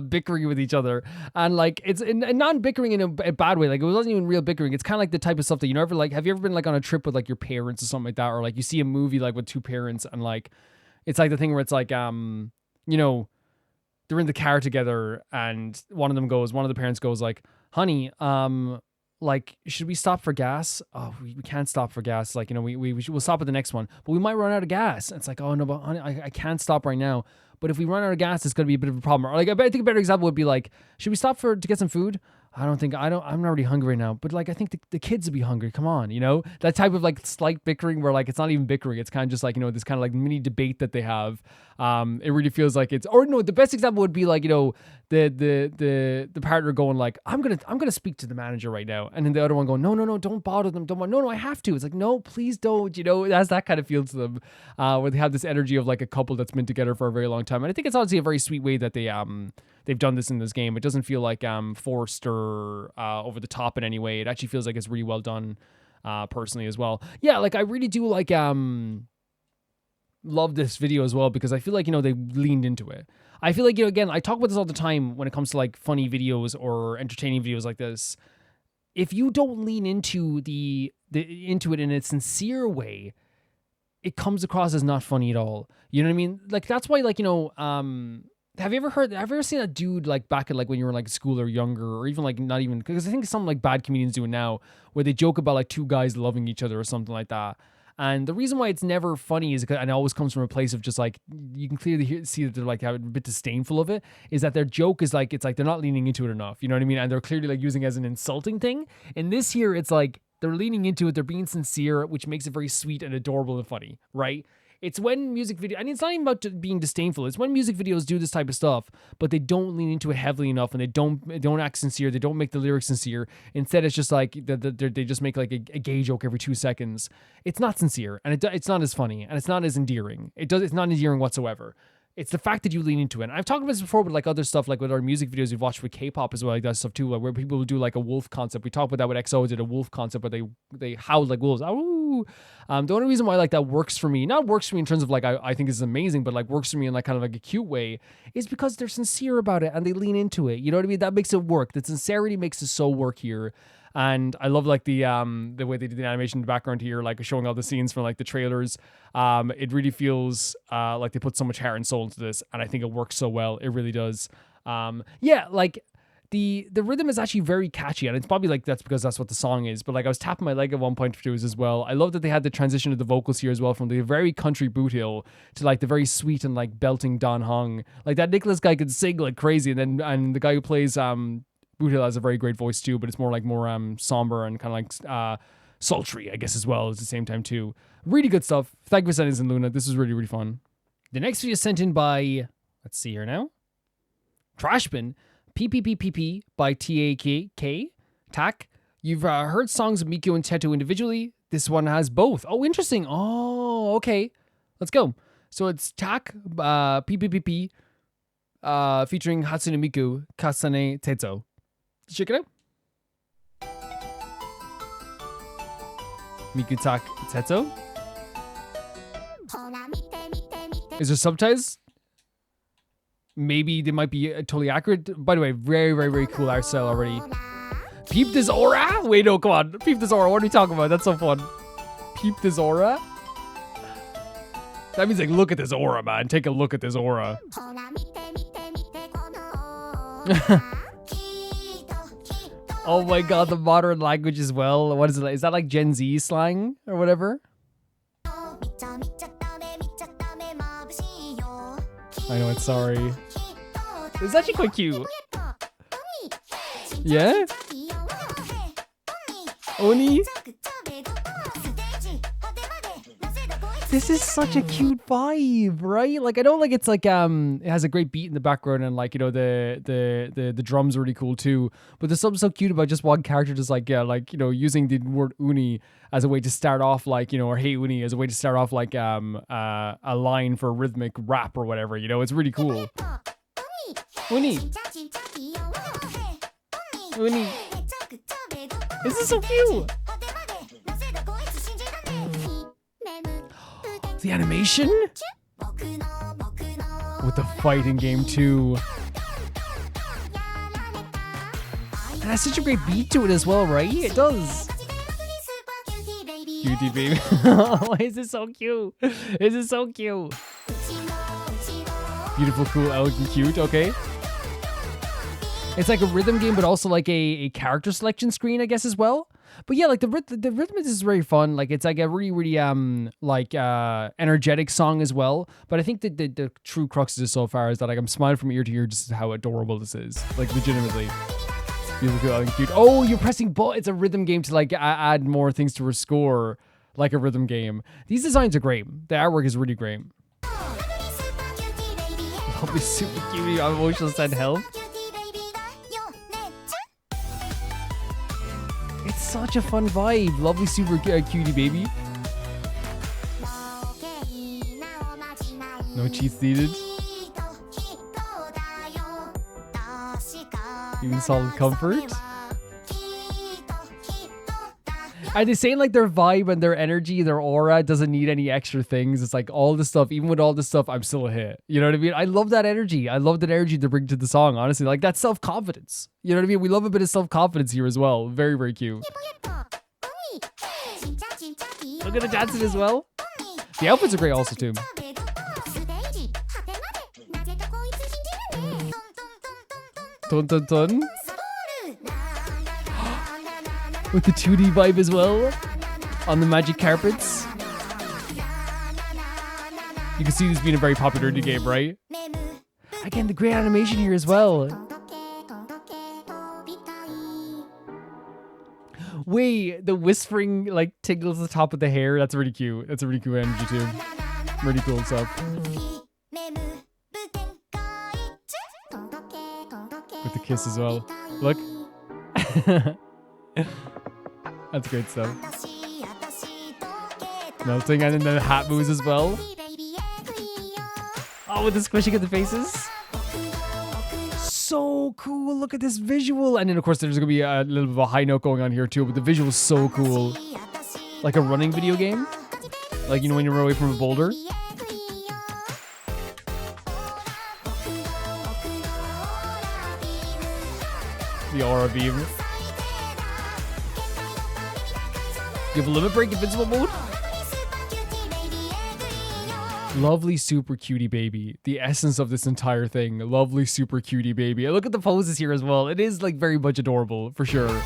bickering with each other, and like it's not bickering in a bad way. Like it wasn't even real bickering. It's kind of like the type of stuff that you never like. Have you ever been like on a trip with like your parents or something like that, or like you see a movie like with two parents and like It's like the thing where it's like, you know, they're in the car together and one of the parents goes like, honey, like, should we stop for gas? Oh, we can't stop for gas. Like, you know, we'll stop at the next one, but we might run out of gas. And it's like, oh no, but honey, I can't stop right now. But if we run out of gas, it's going to be a bit of a problem. Or like, I think a better example would be like, should we stop to get some food? I'm not really hungry right now, but like, I think the kids would be hungry. Come on, you know, that type of like slight bickering where like, it's not even bickering. It's kind of just like, you know, this kind of like mini debate that they have. It really feels like or no, the best example would be like, you know, the partner going like, I'm going to speak to the manager right now. And then the other one going, no, don't bother them. No, I have to. It's like, no, please don't, you know, it has that kind of feel to them, where they have this energy of like a couple that's been together for a very long time. And I think it's honestly a very sweet way that they've done this in this game. It doesn't feel like forced or over the top in any way. It actually feels like it's really well done, personally as well. Yeah, like I really do like love this video as well because I feel like, you know, they leaned into it. I feel like, you know, again, I talk about this all the time when it comes to like funny videos or entertaining videos like this. If you don't lean into into it in a sincere way, it comes across as not funny at all. You know what I mean? Like that's why, like, you know, have you ever seen a dude like back at like when you were in like school or younger, or even like not even, because I think some like bad comedians do it now, where they joke about like two guys loving each other or something like that. And the reason why it's never funny is, and it always comes from a place of just like, you can clearly see that they're like a bit disdainful of it, is that their joke is like, it's like they're not leaning into it enough. You know what I mean? And they're clearly like using it as an insulting thing. And this here, it's like they're leaning into it. They're being sincere, which makes it very sweet and adorable and funny, right? It's when music video, and it's not even about being disdainful. It's when music videos do this type of stuff, but they don't lean into it heavily enough, and they don't act sincere. They don't make the lyrics sincere. Instead, it's just like they just make like a gay joke every 2 seconds. It's not sincere, and it's not as funny, and it's not as endearing. It's not endearing whatsoever. It's the fact that you lean into it. And I've talked about this before with like other stuff, like with our music videos we've watched with K-pop as well, like that stuff too, like where people will do like a wolf concept. We talked about that with Exo, did a wolf concept where they howled like wolves. Ooh. The only reason why like that works for me, not works for me in terms of like I think this is amazing, but like works for me in like kind of like a cute way, is because they're sincere about it and they lean into it. You know what I mean? That makes it work. The sincerity makes it so work here. And I love like the way they did the animation in the background here, like showing all the scenes from like the trailers. It really feels like they put so much heart and soul into this, and I think it works so well. It really does. Yeah, like the rhythm is actually very catchy, and it's probably like that's because that's what the song is. But like I was tapping my leg at one point through as well. I love that they had the transition of the vocals here as well, from the very country Boothill to like the very sweet and like belting Don Heng. Like that Nicholas guy could sing like crazy, and the guy who plays Boothill has a very great voice too, but it's more somber and kind of like sultry, I guess, as well at the same time too. Really good stuff. Thank you for sending this in, Loona. This was really, really fun. The next video is sent in by, let's see here now, Trashbin, PPPP by TAK. TAK. You've heard songs of Miku and Teto individually. This one has both. Oh, interesting. Oh, okay. Let's go. So it's TAK, PPPP, featuring Hatsune Miku, Kasane Teto. Check it out. Miku Tak Teto. Is there subtitles? Maybe they might be totally accurate. By the way, very, very, very cool art style already. Peep this aura? Wait, no, come on. Peep this aura. What are we talking about? That's so fun. Peep this aura? That means like, look at this aura, man. Take a look at this aura. Oh my god, the modern language as well. What is it? Is that like Gen Z slang or whatever? I know, it's sorry. It's actually quite cute. Yeah? Oni? This is such a cute vibe, right? Like I know like it's like it has a great beat in the background, and like, you know, the drums are really cool too. But there's something so cute about just one character just like, yeah, like, you know, using the word uni as a way to start off, like, you know, or hey uni as a way to start off like a line for rhythmic rap or whatever, you know. It's really cool. Uni. Uni. This is so cute. The animation with the fighting game too, and has such a great beat to it as well, right? It does. Cutie baby. Why is this so cute? This is so cute. Beautiful, cool, elegant, cute. Okay. It's like a rhythm game, but also like a character selection screen, I guess, as well. But yeah, like the rhythm is very fun. Like it's like a really, really energetic song as well. But I think that the true crux of this so far is that like I'm smiling from ear to ear just how adorable this is. Like legitimately. Beautiful, cool, elegant, cute. Oh, you're pressing button. It's a rhythm game to like add more things to her score, like a rhythm game. These designs are great. The artwork is really great. Lovely, super cute. Emotional send help. It's such a fun vibe. Lovely, super cutie baby. No cheats needed. Even solid comfort. Are they saying like their vibe and their energy, their aura doesn't need any extra things? It's like all the stuff, even with all the stuff, I'm still a hit. You know what I mean? I love that energy. I love that energy to bring to the song, honestly. Like that self-confidence. You know what I mean? We love a bit of self-confidence here as well. Very, very cute. Look at the dancing as well. The outfits are great also too. Dun dun dun. With the 2D vibe as well on the magic carpets. You can see this being a very popular indie game, right? Again, the great animation here as well. Wait, the whispering like tingles the top of the hair. That's really cute. That's a really cool energy too. Really cool stuff. With the kiss as well. Look. That's great stuff. Melting, and then the hat moves as well. Oh, with the squishing of the faces. So cool. Look at this visual. And then, of course, there's going to be a little bit of a high note going on here, too. But the visual is so cool. Like a running video game. Like, you know, when you run away from a boulder. The aura beam. You have a limit break invincible mode? Lovely super cutie baby. The essence of this entire thing. Lovely super cutie baby. And look at the poses here as well. It is like very much adorable for sure.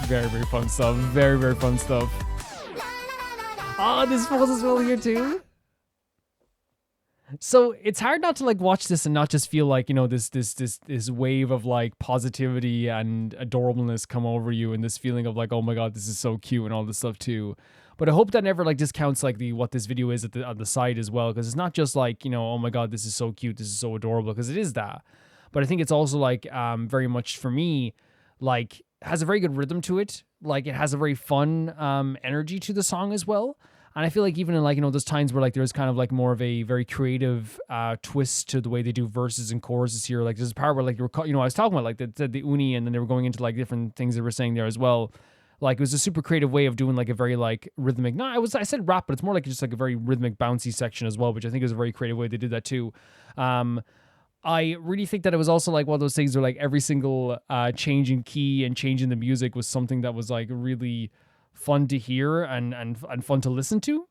Very, very fun stuff. Very, very fun stuff. Oh, this pose as well here too. So it's hard not to like watch this and not just feel like, you know, this wave of like positivity and adorableness come over you, and this feeling of like, oh my god, this is so cute and all this stuff too. But I hope that never like discounts like what this video is on the side as well, because it's not just like, you know, oh my god, this is so cute, this is so adorable, because it is that. But I think it's also like very much for me like has a very good rhythm to it. Like it has a very fun energy to the song as well. And I feel like even in like, you know, those times where like there's kind of like more of a very creative twist to the way they do verses and choruses here. Like there's a part where like, you know, I was talking about like the uni, and then they were going into like different things they were saying there as well. Like it was a super creative way of doing like a very like rhythmic, I said rap, but it's more like just like a very rhythmic bouncy section as well, which I think is a very creative way they did that too. I really think that it was also like one of those things where like every single change in key and change in the music was something that was like really fun to hear and fun to listen to.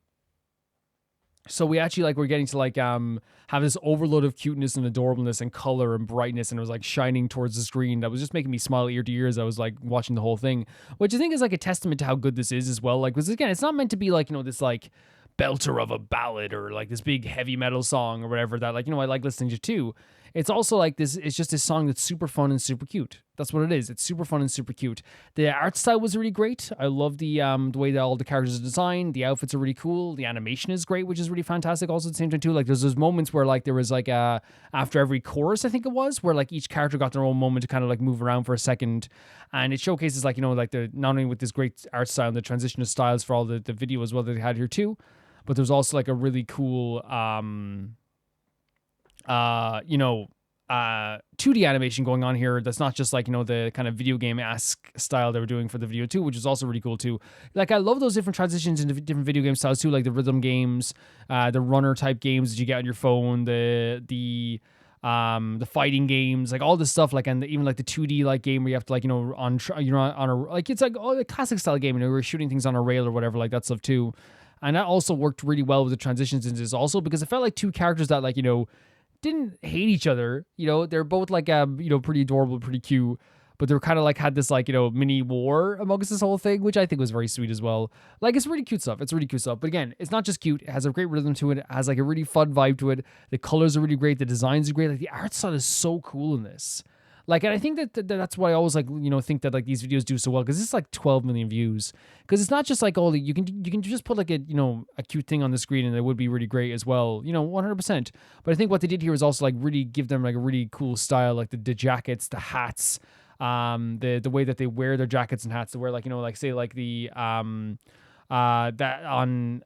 So we actually like we're getting to like have this overload of cuteness and adorableness and color and brightness, and it was like shining towards the screen that was just making me smile ear to ear as I was like watching the whole thing, which I think is like a testament to how good this is as well. Like, because again, it's not meant to be like, you know, this like belter of a ballad or like this big heavy metal song or whatever that like, you know, I like listening to too. It's also like this, it's just this song that's super fun and super cute. That's what it is. It's super fun and super cute. The art style was really great. I love the way that all the characters are designed. The outfits are really cool. The animation is great, which is really fantastic. Also at the same time too, like there's those moments where like there was like after every chorus, I think it was, where like each character got their own moment to kind of like move around for a second. And it showcases like, you know, like the not only with this great art style and the transition of styles for all the video as well that they had here too, but there's also like a really cool you know, 2D animation going on here that's not just like, you know, the kind of video game-esque style they were doing for the video too, which is also really cool too. Like I love those different transitions into different video game styles too, like the rhythm games, the runner type games that you get on your phone, the fighting games, like all this stuff, like, and even like the 2D like game where you have to like, you know, on a, like, it's like the classic style game, you know, we're shooting things on a rail or whatever, like that stuff too. And that also worked really well with the transitions into this also, because it felt like two characters that, like, you know, didn't hate each other. You know, they're both like, you know, pretty adorable, pretty cute, but they were kind of like had this like, you know, mini war amongst this whole thing, which I think was very sweet as well. Like, it's really cute stuff. It's really cute stuff. But again, it's not just cute. It has a great rhythm to it. It has like a really fun vibe to it. The colors are really great. The designs are great. Like the art style is so cool in this. Like, and I think that's why I always, like, you know, think that like these videos do so well, because it's like 12 million views. Because it's not just like, oh, you can just put like a, you know, a cute thing on the screen and it would be really great as well, you know, 100%. But I think what they did here is also like really give them like a really cool style, like the jackets, the hats, the way that they wear their jackets and hats. To wear like, you know, like say like the that on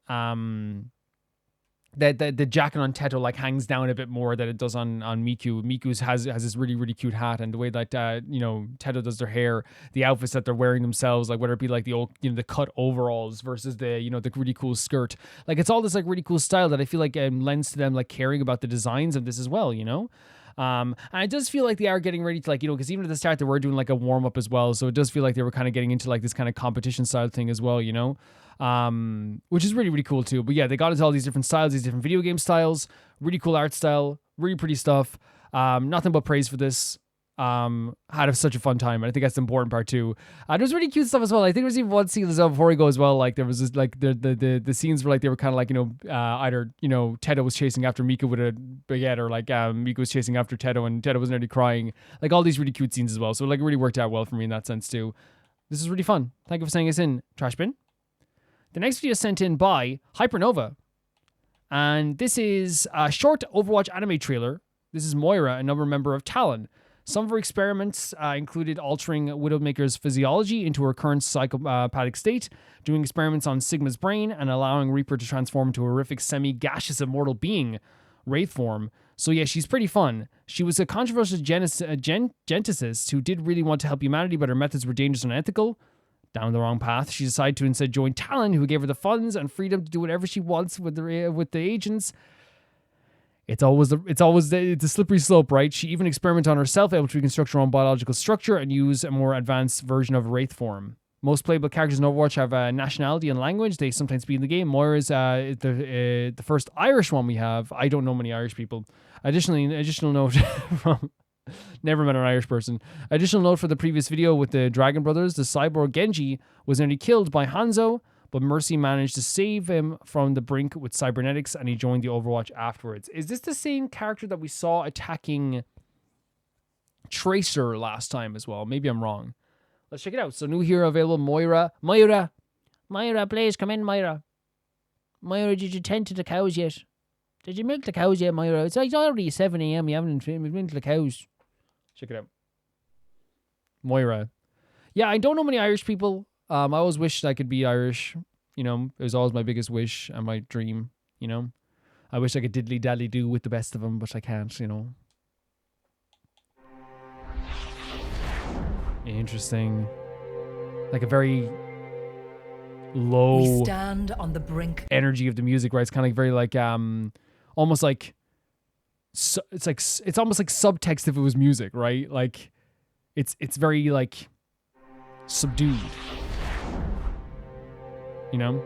the jacket on Teto like hangs down a bit more than it does on Miku. Miku's has this really, really cute hat, and the way that you know, Teto does their hair, the outfits that they're wearing themselves, like whether it be like the old, you know, the cut overalls versus the, you know, the really cool skirt. Like it's all this like really cool style that I feel like lends to them like caring about the designs of this as well, you know? And it does feel like they are getting ready to, like, you know, because even at the start they were doing like a warm up as well, so it does feel like they were kind of getting into like this kind of competition style thing as well, you know, which is really, really cool too. But yeah, they got into all these different styles, these different video game styles, really cool art style, really pretty stuff. Nothing but praise for this. Had such a fun time, and I think that's the important part too. There's really cute stuff as well. I think there's even one scene as well before we go as well. Like there was this, like the scenes where like they were kind of like, you know, either, you know, Teto was chasing after Miku with a baguette, or like Miku was chasing after Teto and Teto was nearly crying. Like all these really cute scenes as well. So like it really worked out well for me in that sense too. This is really fun. Thank you for sending us in, Trash Bin. The next video is sent in by Hypernova, and this is a short Overwatch anime trailer. This is Moira, another member of Talon. Some of her experiments included altering Widowmaker's physiology into her current psychopathic state, doing experiments on Sigma's brain, and allowing Reaper to transform into a horrific semi-gaseous immortal being, Wraith form. So yeah, she's pretty fun. She was a controversial geneticist who did really want to help humanity, but her methods were dangerous and unethical. Down the wrong path, she decided to instead join Talon, who gave her the funds and freedom to do whatever she wants with the agents. It's a slippery slope, right? She even experimented on herself, able to reconstruct her own biological structure and use a more advanced version of Wraith form. Most playable characters in Overwatch have a nationality and language. They sometimes speak in the game. Moira is the first Irish one we have. I don't know many Irish people. Additional note from... Never met an Irish person. Additional note for the previous video with the Dragon Brothers, the cyborg Genji was nearly killed by Hanzo, but Mercy managed to save him from the brink with cybernetics, and he joined the Overwatch afterwards. Is this the same character that we saw attacking Tracer last time as well? Maybe I'm wrong. Let's check it out. So new hero available, Moira. Moira, please come in, Moira. Moira, did you tend to the cows yet? Did you milk the cows yet, Moira? It's like already 7 a.m. You haven't milked the cows. Check it out. Moira. Yeah, I don't know many Irish people. I always wished I could be Irish. You know, it was always my biggest wish and my dream, you know. I wish I could diddly-dally-do with the best of them, but I can't, you know. Interesting. Like a very low We stand on the brink. Energy of the music, right? It's kind of like very like, almost like, it's almost like subtext if it was music, right? Like, it's very like subdued. You know?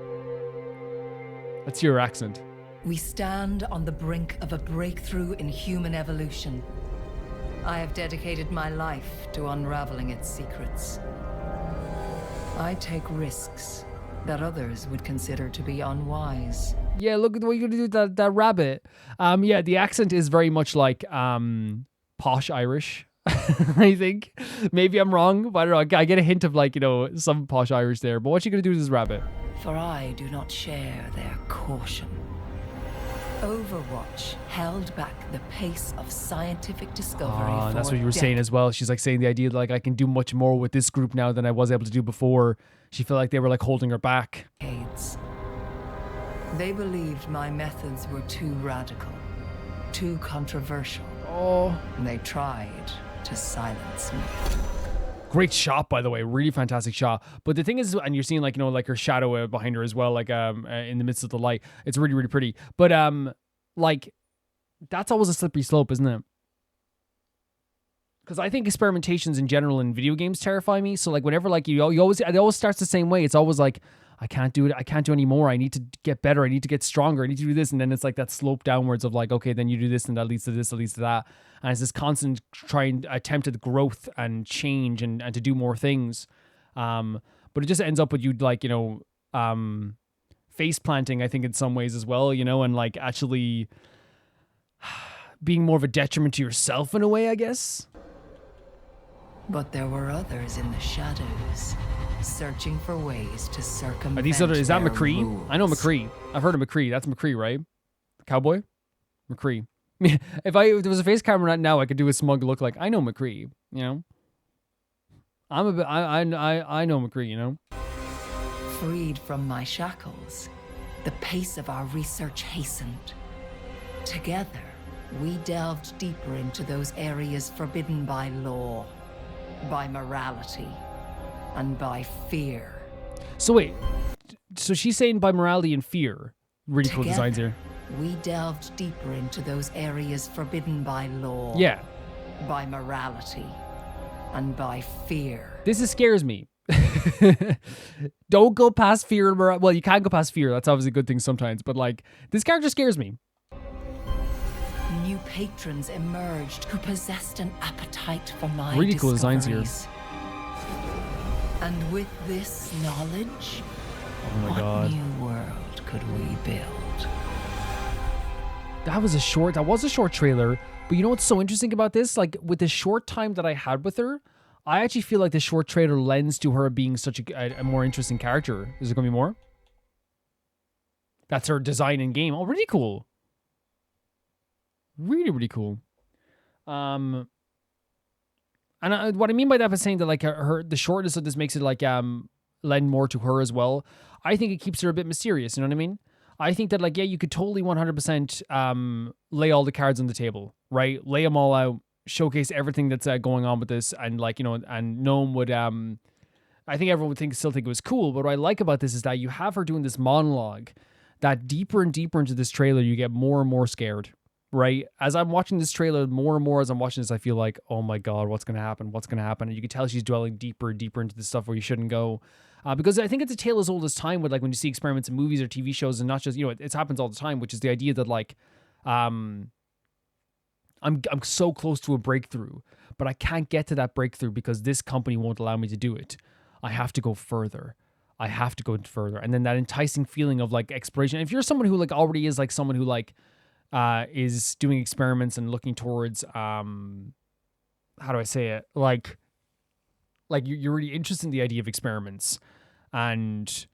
Let's hear your accent. We stand on the brink of a breakthrough in human evolution. I have dedicated my life to unraveling its secrets. I take risks that others would consider to be unwise. Yeah, look at what you're gonna do with that rabbit. Yeah, the accent is very much like posh Irish. I think. Maybe I'm wrong, but I don't know. I get a hint of like, you know, some posh Irish there. But what you gonna do with this rabbit? For I do not share their caution. Overwatch held back the pace of scientific discovery for that's what you were saying as well. She's like saying the idea that like I can do much more with this group now than I was able to do before. She felt like they were like holding her back. decades. They believed my methods were too radical, too controversial. Oh. They tried to silence me. Great shot, by the way. Really fantastic shot. But the thing is, and you're seeing like, like her shadow behind her as well, like in the midst of the light. It's really, really pretty. But like that's always a slippery slope, isn't it? Because I think experimentations in general in video games terrify me. So like whenever like it always starts the same way. It's always like, I can't do it. I can't do any more. I need to get better. I need to get stronger. I need to do this. And then it's like that slope downwards of like, okay, then you do this and that leads to this, that leads to that. And it's this constant attempted growth and change and to do more things. But it just ends up with you like, face planting, I think in some ways as well, and like actually being more of a detriment to yourself in a way, I guess. But there were others in the shadows, searching for ways to circumvent. Are these other? Is that their McCree? rules. I know McCree. I've heard of McCree. That's McCree, right? Cowboy, McCree. If there was a face camera right now, I could do a smug look like I know McCree. I'm a bit. I know McCree. Freed from my shackles, the pace of our research hastened. Together, we delved deeper into those areas forbidden by law, by morality, and by fear. So wait, so she's saying by morality and fear. Really cool Together, designs here. We delved deeper into those areas forbidden by law. Yeah. By morality, and by fear. This scares me. Don't go past fear and morality. Well, you can go past fear. That's obviously a good thing sometimes. But like, this character scares me. New patrons emerged who possessed an appetite for my Really cool designs here. And with this knowledge, Oh my what god. new world could we build? That was a short trailer. But you know what's so interesting about this? Like with the short time that I had with her, I actually feel like the short trailer lends to her being such a more interesting character. Is there going to be more? That's her design in game. Oh, really cool. Really, really cool. And what I mean by that is saying that like the shortness of this makes it like lend more to her as well. I think it keeps her a bit mysterious. You know what I mean? I think that like, yeah, you could totally 100% lay all the cards on the table, right? Lay them all out, showcase everything that's going on with this, and like, and Gnome would I think everyone would still think it was cool. But what I like about this is that you have her doing this monologue that deeper and deeper into this trailer, you get more and more scared. Right? As I'm watching this trailer, more and more as I'm watching this, I feel like, oh my God, what's going to happen? What's going to happen? And you can tell she's dwelling deeper and deeper into the stuff where you shouldn't go. Because I think it's a tale as old as time with like when you see experiments in movies or TV shows, and not just, it happens all the time, which is the idea that like, I'm so close to a breakthrough, but I can't get to that breakthrough because this company won't allow me to do it. I have to go further. I have to go further. And then that enticing feeling of like exploration. If you're someone who like already is like someone who like, is doing experiments and looking towards how do I say it, like you're really interested in the idea of experiments and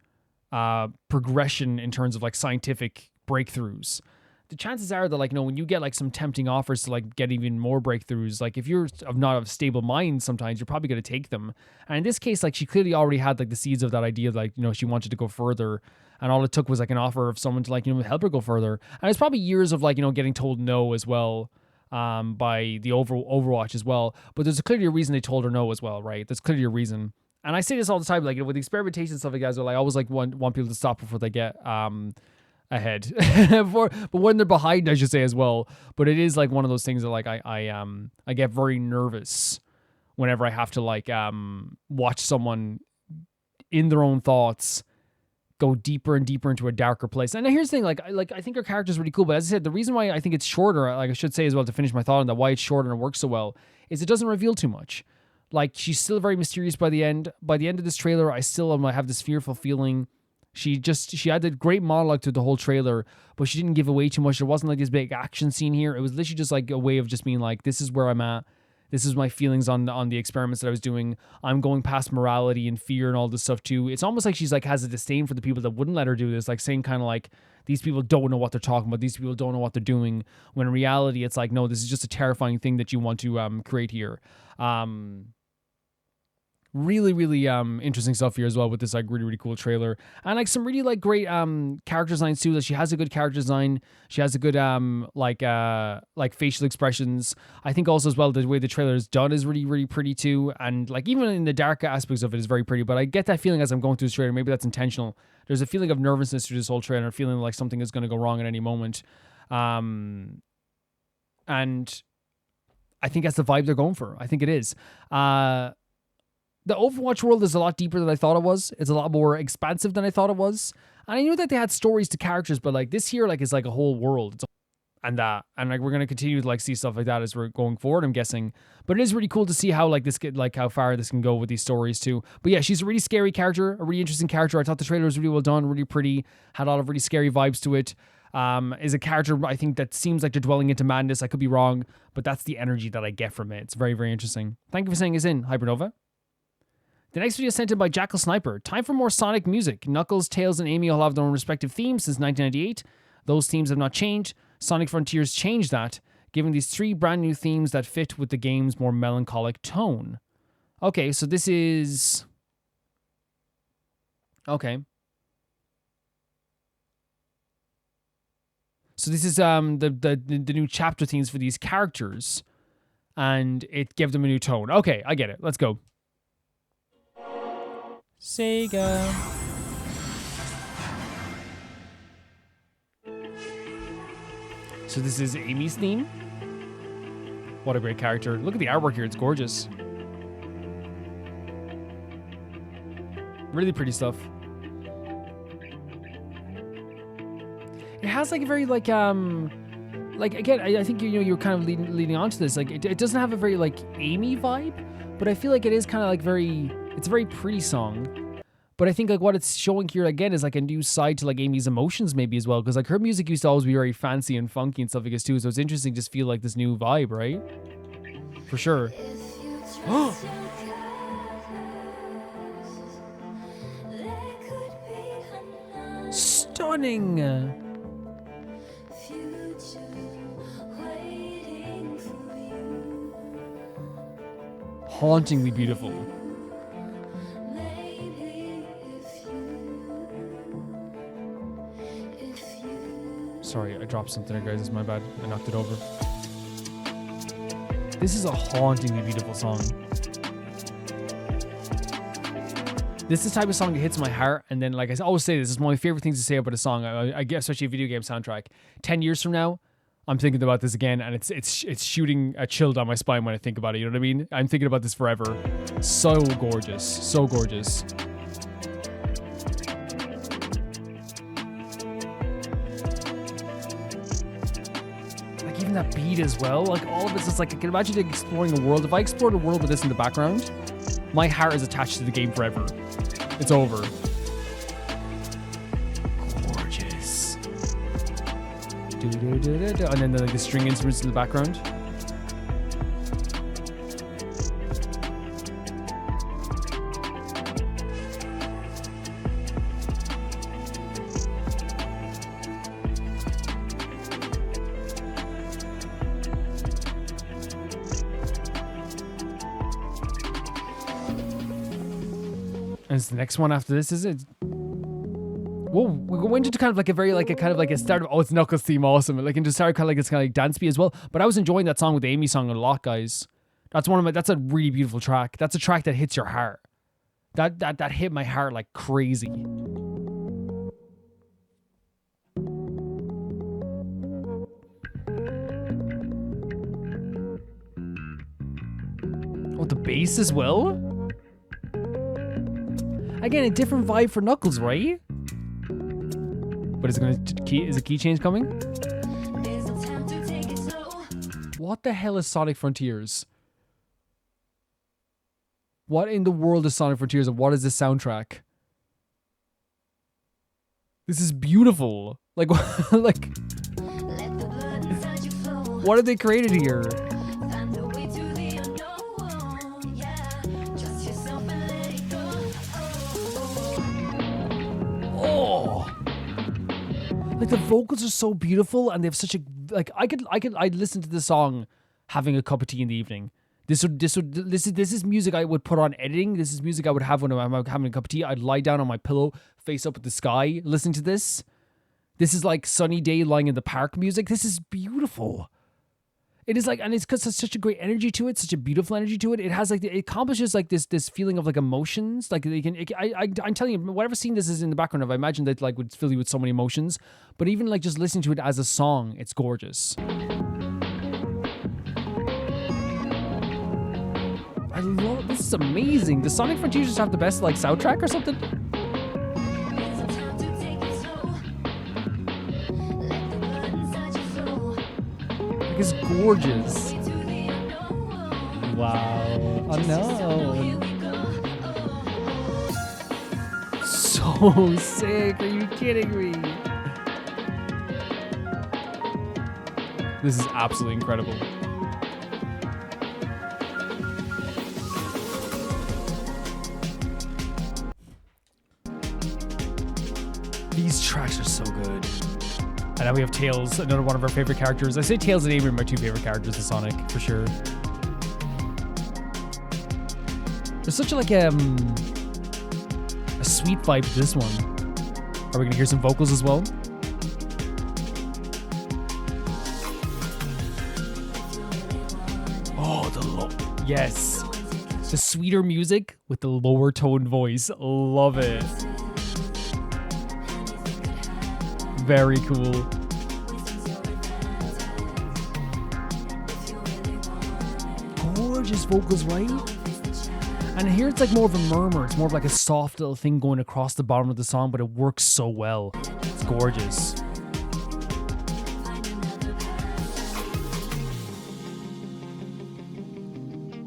progression in terms of like scientific breakthroughs, the chances are that like when you get like some tempting offers to like get even more breakthroughs, like if you're not of stable mind, sometimes you're probably going to take them. And in this case, like she clearly already had like the seeds of that idea, like she wanted to go further. And all it took was like an offer of someone to like, help her go further. And it's probably years of like, getting told no as well, by the Overwatch as well. But there's clearly a reason they told her no as well, right? There's clearly a reason. And I say this all the time, like with experimentation stuff, like guys are like, I always like want people to stop before they get ahead. But when they're behind, I should say as well. But it is like one of those things that like I get very nervous whenever I have to like watch someone in their own thoughts go deeper and deeper into a darker place. And here's the thing, I think her character is really cool, but as I said, the reason why I think it's shorter, like I should say as well to finish my thought on that, why it's shorter and it works so well, is it doesn't reveal too much. Like she's still very mysterious by the end. By the end of this trailer, I still have this fearful feeling. She had a great monologue through the whole trailer, but she didn't give away too much. There wasn't like this big action scene here. It was literally just like a way of just being like, this is where I'm at. This is my feelings on the experiments that I was doing. I'm going past morality and fear and all this stuff too. It's almost like she's like has a disdain for the people that wouldn't let her do this, like saying kind of like, these people don't know what they're talking about. These people don't know what they're doing. When in reality, it's like, no, this is just a terrifying thing that you want to create here. Really, really interesting stuff here as well with this like really, really cool trailer. And like some really like great character designs too. Like she has a good character design. She has a good like facial expressions. I think also as well the way the trailer is done is really, really pretty too. And like even in the darker aspects of it is very pretty. But I get that feeling as I'm going through this trailer. Maybe that's intentional. There's a feeling of nervousness through this whole trailer, feeling like something is going to go wrong at any moment. And I think that's the vibe they're going for. I think it is. The Overwatch world is a lot deeper than I thought it was. It's a lot more expansive than I thought it was. And I knew that they had stories to characters, but like this here, like is like a whole world. And like we're gonna continue to like see stuff like that as we're going forward, I'm guessing. But it is really cool to see how like this get like how far this can go with these stories too. But yeah, she's a really scary character, a really interesting character. I thought the trailer was really well done, really pretty, had a lot of really scary vibes to it. Is a character I think that seems like they're dwelling into madness. I could be wrong, but that's the energy that I get from it. It's very, very interesting. Thank you for saying it's in, Hypernova. The next video is sent in by Jackal Sniper. Time for more Sonic music. Knuckles, Tails, and Amy all have their own respective themes since 1998. Those themes have not changed. Sonic Frontiers changed that, giving these 3 brand new themes that fit with the game's more melancholic tone. Okay, so this is... Okay. So this is the new chapter themes for these characters, and it gave them a new tone. Okay, I get it. Let's go. Sega. So this is Amy's theme. What a great character. Look at the artwork here. It's gorgeous. Really pretty stuff. It has like a very like again, I think you're kind of leading on to this. Like it doesn't have a very like Amy vibe, but I feel like it is kind of like it's a very pretty song. But I think like what it's showing here again is like a new side to like Amy's emotions maybe as well, because like her music used to always be very fancy and funky and stuff like this too. So it's interesting to just feel like this new vibe, right? For sure. Stunning. Hauntingly beautiful. Sorry, I dropped something there, guys. It's my bad. I knocked it over. This is a hauntingly beautiful song. This is the type of song that hits my heart, and then, like I always say, this is one of my favorite things to say about a song. I guess, especially a video game soundtrack. 10 years from now, I'm thinking about this again, and it's shooting a chill down my spine when I think about it. You know what I mean? I'm thinking about this forever. So gorgeous, so gorgeous. Like even that beat as well. Like all of it's just like I can imagine exploring a world. If I explored a world with this in the background, my heart is attached to the game forever. It's over. Gorgeous. And then the string instruments in the background. And it's the next one after this, is it? Whoa, we go into kind of like a very like a kind of like a start of it's Knuckles theme, awesome. Like into start kind of like it's kind of like dance beat as well. But I was enjoying that song with the Amy song a lot, guys. That's a really beautiful track. That's a track that hits your heart. That hit my heart like crazy. Oh, the bass as well? Again, a different vibe for Knuckles, right? But is a key change coming? What the hell is Sonic Frontiers? What in the world is Sonic Frontiers, and what is this soundtrack? This is beautiful. Like, like, what have they created here? Oh, like the vocals are so beautiful, and they have such a like. I'd listen to this song having a cup of tea in the evening. This is music I would put on editing. This is music I would have when I'm having a cup of tea. I'd lie down on my pillow, face up at the sky, listening to this. This is like sunny day lying in the park music. This is beautiful. It is like, and it's because there's such a great energy to it, such a beautiful energy to it. It has like, it accomplishes like this feeling of like emotions. Like I'm telling you, whatever scene this is in the background of, I imagine that like would fill you with so many emotions. But even like just listening to it as a song, it's gorgeous. I love, this is amazing. The Sonic Frontiers just have the best like soundtrack or something. Like it's gorgeous. Wow. Unknown. So sick. Are you kidding me? This is absolutely incredible. These tracks are so good. And now we have Tails, another one of our favorite characters. I say Tails and Avery are my two favorite characters of Sonic, for sure. There's such a sweet vibe to this one. Are we gonna hear some vocals as well? Oh, yes. The sweeter music with the lower tone voice. Love it. Very cool. Gorgeous vocals, right? And here it's like more of a murmur. It's more of like a soft little thing going across the bottom of the song, but it works so well. It's gorgeous.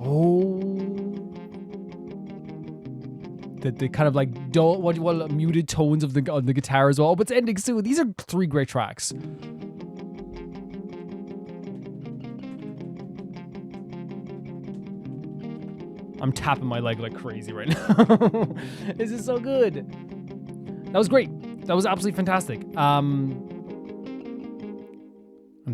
Oh. The kind of like dull, muted tones of the guitar as well. But it's ending soon. These are three great tracks. I'm tapping my leg like crazy right now. This is so good. That was great. That was absolutely fantastic. Under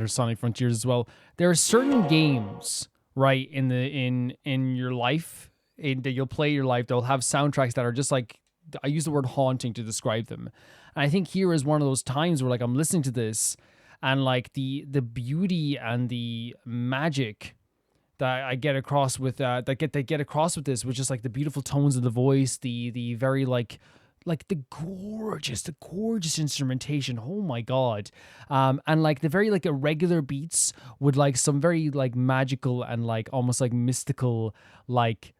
Sonic Frontiers as well. There are certain games, right, in your life that you'll play your life, they'll have soundtracks that are just like, I use the word haunting to describe them. And I think here is one of those times where like I'm listening to this and like the beauty and the magic that I get across with they get across with this, which is like the beautiful tones of the voice, the very like the gorgeous instrumentation. Oh my god. And like the very like irregular beats with like some very like magical and like almost like mystical like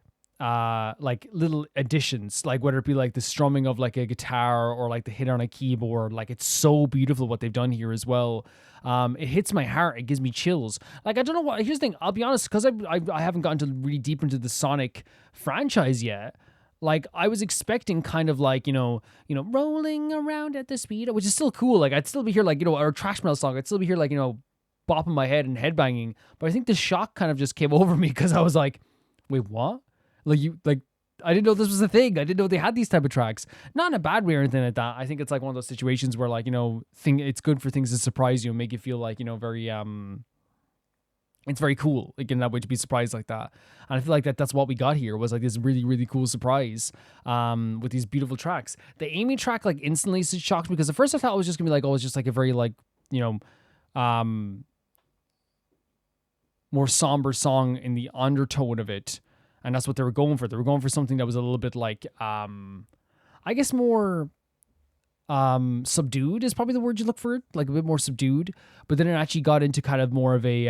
little additions, like whether it be like the strumming of like a guitar or like the hit on a keyboard. Like it's so beautiful what they've done here as well. It hits my heart. It gives me chills. Like I don't know what. Here's the thing. I'll be honest, because I haven't gotten to really deep into the Sonic franchise yet. Like I was expecting kind of like you know rolling around at the speed, which is still cool. Like I'd still be here like or a Trash Metal song. I'd still be here like bopping my head and headbanging. But I think the shock kind of just came over me because I was like, wait, what? I didn't know this was a thing. I didn't know they had these type of tracks. Not in a bad way or anything like that. I think it's like one of those situations where like, it's good for things to surprise you and make you feel like, very, it's very cool, like in that way, to be surprised like that. And I feel like that's what we got here was like this really, really cool surprise, with these beautiful tracks. The Amy track like instantly shocked me because at first I thought it was just gonna be like, oh, it's just like a very like, more somber song in the undertone of it. And that's what they were going for. They were going for something that was a little bit like, I guess more subdued is probably the word you look for. Like a bit more subdued. But then it actually got into kind of more of a,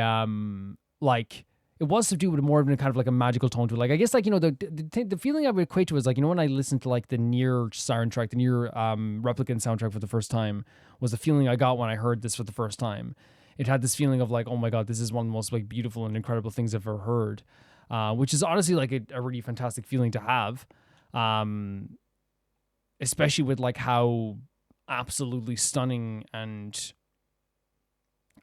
like, it was subdued, but more of a kind of like a magical tone to it. Like, I guess like, the feeling I would equate to is like, when I listened to like the Nier soundtrack, the Nier Replicant soundtrack for the first time, was the feeling I got when I heard this for the first time. It had this feeling of like, oh my God, this is one of the most like beautiful and incredible things I've ever heard. Which is honestly like a really fantastic feeling to have, especially with like how absolutely stunning and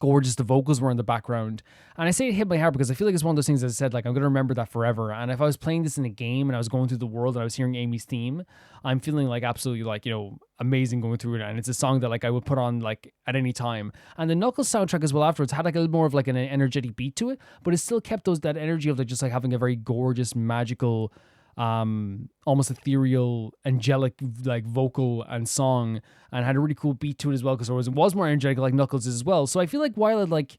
gorgeous the vocals were in the background. And I say it hit my heart because I feel like it's one of those things that I said, like, I'm going to remember that forever. And if I was playing this in a game and I was going through the world and I was hearing Amy's theme, I'm feeling like absolutely like, you know, amazing going through it. And it's a song that like I would put on like at any time. And the Knuckles soundtrack as well afterwards had like a little more of like an energetic beat to it, but it still kept that energy of like just like having a very gorgeous, magical, almost ethereal, angelic like vocal and song, and had a really cool beat to it as well because it was more energetic like Knuckles is as well. So I feel like while it like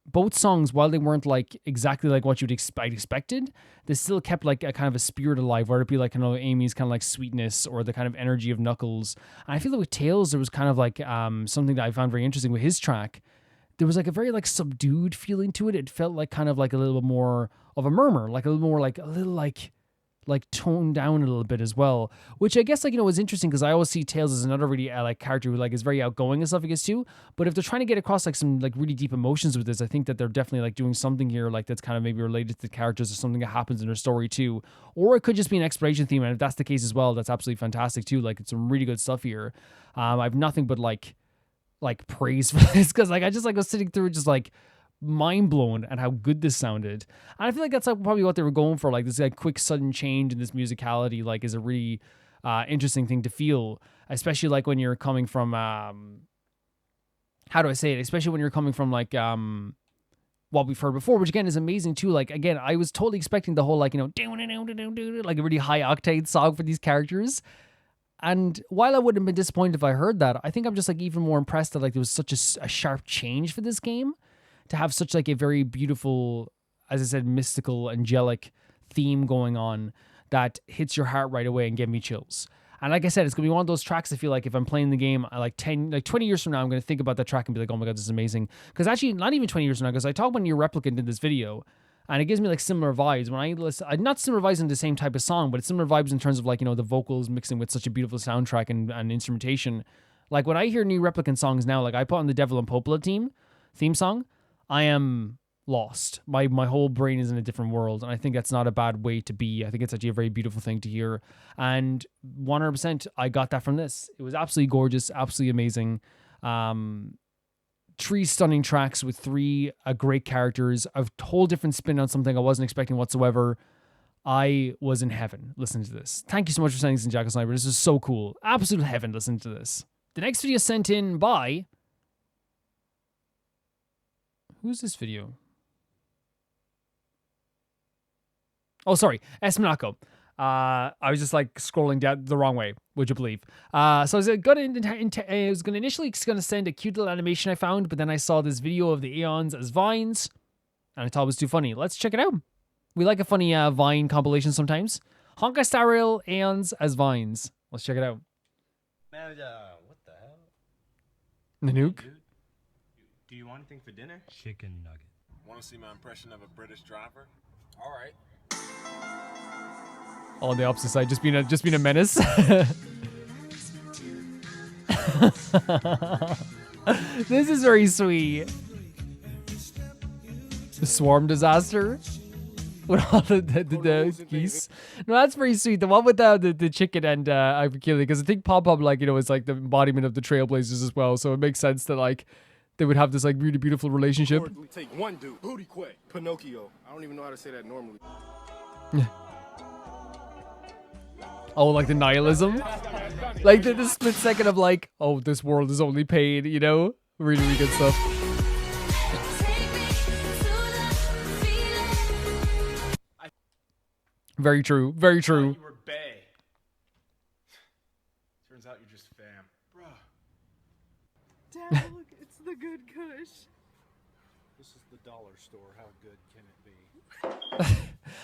both songs, while they weren't like exactly like what you'd expected, they still kept like a kind of a spirit alive, whether it be like, you know, Amy's kind of like sweetness or the kind of energy of Knuckles. And I feel like with Tails there was kind of like something that I found very interesting with his track. There was like a very like subdued feeling to it. It felt like kind of like a little bit more of a murmur, like a little more like a little like toned down a little bit as well, which I guess like, you know, was interesting because I always see Tails as another really like character who like is very outgoing and stuff, I guess too. But if they're trying to get across like some like really deep emotions with this, I think that they're definitely like doing something here like that's kind of maybe related to the characters or something that happens in their story too. Or it could just be an exploration theme, and if that's the case as well, that's absolutely fantastic too. Like it's some really good stuff here. I have nothing but like praise for this because like I just like was sitting through it just like mind blown at how good this sounded. And I feel like that's like probably what they were going for. Like this like quick sudden change in this musicality like is a really interesting thing to feel, especially like when you're coming from how do I say it? Especially when you're coming from like what we've heard before, which again is amazing too. Like again, I was totally expecting the whole like, you know, like a really high octane song for these characters. And while I wouldn't have been disappointed if I heard that, I think I'm just like even more impressed that like there was such a sharp change for this game to have such like a very beautiful, as I said, mystical, angelic theme going on that hits your heart right away and gave me chills. And like I said, it's gonna be one of those tracks I feel like if I'm playing the game like 20 years from now, I'm gonna think about that track and be like, oh my god, this is amazing. Because actually, not even 20 years from now, because I talk about Nier Replicant in this video, and it gives me like similar vibes when I listen. Not similar vibes in the same type of song, but it's similar vibes in terms of like, you know, the vocals mixing with such a beautiful soundtrack and instrumentation. Like when I hear Nier Replicant songs now, like I put on the Devil and Popola theme song, I am lost. My whole brain is in a different world, and I think that's not a bad way to be. I think it's actually a very beautiful thing to hear, and 100% I got that from this. It was absolutely gorgeous, absolutely amazing. 3 stunning tracks with 3 great characters, a whole different spin on something I wasn't expecting whatsoever. I was in heaven listening to this. Thank you so much for sending this in, Jackal Sniper. This is so cool. Absolute heaven listening to this. The next video sent in by... Who's this video? Oh, sorry. Esmanako. I was just like scrolling down the wrong way, would you believe? So I was gonna initially send a cute little animation I found, but then I saw this video of the Aeons as vines, and I thought it was too funny. Let's check it out. We like a funny vine compilation sometimes. Honkai Star Rail Aeons as vines. Let's check it out. Man, what the hell? Nanook? Do you want anything for dinner? Chicken nugget. Want to see my impression of a British driver? All right. On the opposite side, just being a menace. This is very sweet. The swarm disaster with all the geese. No, that's very sweet. The one with the chicken and Akili, because I think Pop Pop, like, you know, is like the embodiment of the Trailblazers as well. So it makes sense that like they would have this like really beautiful relationship. Take one dude, Booty Quay, Pinocchio. I don't even know how to say that normally. Oh, like the nihilism? Like the split second of like, oh, this world is only pain, you know? Really, really good stuff. Very true, very true. You were bae. Turns out you're just fam. Bruh. Dad, look, it's the good Kush. This is the dollar store. How good can it be?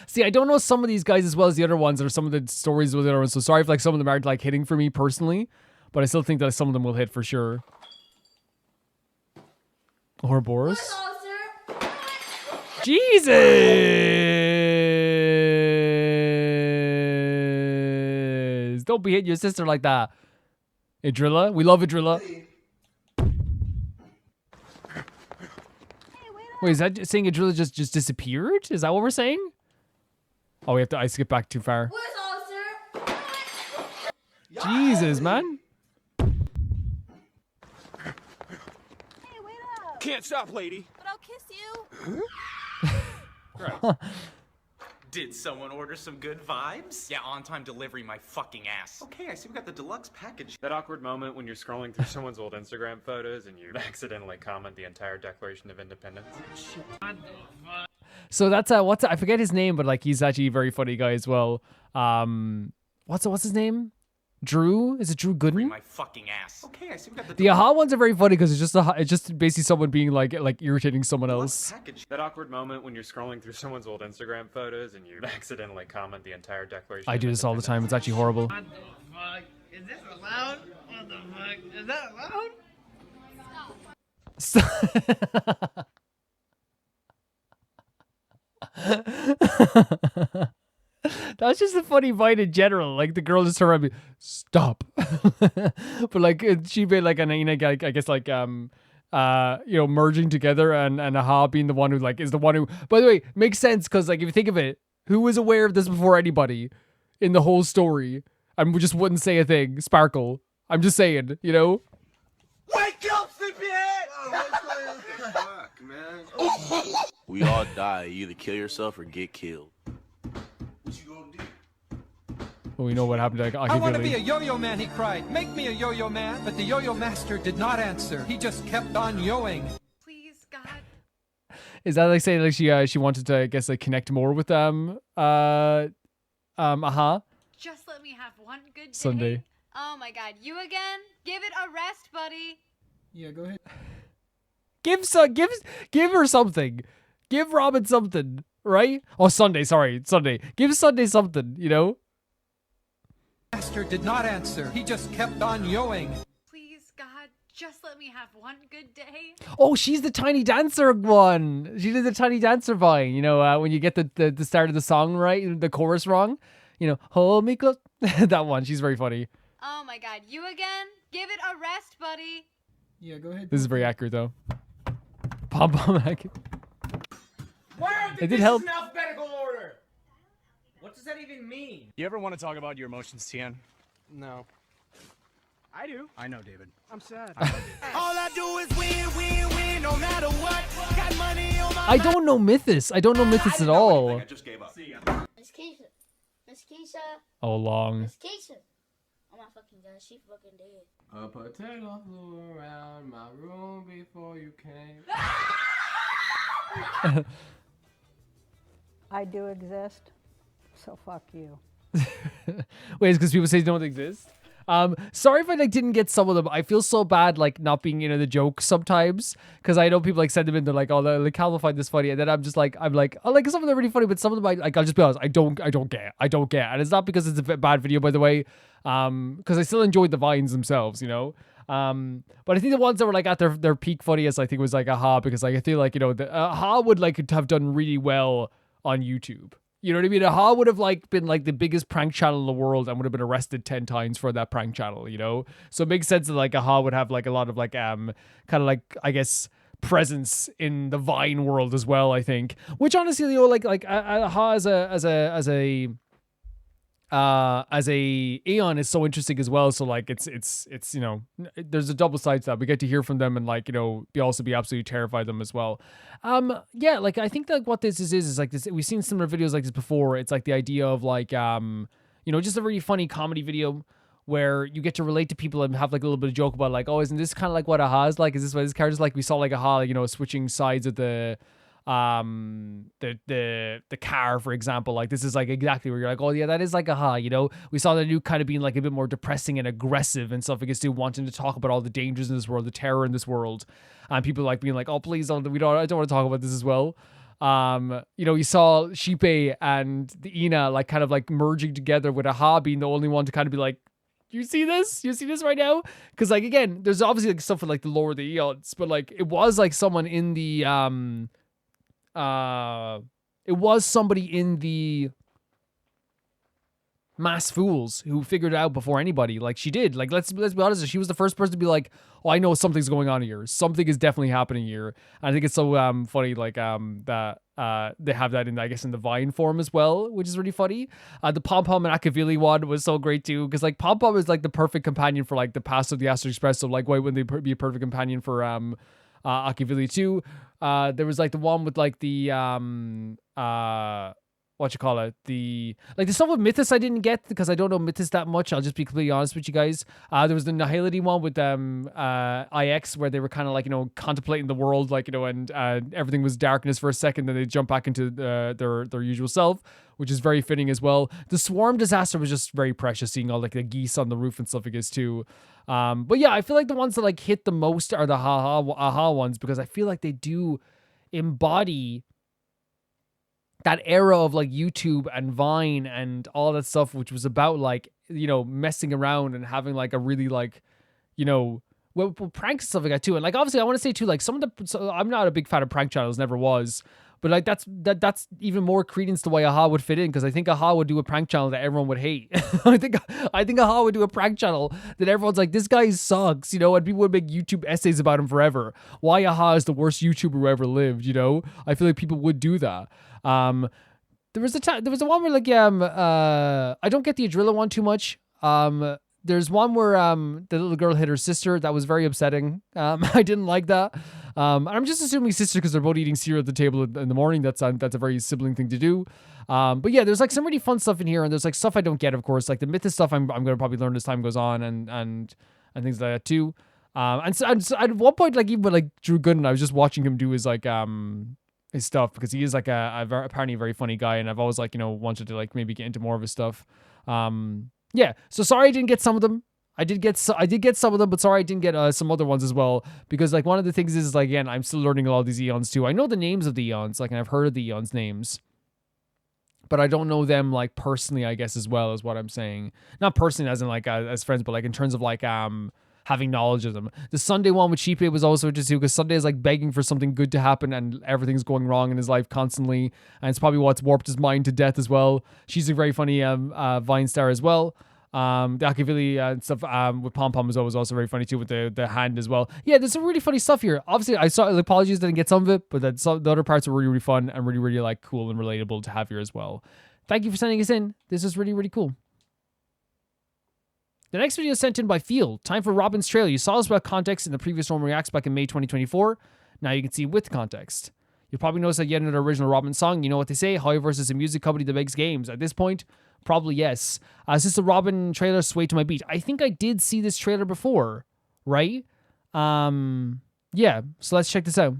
See, I don't know some of these guys as well as the other ones, or some of the stories with the other ones, so sorry if like some of them aren't like hitting for me personally, but I still think that some of them will hit for sure. Ouroboros? Jesus! Don't be hitting your sister like that. Idrilla? We love Idrilla. Wait, is that saying Idrilla just disappeared? Is that what we're saying? Oh, we have to. I skipped back too far. Jesus, man. Can't stop, lady. But I'll kiss you. Right. Did someone order some good vibes? Yeah, on-time delivery, my fucking ass. Okay, I see we got the deluxe package. That awkward moment when you're scrolling through someone's old Instagram photos and you accidentally comment the entire Declaration of Independence. So that's I forget his name, but like he's actually a very funny guy as well. What's his name? Drew? Is it Drew Gooden? My fucking ass. Okay, I see we got The aha ones are very funny because it's just basically someone being like irritating someone else. That awkward moment when you're scrolling through someone's old Instagram photos and you accidentally comment the entire Declaration. I do this all the time. It's actually horrible. What the fuck? Is this allowed? What the fuck? Is that allowed? That's just a funny vine in general. Like the girl just turned around and be, stop. But like she made like an I guess like merging together and aha being the one who like is the one who, by the way, makes sense because like if you think of it, who was aware of this before anybody in the whole story and we just wouldn't say a thing? Sparkle. I'm just saying, you know? Wake up, sleepyhead! Fuck, man. We all die. You either kill yourself or get killed. Well, we know what happened to I want to be a yo-yo man, he cried. Make me a yo-yo man. But the yo-yo master did not answer. He just kept on yoing. Please, God. Is that like saying like she wanted to, I guess, like connect more with aha? Just let me have one good day. Sunday. Oh my God, you again? Give it a rest, buddy. Yeah, go ahead. Give her something. Give Robin something, right? Oh, Sunday. Give Sunday something, you know? Master did not answer. He just kept on yoing. Please, God, just let me have one good day. Oh, she's the tiny dancer one. She did the tiny dancer vine. You know, when you get the start of the song right, the chorus wrong. You know, hold me close. That one. She's very funny. Oh my God, you again? Give it a rest, buddy. Yeah, go ahead. This is very accurate though. Pom accurate. Why aren't It did help. in alphabetical order? What does that even mean? You ever want to talk about your emotions, Tian? No. I do. I know, David. I'm sad. All I do is win, no matter what. Got money on my I don't know Mythos. I don't know Mythos at all. I just gave up. Miss Keisha. Miss Keisha. Oh, long. Miss Keisha. Oh my fucking God, she fucking dead. A potato flew around my room before you came. I do exist, so fuck you. Wait, it's because people say they don't exist? Sorry if I like didn't get some of them. I feel so bad like not being into the joke sometimes because I know people like send them in. They're like, oh, like Cal will find this funny, and then I'm like, oh, like some of them are really funny, but some of them I'll just be honest, I don't get, and it's not because it's a bad video, by the way, because I still enjoyed the vines themselves, you know. But I think the ones that were like at their peak funniest, I think was like aha, because like I feel like, you know, the aha would like have done really well on YouTube. You know what I mean? Aha would have like been like the biggest prank channel in the world and would have been arrested 10 times for that prank channel, you know? So it makes sense that like Aha would have like a lot of like kind of like, I guess, presence in the Vine world as well, I think. Which honestly, you know, like Aha as a Aeon is so interesting as well. So like it's you know, there's a double side to that. We get to hear from them and like, you know, also be absolutely terrified of them as well. Yeah, like I think that what this is like this. We've seen similar videos like this before. It's like the idea of like you know, just a really funny comedy video where you get to relate to people and have like a little bit of joke about like, oh, isn't this kind of like what Aha is like? Is this what this character's like? We saw like Aha, you know, switching sides of the car, for example. Like this is like exactly where you're like, oh yeah, that is like Aha, you know. We saw the new kind of being like a bit more depressing and aggressive and stuff, against wanting to talk about all the dangers in this world, the terror in this world, and people like being like, oh please don't, I don't want to talk about this as well. You know, you saw Shipe and the Ina like kind of like merging together, with Aha being the only one to kind of be like, you see this right now? Because like again, there's obviously like stuff with like the lore of the Aeons, but like it was like someone in the it was somebody in the Mass Fools who figured it out before anybody. Like she did. Like let's be honest, she was the first person to be like, oh, I know something's going on here. Something is definitely happening here. And I think it's so funny like that they have that in, I guess, in the Vine form as well, which is really funny. The Pom Pom and Akavili one was so great too, because like Pom Pom is like the perfect companion for like the past of the Astro Express. So like why wouldn't they be a perfect companion for Akivili 2. There was like the one with like the what you call it, the stuff with Mythos I didn't get because I don't know Mythos that much. I'll just be completely honest with you guys. There was the Nihility one with IX where they were kind of like, contemplating the world, like, and everything was darkness for a second, then they jump back into their usual self, which is very fitting as well. The Swarm Disaster was just very precious, seeing all like the geese on the roof and stuff like this too. But yeah, I feel like the ones that like hit the most are the aha ones, because I feel like they do embody that era of like YouTube and Vine and all that stuff, which was about like, messing around and having like a really like, well, pranks and stuff like that too. And like, obviously I want to say too, like I'm not a big fan of prank channels, never was. But like that's even more credence to why Aha would fit in, because I think Aha would do a prank channel that everyone would hate. I think Aha would do a prank channel that everyone's like, this guy sucks, and people would make YouTube essays about him forever. Why Aha is the worst YouTuber who ever lived, I feel like people would do that. There was a one where like I don't get the Adrilla one too much. There's one where the little girl hit her sister. That was very upsetting. I didn't like that. I'm just assuming sister because they're both eating cereal at the table in the morning. That's a very sibling thing to do. But yeah, there's like some really fun stuff in here, and there's like stuff I don't get, of course. Like the Mythos stuff, I'm gonna probably learn as time goes on, and things like that too. And so at one point, like even with like Drew Gooden, I was just watching him do his like his stuff, because he is like apparently a very funny guy, and I've always like wanted to like maybe get into more of his stuff. Yeah, so sorry I didn't get some of them. I did get some of them, but sorry I didn't get some other ones as well, because like one of the things is like, again, I'm still learning a lot of these Aeons too. I know the names of the Aeons, like, and I've heard of the Aeons names, but I don't know them like personally, I guess, as well, as what I'm saying. Not personally as in like as friends, but like in terms of like having knowledge of them. The Sunday one with Sheepy was also interesting, because Sunday is like begging for something good to happen, and everything's going wrong in his life constantly, and it's probably what's warped his mind to death as well. She's a very funny Vine star as well. The Akivili and stuff with Pom Pom was also very funny too, with the hand as well. Yeah, there's some really funny stuff here. Obviously, I saw, apologies didn't get some of it, but the other parts were really, really fun and really, really like cool and relatable to have here as well. Thank you for sending us in. This is really, really cool. The next video is sent in by Field. Time for Robin's trailer. You saw us without context in the previous Normal Reacts back in May 2024. Now you can see with context. You'll probably notice that yet another original Robin song. You know what they say, Hoyo is a music company that makes games. At this point, probably yes. Is this the Robin trailer, Sway to My Beat? I think I did see this trailer before, right? Yeah, so let's check this out.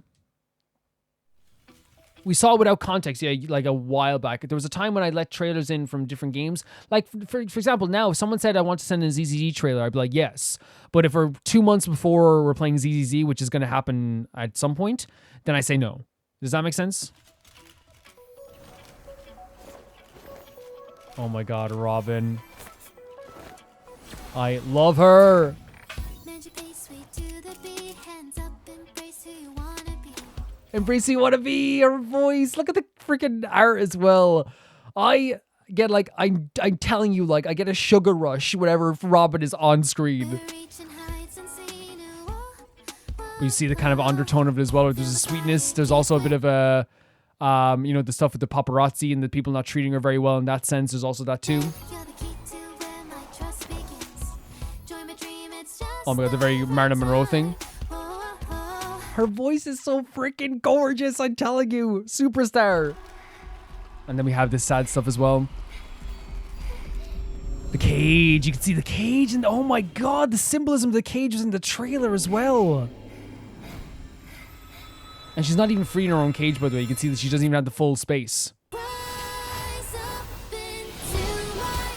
We saw it without context, yeah, like a while back. There was a time when I let trailers in from different games. Like, for example, now, if someone said I want to send in a ZZZ trailer, I'd be like, yes. But if we're 2 months before we're playing ZZZ, which is going to happen at some point, then I say no. Does that make sense? Oh my god, Robin. I love her. Embrace who you wanna be. Her voice. Look at the freaking art as well. I get like, I'm telling you, like, I get a sugar rush whenever Robin is on screen. You see the kind of undertone of it as well. There's a sweetness. There's also a bit of a, the stuff with the paparazzi and the people not treating her very well in that sense. There's also that too. Oh my god, the very Marilyn Monroe thing. Her voice is so freaking gorgeous, I'm telling you. Superstar. And then we have this sad stuff as well. The cage. You can see the cage. And oh my god, the symbolism of the cage was in the trailer as well. And she's not even free in her own cage, by the way. You can see that she doesn't even have the full space.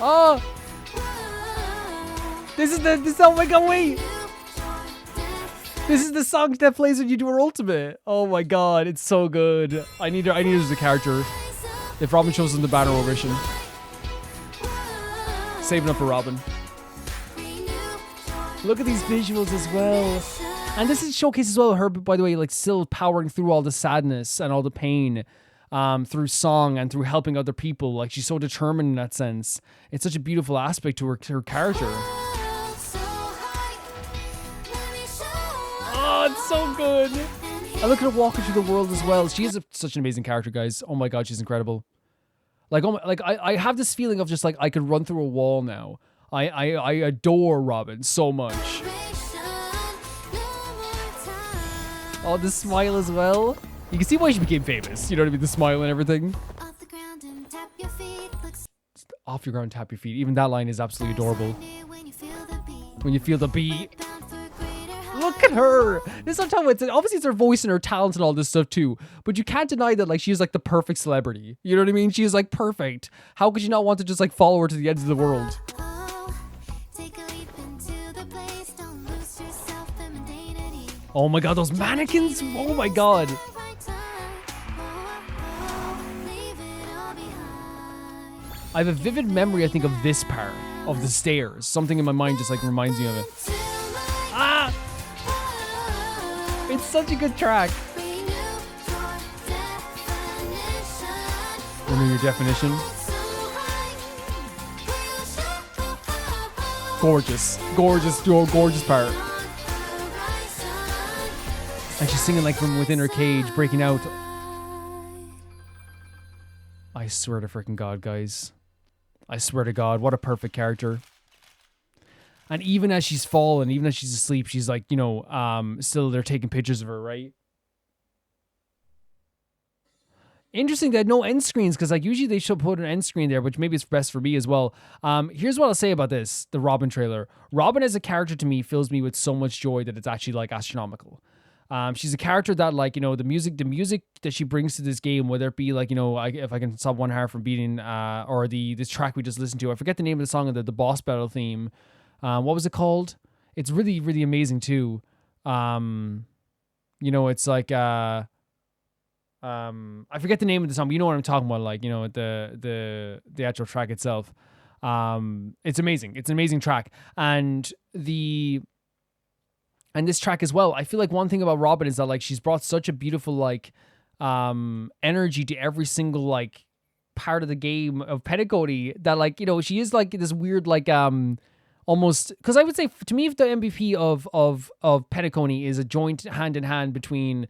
Oh! Oh my god, wait! This is the song that plays when you do her ultimate. Oh my god, it's so good. I need her as a character. If Robin shows them the banner ovation. Saving up for Robin. Look at these visuals as well. And this is showcase as well, her, by the way, like still powering through all the sadness and all the pain through song and through helping other people. Like, she's so determined in that sense. It's such a beautiful aspect to her character. Oh, it's so good. I look at her walking through the world as well. She is such an amazing character, guys. Oh my god, she's incredible. Like, I have this feeling of just like I could run through a wall now. I adore Robin so much. Oh, the smile as well. You can see why she became famous. You know what I mean? The smile and everything. Off your ground, tap your feet. Even that line is absolutely adorable. When you feel the beat. Look at her. This is what I'm talking about. Obviously, it's her voice and her talent and all this stuff too. But you can't deny that like she's like the perfect celebrity. You know what I mean? She is like perfect. How could you not want to just like follow her to the ends of the world? Oh my god, those mannequins! Oh my god. I have a vivid memory, I think, of this part, of the stairs. Something in my mind just like reminds me of it. Ah! It's such a good track. Renew your definition. Gorgeous. Gorgeous, gorgeous part. And she's singing like from within her cage, breaking out. I swear to freaking God, guys. I swear to God, what a perfect character. And even as she's fallen, even as she's asleep, she's like, you know, still they're taking pictures of her, right? Interesting that no end screens, because like usually they should put an end screen there, which maybe it's best for me as well. Here's what I'll say about this, the Robin trailer. Robin as a character to me fills me with so much joy that it's actually like astronomical. She's a character that, like, you know, the music that she brings to this game, whether it be like, you know, if I can stop one heart from beating, or this track we just listened to, I forget the name of the song of the boss battle theme. What was it called? It's really, really amazing too. You know, it's like, I forget the name of the song, but you know what I'm talking about, like, you know, the actual track itself. It's amazing. It's an amazing track. And this track as well. I feel like one thing about Robin is that like she's brought such a beautiful like energy to every single like part of the game of Pedagogy that, like, you know, she is like this weird like almost, because I would say to me, if the MVP of Pedagogy is a joint hand in hand between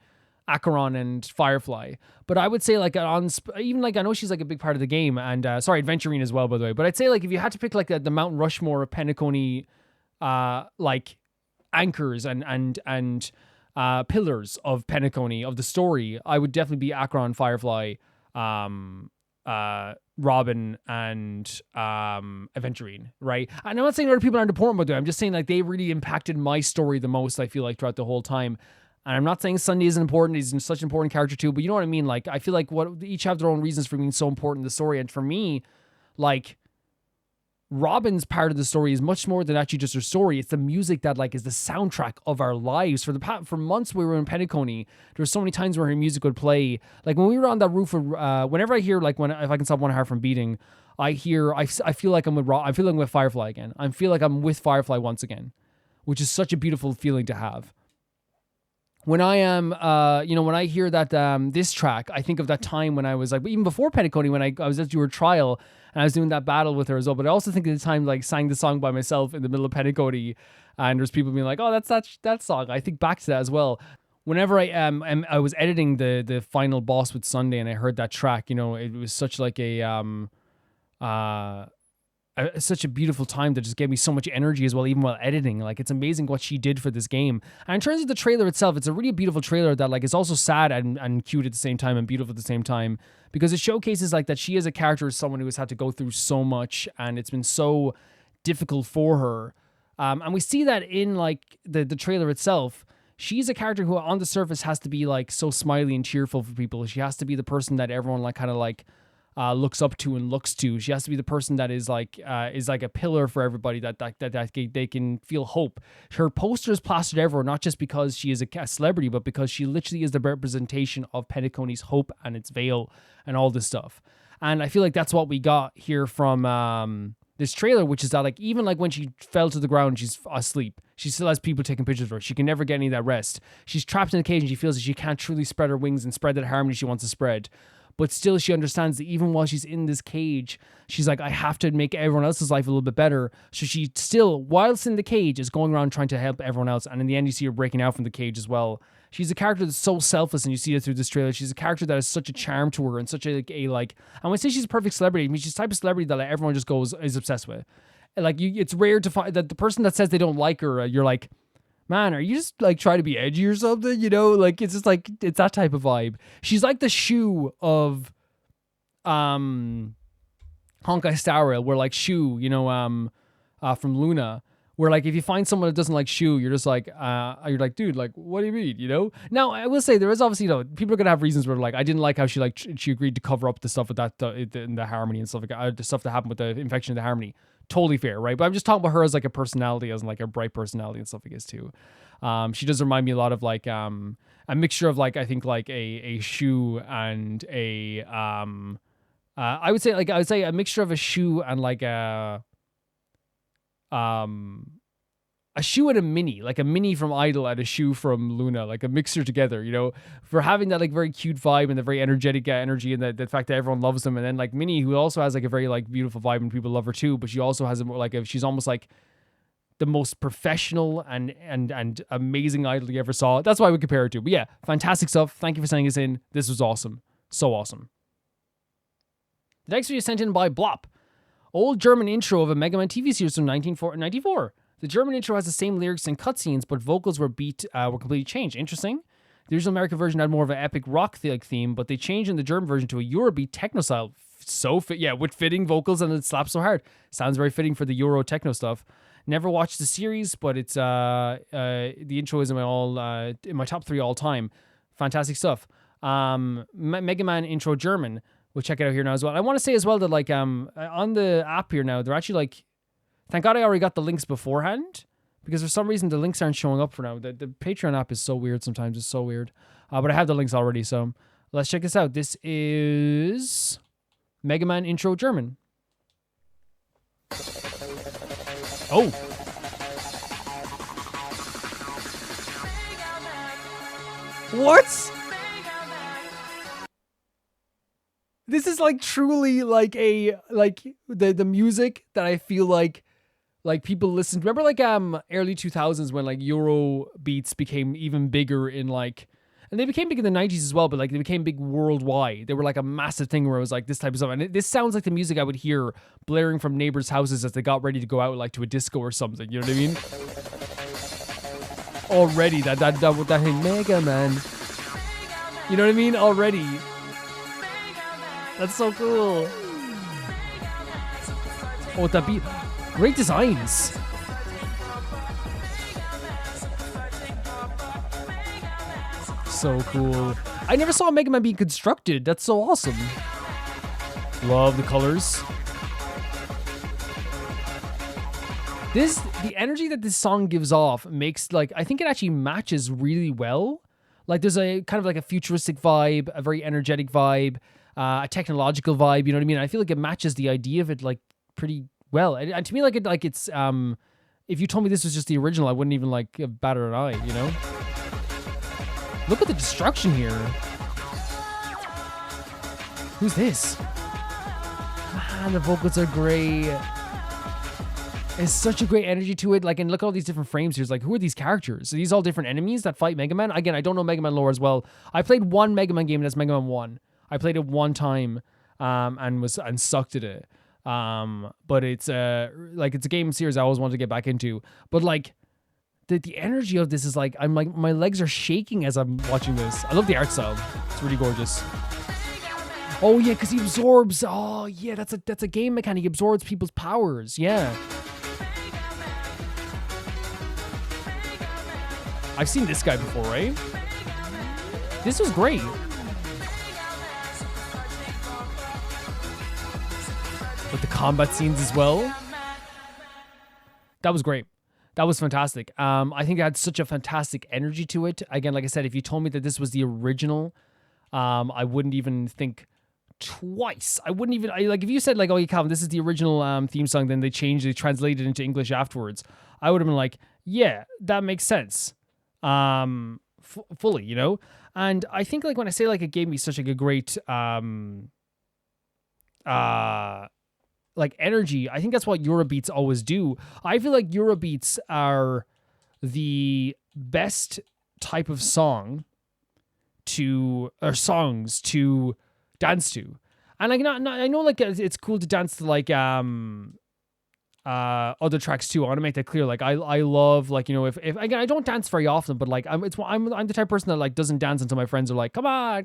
Acheron and Firefly, but I would say like even like I know she's like a big part of the game, and Adventurine as well, by the way, but I'd say like if you had to pick like the Mount Rushmore of Pedagogy like anchors and pillars of Pedagogy, of the story, I would definitely be Acheron, Firefly, Robin, and Aventurine, right? And I'm not saying other people aren't important, but I'm just saying like they really impacted my story the most, I feel like, throughout the whole time. And I'm not saying Sunday isn't important, he's such an important character too, but you know what I mean? Like, I feel like each have their own reasons for being so important in the story, and for me, like, Robin's part of the story is much more than actually just her story. It's the music that like is the soundtrack of our lives. For months we were in Pedagogy, there were so many times where her music would play. Like when we were on that roof, whenever I hear like if I can stop one heart from beating, I feel like I'm with Firefly again. I feel like I'm with Firefly once again, which is such a beautiful feeling to have. When I am, when I hear that this track, I think of that time when I was like, even before Pedagogy, when I was at your trial and I was doing that battle with her as well. But I also think of the time like sang the song by myself in the middle of Pedagogy, and there's people being like, "Oh, that's that song." I think back to that as well. Whenever I was editing the final boss with Sunday, and I heard that track, you know, it was such like such a beautiful time that just gave me so much energy as well, even while editing. Like, it's amazing what she did for this game. And in terms of the trailer itself, it's a really beautiful trailer that like is also sad and cute at the same time and beautiful at the same time, because it showcases like that she is a character as someone who has had to go through so much and it's been so difficult for her. And we see that in like the trailer itself. She's a character who on the surface has to be like so smiley and cheerful for people. She has to be the person that everyone like kind of like looks up to and looks to. She has to be the person that is like a pillar for everybody, that they can feel hope. Her poster is plastered everywhere, not just because she is a celebrity, but because she literally is the representation of Pedagogy's hope and its veil and all this stuff. And I feel like that's what we got here from this trailer, which is that like even like when she fell to the ground, she's asleep. She still has people taking pictures of her. She can never get any of that rest. She's trapped in a cage and she feels that she can't truly spread her wings and spread that harmony she wants to spread. But still, she understands that even while she's in this cage, she's like, I have to make everyone else's life a little bit better. So she still, whilst in the cage, is going around trying to help everyone else. And in the end, you see her breaking out from the cage as well. She's a character that's so selfless, and you see it through this trailer. She's a character that has such a charm to her and such I when I say she's a perfect celebrity, I mean, she's the type of celebrity that like, everyone just is obsessed with. Like, it's rare to find that the person that says they don't like her, you're like, man, are you just like trying to be edgy or something? You know, like it's just like it's that type of vibe. She's like the Shu of Honkai Star Rail, where like Shu, you know, from Loona, where like if you find someone that doesn't like Shu, you're just like, you're like, dude, like, what do you mean? You know? Now I will say there is obviously, you know, people are gonna have reasons where like I didn't like how she like she agreed to cover up the stuff with that in the Harmony and stuff like the stuff that happened with the infection of the Harmony. Totally fair, right? But I'm just talking about her as like a personality, as in like a bright personality and stuff like this too. She does remind me a lot of like a mixture of like I think like a Shu and a I would say a mixture of a Shu and like a Shu and a Mini, like a Mini from Idol and a Shu from Loona, like a mixture together, you know, for having that like very cute vibe and the very energetic energy and the fact that everyone loves them. And then like Mini, who also has like a very like beautiful vibe and people love her too, but she also has a more like she's almost like the most professional and amazing idol you ever saw. That's why I would compare it to. But yeah, fantastic stuff. Thank you for sending us in. This was awesome. So awesome. The next video is sent in by Blop. Old German intro of a Megaman TV series from 1994. The German intro has the same lyrics and cutscenes, but vocals were completely changed. Interesting. The original American version had more of an epic rock theme, but they changed in the German version to a Eurobeat techno style. So fit, yeah, with fitting vocals and it slaps so hard. Sounds very fitting for the Euro techno stuff. Never watched the series, but it's the intro is in my top 3 all time. Fantastic stuff. Megaman intro German. We'll check it out here now as well. I want to say as well that like on the app here now, they're actually like, thank God I already got the links beforehand, because for some reason the links aren't showing up for now. The Patreon app is so weird sometimes. It's so weird. But I have the links already, so let's check this out. This is Megaman intro German. Oh. What? This is like truly like the music that I feel like people listen to. Remember like early 2000s when like Euro beats became even bigger in like, and they became big in the 90s as well, but like they became big worldwide. They were like a massive thing where it was like this type of stuff. And this sounds like the music I would hear blaring from neighbors' houses as they got ready to go out like to a disco or something. You know what I mean? Already that thing, Megaman. You know what I mean? Already. That's so cool. Oh, that beat. Great designs. So cool. I never saw Mega Man being constructed. That's so awesome. Love the colors. The energy that this song gives off makes like, I think it actually matches really well. Like there's a kind of like a futuristic vibe, a very energetic vibe, a technological vibe. You know what I mean? I feel like it matches the idea of it like pretty well. And to me, like it's if you told me this was just the original, I wouldn't even like batter an eye, you know? Look at the destruction here. Who's this? Man, the vocals are great. It's such a great energy to it. Like, and look at all these different frames here. It's like, who are these characters? Are these all different enemies that fight Mega Man? Again, I don't know Mega Man lore as well. I played one Mega Man game, and that's Mega Man 1. I played it one time, and sucked at it. But it's it's a game series I always wanted to get back into. But like the energy of this is like, I'm like, my legs are shaking as I'm watching this. I love the art style. It's really gorgeous. Oh yeah, because he absorbs. Oh yeah, that's a game mechanic. He absorbs people's powers. Yeah. I've seen this guy before, right? This was great. With the combat scenes as well. That was great. That was fantastic. I think it had such a fantastic energy to it. Again, like I said, if you told me that this was the original, I wouldn't even think twice. I wouldn't even, like if you said like, oh yeah, Calvin, this is the original theme song, then they translated it into English afterwards, I would have been like, yeah, that makes sense. Fully, you know? And I think like when I say like it gave me such like a great like energy, I think that's what Eurobeats always do. I feel like Eurobeats are the best type of songs to dance to. And like I know like it's cool to dance to like other tracks too. I want to make that clear. Like I love, like, you know, if again, I don't dance very often, but like I'm the type of person that like doesn't dance until my friends are like, come on,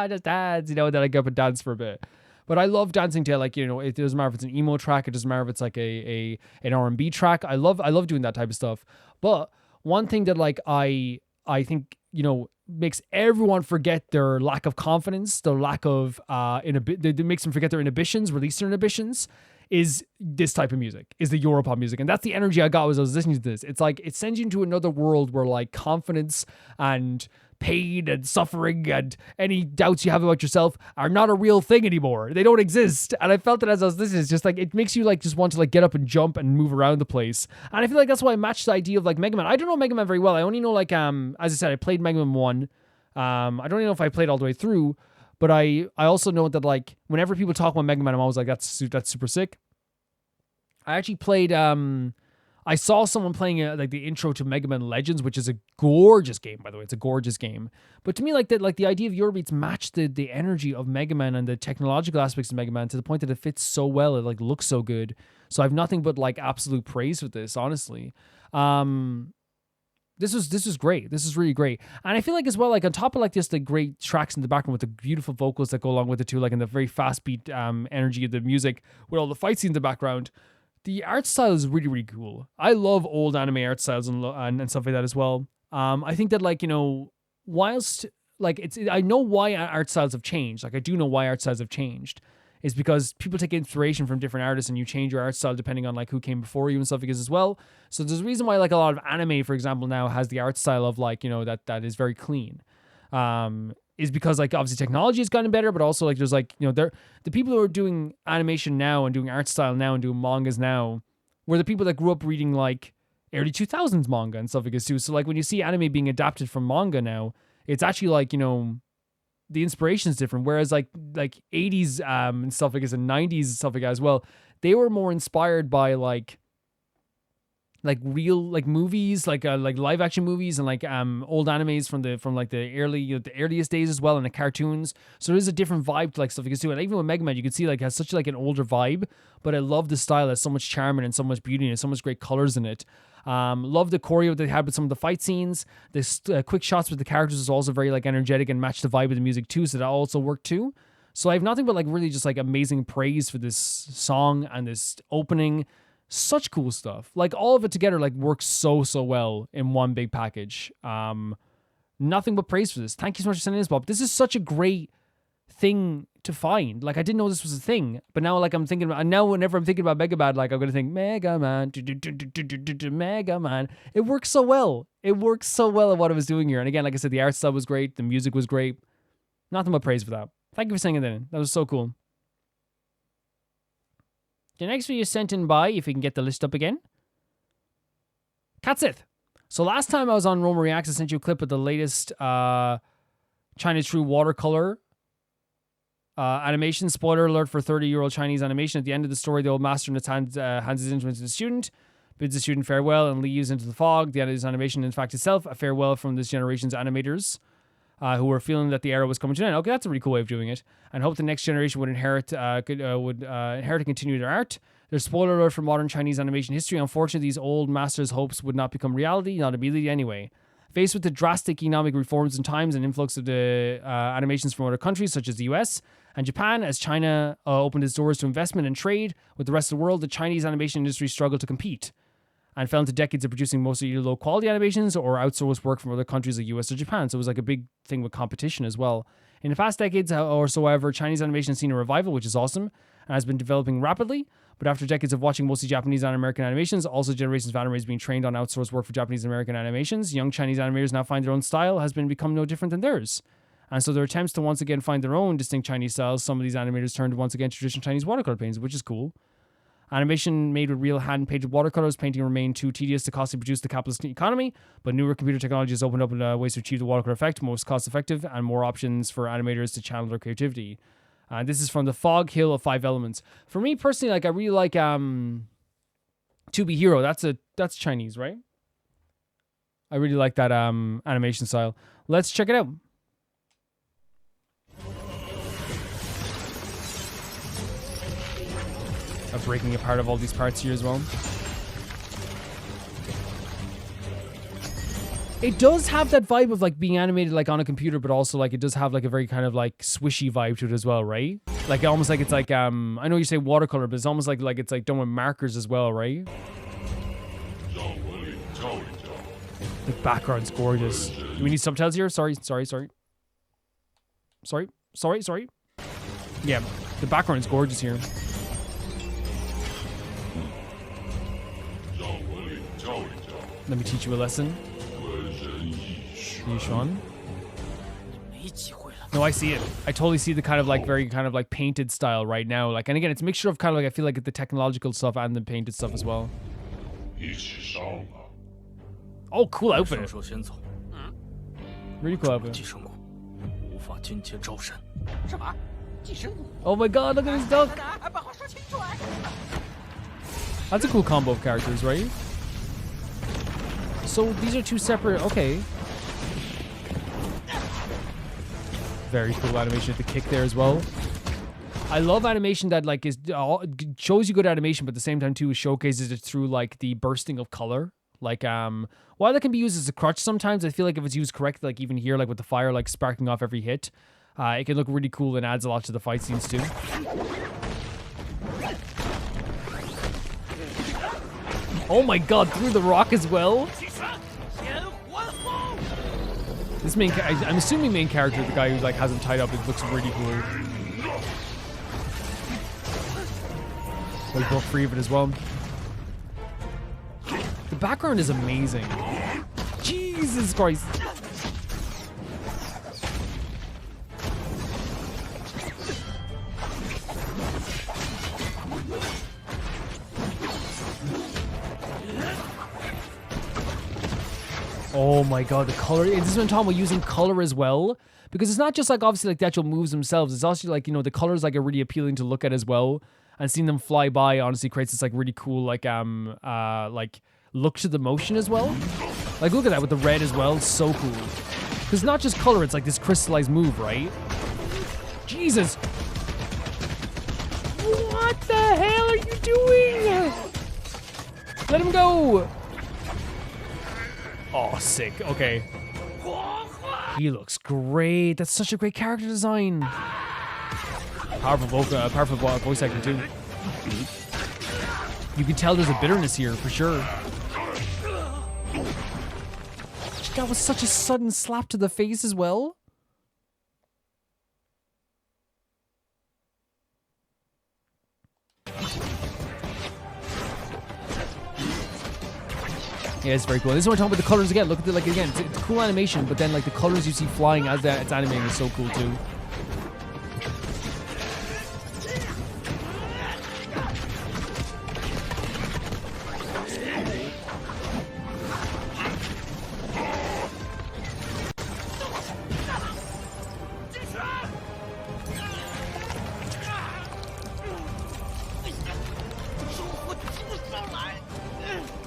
just dance, you know, then I get up and dance for a bit. But I love dancing to, like, you know, it doesn't matter if it's an emo track, it doesn't matter if it's like an R&B track. I love doing that type of stuff. But one thing that like I think, you know, makes everyone forget their lack of confidence, their lack of that makes them forget their inhibitions, release their inhibitions, is this type of music, is the Europop music. And that's the energy I got as I was listening to this. It's like it sends you into another world where like confidence and pain and suffering and any doubts you have about yourself are not a real thing anymore. They don't exist. And I felt it as I was listening. It's just like, it makes you like just want to like get up and jump and move around the place. And I feel like that's why I matched the idea of like Megaman. I don't know Megaman very well. I only know like, as I said, I played Megaman 1. I don't even know if I played all the way through, but I also know that like whenever people talk about Megaman, I'm always like, that's super sick. I actually played, I saw someone playing like the intro to Megaman Legends, which is a gorgeous game, by the way. It's a gorgeous game. But to me, like the idea of Eurobeats matched the energy of Megaman and the technological aspects of Megaman to the point that it fits so well. It like looks so good. So I have nothing but like absolute praise for this, honestly. This was great. This is really great. And I feel like as well, like on top of like just the great tracks in the background with the beautiful vocals that go along with it too, like in the very fast beat energy of the music with all the fight scenes in the background. The art style is really, really cool. I love old anime art styles and stuff like that as well. I think that, like, you know, whilst like I know why art styles have changed. Like I do know why art styles have changed. Is because people take inspiration from different artists and you change your art style depending on like who came before you and stuff like this as well. So there's a reason why like a lot of anime, for example, now has the art style of like, you know, that is very clean. Is because like obviously technology has gotten better, but also like there's like, you know, the people who are doing animation now and doing art style now and doing mangas now were the people that grew up reading like early 2000s manga and stuff like this too. So like when you see anime being adapted from manga now, it's actually like, you know, the inspiration is different. Whereas like 80s and stuff like this and 90s and stuff like that as well, they were more inspired by like real like movies, like live action movies and like old animes from the early, you know, the earliest days as well, and the cartoons. So there's a different vibe to like stuff you can do. And even with Megaman, you can see like it has such like an older vibe, but I love the style. It has so much charm and so much beauty and so much great colors in it. Love the choreo they had with some of the fight scenes. This quick shots with the characters is also very like energetic and matched the vibe of the music too. So that also worked too. So I have nothing but like really just like amazing praise for this song and this opening. Such cool stuff. Like all of it together like works so well in one big package. Nothing but praise for this. Thank you so much for sending this, Bob. This is such a great thing to find. Like I didn't know this was a thing, but now like I'm thinking about, and now whenever I'm thinking about Megaman, like I'm gonna think Megaman, Megaman. It works so well. It works so well at what I was doing here. And again, like I said, the art style was great. The music was great. Nothing but praise for that. Thank you for sending it in. That was so cool. The next video sent in by, if we can get the list up again, Katsith. So last time I was on Roma Reacts, I sent you a clip of the latest China True watercolor animation. Spoiler alert for 30-year-old Chinese animation. At the end of the story, the old master in its hands his instruments to the student, bids the student farewell, and leaves into the fog. The end of this animation, in fact, itself, a farewell from this generation's animators. Who were feeling that the era was coming to an end. Okay, that's a really cool way of doing it. And hope the next generation would inherit and continue their art. There's spoiler alert for modern Chinese animation history. Unfortunately, these old masters' hopes would not become reality, not immediately anyway. Faced with the drastic economic reforms in times and influx of the animations from other countries, such as the US and Japan, as China opened its doors to investment and trade with the rest of the world, the Chinese animation industry struggled to compete and fell into decades of producing mostly either low-quality animations or outsourced work from other countries like US or Japan. So it was like a big thing with competition as well. In the past decades or so, however, Chinese animation has seen a revival, which is awesome, and has been developing rapidly. But after decades of watching mostly Japanese and American animations, also generations of animators being trained on outsourced work for Japanese and American animations, young Chinese animators now find their own style has become no different than theirs. And so their attempts to once again find their own distinct Chinese styles, some of these animators turned once again to traditional Chinese watercolor paintings, which is cool. Animation made with real hand-painted watercolors, painting remained too tedious to costly produce the capitalist economy, but newer computer technology has opened up ways to achieve the watercolor effect, most cost-effective, and more options for animators to channel their creativity. This is from the Fog Hill of 5 Elements. For me personally, like I really like To Be Hero. That's Chinese, right? I really like that animation style. Let's check it out. of breaking apart of all these parts here as well. It does have that vibe of like being animated like on a computer, but also like it does have like a very kind of like swishy vibe to it as well, right? Like almost like it's like I know you say watercolor, but it's almost like it's like done with markers as well, right? The background's gorgeous. Do we need subtitles here? Sorry. Yeah, the background's gorgeous here. Let me teach you a lesson. Yishuan. No, I see it. I totally see the kind of like very kind of like painted style right now. Like, and again, it's a mixture of kind of like I feel like the technological stuff and the painted stuff as well. Oh, cool outfit. Really cool outfit. Oh my god, look at this duck. That's a cool combo of characters, right? So these are two separate, okay. Very cool animation at the kick there as well. I love animation that like shows you good animation, but at the same time too showcases it through like the bursting of color. Like while that can be used as a crutch sometimes, I feel like if it's used correctly, like even here, like with the fire like sparking off every hit, it can look really cool and adds a lot to the fight scenes too. Oh my god, through the rock as well. This I'm assuming main character, the guy who like has him tied up, it looks really cool. So he broke free of it as well. The background is amazing. Jesus Christ. Oh my god, the color. This is what I'm talking about, using color as well. Because it's not just like obviously like the actual moves themselves. It's also like, you know, the colors like are really appealing to look at as well. And seeing them fly by honestly creates this like really cool like look to the motion as well. Like look at that with the red as well. It's so cool. Because it's not just color, it's like this crystallized move, right? Jesus. What the hell are you doing? Let him go. Oh, sick. Okay. He looks great. That's such a great character design. Powerful voice acting too. You can tell there's a bitterness here for sure. That was such a sudden slap to the face as well. Yeah, it's very cool. This is what I'm talking about, the colors again. Look at the, like, again, it's a cool animation, but then, like, the colors you see flying as that it's animating is so cool, too.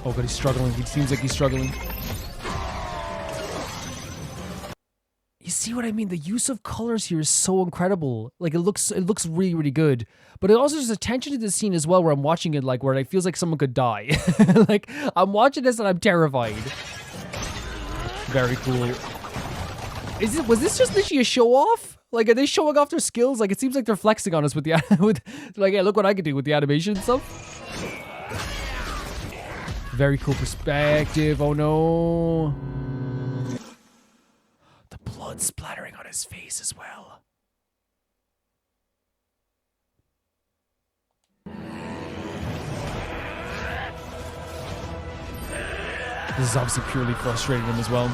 Oh, but he's struggling. He seems like he's struggling. You see what I mean? The use of colors here is so incredible. Like it looks really, really good. But it also there's a tension to this scene as well where I'm watching it like where it feels like someone could die. Like I'm watching this and I'm terrified. Very cool. Was this just literally a show off? Like are they showing off their skills? Like it seems like they're flexing on us with the like, yeah, look what I can do with the animation and stuff. Very cool perspective. Oh no. The blood splattering on his face as well. This is obviously purely frustrating him as well.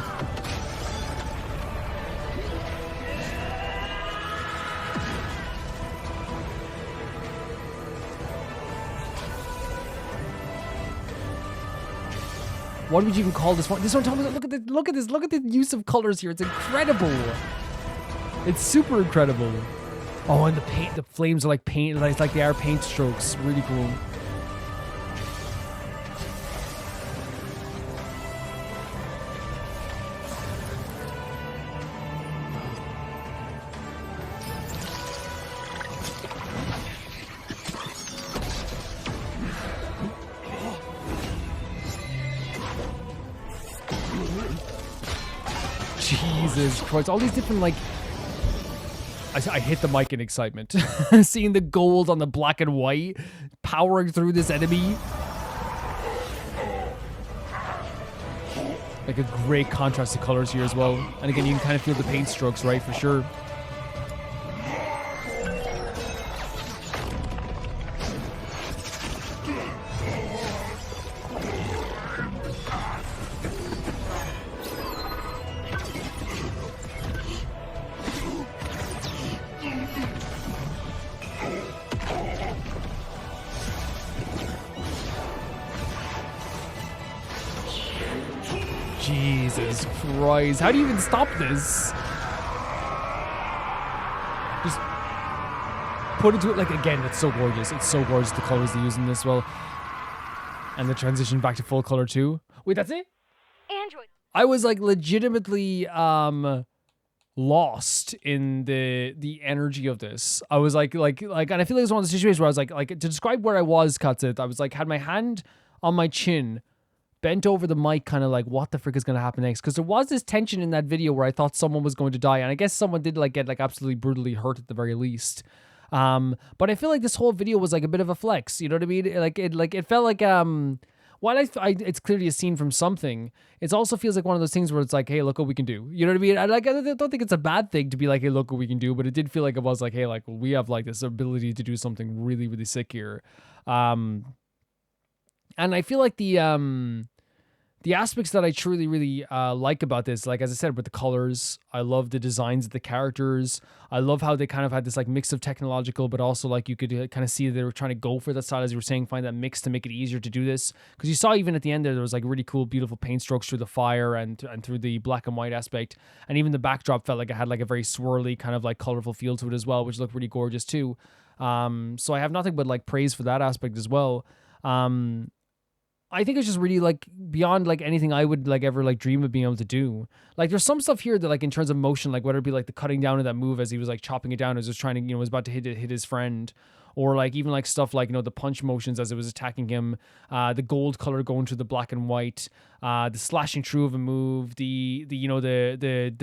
What would you even call this one? This one, Thomas, look at the use of colors here. It's incredible. It's super incredible. Oh, and the flames are like paint, it's like they are paint strokes. Really cool. Jesus Christ. All these different, like... I hit the mic in excitement. Seeing the gold on the black and white powering through this enemy. Like a great contrast of colors here as well. And again, you can kind of feel the paint strokes, right? For sure. Jesus Christ. How do you even stop this? Just put into it. Like, again, it's so gorgeous. It's so gorgeous, the colors they use in this well. And the transition back to full color too. Wait, that's it? Android. I was like legitimately lost in the energy of this. I was like, and I feel like it's one of those situations where I was like to describe where I was, Katsit, I was like, had my hand on my chin, bent over the mic, kind of like, what the frick is going to happen next? Because there was this tension in that video where I thought someone was going to die, and I guess someone did like get like absolutely brutally hurt at the very least. But I feel like this whole video was like a bit of a flex. You know what I mean? It felt like while it's clearly a scene from something, it also feels like one of those things where it's like, hey, look what we can do. You know what I mean? I don't think it's a bad thing to be like, hey, look what we can do, but it did feel like it was like, hey, like we have like this ability to do something really, really sick here. And I feel like the aspects that I truly, really like about this, like as I said, with the colors, I love the designs of the characters. I love how they kind of had this like mix of technological, but also like you could kind of see that they were trying to go for that style, as you were saying, find that mix to make it easier to do this. Because you saw even at the end there was like really cool, beautiful paint strokes through the fire and through the black and white aspect. And even the backdrop felt like it had like a very swirly kind of like colorful feel to it as well, which looked really gorgeous too. So I have nothing but like praise for that aspect as well. I think it's just really like beyond like anything I would like ever like dream of being able to do. Like there's some stuff here that like in terms of motion, like whether it be like the cutting down of that move as he was like chopping it down as was trying to, was about to hit his friend, or like even like stuff like, the punch motions as it was attacking him, the gold color going to the black and white, the slashing through of a move, the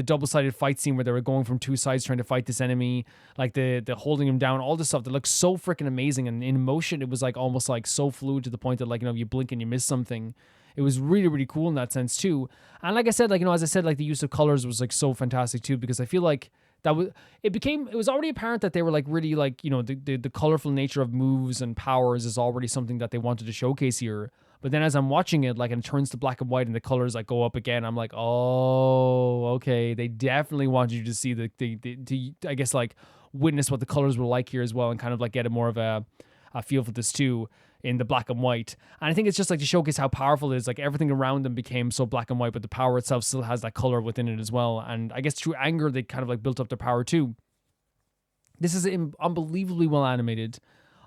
double-sided fight scene where they were going from two sides trying to fight this enemy, like the holding him down, all this stuff that looks so freaking amazing. And in motion, it was like almost like so fluid to the point that like, you blink and you miss something. It was really, really cool in that sense too. And like I said, like, as I said, like the use of colors was like so fantastic too, because I feel like it was already apparent that they were like really like, the colorful nature of moves and powers is already something that they wanted to showcase here. But then as I'm watching it, like, and it turns to black and white and the colors like go up again, I'm like, oh, okay. They definitely want you to see to I guess like witness what the colors were like here as well, and kind of like get a more of a feel for this too in the black and white. And I think it's just like to showcase how powerful it is. Like everything around them became so black and white, but the power itself still has that color within it as well. And I guess through anger, they kind of like built up their power too. This is unbelievably well animated,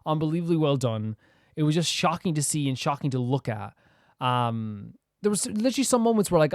unbelievably well done. It was just shocking to see and shocking to look at. There was literally some moments where like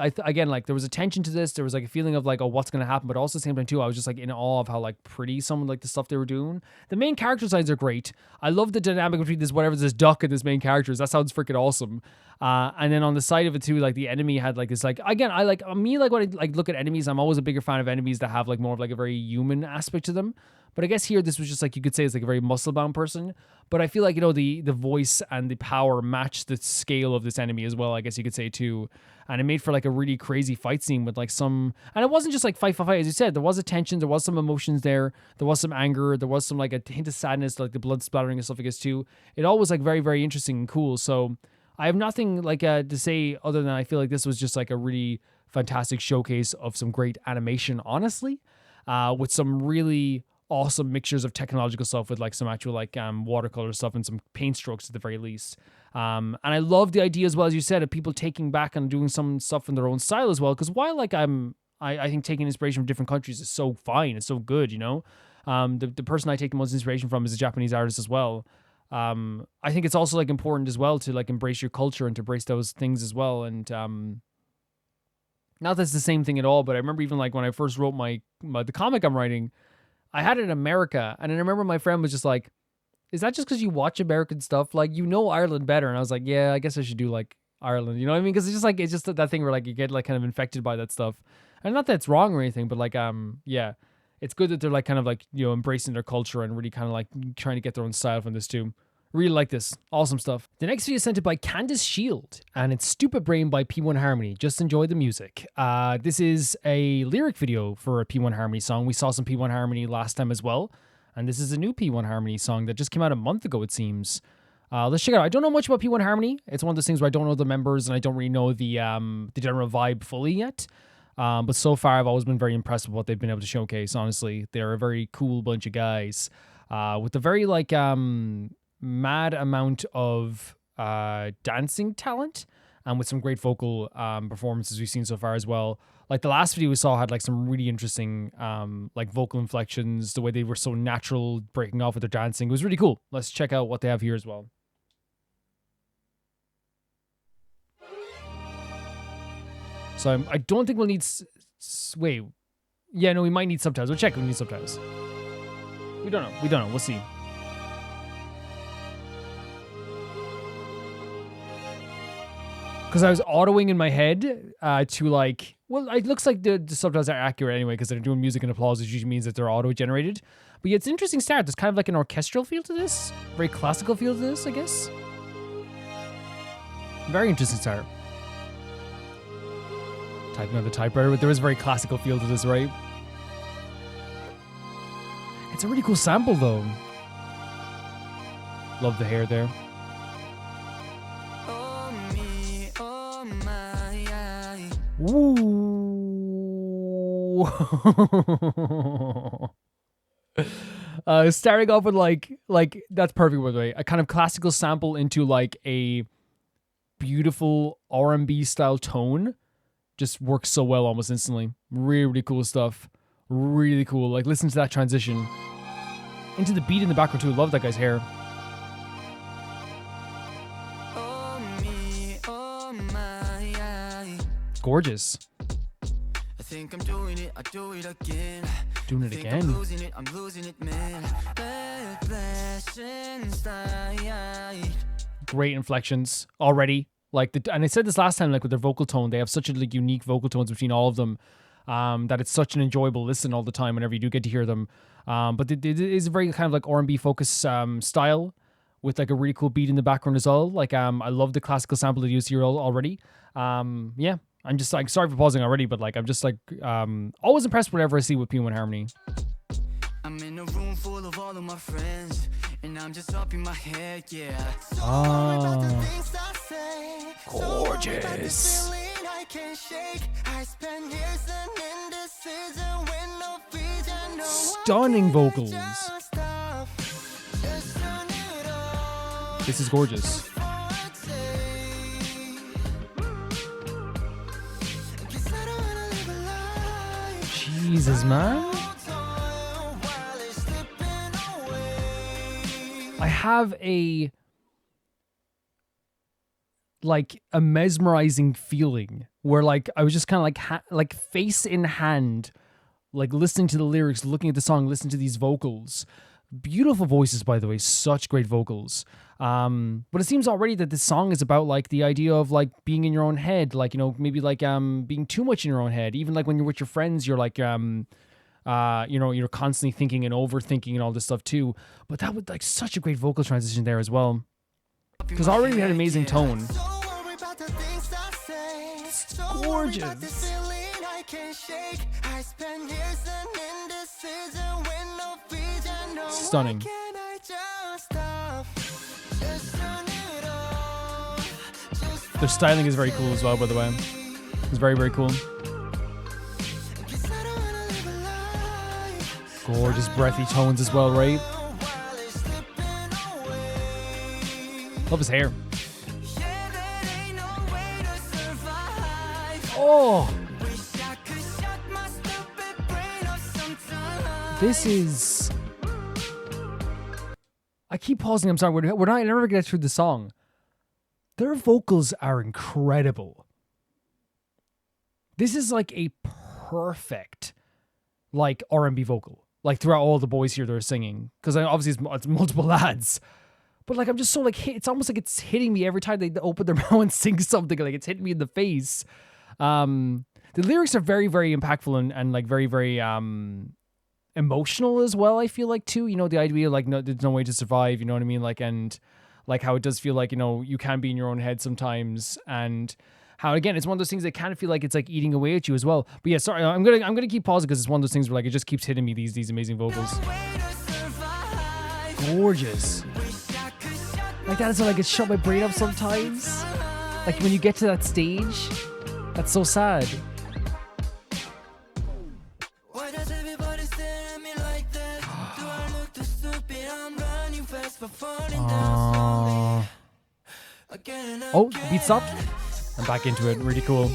there was a tension to this. There was like a feeling of like, oh, what's gonna happen? But also at the same time too, I was just like in awe of how like pretty some of like the stuff they were doing. The main character designs are great. I love the dynamic between this duck and this main characters. That sounds freaking awesome. And then on the side of it too, like the enemy had like this like, again, I like when I like look at enemies, I'm always a bigger fan of enemies that have like more of like a very human aspect to them. But I guess here this was just like, you could say it's like a very muscle-bound person. But I feel like, the voice and the power matched the scale of this enemy as well, I guess you could say too. And it made for like a really crazy fight scene with like some... And it wasn't just like fight, as you said. There was a tension, there was some emotions there. There was some anger, there was some like a hint of sadness, like the blood splattering and stuff, I guess too. It all was like very, very interesting and cool. So I have nothing like to say other than I feel like this was just like a really fantastic showcase of some great animation, honestly. With some really awesome mixtures of technological stuff with like some actual like watercolor stuff and some paint strokes at the very least. And I love the idea as well, as you said, of people taking back and doing some stuff in their own style as well. Because while like I think taking inspiration from different countries is so fine, it's so good, the person I take the most inspiration from is a Japanese artist as well. I think it's also like important as well to like embrace your culture and to embrace those things as well. And not that it's the same thing at all, but I remember even like when I first wrote the comic I'm writing, I had it in America, and I remember my friend was just like, is that just because you watch American stuff? Like, Ireland better. And I was like, yeah, I guess I should do like Ireland. You know what I mean? Because it's just that thing where like you get like kind of infected by that stuff. And not that it's wrong or anything, but like, yeah, it's good that they're like kind of like, you know, embracing their culture and really kind of like trying to get their own style from this too. Really like this. Awesome stuff. The next video is sent in by Candace Shield, and it's Stupid Brain by P1 Harmony. Just enjoy the music. This is a lyric video for a P1 Harmony song. We saw some P1 Harmony last time as well, and this is a new P1 Harmony song that just came out a month ago, it seems. Let's check it out. I don't know much about P1 Harmony. It's one of those things where I don't know the members and I don't really know the general vibe fully yet. But so far, I've always been very impressed with what they've been able to showcase. Honestly, they're a very cool bunch of guys with a very like mad amount of dancing talent and with some great vocal performances we've seen so far as well. Like the last video we saw had like some really interesting like vocal inflections, the way they were so natural breaking off with their dancing. It was really cool. Let's check out what they have here as well. So I don't think we'll need... wait. Yeah, no, we might need subtitles. We'll check if we need subtitles. We don't know. We don't know. We'll see. Because I was autoing in my head to like... Well, it looks like the subtitles are accurate anyway because they're doing music and applause, which usually means that they're auto-generated. But yeah, it's an interesting start. There's kind of like an orchestral feel to this. Very classical feel to this, I guess. Very interesting start. Typing on the typewriter, but there is a very classical feel to this, right? It's a really cool sample, though. Love the hair there. Ooh. Starting off with like that's perfect, by the way. A kind of classical sample into like a beautiful R&B style tone. Just works so well almost instantly. Really, really cool stuff. Really cool. Like, listen to that transition. Into the beat in the background, too. Love that guy's hair. Gorgeous. I think I'm doing it, I do it again. Doing it again. I'm losing it, man. Great inflections already. Like and I said this last time, like with their vocal tone, they have such a like unique vocal tones between all of them, that it's such an enjoyable listen all the time whenever you do get to hear them. But it is a very kind of like R&B focused style with like a really cool beat in the background as well. Like I love the classical sample they use here already. Yeah, I'm just like sorry for pausing already, but like I'm just like always impressed whenever I see with P1 Harmony. I'm in a room full of all of my friends, and I'm just up in my head, yeah. Gorgeous. Stunning vocals. This is gorgeous. Jesus, man. I have a like a mesmerizing feeling where like I was just kind of like face in hand, like listening to the lyrics, looking at the song, listening to these vocals. Beautiful voices, by the way, such great vocals. But it seems already that this song is about like the idea of like being in your own head, like, you know, maybe like being too much in your own head. Even like when you're with your friends, you're like you know, you're constantly thinking and overthinking and all this stuff too. But that was like such a great vocal transition there as well. Because already we had an amazing tone. It's gorgeous. Stunning. Their styling is very cool as well, by the way. It's very, very cool. Gorgeous, breathy tones as well, right? Love his hair. Oh! This is... I keep pausing, I'm sorry, we're not, I never get through the song. Their vocals are incredible. This is like a perfect, like, R&B vocal. Like, throughout all the boys here that are singing. Because obviously it's multiple lads. But, like, I'm just so, like, it's almost like it's hitting me every time they open their mouth and sing something. Like, it's hitting me in the face. The lyrics are very, very impactful and like very, very emotional as well, I feel like, too. You know, the idea of like, no, there's no way to survive, you know what I mean? Like, and like how it does feel like, you know, you can be in your own head sometimes, and how, again, it's one of those things that kind of feel like it's like eating away at you as well. But yeah, sorry, I'm gonna keep pausing because it's one of those things where like it just keeps hitting me, these amazing vocals. Gorgeous. Like that is like it shut my brain up sometimes. Like when you get to that stage, that's so sad. Oh, beat stopped. I'm back into it. Really cool.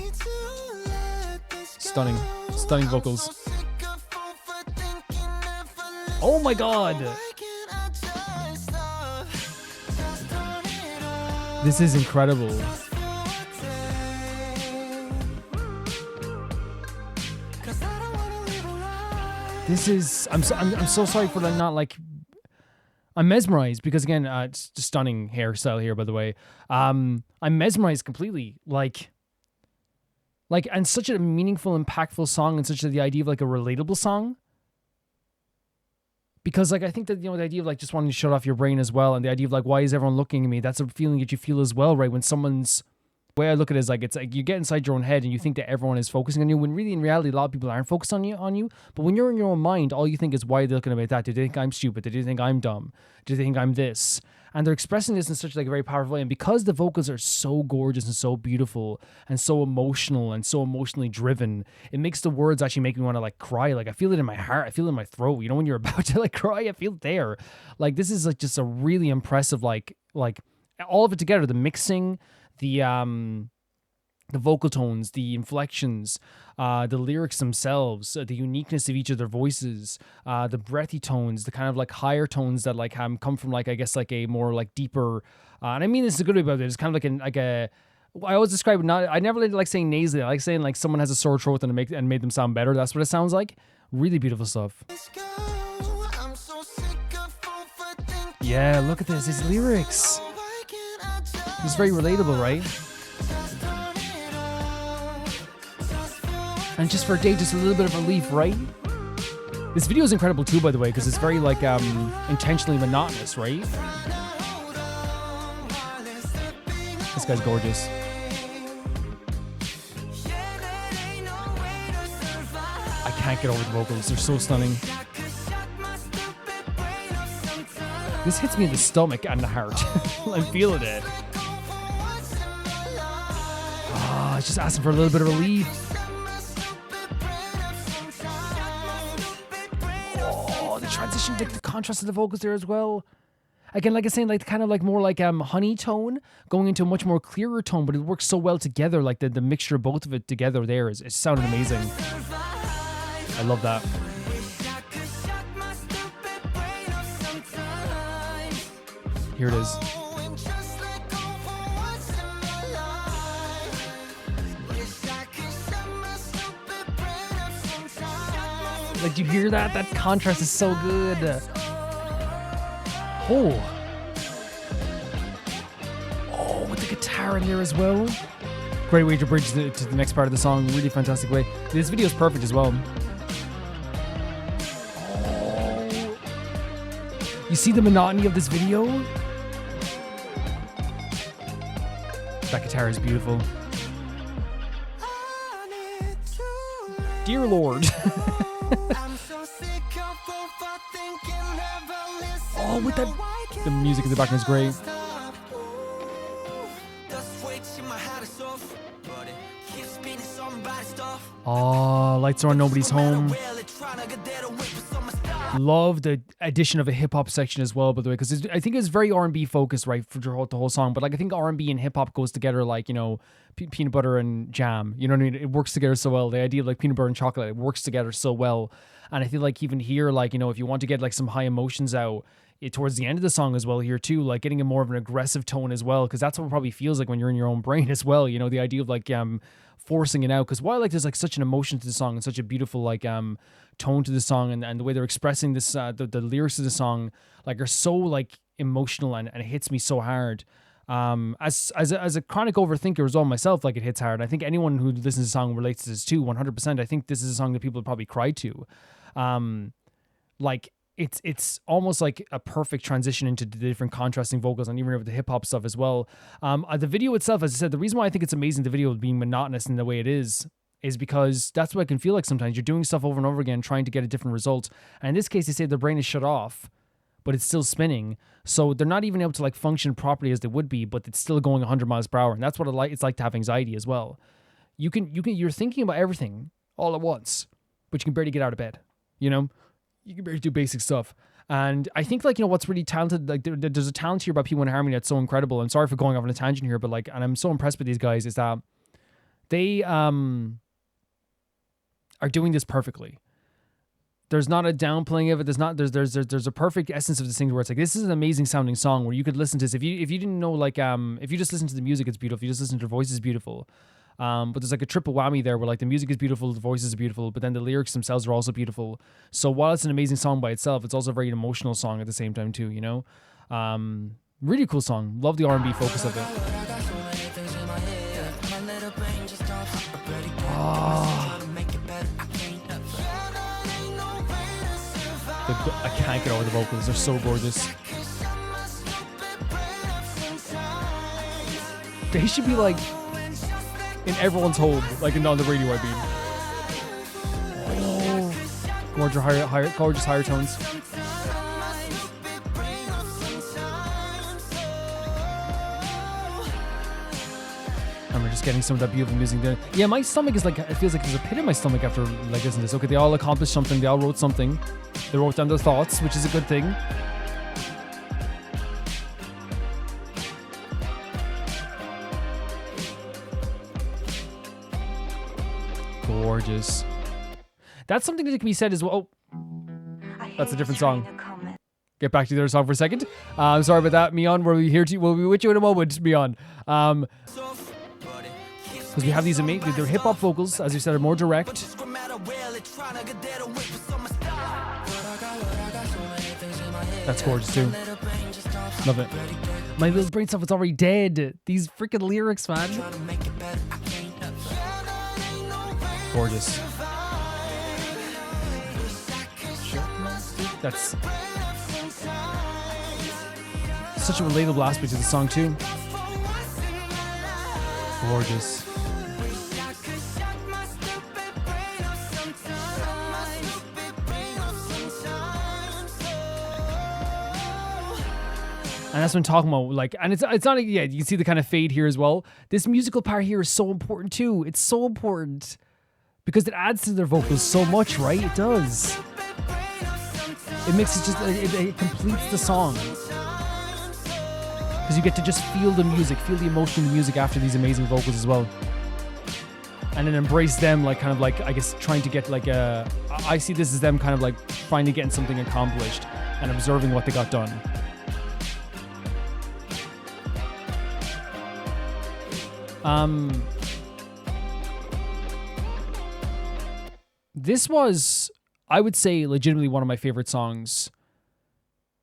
Stunning vocals. Oh my god. This is incredible. This is I'm so sorry for not like I'm mesmerized because again it's just stunning hairstyle here, by the way. I'm mesmerized completely, like and such a meaningful, impactful song, and such the idea of like a relatable song. Because like I think that, you know, the idea of like just wanting to shut off your brain as well, and the idea of like, why is everyone looking at me? That's a feeling that you feel as well, right? When someone's, the way I look at it is like, it's like you get inside your own head and you think that everyone is focusing on you, when really in reality a lot of people aren't focused on you. But when you're in your own mind, all you think is, why are they looking at me like that? Do they think I'm stupid? Do they think I'm dumb? Do they think I'm this? And they're expressing this in such like a very powerful way. And because the vocals are so gorgeous and so beautiful and so emotional and so emotionally driven, it makes the words actually make me want to like cry. Like I feel it in my heart. I feel it in my throat. You know, when you're about to like cry, I feel it there. Like this is like just a really impressive, like all of it together. The mixing, the vocal tones, the inflections, the lyrics themselves, the uniqueness of each of their voices, the breathy tones, the kind of like higher tones that like come from like, I guess like a more like deeper, and I mean this is a good way about it. It's kind of like a I always describe it, I never really like saying nasally. I like saying like someone has a sore throat and made them sound better. That's what it sounds like. Really beautiful stuff. Yeah, look at this. His lyrics. It's very relatable, right? And just for a day, just a little bit of relief, right? This video is incredible too, by the way, because it's very like intentionally monotonous, right? This guy's gorgeous. I can't get over the vocals. They're so stunning. This hits me in the stomach and the heart. I'm feeling it. Oh, it's just asking for a little bit of relief. Transition, like the contrast of the vocals there as well. Again, like I was saying, like kind of like more like honey tone going into a much more clearer tone, but it works so well together. Like the mixture of both of it together there is sounded amazing. I love that. Here it is. Like, do you hear that? That contrast is so good. Oh, with the guitar in there as well. Great way to bridge to the next part of the song. Really fantastic way. This video is perfect as well. Oh, you see the monotony of this video? That guitar is beautiful. Dear Lord. Oh, with that, the music in the background is great. Oh, lights are on, nobody's home. Love the addition of a hip hop section as well, by the way, because I think it's very R&B focused, right, for the whole song. But like, I think R&B and hip hop goes together, like, you know, peanut butter and jam. You know what I mean? It works together so well. The idea of like peanut butter and chocolate, it works together so well. And I feel like even here, like, you know, if you want to get like some high emotions out, towards the end of the song as well here too, like getting a more of an aggressive tone as well, because that's what it probably feels like when you're in your own brain as well. You know, the idea of like forcing it out, because while like there's like such an emotion to the song and such a beautiful like tone to the song, and the way they're expressing this the lyrics of the song like are so like emotional and it hits me so hard. As a chronic overthinker as well myself, like it hits hard. I think anyone who listens to the song relates to this too, 100%. I think this is a song that people would probably cry to. Like it's almost like a perfect transition into the different contrasting vocals and even with the hip hop stuff as well. The video itself, as I said, the reason why I think it's amazing, the video being monotonous in the way it is because that's what it can feel like sometimes. You're doing stuff over and over again, trying to get a different result. And in this case, they say their brain is shut off, but it's still spinning. So they're not even able to like function properly as they would be, but it's still going 100 miles per hour. And that's what it's like to have anxiety as well. You're thinking about everything all at once, but you can barely get out of bed, you know? You can barely do basic stuff. And I think like, you know, what's really talented, like there's a talent here about P1 Harmony that's so incredible. I'm sorry for going off on a tangent here, but like, and I'm so impressed with these guys is that they are doing this perfectly. There's not a downplaying of it. There's a perfect essence of this thing where it's like, this is an amazing sounding song where you could listen to this. If you didn't know, like, if you just listen to the music, it's beautiful. If you just listen to their voice, it's beautiful. But there's like a triple whammy there where like the music is beautiful, the voices are beautiful, but then the lyrics themselves are also beautiful. So while it's an amazing song by itself, it's also a very emotional song at the same time too, you know? Really cool song. Love the R&B focus of it. I can't get over the vocals. They're so gorgeous. They should be like in everyone's home, like on the radio, I mean. Oh, gorgeous higher tones. And we're just getting some of that beautiful music there. Yeah, my stomach is like, it feels like there's a pit in my stomach after like listening to this. Okay, they all accomplished something. They all wrote something. They wrote down their thoughts, which is a good thing. Gorgeous. That's something that can be said as well. Oh, that's a different song. Get back to the other song for a second. Sorry about that, Miyeon. We'll be with you in a moment, Miyeon. Because we have these amazing, they're hip hop vocals, as you said, are more direct. That's gorgeous too. Love it. My little brain stuff is already dead. These freaking lyrics, man. Gorgeous. That's such a relatable aspect to the song too. Gorgeous. And that's what I'm talking about. Like, and it's not, yeah, you can see the kind of fade here as well. This musical part here is so important too. It's so important because it adds to their vocals so much, right? It does. It makes it just, it completes the song. Because you get to just feel the music, feel the emotion of the music after these amazing vocals as well. And then embrace them, like, kind of like, I guess, trying to get like a, I see this as them kind of like finally getting something accomplished and observing what they got done. This was, I would say, legitimately one of my favorite songs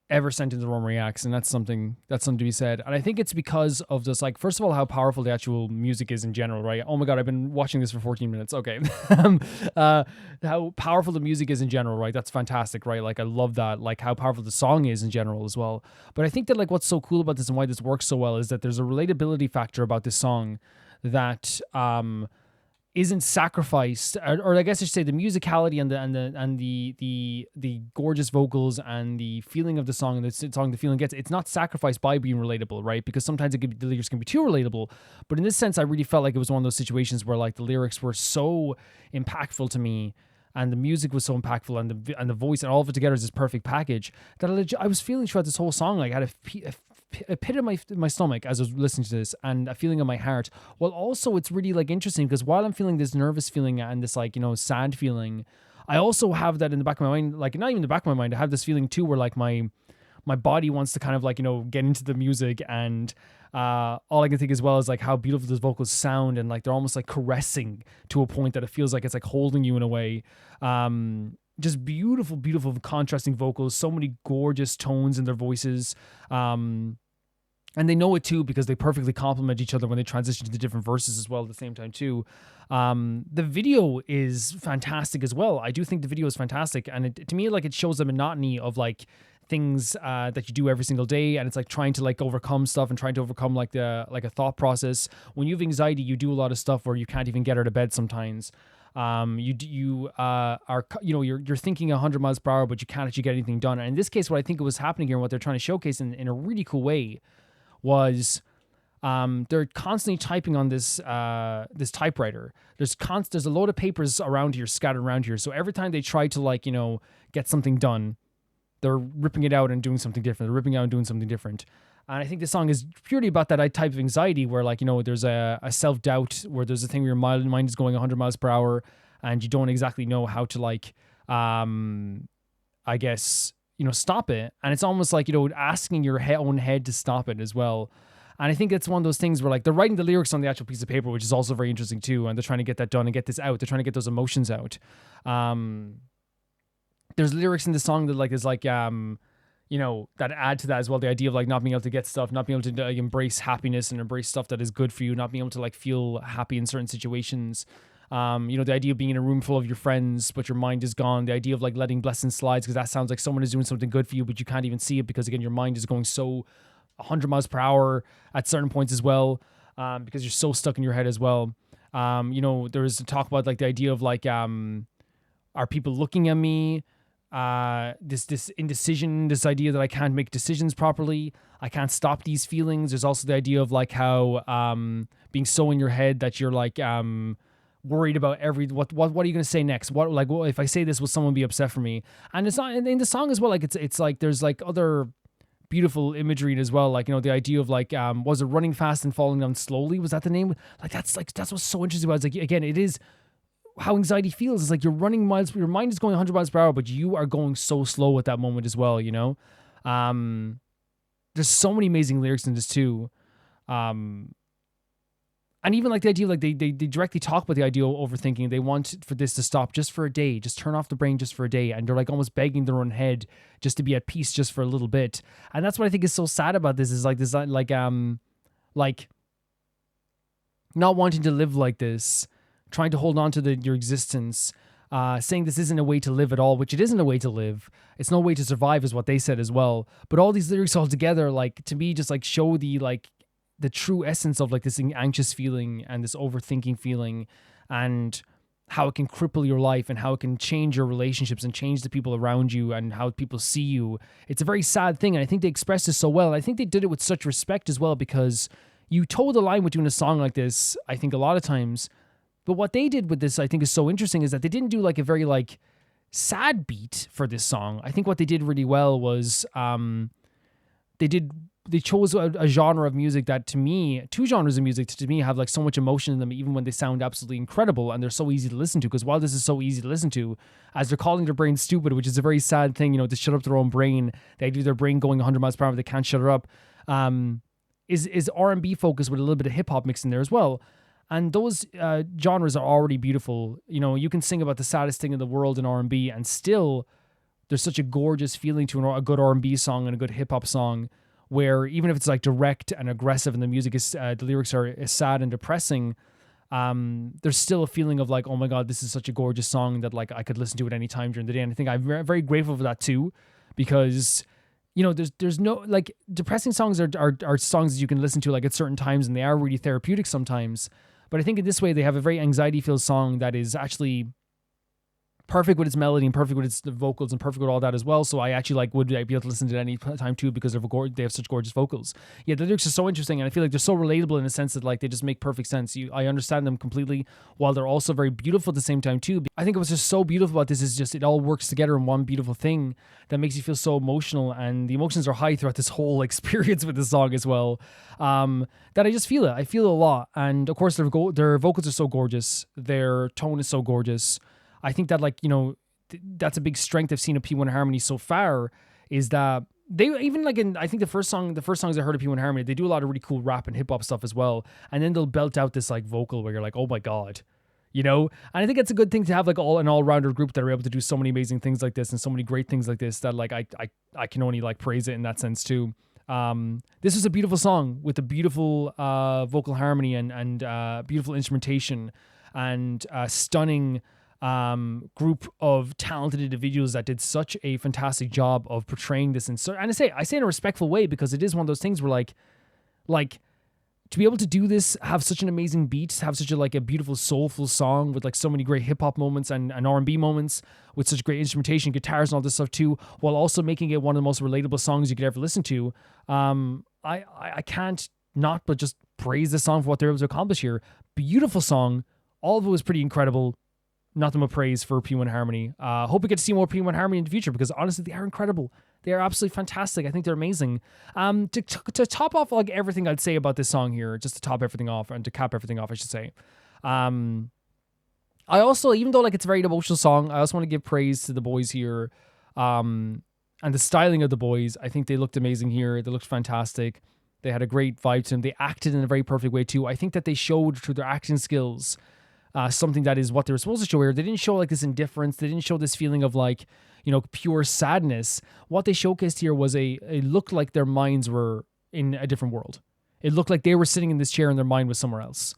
ever sent into Rome Reacts, and that's something to be said. And I think it's because of just like, first of all, how powerful the actual music is in general, right? Oh my god, I've been watching this for 14 minutes. Okay. How powerful the music is in general, right? That's fantastic, right? Like, I love that, like how powerful the song is in general as well. But I think that like what's so cool about this and why this works so well is that there's a relatability factor about this song that isn't sacrificed, or I guess I should say the musicality and the gorgeous vocals and the feeling of the song and the feeling gets, it's not sacrificed by being relatable, right? Because sometimes the lyrics can be too relatable. But in this sense, I really felt like it was one of those situations where like the lyrics were so impactful to me, and the music was so impactful, and the voice, and all of it together is this perfect package that I was feeling throughout this whole song. Like I had a pit in my stomach as I was listening to this, and a feeling in my heart. Well, also it's really like interesting because while I'm feeling this nervous feeling and this like, you know, sad feeling, I also have that in the back of my mind, like not even in the back of my mind, I have this feeling too where like my body wants to kind of like, you know, get into the music, and all I can think as well is like how beautiful those vocals sound, and like they're almost like caressing to a point that it feels like it's like holding you in a way. Just beautiful, beautiful contrasting vocals, so many gorgeous tones in their voices. And they know it too because they perfectly complement each other when they transition to the different verses as well at the same time too. The video is fantastic as well. I do think the video is fantastic, and to me, like, it shows the monotony of like things that you do every single day, and it's like trying to like overcome stuff and trying to overcome like a thought process. When you have anxiety, you do a lot of stuff where you can't even get out of bed sometimes. You're thinking 100 miles per hour, but you can't actually get anything done. And in this case, what I think was happening here and what they're trying to showcase in a really cool way was they're constantly typing on this this typewriter. There's a load of papers around here, scattered around here. So every time they try to like, get something done, they're ripping it out and doing something different. They're ripping it out and doing something different. And I think this song is purely about that type of anxiety where like, there's a self-doubt, where there's a thing where your mind is going 100 miles per hour and you don't exactly know how to like, I guess, stop it. And it's almost like, asking your own head to stop it as well. And I think it's one of those things where like they're writing the lyrics on the actual piece of paper, which is also very interesting too. And they're trying to get that done and get this out. They're trying to get those emotions out. There's lyrics in the song that like is like, that add to that as well. The idea of like not being able to get stuff, not being able to like, embrace happiness and embrace stuff that is good for you, not being able to like feel happy in certain situations. The idea of being in a room full of your friends, but your mind is gone. The idea of like letting blessings slide, because that sounds like someone is doing something good for you, but you can't even see it because again, your mind is going so 100 miles per hour at certain points as well, because you're so stuck in your head as well. There is talk about like the idea of like, are people looking at me? This indecision, this idea that I can't make decisions properly. I can't stop these feelings. There's also the idea of like how being so in your head that you're like worried about what are you gonna say next? What if I say this, will someone be upset for me? And it's not in the song as well. Like it's like there's like other beautiful imagery as well. Like the idea of like was it running fast and falling down slowly? Was that the name? That's what's so interesting about it. It's like again, it is how anxiety feels. It's like you're running miles, your mind is going 100 miles per hour, but you are going so slow at that moment as well, There's so many amazing lyrics in this too. And even like the idea of like they directly talk about the idea of overthinking. They want for this to stop just for a day, just turn off the brain just for a day. And they're like almost begging their own head just to be at peace just for a little bit. And that's what I think is so sad about this is like this, like not wanting to live like this, trying to hold on to your existence, saying this isn't a way to live at all, which it isn't a way to live. It's no way to survive is what they said as well. But all these lyrics all together, like to me, just like show the true essence of like this anxious feeling and this overthinking feeling and how it can cripple your life and how it can change your relationships and change the people around you and how people see you. It's a very sad thing. And I think they expressed it so well. And I think they did it with such respect as well, because you toe the line with doing a song like this, I think a lot of times. But what they did with this, I think is so interesting, is that they didn't do like a very like sad beat for this song. I think what they did really well was they chose a genre of music that to me, two genres of music to me have like so much emotion in them, even when they sound absolutely incredible and they're so easy to listen to. Because while this is so easy to listen to, as they're calling their brain stupid, which is a very sad thing, to shut up their own brain, they do their brain going 100 miles per hour, they can't shut it up, is R&B focused with a little bit of hip hop mixed in there as well. And those genres are already beautiful. You can sing about the saddest thing in the world in R&B, and still there's such a gorgeous feeling to a good R&B song and a good hip hop song, where even if it's like direct and aggressive and the music is, the lyrics are sad and depressing, there's still a feeling of like, oh my God, this is such a gorgeous song that like I could listen to it any time during the day. And I think I'm very, very grateful for that too, because there's no like depressing songs are songs that you can listen to like at certain times, and they are really therapeutic sometimes. But I think in this way, they have a very anxiety-filled song that is actually perfect with its melody and perfect with its vocals and perfect with all that as well. So I actually would be able to listen to it any time too, because they have such gorgeous vocals. Yeah, the lyrics are so interesting, and I feel like they're so relatable in a sense that like they just make perfect sense. I understand them completely, while they're also very beautiful at the same time too. I think what's just so beautiful about this is just it all works together in one beautiful thing that makes you feel so emotional, and the emotions are high throughout this whole experience with the song as well. That I just feel it. I feel it a lot, and of course their vocals are so gorgeous. Their tone is so gorgeous. I think that that's a big strength I've seen of P1 Harmony so far, is that they even like in, I think the first songs I heard of P1 Harmony, they do a lot of really cool rap and hip hop stuff as well. And then they'll belt out this like vocal where you're like, oh my God, And I think it's a good thing to have like an all-rounder group that are able to do so many amazing things like this and so many great things like this that like I can only like praise it in that sense too. This was a beautiful song with a beautiful vocal harmony and beautiful instrumentation and stunning group of talented individuals that did such a fantastic job of portraying this. And I say in a respectful way, because it is one of those things where like to be able to do this, have such an amazing beat, have such a beautiful soulful song with like so many great hip hop moments and R&B moments with such great instrumentation, guitars and all this stuff too, while also making it one of the most relatable songs you could ever listen to. I can't not but just praise the song for what they're able to accomplish here. Beautiful song. All of it was pretty incredible. Nothing but praise for P1 Harmony. Hope we get to see more P1 Harmony in the future, because honestly, they are incredible. They are absolutely fantastic. I think they're amazing. To top off like everything I'd say about this song here, just to top everything off and to cap everything off, I should say. I also, even though like it's a very emotional song, I also want to give praise to the boys here, and the styling of the boys. I think they looked amazing here. They looked fantastic. They had a great vibe to them. They acted in a very perfect way too. I think that they showed through their acting skills something that is what they were supposed to show here. They didn't show like this indifference. They didn't show this feeling of like, pure sadness. What they showcased here was it looked like their minds were in a different world. It looked like they were sitting in this chair and their mind was somewhere else.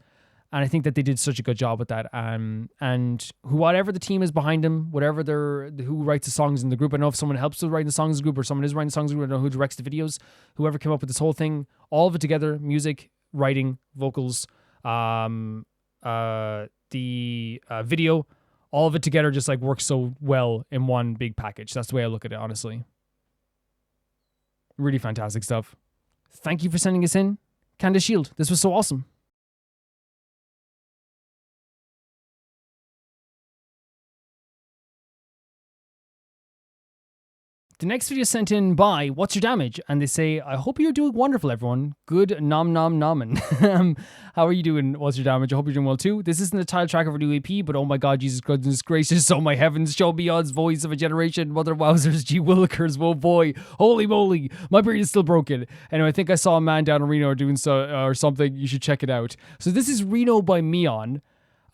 And I think that they did such a good job with that. And whatever the team is behind them, who writes the songs in the group, I know if someone helps with writing the songs in the group or someone is writing the songs in the group, I don't know who directs the videos, whoever came up with this whole thing, all of it together, music, writing, vocals, the video, all of it together just like works so well in one big package. That's the way I look at it, honestly. Really fantastic stuff. Thank you for sending us in, Candace Shield. This was so awesome. The next video sent in by What's Your Damage? And they say, I hope you're doing wonderful, everyone. Good nom nom nomin. How are you doing, What's Your Damage? I hope you're doing well too. This isn't the title track of a new EP, but oh my god, Jesus goodness gracious, oh my heavens, show Beyond's voice of a generation, Mother Wowzers, G Willikers, whoa boy, holy moly, my brain is still broken. Anyway, I think I saw a man down in Reno doing so or something. You should check it out. So this is Reno by Miyeon.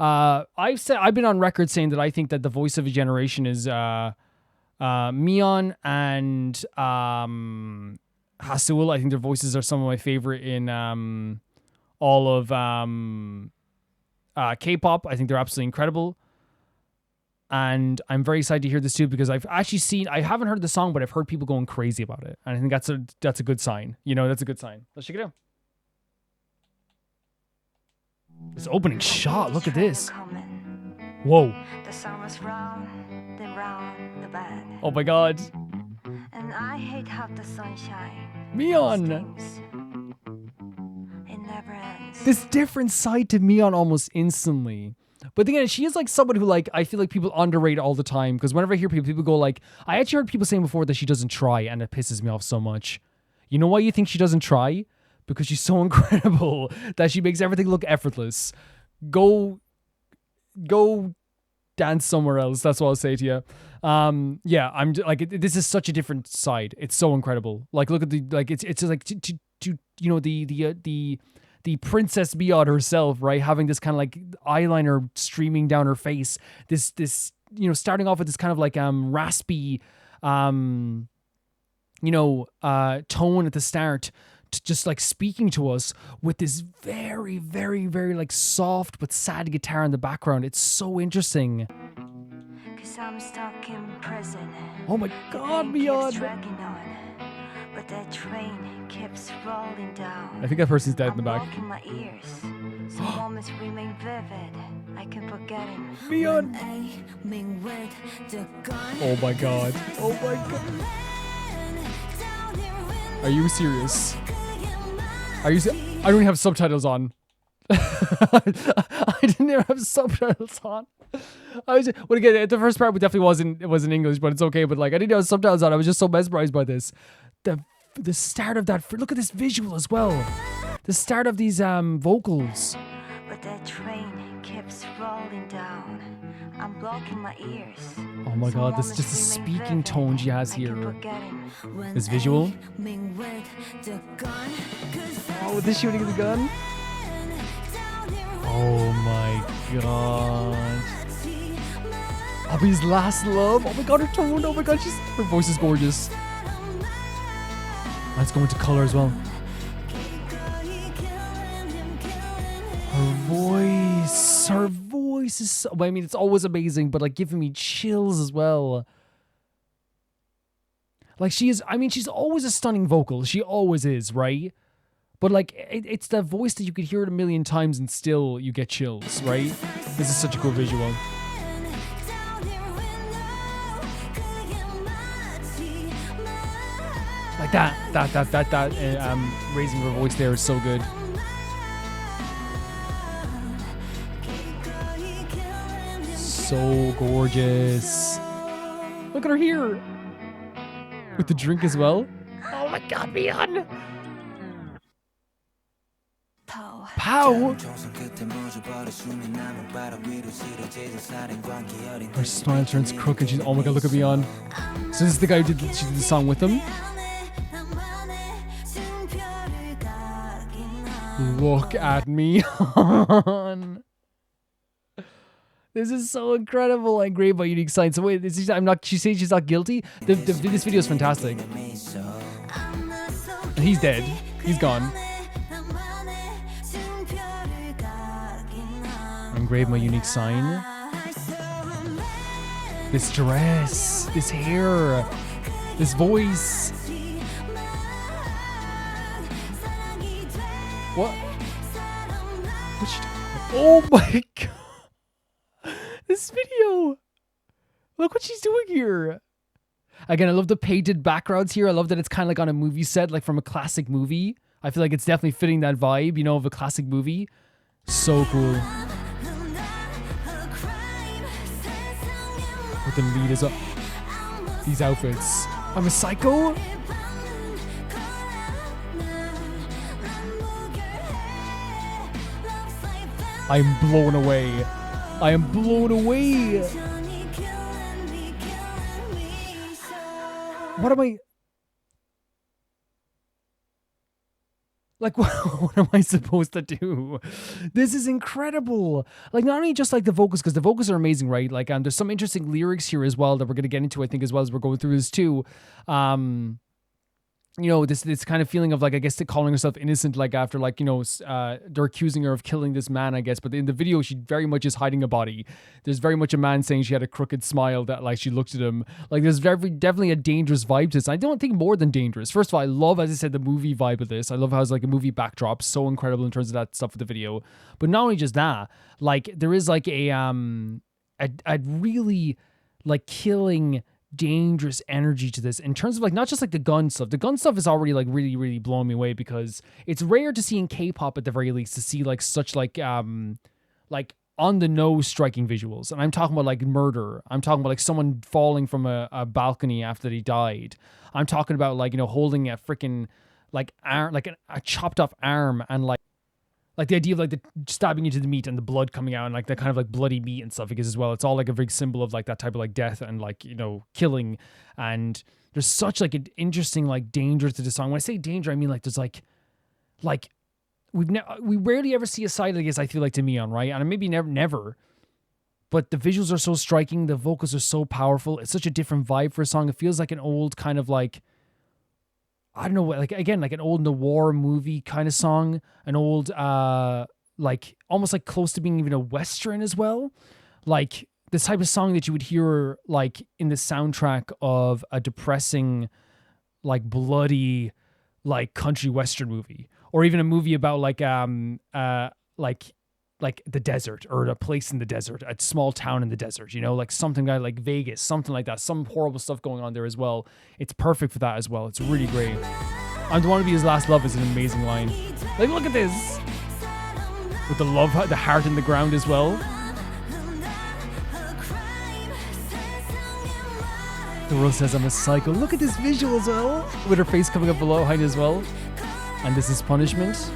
I've been on record saying that I think that the voice of a generation is Miyeon and Haseul. I think their voices are some of my favorite in all of K-pop. I think they're absolutely incredible. And I'm very excited to hear this too, because I haven't heard the song, but I've heard people going crazy about it. And I think that's a good sign. That's a good sign. Let's check it out. This opening shot, look at this. Whoa. The sun was round, then round the bed. Oh my god. And I hate how the sunshine. Miyeon. It never ends. This different side to Miyeon almost instantly. But again, she is like someone who like I feel like people underrate all the time, because whenever I hear people go like, I actually heard people saying before that she doesn't try, and it pisses me off so much. You know why you think she doesn't try? Because she's so incredible that she makes everything look effortless. Go dance somewhere else. That's what I'll say to you. Yeah, I'm like, this is such a different side. It's so incredible. Like, look at the, like, it's like, the Princess Miyeon herself, right? Having this kind of like eyeliner streaming down her face. This, starting off with this kind of like, raspy, tone at the start, to just like speaking to us with this very, very, very like soft but sad guitar in the background. It's so interesting. 'Cause I'm stuck in prison. Oh my god, Miyeon! But that train keeps rolling down. I think that person's dead in the back. In my ears. Some moments remain vivid. I can forget him. Miyeon! Oh my god. Oh my god. Are you serious? I don't even have subtitles on. I didn't even have subtitles on. Again, the first part definitely wasn't English, but it's okay. But like, I didn't have subtitles on. I was just so mesmerized by this. The start of that. Look at this visual as well. The start of these vocals. But that train keeps rolling down. I'm blocking my ears. Oh my god, this is just the speaking tone she has here. This visual. Oh, with the shooting of the gun. Oh my god. Abby's last love. Oh my god, her tone. Oh my god, her voice is gorgeous. Let's go into color as well. Her voice is so, I mean, it's always amazing, but like giving me chills as well. Like she's always a stunning vocal. She always is, right? But like, it's the voice that you could hear it a million times and still you get chills, right? This is such a cool visual. Like that raising her voice there is so good. So gorgeous. Look at her here. With the drink as well. Oh my god, Miyeon! Pow! Her smile turns crooked. She's, oh my god, look at Miyeon. So this is the guy she did the song with him. Look at Miyeon. This is so incredible and great by Unique Sign. So wait, she says she's not guilty? This video is fantastic. And he's dead. He's gone. Engrave my unique sign. This dress, this hair, this voice. What? Oh my god. This video. Look what she's doing here. Again, I love the painted backgrounds here. I love that it's kind of like on a movie set, like from a classic movie. I feel like it's definitely fitting that vibe, you know, of a classic movie. So cool. With the lead as well. These outfits. I'm a psycho? I'm blown away. I am blown away. What am I... Like, what am I supposed to do? This is incredible. Like, not only just like the vocals, because the vocals are amazing, right? Like, there's some interesting lyrics here as well that we're going to get into, I think, as well as we're going through this too. You know, this kind of feeling of like, I guess, calling herself innocent, like after like, you know, they're accusing her of killing this man, I guess. But in the video, she very much is hiding a body. There's very much a man saying she had a crooked smile that like she looked at him. Like there's definitely a dangerous vibe to this. I don't think more than dangerous. First of all, I love, as I said, the movie vibe of this. I love how it's like a movie backdrop. So incredible in terms of that stuff with the video. But not only just that, like there is like a really like killing dangerous energy to this in terms of like not just like the gun stuff. The gun stuff is already like really blowing me away because it's rare to see in K-pop at the very least to see like such like on the nose striking visuals. And I'm talking about like murder. I'm talking about like someone falling from a balcony after they died. I'm talking about like, you know, holding a freaking like arm, like a chopped off arm, and like the idea of like the stabbing into the meat and the blood coming out and like that kind of like bloody meat and stuff, because as well, it's all like a big symbol of like that type of like death and like, you know, killing. And there's such like an interesting like danger to the song. When I say danger, I mean like there's like we rarely ever see a side like this, I feel like, to Miyeon, right? And maybe never. But the visuals are so striking. The vocals are so powerful. It's such a different vibe for a song. It feels like an old kind of like, I don't know, like again, like an old noir movie kind of song, an old, like almost like close to being even a Western as well. Like this type of song that you would hear like in the soundtrack of a depressing, like bloody, like country Western movie, or even a movie about like the desert, or a place in the desert, a small town in the desert, you know, like something like Vegas, something like that, some horrible stuff going on there as well. It's perfect for that as well. It's really great. I want to be his last love is an amazing line. Like, look at this. With the love, the heart in the ground as well. The world says I'm a psycho. Look at this visual as well. With her face coming up behind as well. And this is punishment.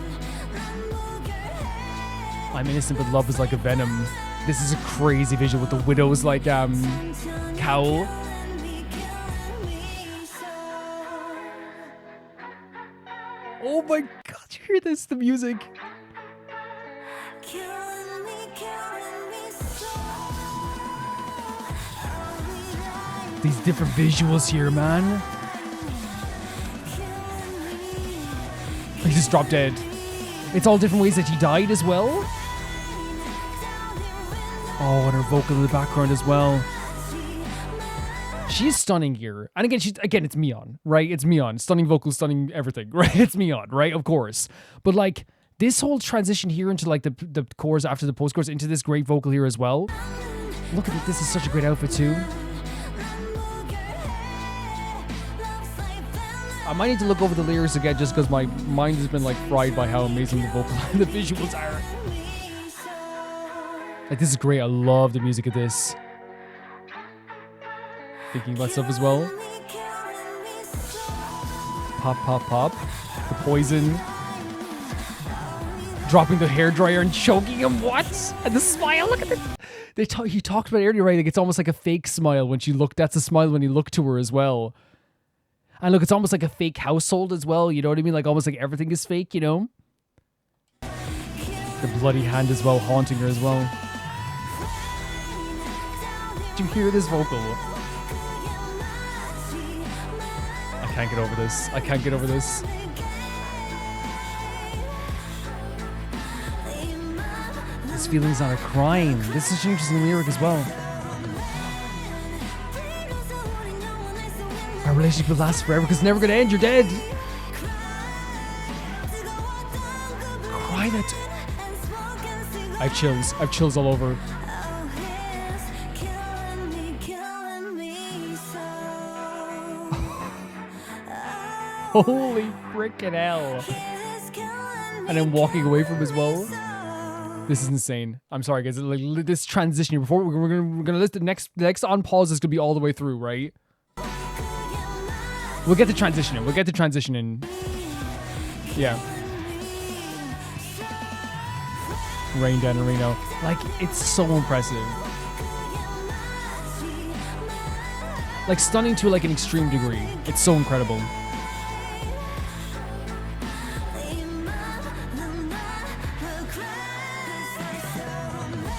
I'm innocent, but love is like a venom. This is a crazy visual with the widow's like cowl. Oh my god, you hear this? The music. These different visuals here, man. just dropped dead. It's all different ways that he died as well. Oh, and her vocal in the background as well. She's stunning here. And again, it's Miyeon, right? It's Miyeon. Stunning vocals, stunning everything, right? It's Miyeon, right? Of course. But like this whole transition here into like the chorus after the post chorus into this great vocal here as well. Look at it. This is such a great outfit too. I might need to look over the lyrics again just because my mind has been like fried by how amazing the vocal and the visuals are. Like this is great. I love the music of this. Thinking about stuff as well. Pop, pop, pop. The poison. Dropping the hairdryer and choking him. What? And the smile. Look at this. He talked about it earlier, right? Like it's almost like a fake smile when she looked. That's a smile when he looked to her as well. And look, it's almost like a fake household as well. You know what I mean? Like almost like everything is fake, you know? The bloody hand as well, haunting her as well. Do you hear this vocal? I can't get over this. I can't get over this. This feeling's not a crime. This is an interesting lyric as well. Our relationship will last forever because it's never going to end. You're dead. Cry that. I have chills. I have chills all over. Holy freaking hell. And then walking away from him as well. This is insane. I'm sorry, guys. Like, this transition here, before we're gonna list the next on pause is gonna be all the way through, right? We'll get the transition in. Yeah. Rain down in Reno. Like, it's so impressive. Like, stunning to like an extreme degree. It's so incredible.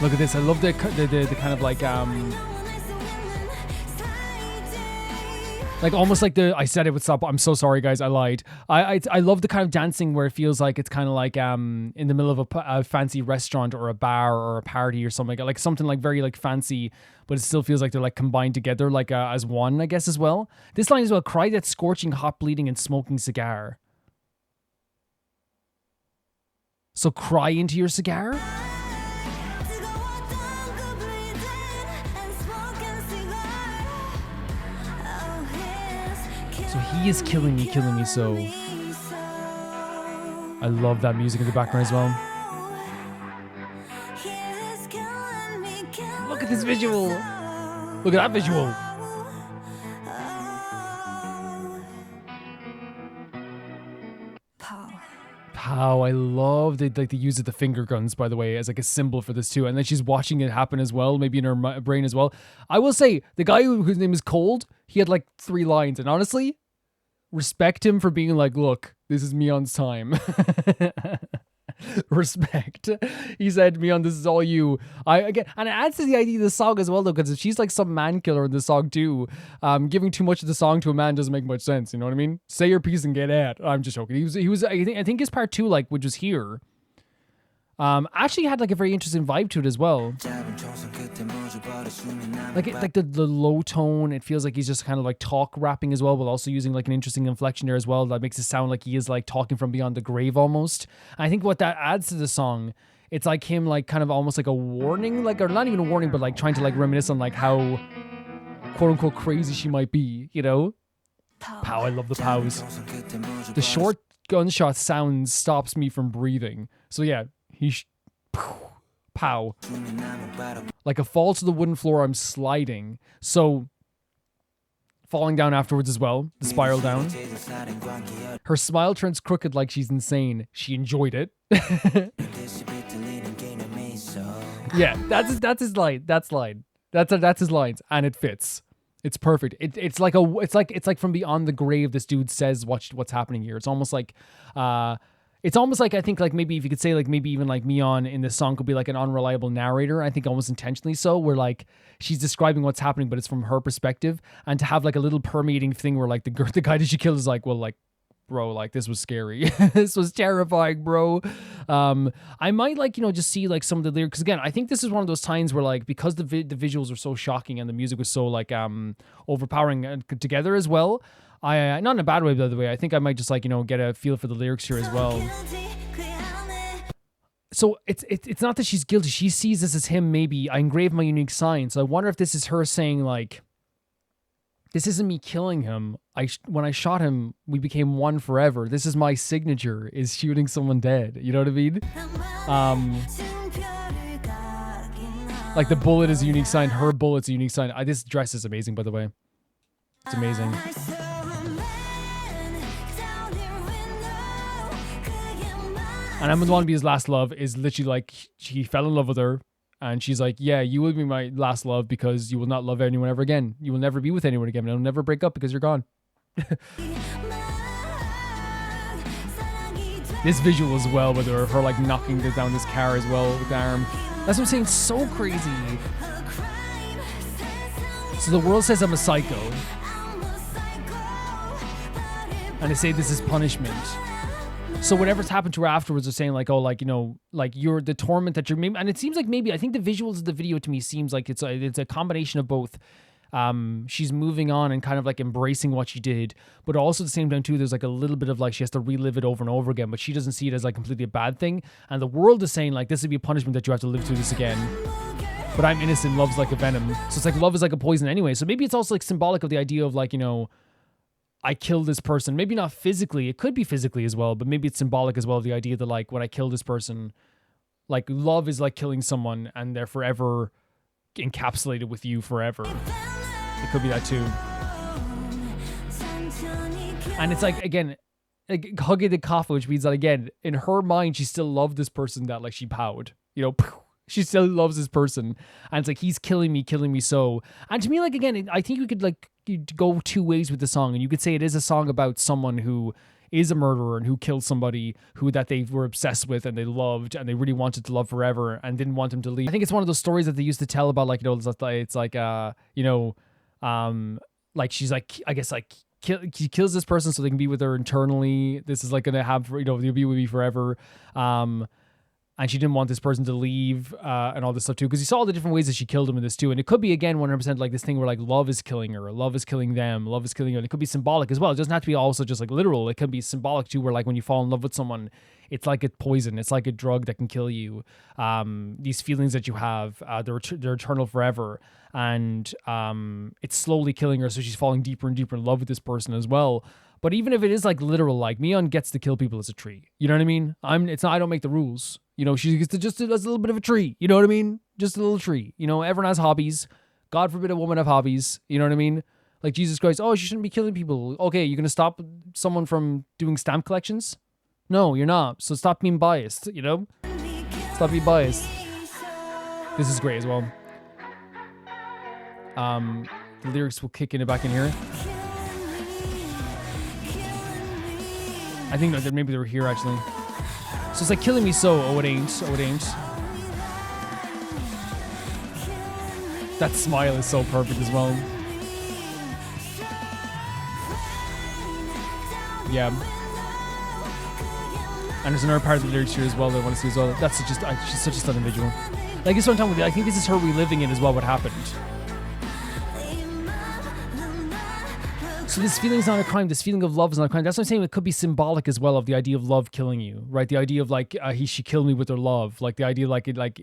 Look at this. I love the kind of like almost like I said it would stop. I'm so sorry, guys. I lied. I love the kind of dancing where it feels like it's kind of like in the middle of a fancy restaurant or a bar or a party or something like something like very like fancy, but it still feels like they're like combined together like as one, I guess, as well. This line as well. Cry that scorching, hot bleeding, and smoking cigar. So cry into your cigar. So he is killing me so. I love that music in the background as well. Look at this visual. Look at that visual. Pow. I love the use of the finger guns, by the way, as like a symbol for this too. And then she's watching it happen as well, maybe in her brain as well. I will say, the guy whose name is Cold, he had like 3 lines. And honestly, respect him for being like, look, this is Miyeon's time. Respect. He said, Miyeon, this is all you. And it adds to the idea of the song as well, though, because if she's like some man killer in the song too, giving too much of the song to a man doesn't make much sense. You know what I mean? Say your piece and get out. I'm just joking. He was. I think his part 2, like, which was here, actually had like a very interesting vibe to it as well. Like the low tone, it feels like he's just kind of like talk rapping as well, but also using like an interesting inflection there as well that makes it sound like he is like talking from beyond the grave almost. And I think what that adds to the song, it's like him like kind of almost like a warning, like, or not even a warning, but like trying to like reminisce on like how quote unquote crazy she might be, you know? Pow, I love the pows. The short gunshot sound stops me from breathing. So yeah, pow. Like a fall to the wooden floor, I'm sliding. So falling down afterwards as well, the spiral down. Her smile turns crooked like she's insane. She enjoyed it. Yeah, that's his line. That's his lines, and it fits. It's perfect. It's like from beyond the grave. This dude says what's happening here. It's almost like I think like maybe if you could say like maybe even like Miyeon in this song could be like an unreliable narrator. I think almost intentionally so, where like she's describing what's happening, but it's from her perspective, and to have like a little permeating thing where like the guy that she killed is like, well, like bro, like this was scary. This was terrifying, bro. I might like, just see like some of the lyrics. Again, I think this is one of those times where like, because the visuals are so shocking and the music was so like overpowering together as well. I not in a bad way, by the way. I think I might just like, get a feel for the lyrics here as well. So it's not that she's guilty. She sees this as him. Maybe I engraved my unique sign. So I wonder if this is her saying like, this isn't me killing him. When I shot him, we became one forever. This is my signature, is shooting someone dead. You know what I mean? Like the bullet is a unique sign. Her bullet's a unique sign. This dress is amazing, by the way. It's amazing. And I'm the one to be his last love is literally like, he fell in love with her. And she's like, yeah, you will be my last love because you will not love anyone ever again. You will never be with anyone again. It'll never break up because you're gone. This visual as well with her like knocking down this car as well with the arm. That's what I'm saying. So crazy. So the world says I'm a psycho. And they say this is punishment. So whatever's happened to her afterwards are saying like, oh, like, like you're the torment that you're maybe, and it seems like maybe, I think the visuals of the video to me seems like it's a combination of both. She's moving on and kind of like embracing what she did, but also at the same time too, there's like a little bit of like, she has to relive it over and over again, but she doesn't see it as like completely a bad thing. And the world is saying like, this would be a punishment that you have to live through this again. But I'm innocent, love's like a venom. So it's like, love is like a poison anyway. So maybe it's also like symbolic of the idea of like, I killed this person. Maybe not physically. It could be physically as well, but maybe it's symbolic as well. The idea that like when I kill this person, like love is like killing someone and they're forever encapsulated with you forever. It could be that too. And it's like, again, like hugging the coffin, which means that again, in her mind, she still loved this person that like she powed, she still loves this person. And it's like, he's killing me so. And to me, like, again, I think we could like go two ways with the song. And you could say it is a song about someone who is a murderer and who killed somebody who that they were obsessed with and they loved and they really wanted to love forever and didn't want him to leave. I think it's one of those stories that they used to tell about like, it's like, like she's like, I guess like, he kills this person so they can be with her internally. This is like going to have, they'll be with me forever. And she didn't want this person to leave and all this stuff too. Because you saw all the different ways that she killed him in this too. And it could be, again, 100% like this thing where like love is killing her, or love is killing them, love is killing her. And it could be symbolic as well. It doesn't have to be also just like literal. It can be symbolic too, where like when you fall in love with someone, it's like a poison. It's like a drug that can kill you. These feelings that you have, they're eternal forever. And it's slowly killing her. So she's falling deeper and deeper in love with this person as well. But even if it is like literal, like Miyeon gets to kill people as a tree. You know what I mean? I don't make the rules. She gets to just as a little bit of a tree. You know what I mean? Just a little tree. Everyone has hobbies. God forbid a woman have hobbies. You know what I mean? Like Jesus Christ, oh, she shouldn't be killing people. Okay, you're going to stop someone from doing stamp collections? No, you're not. So stop being biased, Stop being biased. This is great as well. The lyrics will kick in back in here. I think that maybe they were here actually. So it's like killing me so, oh it ain't, oh it ain't. That smile is so perfect as well. Yeah. And there's another part of the lyrics here as well that I want to see as well. That's just, she's such a stunning visual. Like this one I'm talking about, I think this is her reliving it as well, what happened. So this feeling is not a crime. This feeling of love is not a crime. That's what I'm saying. It could be symbolic as well of the idea of love killing you, right? The idea of like she killed me with her love. Like the idea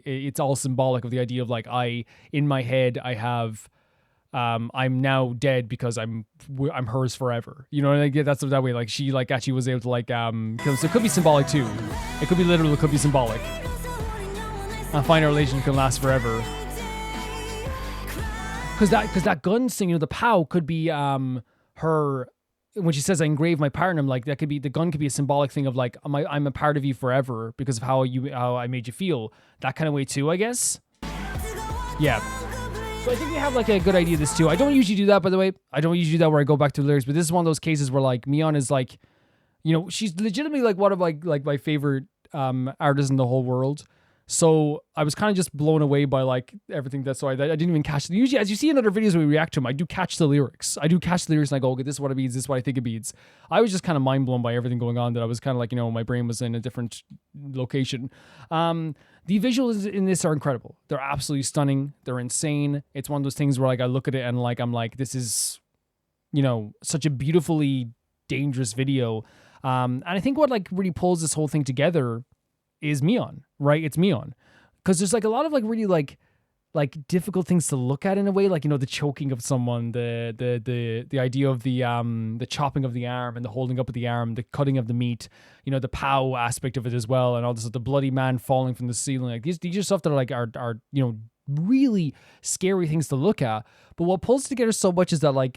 it's all symbolic of the idea of like in my head I have I'm now dead because I'm hers forever. That's that way. Like she like actually was able to like kill. So it could be symbolic too. It could be literal. It could be symbolic. I find our relationship can last forever. Because that gun thing, the POW could be her, when she says I engraved my partner, I'm like, that could be, the gun could be a symbolic thing of like, I'm a part of you forever because of how I made you feel. That kind of way too, I guess. Yeah. So I think we have like a good idea of this too. I don't usually do that, by the way. I don't usually do that where I go back to the lyrics, but this is one of those cases where like Miyeon is like, she's legitimately like one of my favorite artists in the whole world. So I was kind of just blown away by like everything that's so I didn't even catch. Usually, as you see in other videos when we react to them, I do catch the lyrics. And I go, okay, this is what it means. This is what I think it means. I was just kind of mind blown by everything going on, that I was kind of like, my brain was in a different location. The visuals in this are incredible. They're absolutely stunning. They're insane. It's one of those things where like I look at it and like I'm like, this is, such a beautifully dangerous video. And I think what like really pulls this whole thing together is Miyeon, right? It's Miyeon, because there's like a lot of like really like difficult things to look at in a way, like the choking of someone, the idea of the chopping of the arm and the holding up of the arm, the cutting of the meat, the pow aspect of it as well, and all this, the bloody man falling from the ceiling. Like these are stuff that are like are really scary things to look at. But what pulls together so much is that like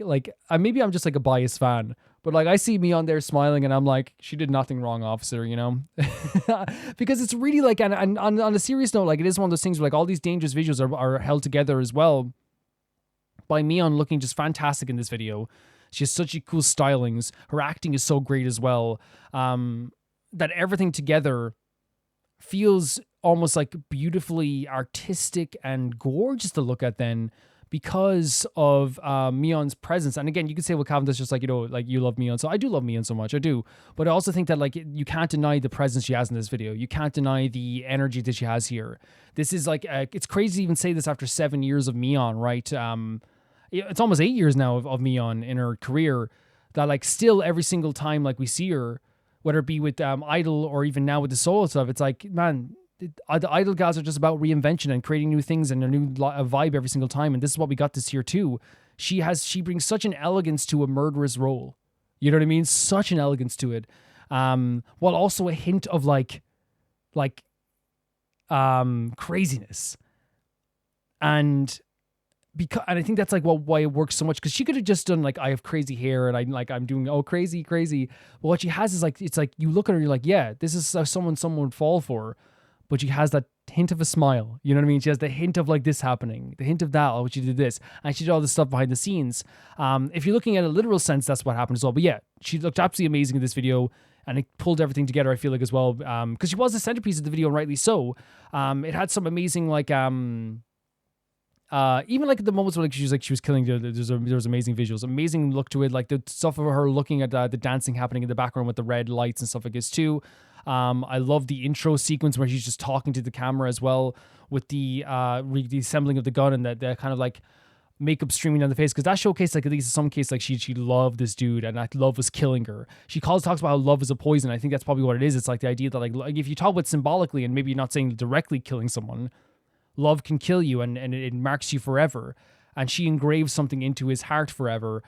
maybe I'm just like a biased fan, but like I see Miyeon there smiling and I'm like, she did nothing wrong, officer, because it's really like, and on a serious note, like it is one of those things where like all these dangerous visuals are held together as well by Miyeon looking just fantastic in this video. She has such cool stylings. Her acting is so great as well, that everything together feels almost like beautifully artistic and gorgeous to look at then, because of Miyeon's presence. And again, you could say, well, Calvin, that's just like, like you love Miyeon. So I do love Miyeon so much. I do. But I also think that like you can't deny the presence she has in this video. You can't deny the energy that she has here. This is like, it's crazy to even say this after 7 years of Miyeon, right? It's almost 8 years now of Miyeon in her career, that like still every single time like we see her, whether it be with Idol or even now with the solo stuff, it's like, man, the Idol guys are just about reinvention and creating new things and a new vibe every single time. And this is what we got this year too. She brings such an elegance to a murderous role. You know what I mean? Such an elegance to it. While also a hint of like craziness. And I think that's like why it works so much, because she could have just done like, I have crazy hair and I'm doing crazy. But what she has is like, it's like you look at her and you're like, yeah, this is someone would fall for. But she has that hint of a smile. You know what I mean? She has the hint of like this happening, the hint of that, oh, she did this. And she did all this stuff behind the scenes. If you're looking at a literal sense, that's what happened as well. But yeah, she looked absolutely amazing in this video, and it pulled everything together, I feel like, as well. Because she was the centerpiece of the video, and rightly so. It had some amazing like even like the moments where like she was killing, there was amazing visuals, amazing look to it, like the stuff of her looking at the dancing happening in the background with the red lights and stuff like this too. I love the intro sequence where she's just talking to the camera as well, with the assembling of the gun and the kind of like makeup streaming down the face, because that showcased like at least in some case like she loved this dude and that love was killing her. She talks about how love is a poison. I think that's probably what it is. It's like the idea that like if you talk about symbolically and maybe you're not saying directly killing someone, love can kill you and it marks you forever. And she engraves something into his heart forever,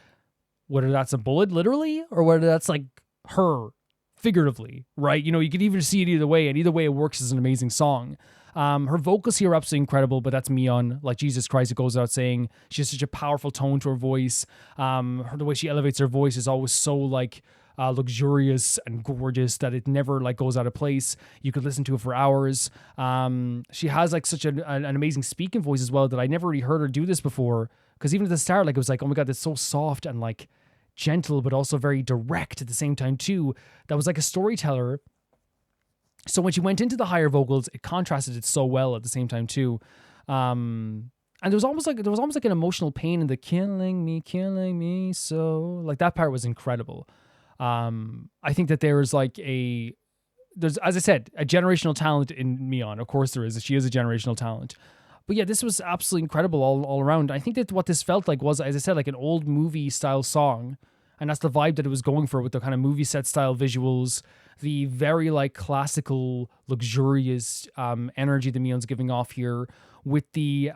whether that's a bullet literally or whether that's like her figuratively, right? You could even see it either way, and either way it works as an amazing song. Her vocals here are absolutely incredible, but that's Miyeon. Like, Jesus Christ, it goes without saying. She has such a powerful tone to her voice. The way she elevates her voice is always so like luxurious and gorgeous that it never like goes out of place. You could listen to it for hours. She has like such an amazing speaking voice as well, that I never really heard her do this before. Because even at the start, like it was like, oh my God, that's so soft and like gentle, but also very direct at the same time too. That was like a storyteller. So when she went into the higher vocals, it contrasted it so well at the same time too. And there was almost like an emotional pain in the killing me so, like that part was incredible. I think that there's as I said, a generational talent in Miyeon. Of course there is. She is a generational talent. But yeah, this was absolutely incredible all around. I think that what this felt like was, as I said, like an old movie style song. And that's the vibe that it was going for, with the kind of movie set style visuals, the very like classical, luxurious energy that Miyeon's giving off here, with the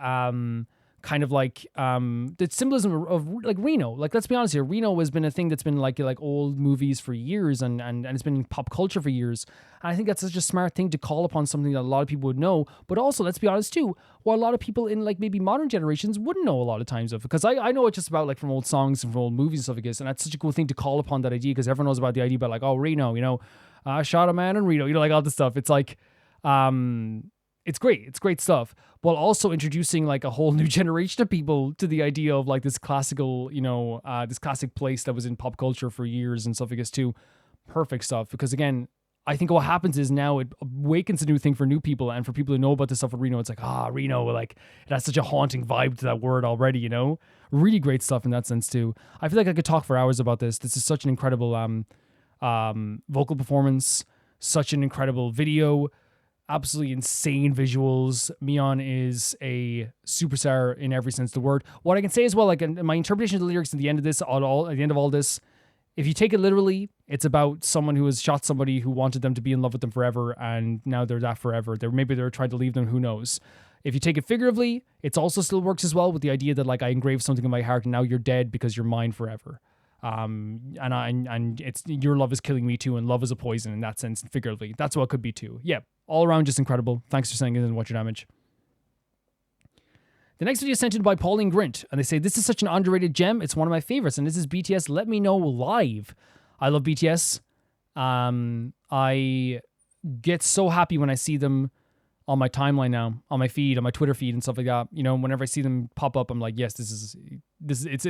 kind of like the symbolism of like Reno. Like, let's be honest here, Reno has been a thing that's been like old movies for years, and it's been in pop culture for years. And I think that's such a smart thing to call upon something that a lot of people would know, but also, let's be honest too, what a lot of people in like maybe modern generations wouldn't know a lot of times of, because I know it just about like from old songs and from old movies and stuff like this, and that's such a cool thing to call upon that idea, because everyone knows about the idea about like, oh, Reno, I shot a man in Reno, like all this stuff. It's like, it's great stuff, while also introducing like a whole new generation of people to the idea of like this classical, this classic place that was in pop culture for years and stuff like this too. Perfect stuff, because again, I think what happens is now it awakens a new thing for new people, and for people who know about this stuff with Reno, it's like, Reno, like it has such a haunting vibe to that word already, you know? Really great stuff in that sense too. I feel like I could talk for hours about this. This is such an incredible vocal performance, such an incredible video, absolutely insane visuals. Miyeon is a superstar in every sense of the word. What I can say as well, like in my interpretation of the lyrics at the end of this, at the end of all this, if you take it literally, it's about someone who has shot somebody who wanted them to be in love with them forever, and now they're that forever. Maybe they're trying to leave them, who knows. If you take it figuratively, it also still works as well with the idea that like I engraved something in my heart and now you're dead because you're mine forever. And it's your love is killing me too, and love is a poison in that sense, figuratively. That's what it could be too. Yeah, all around just incredible. Thanks for sending it and watch your damage. The next video is sent in by Pauline Grint, and they say, this is such an underrated gem. It's one of my favorites, and this is BTS Let Me Know live. I love BTS. I get so happy when I see them on my timeline now, on my feed, on my Twitter feed and stuff like that. You know, whenever I see them pop up, I'm like, yes, it's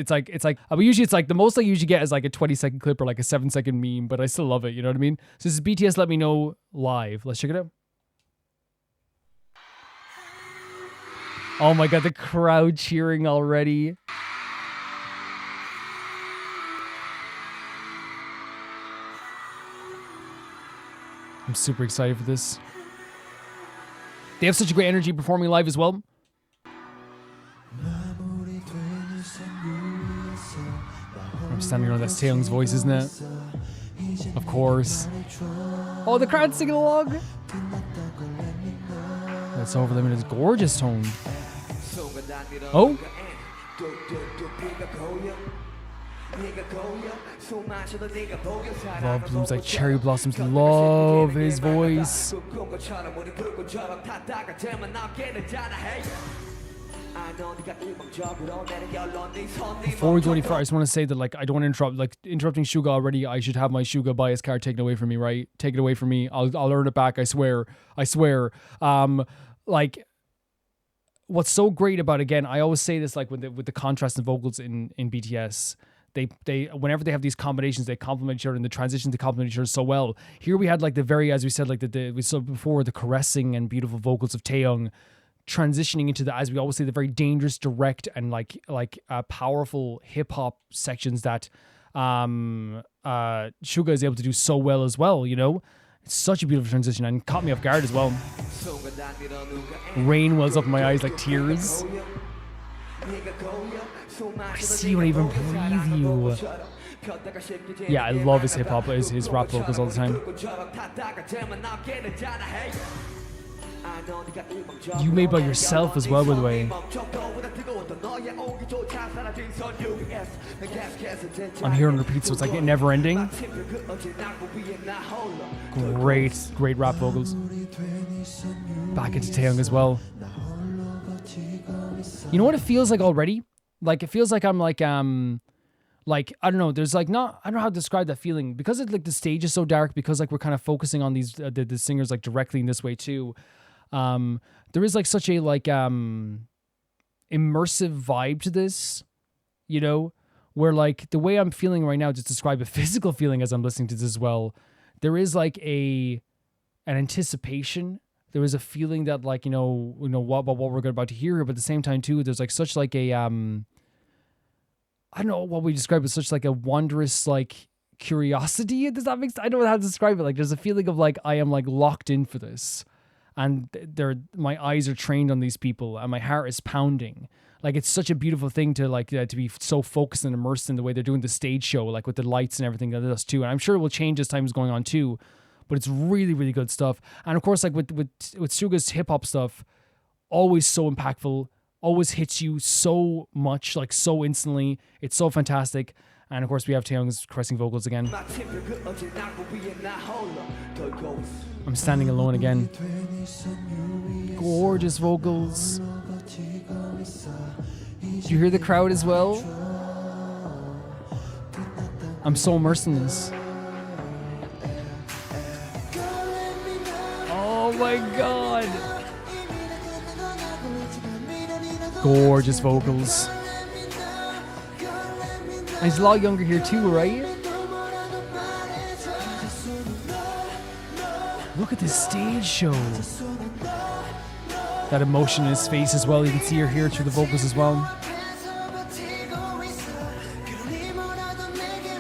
like, but usually it's like the most I usually get is like a 20-second clip or like a 7-second meme, but I still love it. You know what I mean? So this is BTS Let Me Know live. Let's check it out. Oh my God, the crowd cheering already. I'm super excited for this. They have such a great energy performing live as well. I'm standing on that Taeyong's voice, isn't it? Of course. Oh, the crowd's singing along. That's over them in his gorgeous tone. Oh. Love blooms like cherry blossoms. Love his voice. Before we go any further, I just want to say that like I don't want to interrupt. Like interrupting Suga already, I should have my Suga bias card taken away from me, right? Take it away from me. I'll earn it back. I swear. I swear. Like what's so great about, again, I always say this, like with the contrast in vocals in BTS. They whenever they have these combinations, they complement each other, and the transitions they complement each other so well. Here we had like the very, as we said, like we saw before, the caressing and beautiful vocals of Taeyong transitioning into the, as we always say, the very dangerous, direct, and like powerful hip hop sections that Suga is able to do so well as well. You know, it's such a beautiful transition and caught me off guard as well. Rain wells up in my eyes like tears. I see you and even breathe you. Yeah, I love his hip hop, his rap vocals all the time. You made by yourself as well, by the way. I'm here on repeat, so it's like never ending. Great rap vocals. Back into Taeyong as well. You know what it feels like already? Like it feels like I'm like I don't know, there's like not, I don't know how to describe that feeling, because it's like the stage is so dark, because like we're kind of focusing on these the singers like directly in this way too. There is like such a like immersive vibe to this, you know, where like the way I'm feeling right now, just describe a physical feeling as I'm listening to this as well. There is like an anticipation. There is a feeling that like, you know what we're about to hear, but at the same time too, there's like such like a I don't know what we describe as, such like a wondrous like curiosity. Does that make sense? I don't know how to describe it. Like there's a feeling of like I am like locked in for this, and my eyes are trained on these people, and my heart is pounding. Like it's such a beautiful thing to like to be so focused and immersed in the way they're doing the stage show, like with the lights and everything that does too. And I'm sure it will change as time is going on too. But it's really, really good stuff. And of course, like with Suga's hip hop stuff, always so impactful, always hits you so much, like so instantly. It's so fantastic. And of course, we have Taeyong's caressing vocals again. I'm standing alone again. Gorgeous vocals. Do you hear the crowd as well? I'm so immersed in this. Oh my god. Gorgeous vocals. And he's a lot younger here too, right? Look at this stage show. That emotion in his face as well. You can see her here through the vocals as well.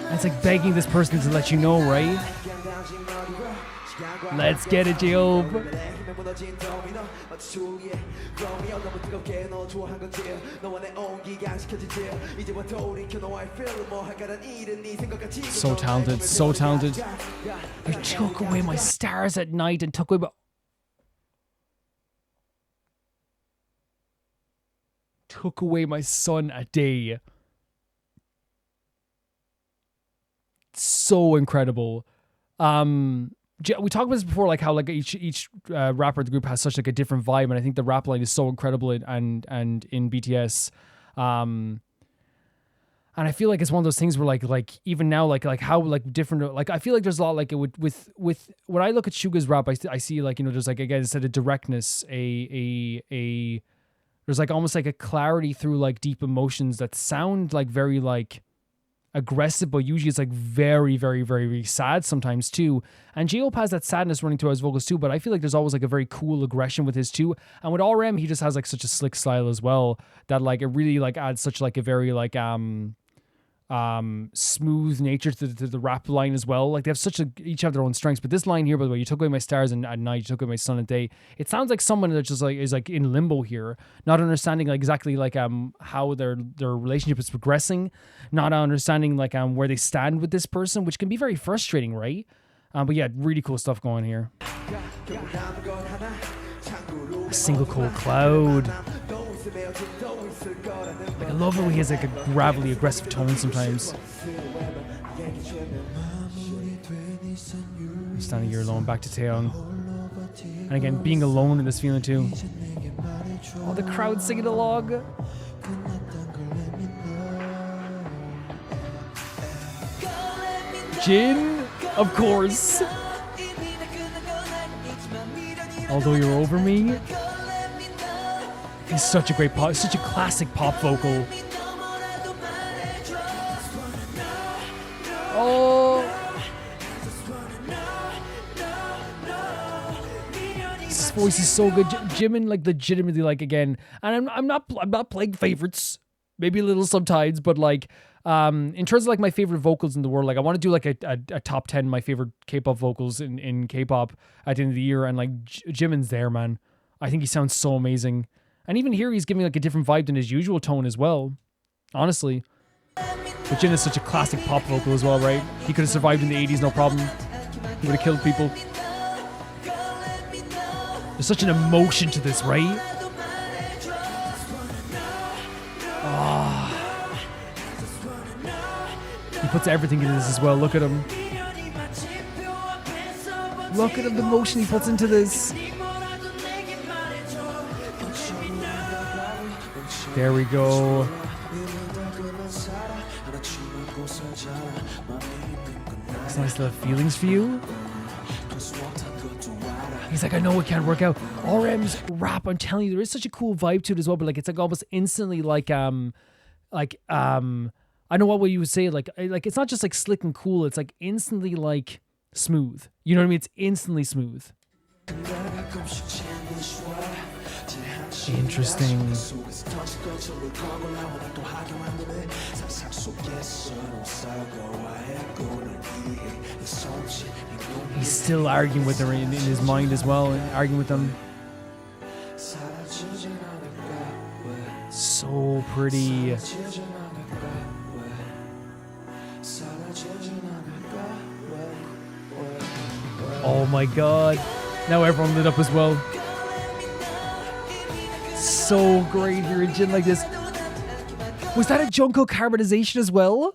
And it's like begging this person to let you know, right? Let's get it, Job. So talented, so talented. I took away my stars at night and took away my sun at day. So incredible. We talked about this before, like how like each rapper in the group has such like a different vibe, and I think the rap line is so incredible and in BTS, and I feel like it's one of those things where like even now like how like different, like I feel like there's a lot like with when I look at Suga's rap, I see like, you know, there's like, again, instead of directness, there's like almost like a clarity through like deep emotions that sound like very like aggressive, but usually it's like very, very, very, very sad sometimes too. And J-Hope has that sadness running through his vocals too, but I feel like there's always like a very cool aggression with his too. And with RM, he just has like such a slick style as well that like it really like adds such like a very like smooth nature to the rap line as well. Like they have each have their own strengths. But this line here, by the way, you took away my stars at night, you took away my sun at day. It sounds like someone that just like is like in limbo here, not understanding like exactly like how their relationship is progressing, not understanding like where they stand with this person, which can be very frustrating, right? But yeah, really cool stuff going here. A single cold cloud. Like I love how he has like a gravelly, aggressive tone sometimes. I'm standing here alone, back to Taeyong. And again, being alone in this feeling too. Oh, the crowd singing along. Jin, of course. Although you're over me. He's such a great pop, such a classic pop vocal. Oh, his voice is so good. Jimin, like legitimately, like again, and I'm not playing favorites. Maybe a little sometimes, but like in terms of like my favorite vocals in the world, like I want to do like a top 10 my favorite K-pop vocals in K-pop at the end of the year, and like Jimin's there, man. I think he sounds so amazing. And even here, he's giving like a different vibe than his usual tone as well, honestly. But Jin is such a classic pop vocal as well, right? He could have survived in the 80s, no problem. He would have killed people. There's such an emotion to this, right? Oh. He puts everything into this as well. Look at him. Look at him, the emotion he puts into this. There we go. It's nice little feelings for you. He's like, I know it can't work out. RM's rap, I'm telling you, there is such a cool vibe to it as well, but like it's like almost instantly like I know what way you would say, like it's not just like slick and cool, it's like instantly like smooth. You know what I mean? It's instantly smooth. Interesting. He's still arguing with her in his mind as well, and arguing with them. So pretty. Oh my god. Now everyone lit up as well. So great hearing Jin like this. Was that a Jungkook harmonization as well?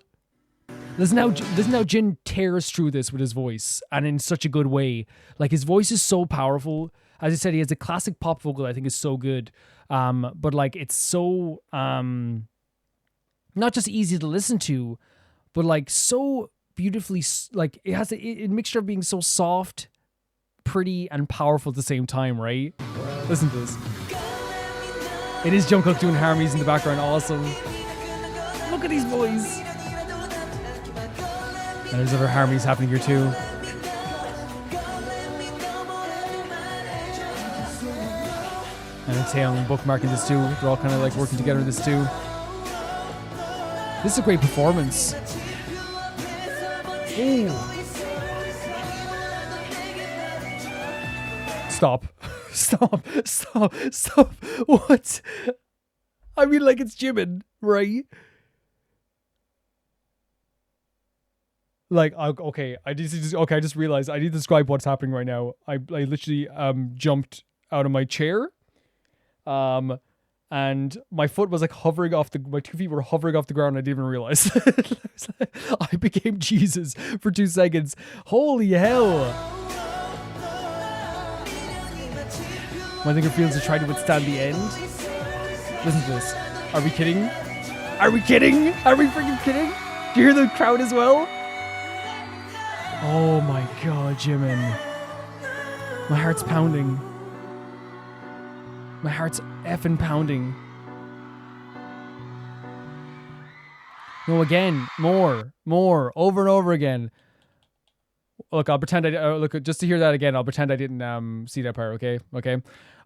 This is now Jin tears through this with his voice, and in such a good way. Like his voice is so powerful. As I said, he has a classic pop vocal I think is so good. But like it's so not just easy to listen to, but like so beautifully, like it has a mixture of being so soft, pretty, and powerful at the same time, right? Listen to this. It is Jungkook doing harmonies in the background. Awesome. Look at these boys. And there's other harmonies happening here too. And it's Heng bookmarking this too. They're all kind of like working together in this too. This is a great performance. Ooh. Stop. Stop. What? I mean, like, it's Jimin, right? Like, okay, I just realized I need to describe what's happening right now. I literally jumped out of my chair, and my foot was like hovering off my 2 feet were hovering off the ground. I didn't even realize. I became Jesus for 2 seconds. Holy hell! My thinker feels to try to withstand the end. Listen to this. Are we kidding? Are we kidding? Are we freaking kidding? Do you hear the crowd as well? Oh my god, Jimin. My heart's pounding. My heart's effing pounding. No, again. More. Over and over again. Look, I'll pretend look, just to hear that again, I'll pretend I didn't see that part, okay?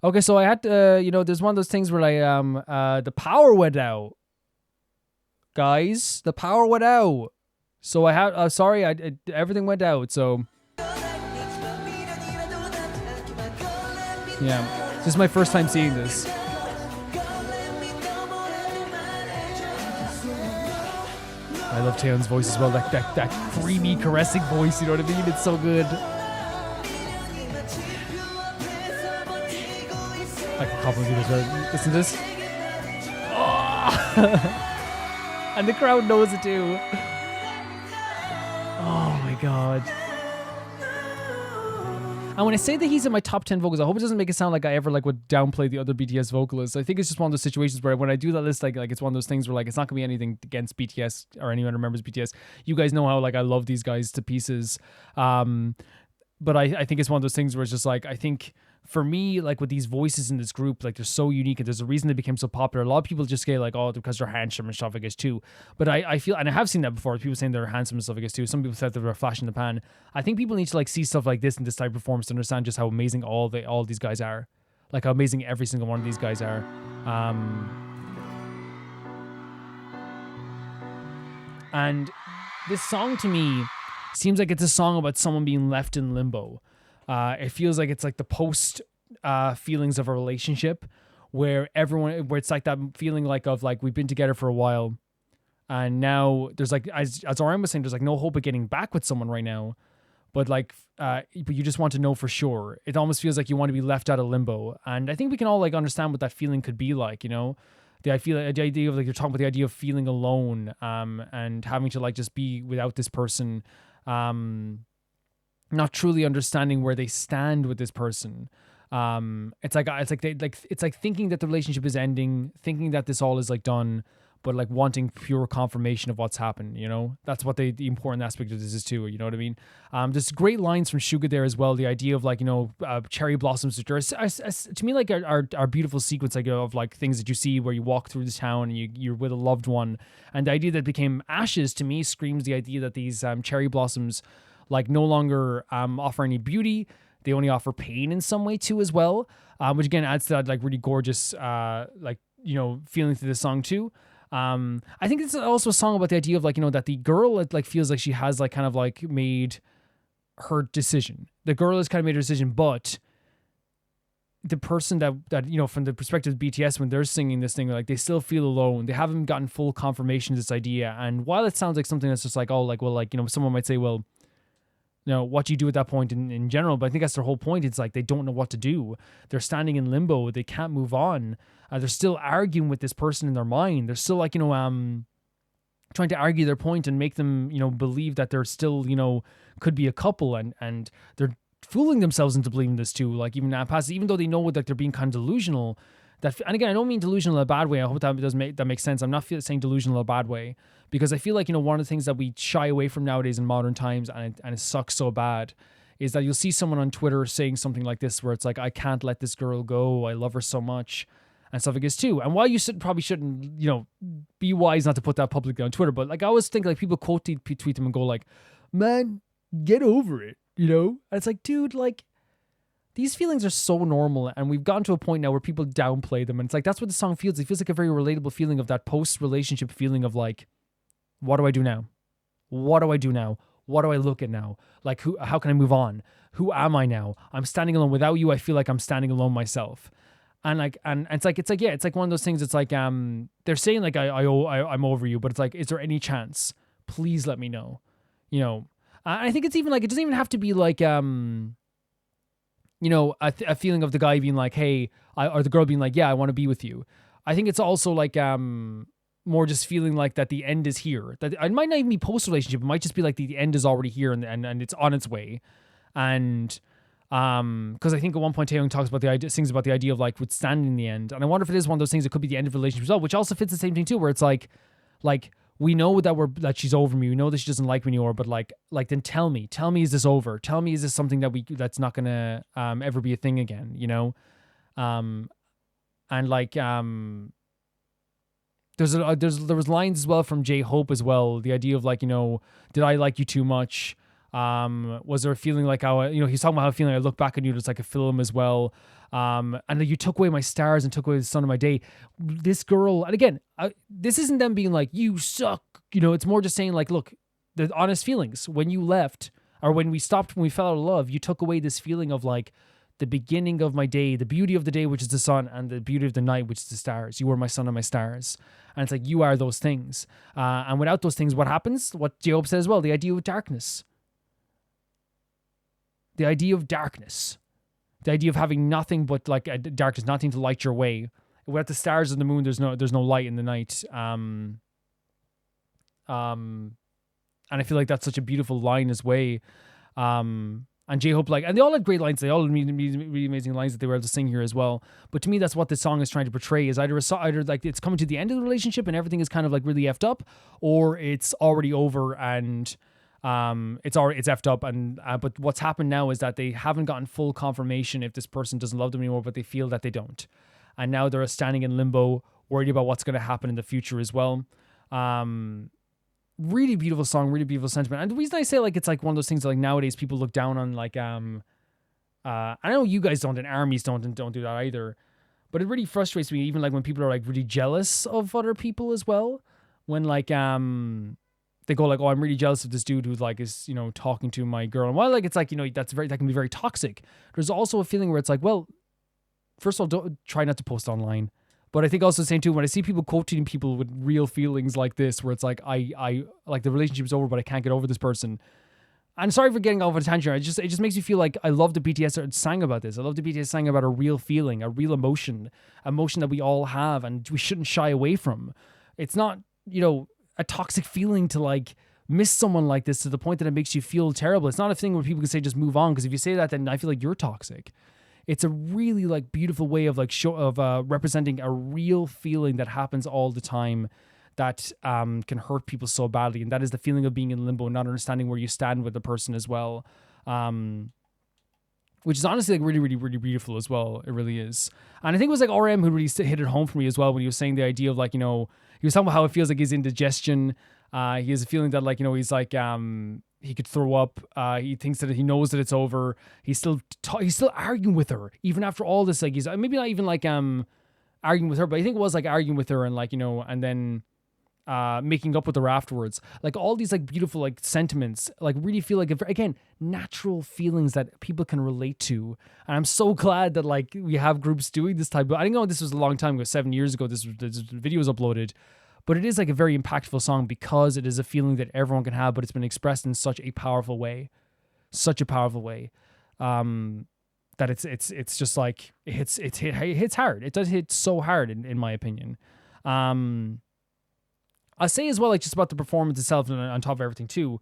Okay, so I had to, there's one of those things where the power went out. Guys, the power went out. So I had, sorry, everything went out, so. Yeah, this is my first time seeing this. I love Taeyeon's voice as well, that creamy, caressing voice, you know what I mean? It's so good. I can compliment you as well. Listen to this. Oh! And the crowd knows it too. Oh my god. And when I say that he's in my top 10 vocals, I hope it doesn't make it sound like I ever would downplay the other BTS vocalists. I think it's just one of those situations where when I do that list, like it's one of those things where it's not gonna be anything against BTS or anyone who remembers BTS. You guys know how I love these guys to pieces. But I think it's one of those things where it's just I think for me, with these voices in this group, they're so unique and there's a reason they became so popular. A lot of people just say oh, because they're handsome and stuff, I guess too. But I feel, and I have seen that before, people saying they're handsome and stuff, I guess too. Some people said they were a flash in the pan. I think people need to see stuff like this and this type of performance to understand just how amazing all these guys are. How amazing every single one of these guys are. And this song to me seems like it's a song about someone being left in limbo. It feels like it's the post feelings of a relationship where it's that feeling of we've been together for a while and now there's as RM was saying, there's no hope of getting back with someone right now, but but you just want to know for sure. It almost feels like you want to be left out of limbo, and I think we can all understand what that feeling could be like, the idea of you're talking about the idea of feeling alone and having to just be without this person, not truly understanding where they stand with this person. It's like thinking that the relationship is ending, thinking that this all is done, but wanting pure confirmation of what's happened. That's what the important aspect of this is too. You know what I mean? There's great lines from Suga there as well. The idea of cherry blossoms, which are to me our beautiful sequence of things that you see where you walk through the town and you're with a loved one, and the idea that became ashes to me screams the idea that these cherry blossoms no longer offer any beauty. They only offer pain in some way too as well, which again adds to that really gorgeous feeling to this song too. I think it's also a song about the idea of that the girl feels like she has made her decision. The girl has kind of made her decision, but the person that from the perspective of BTS, when they're singing this thing, they still feel alone. They haven't gotten full confirmation of this idea. And while it sounds like something that's just someone might say, well, what do you do at that point in general? But I think that's their whole point. It's they don't know what to do. They're standing in limbo. They can't move on. They're still arguing with this person in their mind. They're still trying to argue their point and make them, believe that they're still, could be a couple, and they're fooling themselves into believing this too. Even though they know that they're being kind of delusional. And again, I don't mean delusional in a bad way. I hope that makes sense. I'm not saying delusional in a bad way, because I feel one of the things that we shy away from nowadays in modern times, and it sucks so bad, is that you'll see someone on Twitter saying something like this, where it's I can't let this girl go. I love her so much, and stuff like this too. And while you probably shouldn't, be wise not to put that publicly on Twitter, but I always think people quote tweet them and go man, get over it, And it's dude, these feelings are so normal, and we've gotten to a point now where people downplay them, and it's like that's what the song feels. It feels like a very relatable feeling of that post-relationship feeling of like, what do I do now? What do I do now? What do I look at now? Like, how can I move on? Who am I now? I'm standing alone. Without you, I feel like I'm standing alone myself. And like, and it's like yeah, it's like one of those things. It's like they're saying like I'm over you, but it's like, is there any chance? Please let me know. You know, I think it's even like, it doesn't even have to be like you know, a feeling of the guy being like, hey, or the girl being like, yeah, I want to be with you. I think it's also like more just feeling like that the end is here. That it might not even be post relationship. It might just be like the end is already here and it's on its way. And because I think at one point Taeyong talks about the idea, sings about the idea of like withstanding the end. And I wonder if it is one of those things that could be the end of a relationship as well, which also fits the same thing too, where it's like we know that she's over me. We know that she doesn't like me anymore, but like then tell me, is this over? Tell me, is this something that's not gonna ever be a thing again? You know, and like there was lines as well from J-Hope as well. The idea of like, you know, did I like you too much? Was there a feeling like how, you know, he's talking about how feeling I look back on you, it's like a film as well. And you took away my stars and took away the sun of my day. This girl, and again, this isn't them being like, you suck. You know, it's more just saying like, look, the honest feelings when you left or when we fell out of love, you took away this feeling of like the beginning of my day, the beauty of the day, which is the sun, and the beauty of the night, which is the stars. You were my sun and my stars. And it's like, you are those things. And without those things, what happens? What J-Hope said as well, the idea of darkness. The idea of darkness. The idea of having nothing but like a darkness, nothing to light your way. Without the stars and the moon, there's no light in the night. And I feel like that's such a beautiful line as way. And J-Hope, like, and they all had great lines. They all had really amazing lines that they were able to sing here as well. But to me, that's what this song is trying to portray: is either like it's coming to the end of the relationship and everything is kind of like really effed up, or it's already over and it's effed up. And but what's happened now is that they haven't gotten full confirmation if this person doesn't love them anymore, but they feel that they don't, and now they're standing in limbo, worried about what's going to happen in the future as well. Really beautiful song, really beautiful sentiment. And the reason I say like it's like one of those things that like nowadays people look down on, like I know you guys don't, and armies don't do that either, but it really frustrates me even like when people are like really jealous of other people as well, when like they go like, oh, I'm really jealous of this dude who like is, you know, talking to my girl. And while like it's like, you know, that can be very toxic, there's also a feeling where it's like, well, first of all, don't try not to post online. But I think also the same too, when I see people quoting people with real feelings like this, where it's like, I like the relationship's over, but I can't get over this person. I'm sorry for getting off on a tangent. It just makes me feel like I love the BTS sang about this. I love the BTS sang about a real feeling, a real emotion that we all have and we shouldn't shy away from. It's not, you know, a toxic feeling to like miss someone like this to the point that it makes you feel terrible. It's not a thing where people can say just move on, because if you say that, then I feel like you're toxic. It's a really like beautiful way of like representing a real feeling that happens all the time that can hurt people so badly, and that is the feeling of being in limbo, not understanding where you stand with the person as well, which is honestly like really, really, really beautiful as well. It really is. And I think it was like RM who really hit it home for me as well when he was saying the idea of like, you know, he was talking about how it feels like he's indigestion. He has a feeling that like, you know, he's like he could throw up. He thinks that he knows that it's over. He's still arguing with her even after all this. Like he's maybe not even like arguing with her, but I think it was like arguing with her and like, you know, and then making up with her afterwards. Like all these like beautiful like sentiments, like really feel like again natural feelings that people can relate to. And I'm so glad that like we have groups doing this type. But I didn't know this was a long time ago, 7 years ago. This video was uploaded. But it is like a very impactful song because it is a feeling that everyone can have, but it's been expressed in such a powerful way. Such a powerful way. That it's just like it hits hard. It does hit so hard in my opinion. I'll say as well, like just about the performance itself and on top of everything too.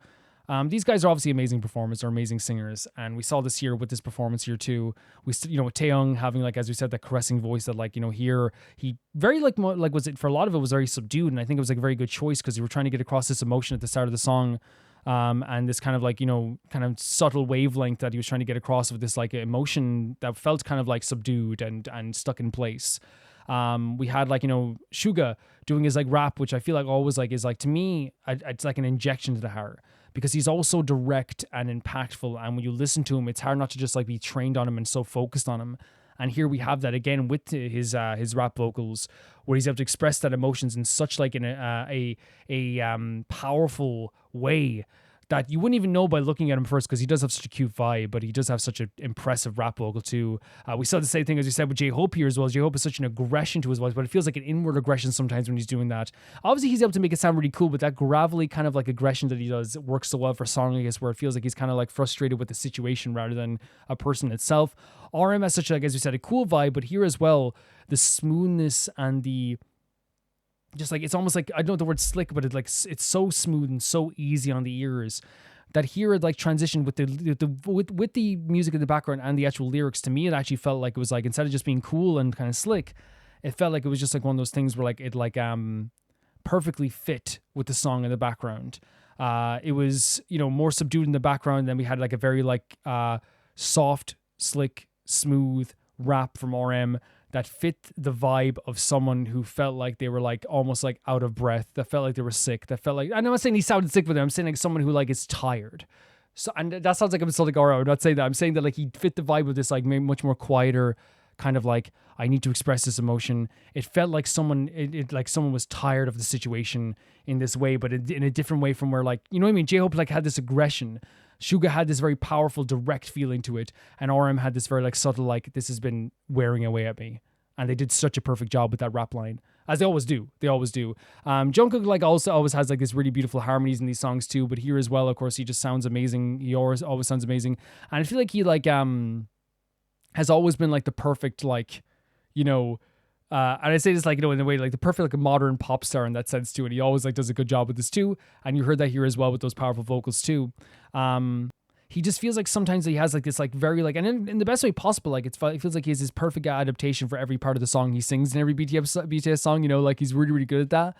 These guys are obviously amazing performers, they're amazing singers, and we saw this here with this performance here too. We, you know, with Taeyong having like, as we said, that caressing voice that like, you know, here he very like was it for a lot of it was very subdued, and I think it was like a very good choice because you were trying to get across this emotion at the start of the song, and this kind of like, you know, kind of subtle wavelength that he was trying to get across with this like emotion that felt kind of like subdued and stuck in place. We had like, you know, Suga doing his like rap, which I feel like always like is like, to me, it's like an injection to the heart. because he's always so direct and impactful. And when you listen to him, it's hard not to just like be trained on him and so focused on him. And here we have that again with his rap vocals, where he's able to express that emotions in such like a powerful way that you wouldn't even know by looking at him first, because he does have such a cute vibe, but he does have such an impressive rap vocal too. We saw the same thing as you said with J-Hope here as well. J-Hope is such an aggression to his voice, but it feels like an inward aggression sometimes when he's doing that. Obviously, he's able to make it sound really cool, but that gravelly kind of like aggression that he does works so well for a song, I guess, where it feels like he's kind of like frustrated with the situation rather than a person itself. RM has such, like, as you said, a cool vibe, but here as well, the smoothness and the just like, it's almost like, I don't know the word slick, but it's so smooth and so easy on the ears that here it like transitioned with the music in the background and the actual lyrics. To me, it actually felt like it was like, instead of just being cool and kind of slick, it felt like it was just like one of those things where like it like perfectly fit with the song in the background. It was, you know, more subdued in the background. Then we had like a very like soft, slick, smooth rap from RM that fit the vibe of someone who felt like they were like almost like out of breath, that felt like they were sick, that felt like, I'm not saying he sounded sick with them, I'm saying like someone who like is tired. So, and that sounds like I'm insulting Aura. I'm not saying that. I'm saying that like he fit the vibe of this like maybe much more quieter kind of like, I need to express this emotion. It felt like someone, like someone was tired of the situation in this way, but in a different way from where like, you know what I mean? J-Hope like had this aggression. Suga had this very powerful, direct feeling to it. And RM had this very like subtle, like, this has been wearing away at me. And they did such a perfect job with that rap line, as they always do. They always do. Jungkook like also always has like this really beautiful harmonies in these songs too. But here as well, of course, he just sounds amazing. He always sounds amazing. And I feel like he like has always been like the perfect like, you know, and I say this like, you know, in a way like the perfect like modern pop star in that sense too. And he always like does a good job with this too. And you heard that here as well with those powerful vocals too. He just feels like sometimes he has like this like very like, and in the best way possible, like it feels like he has his perfect adaptation for every part of the song he sings in every BTS song, you know, like he's really, really good at that.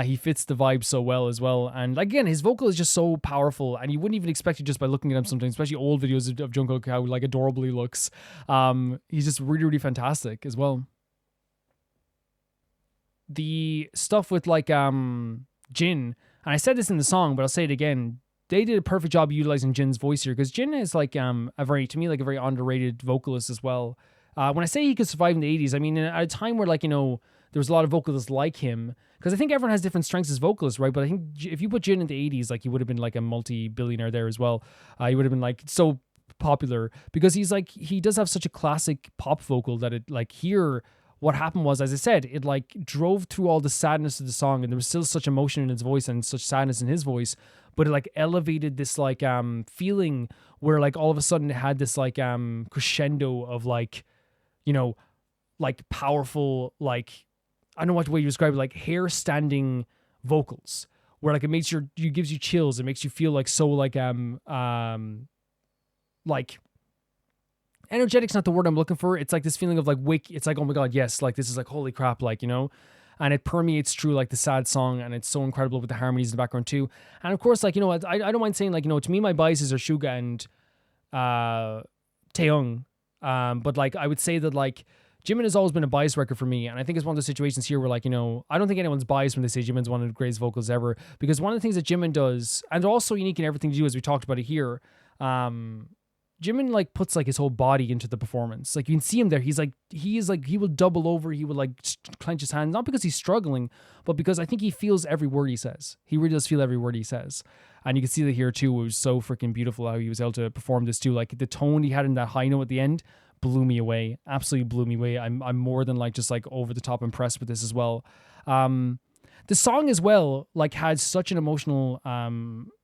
He fits the vibe so well as well. And again, his vocal is just so powerful, and you wouldn't even expect it just by looking at him sometimes, especially old videos of Jungkook, how like adorable he looks. He's just really, really fantastic as well. The stuff with like Jin, and I said this in the song, but I'll say it again. They did a perfect job utilizing Jin's voice here, because Jin is like a very underrated vocalist as well. When I say he could survive in the 80s, I mean at a time where like, you know, there was a lot of vocalists like him, because I think everyone has different strengths as vocalists, right? But I think if you put Jin in the 80s, like he would have been like a multi-billionaire there as well. He would have been like so popular, because he's like, he does have such a classic pop vocal that it like here, what happened was, as I said, it like drove through all the sadness of the song, and there was still such emotion in his voice and such sadness in his voice, but it like elevated this like feeling where like all of a sudden it had this like crescendo of like, you know, like powerful, like, I don't know what way you describe it, like hair standing vocals, where like it makes gives you chills, it makes you feel like so like energetic's not the word I'm looking for. It's like this feeling of like it's like, oh my God, yes, like this is like, holy crap, like, you know, and it permeates through like the sad song, and it's so incredible with the harmonies in the background too. And of course, like, you know, I don't mind saying like, you know, to me, my biases are Suga and Taehyung. But like, I would say that like Jimin has always been a bias record for me. And I think it's one of those situations here where like, you know, I don't think anyone's biased when they say Jimin's one of the greatest vocals ever, because one of the things that Jimin does, and they're also unique in everything to do, as we talked about it here, Jimin like puts like his whole body into the performance. Like you can see him there. He will double over. He will like clench his hands, not because he's struggling, but because I think he feels every word he says. He really does feel every word he says. And you can see that here too. It was so freaking beautiful how he was able to perform this too. Like the tone he had in that high note at the end blew me away. Absolutely blew me away. I'm more than like just like over the top impressed with this as well. The song as well like had such an emotional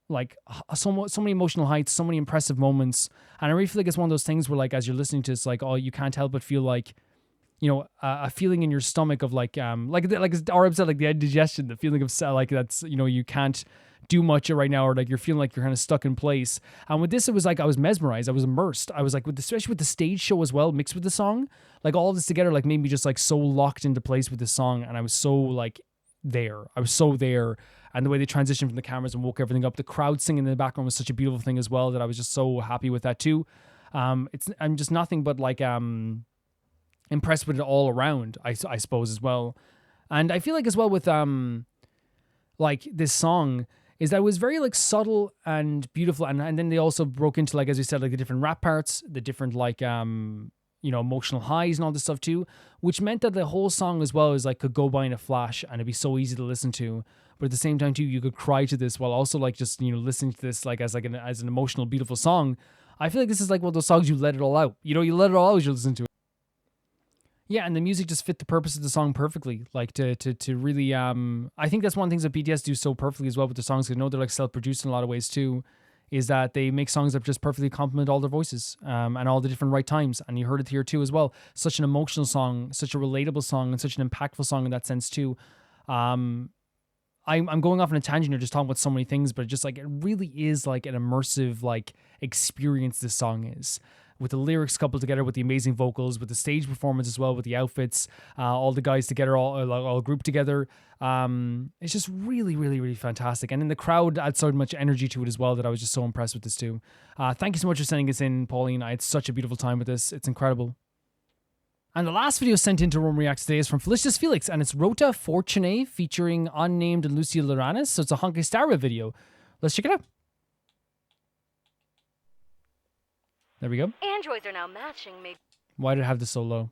like so many emotional heights, so many impressive moments, and I really feel like it's one of those things where like as you're listening to this, like, oh, you can't help but feel like, you know, a feeling in your stomach of like RM said, like the indigestion, the feeling of like that's, you know, you can't do much right now, or like you're feeling like you're kind of stuck in place. And with this, it was like I was mesmerized, I was immersed, I was like, especially with the stage show as well mixed with the song, like all of this together like made me just like so locked into place with the song, and I was so like there. I was so there. And the way they transitioned from the cameras and woke everything up. The crowd singing in the background was such a beautiful thing as well, that I was just so happy with that too. I'm just nothing but like impressed with it all around, I suppose as well. And I feel like as well with like this song, is that it was very like subtle and beautiful, and then they also broke into, like, as we said, like the different rap parts, the different like emotional highs and all this stuff too, which meant that the whole song as well is like could go by in a flash and it'd be so easy to listen to. But at the same time too, you could cry to this while also like just listening to this like as an emotional, beautiful song. I feel like this is like one of those songs you let it all out. You let it all out as you listen to it. Yeah, and the music just fit the purpose of the song perfectly. Like to really, I think that's one of the things that BTS do so perfectly as well with the songs. Because I know they're like self-produced in a lot of ways too, is that they make songs that just perfectly complement all their voices and all the different right times. And you heard it here too as well. Such an emotional song, such a relatable song, and such an impactful song in that sense too. I'm going off on a tangent here, just talking about so many things, but just like it really is like an immersive like experience. This song is, with the lyrics coupled together with the amazing vocals, with the stage performance as well, with the outfits, all the guys together, all grouped together. It's just really, really, really fantastic. And then the crowd adds so much energy to it as well that I was just so impressed with this too. Thank you so much for sending us in, Pauline. I had such a beautiful time with this. It's incredible. And the last video sent into Rome Reacts today is from Felicitas Felix, and it's Rota Fortunae featuring Unnamed and Lucia Loranes. So it's a Honkai Star Rail video. Let's check it out. There we go. Androids are now matching me. Why did it have this so low?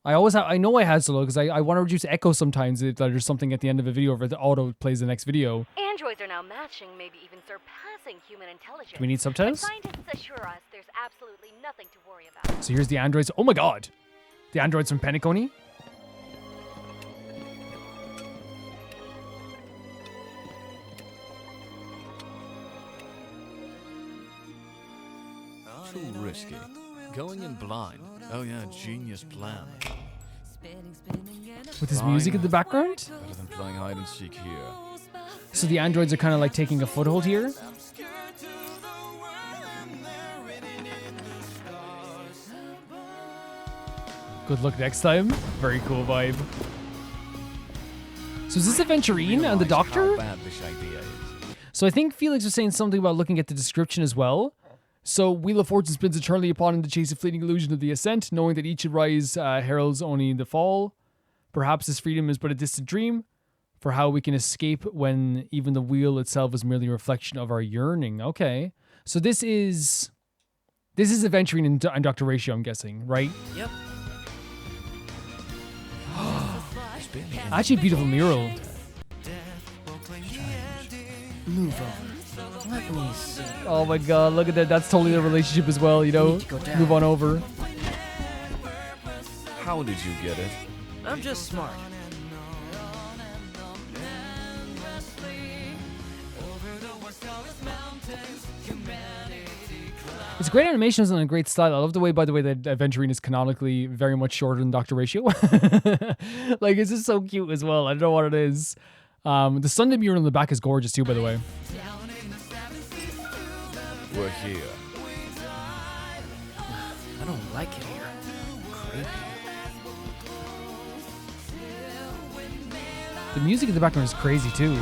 I know I had so low because I want to reduce echo sometimes if there's something at the end of a video or the auto plays the next video. Androids are now matching, maybe even surpassing human intelligence. Do we need subtitles? But scientists assure us there's absolutely nothing to worry about. So here's the androids. Oh my god! The androids from Penacony. Too risky. Going in blind. Oh yeah, genius plan. With his music in the background? Better than playing hide and seek here. So the androids are kind of like taking a foothold here. Good luck next time. Very cool vibe. So is this Aventurine and the Doctor? How bad this idea is. So I think Felix was saying something about looking at the description as well. So Wheel of Fortune spins eternally upon in the chase of fleeting illusion of the ascent, knowing that each rise heralds only the fall. Perhaps this freedom is but a distant dream, for how we can escape when even the wheel itself is merely a reflection of our yearning. Okay. So this is Aventurine and Dr. Ratio, I'm guessing, right? Yep. Actually, beautiful mural. Move on. Let me see. Oh my god, look at that. That's totally the relationship as well, Move on over. How did you get it? I'm just smart. It's great animations and a great style. I love the way, by the way, that Aventurine is canonically very much shorter than Dr. Ratio. Like, it's just so cute as well. I don't know what it is. The Sunday mural in the back is gorgeous too, by the way. We're here. I don't like it here. Creepy. The music in the background is crazy too.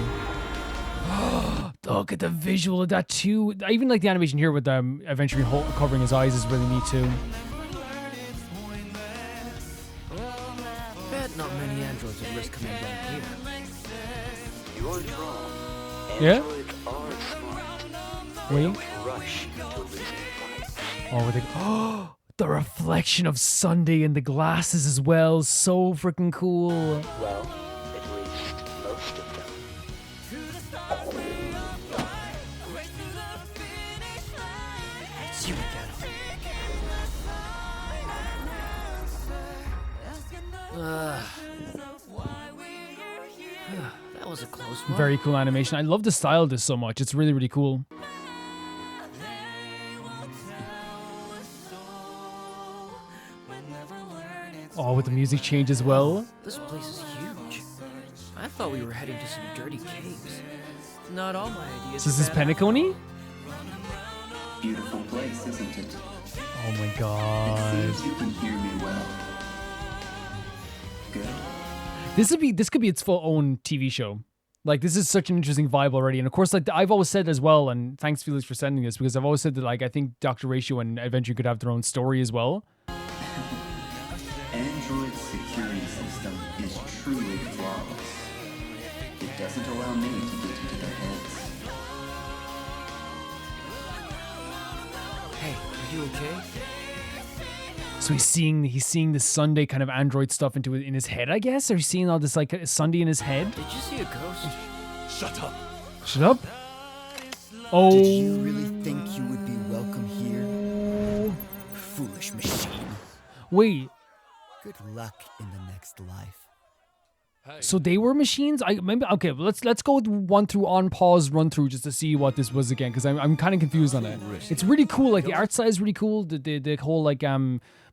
Look at the visual of that too. I even like the animation here with Aventurine covering his eyes is really neat too. Bet not many androids would risk coming down here. You're wrong. Yeah? Androids are smart. Wait. Don't rush to losing fights. Oh, the reflection of Sunday in the glasses as well. So freaking cool. Well, at least most of them. See you again. That was a close one. Very cool animation. I love the style of this so much. It's really, really cool. Oh, with the music change as well. This place is huge. I thought we were heading to some dirty caves. Not all my ideas. So is this Penacony? Beautiful place, isn't it? Oh my god. It seems you can hear me well. Good. This could be its full own TV show. Like, this is such an interesting vibe already. And of course, like I've always said as well, and thanks Felix for sending this, because I've always said that like I think Dr. Ratio and Adventure could have their own story as well. Android's security system is truly flawless. It doesn't allow me to get into their heads. You okay? So he's seeing the Sunday kind of android stuff in his head, I guess? Or he's seeing all this like Sunday in his head? Did you see a ghost? Shut up. Shut up. Oh. Did you really think you would be welcome here? Foolish machine. Wait. Good luck in the next life. So they were machines? Okay, let's go one through on pause run through just to see what this was again, because I'm kind of confused on it. It's really cool, like the art style is really cool, the whole like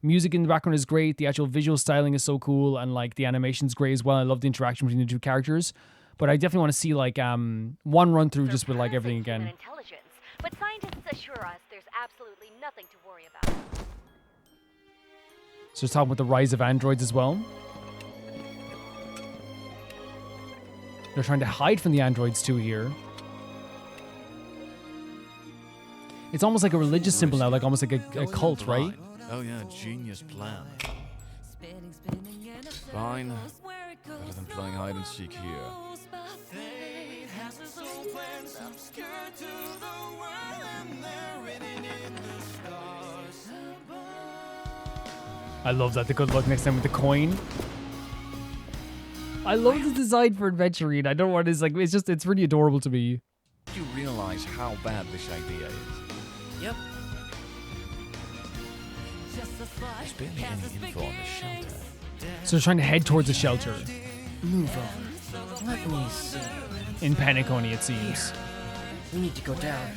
music in the background is great, the actual visual styling is so cool, and like the animation's great as well. I love the interaction between the two characters. But I definitely want to see like one run through just with like everything again. But scientists assure us there's absolutely nothing to worry about. So it's talking about the rise of androids as well. They're trying to hide from the androids too here. It's almost like a religious symbol now, like almost like a cult, right? Oh yeah, genius plan. Fine. Better than playing hide and seek here. I love that, the good luck next time with the coin. I love the design for adventuring. I don't know what it is, like it's really adorable to me. Do you realize how bad this idea is? Yep. There's barely any info on the shelter. So they're trying to head towards the shelter. Move on. Let me see. In Paniconi, it seems. We need to go down.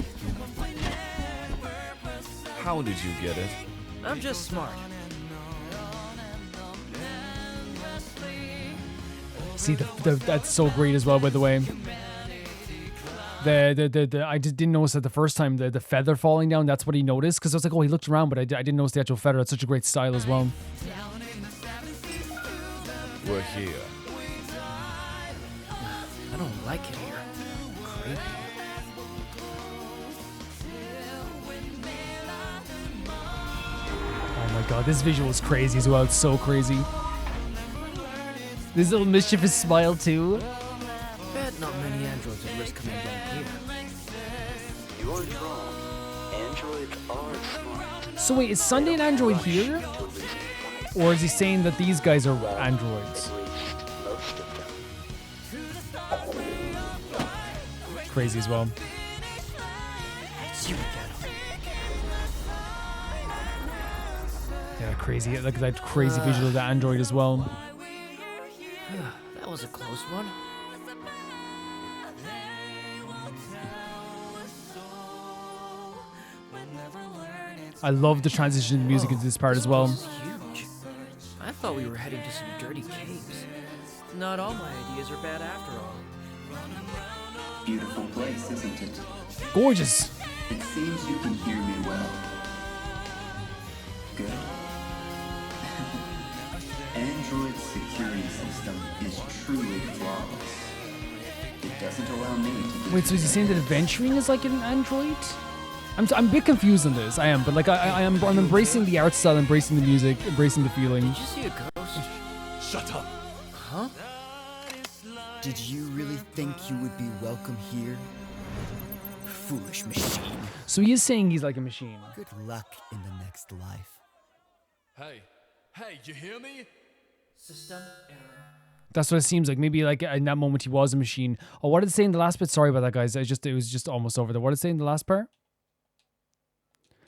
How did you get it? I'm just smart. See, that's so great as well, by the way. I just didn't notice that the first time, the feather falling down, that's what he noticed. Because I was like, oh, he looked around, but I didn't notice the actual feather. It's such a great style as well. We're here. I don't like it here. Creepy. Oh my god, this visual is crazy as well. It's so crazy. This little mischievous smile too. Bet not many androids would risk coming down here. You're wrong. Androids are smart. So wait, is Sunday an android here? Or is he saying that these guys are androids? Crazy as well. Yeah, crazy. Look at that crazy visual of the android as well. That was a close one. I love the transition of the music into this part as well. This is huge. I thought we were heading to some dirty caves. Not all my ideas are bad after all. Beautiful place, isn't it? Gorgeous. It seems you can hear me well. Good. Android's security system is truly flawless. It doesn't allow me to... Wait, so is he saying that adventuring is like an android? I'm a bit confused on this. I am, but like I'm embracing the art style, embracing the music, embracing the feeling. Did you see a ghost? Shut up. Huh? Did you really think you would be welcome here? Foolish machine. So he is saying he's like a machine. Good luck in the next life. Hey, you hear me? System error. That's what it seems like. Maybe like in that moment he was a machine. Oh, what did it say in the last bit? Sorry about that, guys. It was just almost over there. What did it say in the last part?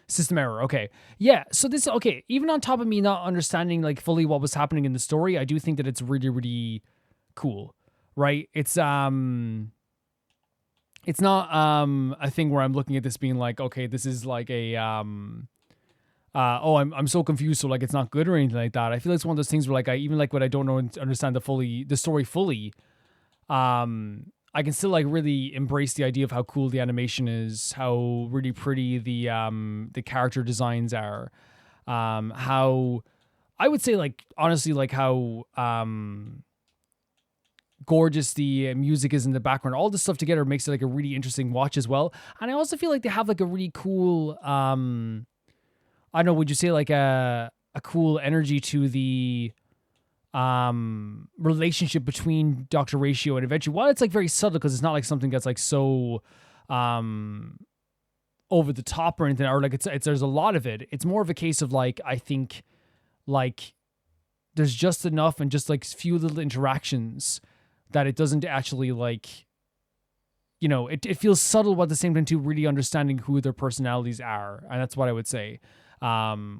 System error. Okay. Yeah. So this, okay. Even on top of me not understanding like fully what was happening in the story, I do think that it's really, really cool. Right? It's not a thing where I'm looking at this being like, okay, this is like a I'm so confused, so like it's not good or anything like that. I feel like it's one of those things where like I even like when I don't know and understand the story fully, I can still like really embrace the idea of how cool the animation is, how really pretty the character designs are, how I would say like honestly like how gorgeous the music is in the background. All this stuff together makes it like a really interesting watch as well. And I also feel like they have like a really cool I don't know, would you say like a cool energy to the relationship between Dr. Ratio and Adventure? While it's like very subtle because it's not like something that's like so over the top or anything, or like it's there's a lot of it. It's more of a case of like, I think like there's just enough and just like few little interactions that it doesn't actually like, you know, it feels subtle, but at the same time too, really understanding who their personalities are. And that's what I would say.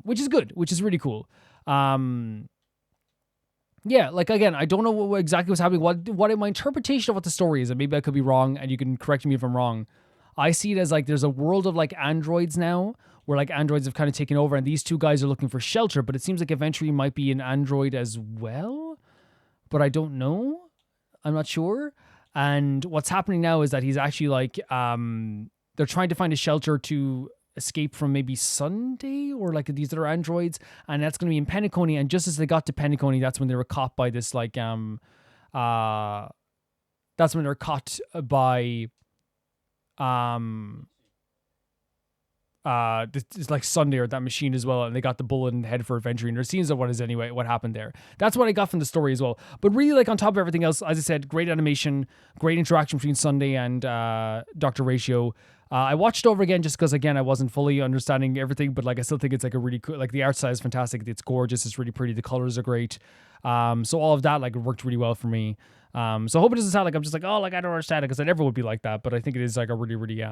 Which is good, which is really cool. Yeah, like again, I don't know what exactly was happening. What my interpretation of what the story is, and maybe I could be wrong, and you can correct me if I'm wrong. I see it as like there's a world of like androids now, where like androids have kind of taken over, and these two guys are looking for shelter. But it seems like eventually might be an android as well, but I don't know. I'm not sure. And what's happening now is that he's actually like they're trying to find a shelter to escape from maybe Sunday or like these other androids, and that's going to be in Penacony. And just as they got to Penacony, that's when they were caught by this like that's when they're caught by it's like Sunday or that machine as well, and they got the bullet in the head for adventuring. There seems what happened there. That's what I got from the story as well. But really, like on top of everything else, as I said, great animation, great interaction between Sunday and Dr. Ratio. I watched it over again just because, again, I wasn't fully understanding everything, but like I still think it's like a really cool, like the art style is fantastic. It's gorgeous. It's really pretty. The colors are great. So all of that like worked really well for me. So I hope it doesn't sound like I'm just like, oh, like I don't understand it, because I never would be like that. But I think it is like a really, really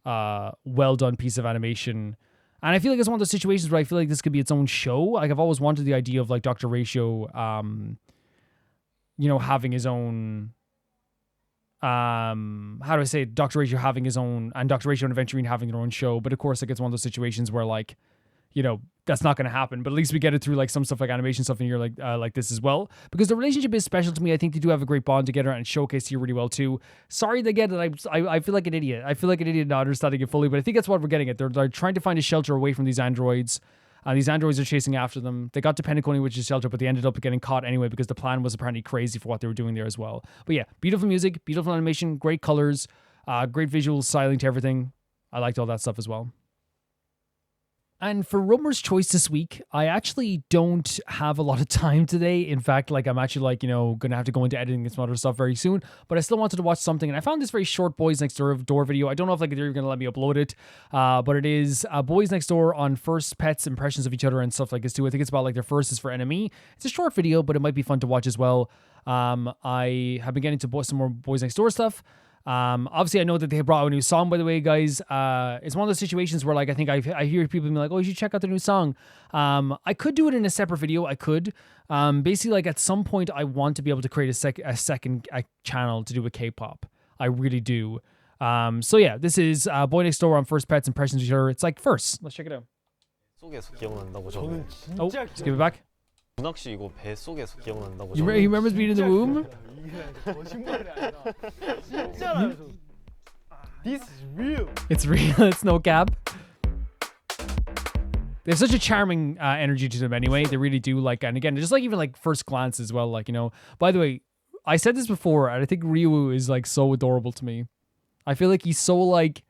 well done piece of animation. And I feel like it's one of those situations where I feel like this could be its own show. Like I've always wanted the idea of like Dr. Ratio, you know, having his own, how do I say it? Dr. Ratio having his own, and Dr. Ratio and Aventurine having their own show. But of course, like it's one of those situations where like, you know, that's not going to happen. But at least we get it through like some stuff like animation stuff in here like this as well. Because the relationship is special to me. I think they do have a great bond together and showcase here really well too. Sorry again that I feel like an idiot. I feel like an idiot not understanding it fully. But I think that's what we're getting at. They're trying to find a shelter away from these androids. These androids are chasing after them. They got to Penacony, which is shelter, but they ended up getting caught anyway because the plan was apparently crazy for what they were doing there as well. But yeah, beautiful music, beautiful animation, great colors, great visuals, styling to everything. I liked all that stuff as well. And for Rumor's Choice this week, I actually don't have a lot of time today. In fact, like I'm actually like, you know, going to have to go into editing and some other stuff very soon. But I still wanted to watch something. And I found this very short Boys Next Door video. I don't know if like they're even going to let me upload it. But it is Boys Next Door on first pets, impressions of each other and stuff like this too. I think it's about like their first is for Enemy. It's a short video, but it might be fun to watch as well. I have been getting to some more Boys Next Door stuff. Obviously I know that they brought out a new song, by the way, guys. It's one of those situations where like I think I hear people being like, oh, you should check out the new song. I could do it in a separate video. I could basically like at some point I want to be able to create a second channel to do with K-pop. I really do. So yeah, this is Boy Next Door on first pets, impressions of each other. It's like first. Let's check it out. 속에서 기억난다고 저는 Oh, let's give it back. 문학씨 이거 배 속에서 기억난다고 He remembers being in the womb? This is real. It's real. It's no cap. They have such a charming energy to them anyway. They really do. Like, and again, just like even like first glance as well. Like, you know, by the way, I said this before, and I think Ryu is like so adorable to me. I feel like he's so like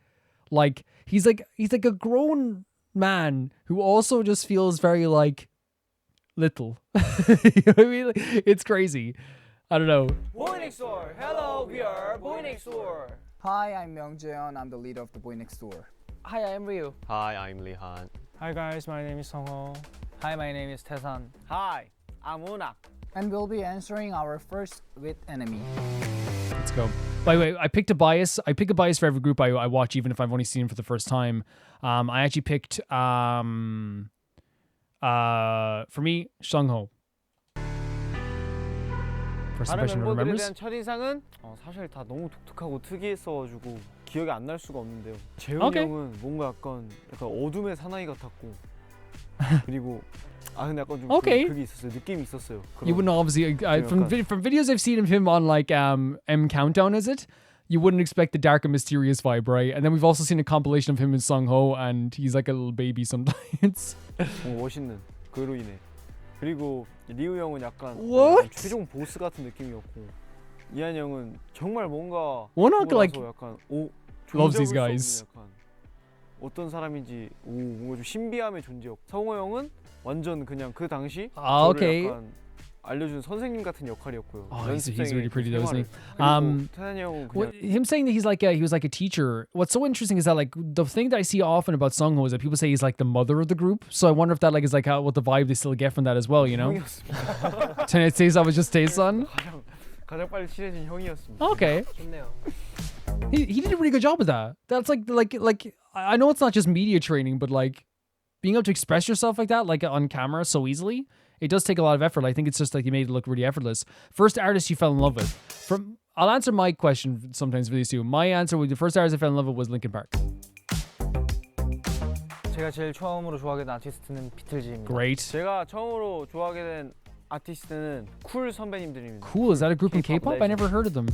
he's like a grown man who also just feels very like little. You know what I mean? Like, it's crazy. I don't know. Boy Next Door. Hello, we are Boy Next Door. Hi, I'm Myung-jeon. I'm the leader of the Boy Next Door. Hi, I'm Ryu. Hi, I'm Lihan. Hi guys, my name is Songho. Hi, my name is Taesan. Hi, I'm Loona. And we'll be answering our first with Enemy. Let's go. By the way, I picked a bias. I pick a bias for every group I watch, even if I've only seen them for the first time. I actually picked for me, Songho. First impression of 멤버들에 remembers. 대한 첫인상은 사실 다 너무 독특하고 특이했어가지고 기억이 안 날 수가 없는데요. 재훈이 Okay. 형은 뭔가 약간 어둠의 사나이 같았고 그리고 근데 약간 좀 Okay. 그게 있었어요. 느낌이 있었어요. You wouldn't obviously from videos I've seen of him on like M Countdown, is it? You wouldn't expect the dark and mysterious vibe, right? And then we've also seen a compilation of him in Songho, and he's like a little baby sometimes. 멋있는 그로 인해. 그리고 리우 형은 약간 What? 최종 보스 같은 느낌이었고 이한 형은 정말 뭔가 Wonok 보고 like 나서 약간 loves these 종잡을 수 guys. 없는 약간 어떤 사람인지 뭔가 좀 신비함의 존재였고 성호 형은 완전 그냥 그 당시 저를 okay. 약간 알려준 선생님 같은 역할이었고요. Oh, he's really pretty though, isn't he? 태난이 형은 What, 그냥 him saying that he was like a teacher. What's so interesting is that like the thing that I see often about Sungho is that people say he's like the mother of the group. So I wonder if that like is like what the vibe they still get from that as well. You know, Tae-san was just Tae-san. 가장 빨리 친해진 형이었습니다. Okay. 좋네요. He did a really good job with that. That's like I know it's not just media training, but like being able to express yourself like that, like on camera so easily, it does take a lot of effort. I think it's just like you made it look really effortless. First artist you fell in love with. I'll answer my question sometimes for these two. My answer with the first artist I fell in love with was Linkin Park. 제가 제일 처음으로 좋아하게 된 아티스트는 비틀즈입니다. Great. 제가 처음으로 좋아하게 된 아티스트는 쿨 선배님들입니다. Cool. Is that a group in K-pop? I never heard of them.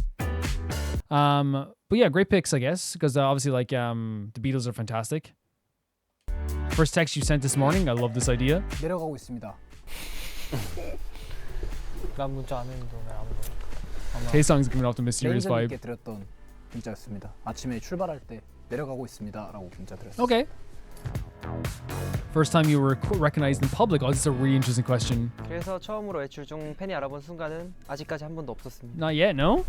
But yeah, great picks, I guess, because obviously like the Beatles are fantastic. First text you sent this morning. I love this idea. 내려가고 있습니다. 난 문자 안 했는데 오늘 아무도. Taesung's giving off the mysterious vibe. 매니저님께 드렸던 문자였습니다. 아침에 출발할 때 내려가고 있습니다라고 문자 드렸어요. Okay. First time you were recognized in public. Oh, this is a really interesting question. 그래서 처음으로 외출 중 팬이 알아본 순간은 아직까지 한 번도 없었습니다. Not yet, no?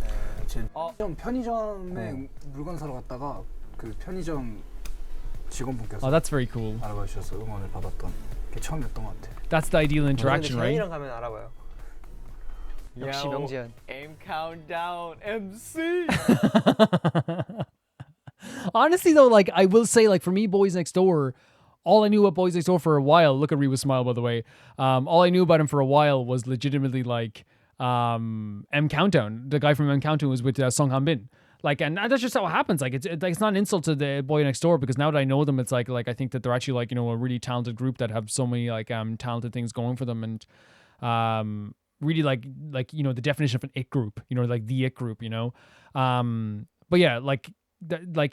편의점에 물건 사러 갔다가 그 편의점 직원분께서 Oh, that's very cool. 알아봐 주셔서 응원을 받았던 게 처음이었던 것 같아요. That's the ideal interaction, right? 재현이랑 가면 알아봐요. 역시 명재현. M countdown MC. Honestly though, like I will say, like for me, Boys Next Door, all I knew about Boys Next Door for a while. Look at Reba's smile, by the way. All I knew about him for a while was legitimately like M Countdown. The guy from M Countdown was with Song Han Bin. Like, and that's just how it happens. Like, it's not an insult to the Boy Next Door because now that I know them, it's like I think that they're actually like, you know, a really talented group that have so many like talented things going for them, and really like you know the definition of an it group, you know, like the it group, you know. But yeah, like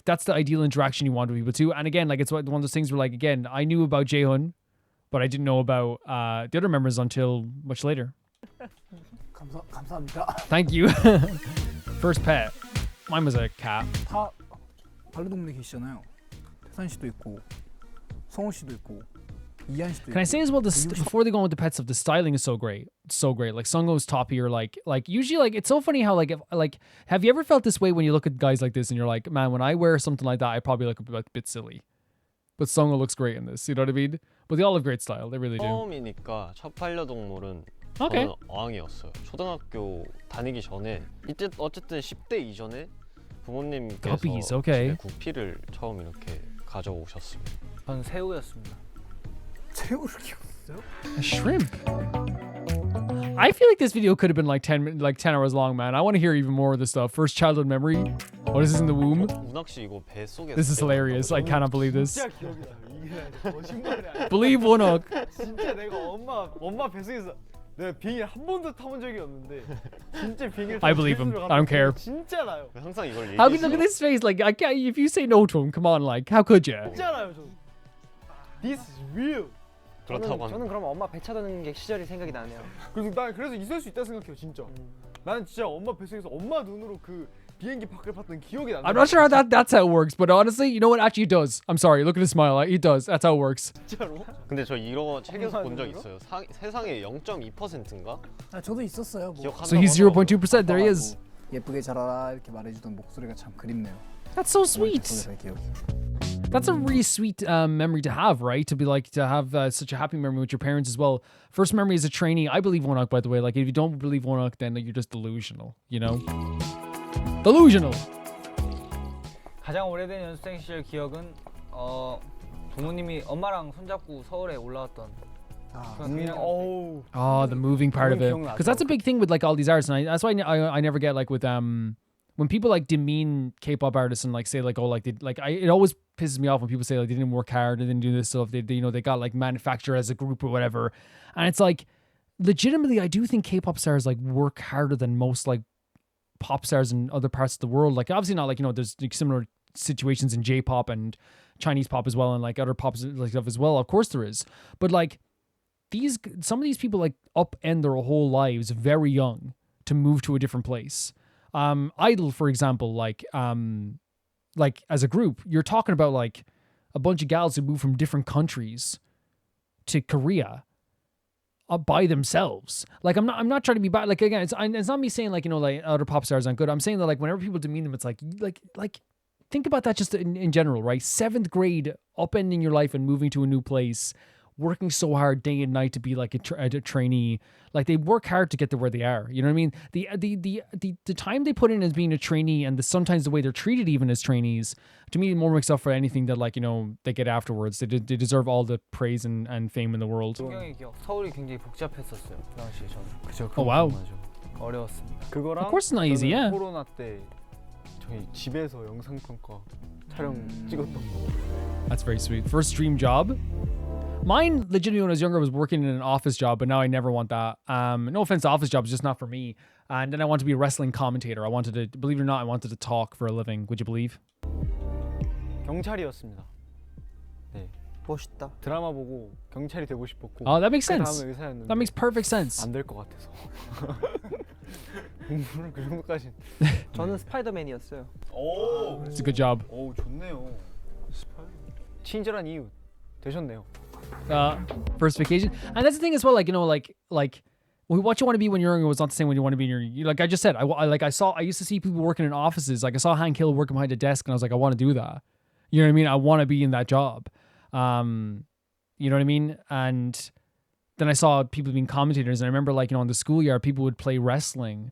that's the ideal interaction you want with people too. And again, like it's one of those things where like again, I knew about Jaehoon, but I didn't know about the other members until much later. 감사합니다. Thank you. First pet. Mine was a cat. 다 반려동물이 계시잖아요. 태산 씨도 있고 성우 씨도 있고 이한 씨도 있고. Can I say as well, before they go on with the pet stuff, the styling is so great. It's so great. Like Sungho's top here, like usually like it's so funny how like have you ever felt this way when you look at guys like this and you're like, man, when I wear something like that, I probably look a bit silly. But Sungho looks great in this. You know what I mean? But they all have great style. They really do. 처음이니까 첫 반려동물은 Okay. 저는 어항이었어요. 초등학교 다니기 전에 이때 어쨌든 10대 이전에 부모님께서 Guppies, okay. 집에 구피를 처음 이렇게 가져오셨습니다. 전 새우였습니다. 새우를 키웠어요? A shrimp. I feel like this video could have been like 10 hours long, man. I want to hear even more of this stuff. First childhood memory. What is this in the womb? 문학 씨 이거 뱃속에 This is hilarious. I cannot believe this. 진짜 기억이 나. 이게 거짓말이 아니야. Believe Wonok. 진짜 내가 엄마 뱃속에서 내가 비행기 한 번도 타본 적이 없는데 진짜 비행기를 I believe him. I don't care. 진짜 나요. 항상 이걸 How can you look at this face? Like, I can't, if you say no to him, come on, like, how could you? 진짜 나요, 저. This is real. 저는 그럼 엄마 배 차드는 게 시절이 생각이 나네요. 그래서 있을 수 있다 생각해요, 진짜. 나는 진짜 엄마 뱃속에서 엄마 눈으로 그 비행기 밖을 봤던 기억이 나. I'm not sure how that's how it works, but honestly, you know what? Actually, it does. I'm sorry. Look at his smile. It does. That's how it works. 진짜로? 근데 저 이거 책에서 본 적 있어요. 세상의 0.2%인가? 아 저도 있었어요. 뭐. So he's 0.2%. There he is. 예쁘게 자라라 이렇게 말해주던 목소리가 참 그립네요. That's so sweet. That's a really sweet memory to have, right? To be like to have such a happy memory with your parents as well. First memory as a trainee. I believe Wonok, by the way. Like if you don't believe Wonok, then you're just delusional. You know, delusional. 가장 오래된 연습생 시절 기억은 부모님이 엄마랑 손잡고 서울에 올라왔던. Oh, the moving part of it, because that's a big thing with like all these artists, and that's why I never get like with when people like demean K-pop artists and like say like, oh, like they like it always pisses me off when people say like they didn't work hard, they didn't do this stuff, they you know they got like manufactured as a group or whatever, and it's like legitimately I do think K-pop stars like work harder than most like pop stars in other parts of the world. Like obviously not like, you know, there's like similar situations in J-pop and Chinese pop as well, and like other pop like stuff as well. Of course there is, but like some of these people like upend their whole lives very young to move to a different place. Idol, for example, like as a group, you're talking about like a bunch of gals who moved from different countries to Korea. by themselves. Like I'm not trying to be bad. Like again, it's not me saying like, you know, like other pop stars aren't good. I'm saying that like whenever people demean them, it's like think about that just in general, right? 7th grade, upending your life and moving to a new place, working so hard day and night to be like a trainee. Like they work hard to get to where they are. You know what I mean? The time they put in as being a trainee and sometimes the way they're treated even as trainees, to me more makes up for anything that like, you know, they get afterwards. They deserve all the praise and fame in the world. 서울이 굉장히 복잡했었어요. 그 당시에 저는. 그죠. Oh wow. 어려웠습니다. 그거랑 Of course it's not easy, yeah. 코로나 때 저희 집에서 영상 평가 촬영 찍었던 거. That's very sweet. First dream job. Mine, legitimately, when I was younger, was working in an office job, but now I never want that. No offense to office jobs, just not for me. And then I wanted to be a wrestling commentator. I wanted to, believe it or not, I wanted to talk for a living. Would you believe? 경찰이었습니다. 네. 멋있다. 드라마 보고 경찰이 되고 싶었고. Oh, that makes sense. 그 다음에 의사였는데. That makes perfect sense. 안 될 것 같아서. 공부를 그 정도까지. 저는 스파이더맨이었어요. 오, It's a good job. 오, 좋네요. 친절한 이웃 되셨네요. First vacation, and that's the thing as well. Like, you know, like what you want to be when you're younger was not the same when you want to be in your. Like I just said, I used to see people working in offices. Like I saw Hank Hill working behind a desk, and I was like, I want to do that. You know what I mean? I want to be in that job. You know what I mean? And then I saw people being commentators, and I remember like, you know, in the schoolyard, people would play wrestling.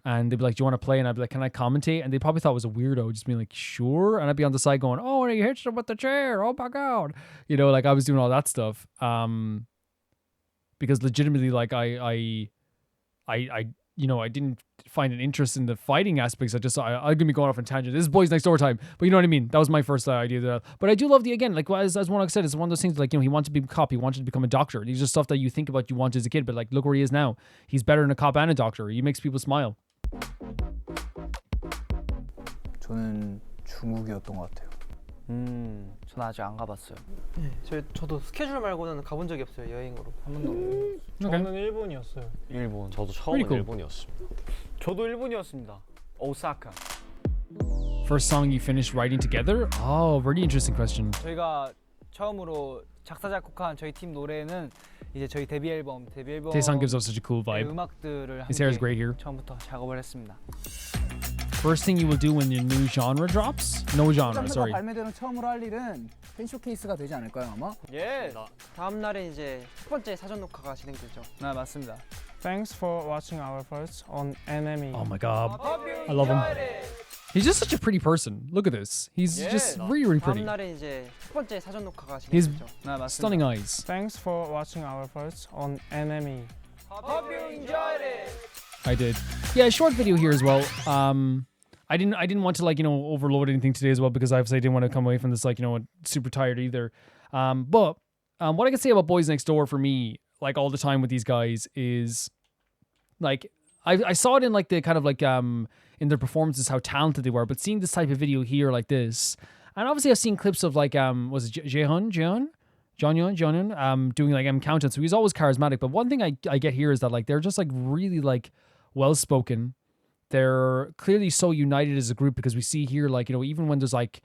And they'd be like, do you want to play? And I'd be like, can I commentate? And they probably thought I was a weirdo, just being like, sure. And I'd be on the side going, oh, and he hits him with the chair. Oh my God. You know, like I was doing all that stuff. Because legitimately, like I you know, I didn't find an interest in the fighting aspects. I'm going to be going off on tangent. This is Boys Next Door time. But you know what I mean? That was my first idea there. But I do love again, like as one said, it's one of those things like, you know, he wanted to be a cop. He wanted to become a doctor. These are stuff that you think about you want as a kid. But like, look where he is now. He's better than a cop and a doctor. He makes people smile. 저는 중국이었던 것 같아요. 저는 아직 안 가봤어요. 네, 저도 스케줄 말고는 가본 적이 없어요. 여행으로 한 번도 없어요. 저는 일본이었어요. 일본. 저도 처음은 cool. 일본이었습니다. 저도 일본이었습니다. 오사카. First song you finished writing together? Oh, very interesting question. 저희가 처음으로 작사 작곡한 저희 팀 노래는 이제 저희 데뷔 앨범 Taesung gives us such a cool vibe. 음악들을 His hair is great here. 처음부터 작업을 했습니다. First thing you will do when your new genre drops? No genre, sorry. 발매되는 처음으로 할 일은 팬 쇼케이스가 되지 않을까요, 아마? 예. 다음 날에 이제 첫 번째 사전 녹화가 진행되죠. 네, 맞습니다. Thanks for watching our first on Anemo. Oh my God, I love him. He's just such a pretty person. Look at this. He's just really, really pretty. 다음 날에 이제 첫 번째 사전 녹화가 His 진행되죠. 네, 맞습니다. stunning eyes. Thanks for watching our first on Anemo. Hope you enjoyed it. I did. Yeah, a short video here as well. I didn't want to like, you know, overload anything today as well because obviously I didn't want to come away from this like, you know, super tired either. But what I can say about Boys Next Door for me, like all the time with these guys is like I saw it in like the kind of like in their performances how talented they were, but seeing this type of video here like this, and obviously I've seen clips of like was it Jaehyun doing like countdown, so he's always charismatic. But one thing I get here is that like they're just like really like well spoken. They're clearly so united as a group because we see here like, you know, even when there's like,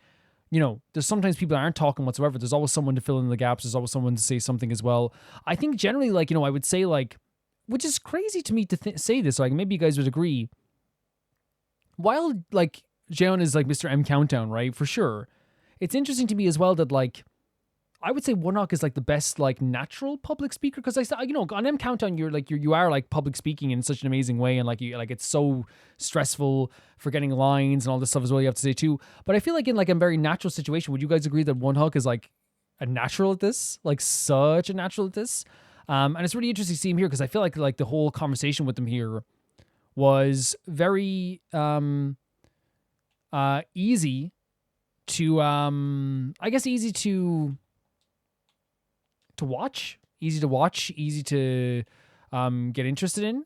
you know, there's sometimes people that aren't talking whatsoever, there's always someone to fill in the gaps, there's always someone to say something as well. I think generally like, you know, I would say like, which is crazy to me to say this, like maybe you guys would agree, while like Jaehyun is like Mr. M Countdown, right, for sure, it's interesting to me as well that like I would say Wonhok is like the best like natural public speaker because you know on M Countdown you are like public speaking in such an amazing way and like you like it's so stressful forgetting lines and all this stuff as well you have to say too. But I feel like in like a very natural situation, would you guys agree that Wonhok is like a natural at this, like such a natural at this? And it's really interesting to see him here because I feel like the whole conversation with him here was very easy to I guess easy to watch, easy to get interested in.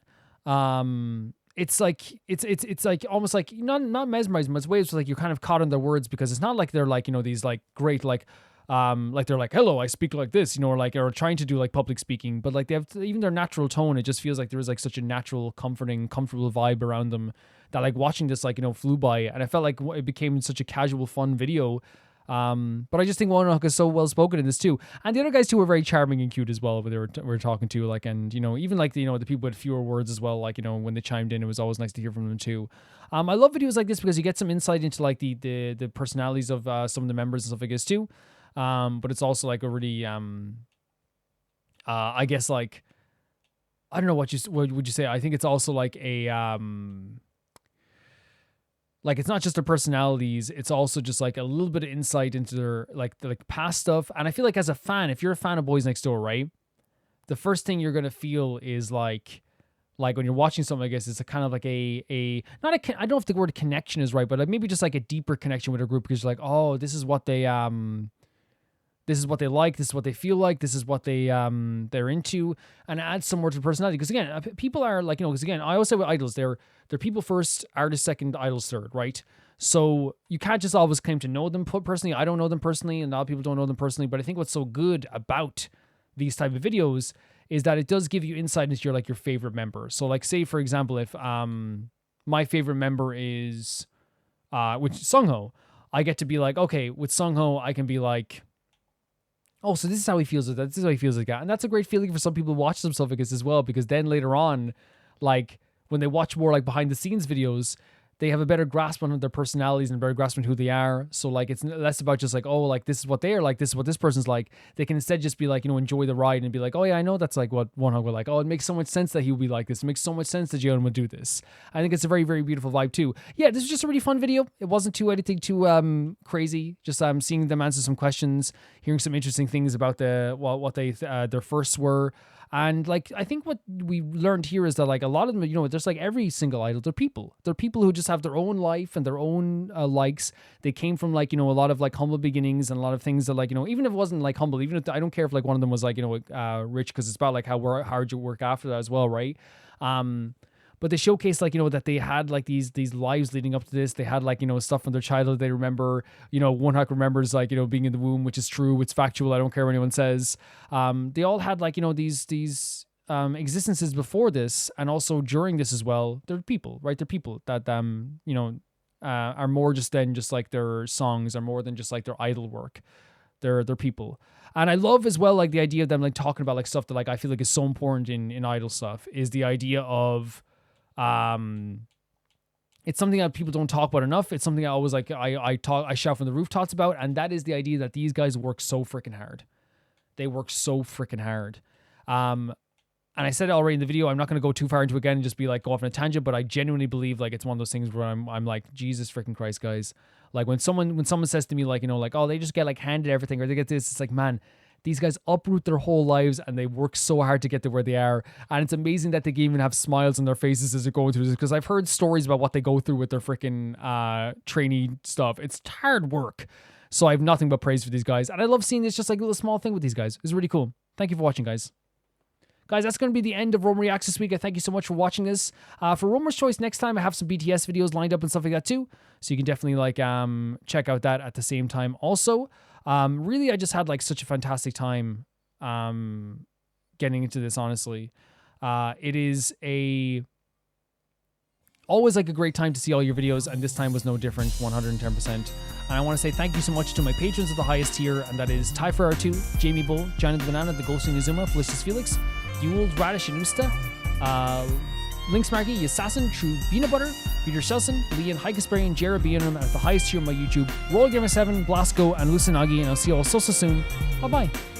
It's like almost like not mesmerizing, but it's ways like you're kind of caught in their words because it's not like they're like, you know, these like great like they're like, hello, I speak like this, you know, or like, or trying to do like public speaking, but like they have even their natural tone. It just feels like there is like such a natural, comfortable vibe around them that like watching this like, you know, flew by, and I felt like it became such a casual, fun video. But I just think Wonok is so well spoken in this too, and the other guys too were very charming and cute as well. When they were talking to, like, and even like the people with fewer words as well. Like, when they chimed in, it was always nice to hear from them too. I love videos like this because you get some insight into like the personalities of some of the members and stuff like this too. But it's also like a really I guess like, I don't know what would you say. I think it's also like a like, it's not just their personalities, it's also just like a little bit of insight into their like past stuff. And I feel like as a fan, if you're a fan of Boys Next Door, right, the first thing you're gonna feel is like when you're watching something, I guess it's a kind of like I don't know if the word connection is right, but like maybe just like a deeper connection with a group, because you're like, oh, this is what they like, this is what they feel like, this is what they're into, and add some more to the personality. Because again, people are like, because again, I always say with idols, they're people first, artists second, idols third, right? So you can't just always claim to know them personally. I don't know them personally, and a lot of people don't know them personally. But I think what's so good about these type of videos is that it does give you insight into your favorite member. So like, say for example, if my favorite member is which Sungho, I get to be like, okay, with Sungho, I can be like, oh, so this is how he feels with that. This is how he feels like that. And that's a great feeling for some people who watch some stuff like this as well, because then later on, like when they watch more like behind the scenes videos, they have a better grasp on their personalities and a better grasp on who they are. So like, it's less about just like, oh, like this is what they are like, this is what this person's like. They can instead just be like, enjoy the ride and be like, oh yeah, I know that's like what Wonhog would like. Oh, it makes so much sense that he would be like this. It makes so much sense that Jeon would do this. I think it's a very, very beautiful vibe too. Yeah, this was just a really fun video. It wasn't anything too crazy. Just seeing them answer some questions, hearing some interesting things about what they their firsts were. And like, I think what we learned here is that like a lot of them, there's like every single idol, they're people. They're people who just have their own life and their own likes. They came from like, a lot of like humble beginnings and a lot of things that like, even if it wasn't like humble, even if I don't care if like one of them was like, rich, because it's about like how hard you work after that as well, right? But they showcase like, that they had like these lives leading up to this. They had like, stuff from their childhood. They remember, Wonhak remembers like, being in the womb, which is true. It's factual. I don't care what anyone says. They all had like, these existences before this and also during this as well. They're people, right? They're people that, are more just than just like their songs, are more than just like their idol work. They're people. And I love as well, like the idea of them like talking about like stuff that like I feel like is so important in idol stuff is the idea of, it's something that people don't talk about enough. It's something I always like, I shout from the rooftops about, and that is the idea that these guys work so freaking hard. They work so freaking hard. And I said it already in the video, I'm not going to go too far into it again and just be like, go off on a tangent, but I genuinely believe like it's one of those things where I'm like, Jesus freaking Christ, guys. Like when someone says to me like, like, oh, they just get like handed everything or they get this, it's like, man, these guys uproot their whole lives and they work so hard to get to where they are. And it's amazing that they can even have smiles on their faces as they're going through this, because I've heard stories about what they go through with their freaking trainee stuff. It's hard work. So I have nothing but praise for these guys. And I love seeing this just like a little small thing with these guys. It's really cool. Thank you for watching, guys. Guys, that's going to be the end of Rome Reacts this week. I thank you so much for watching this. For Romer's Choice next time, I have some BTS videos lined up and stuff like that too. So you can definitely like check out that at the same time also. Really, I just had like such a fantastic time getting into this, honestly. It is always like a great time to see all your videos, and this time was no different, 110%. And I want to say thank you so much to my patrons of the highest tier, and that is Tyfer R2, Jamie Bull, Johnny the Banana, The Ghosting Izuma, Felicitas Felix, Ewald Radish and Usta, Lynx Marky, Assassin, True Peanut Butter, Peter Shelson, Leon, Hikesperian, Jared Bianum, at the highest tier on my YouTube, Royal Gamer 7, Blasco, and Lucinagi, and I'll see you all so soon. Bye-bye.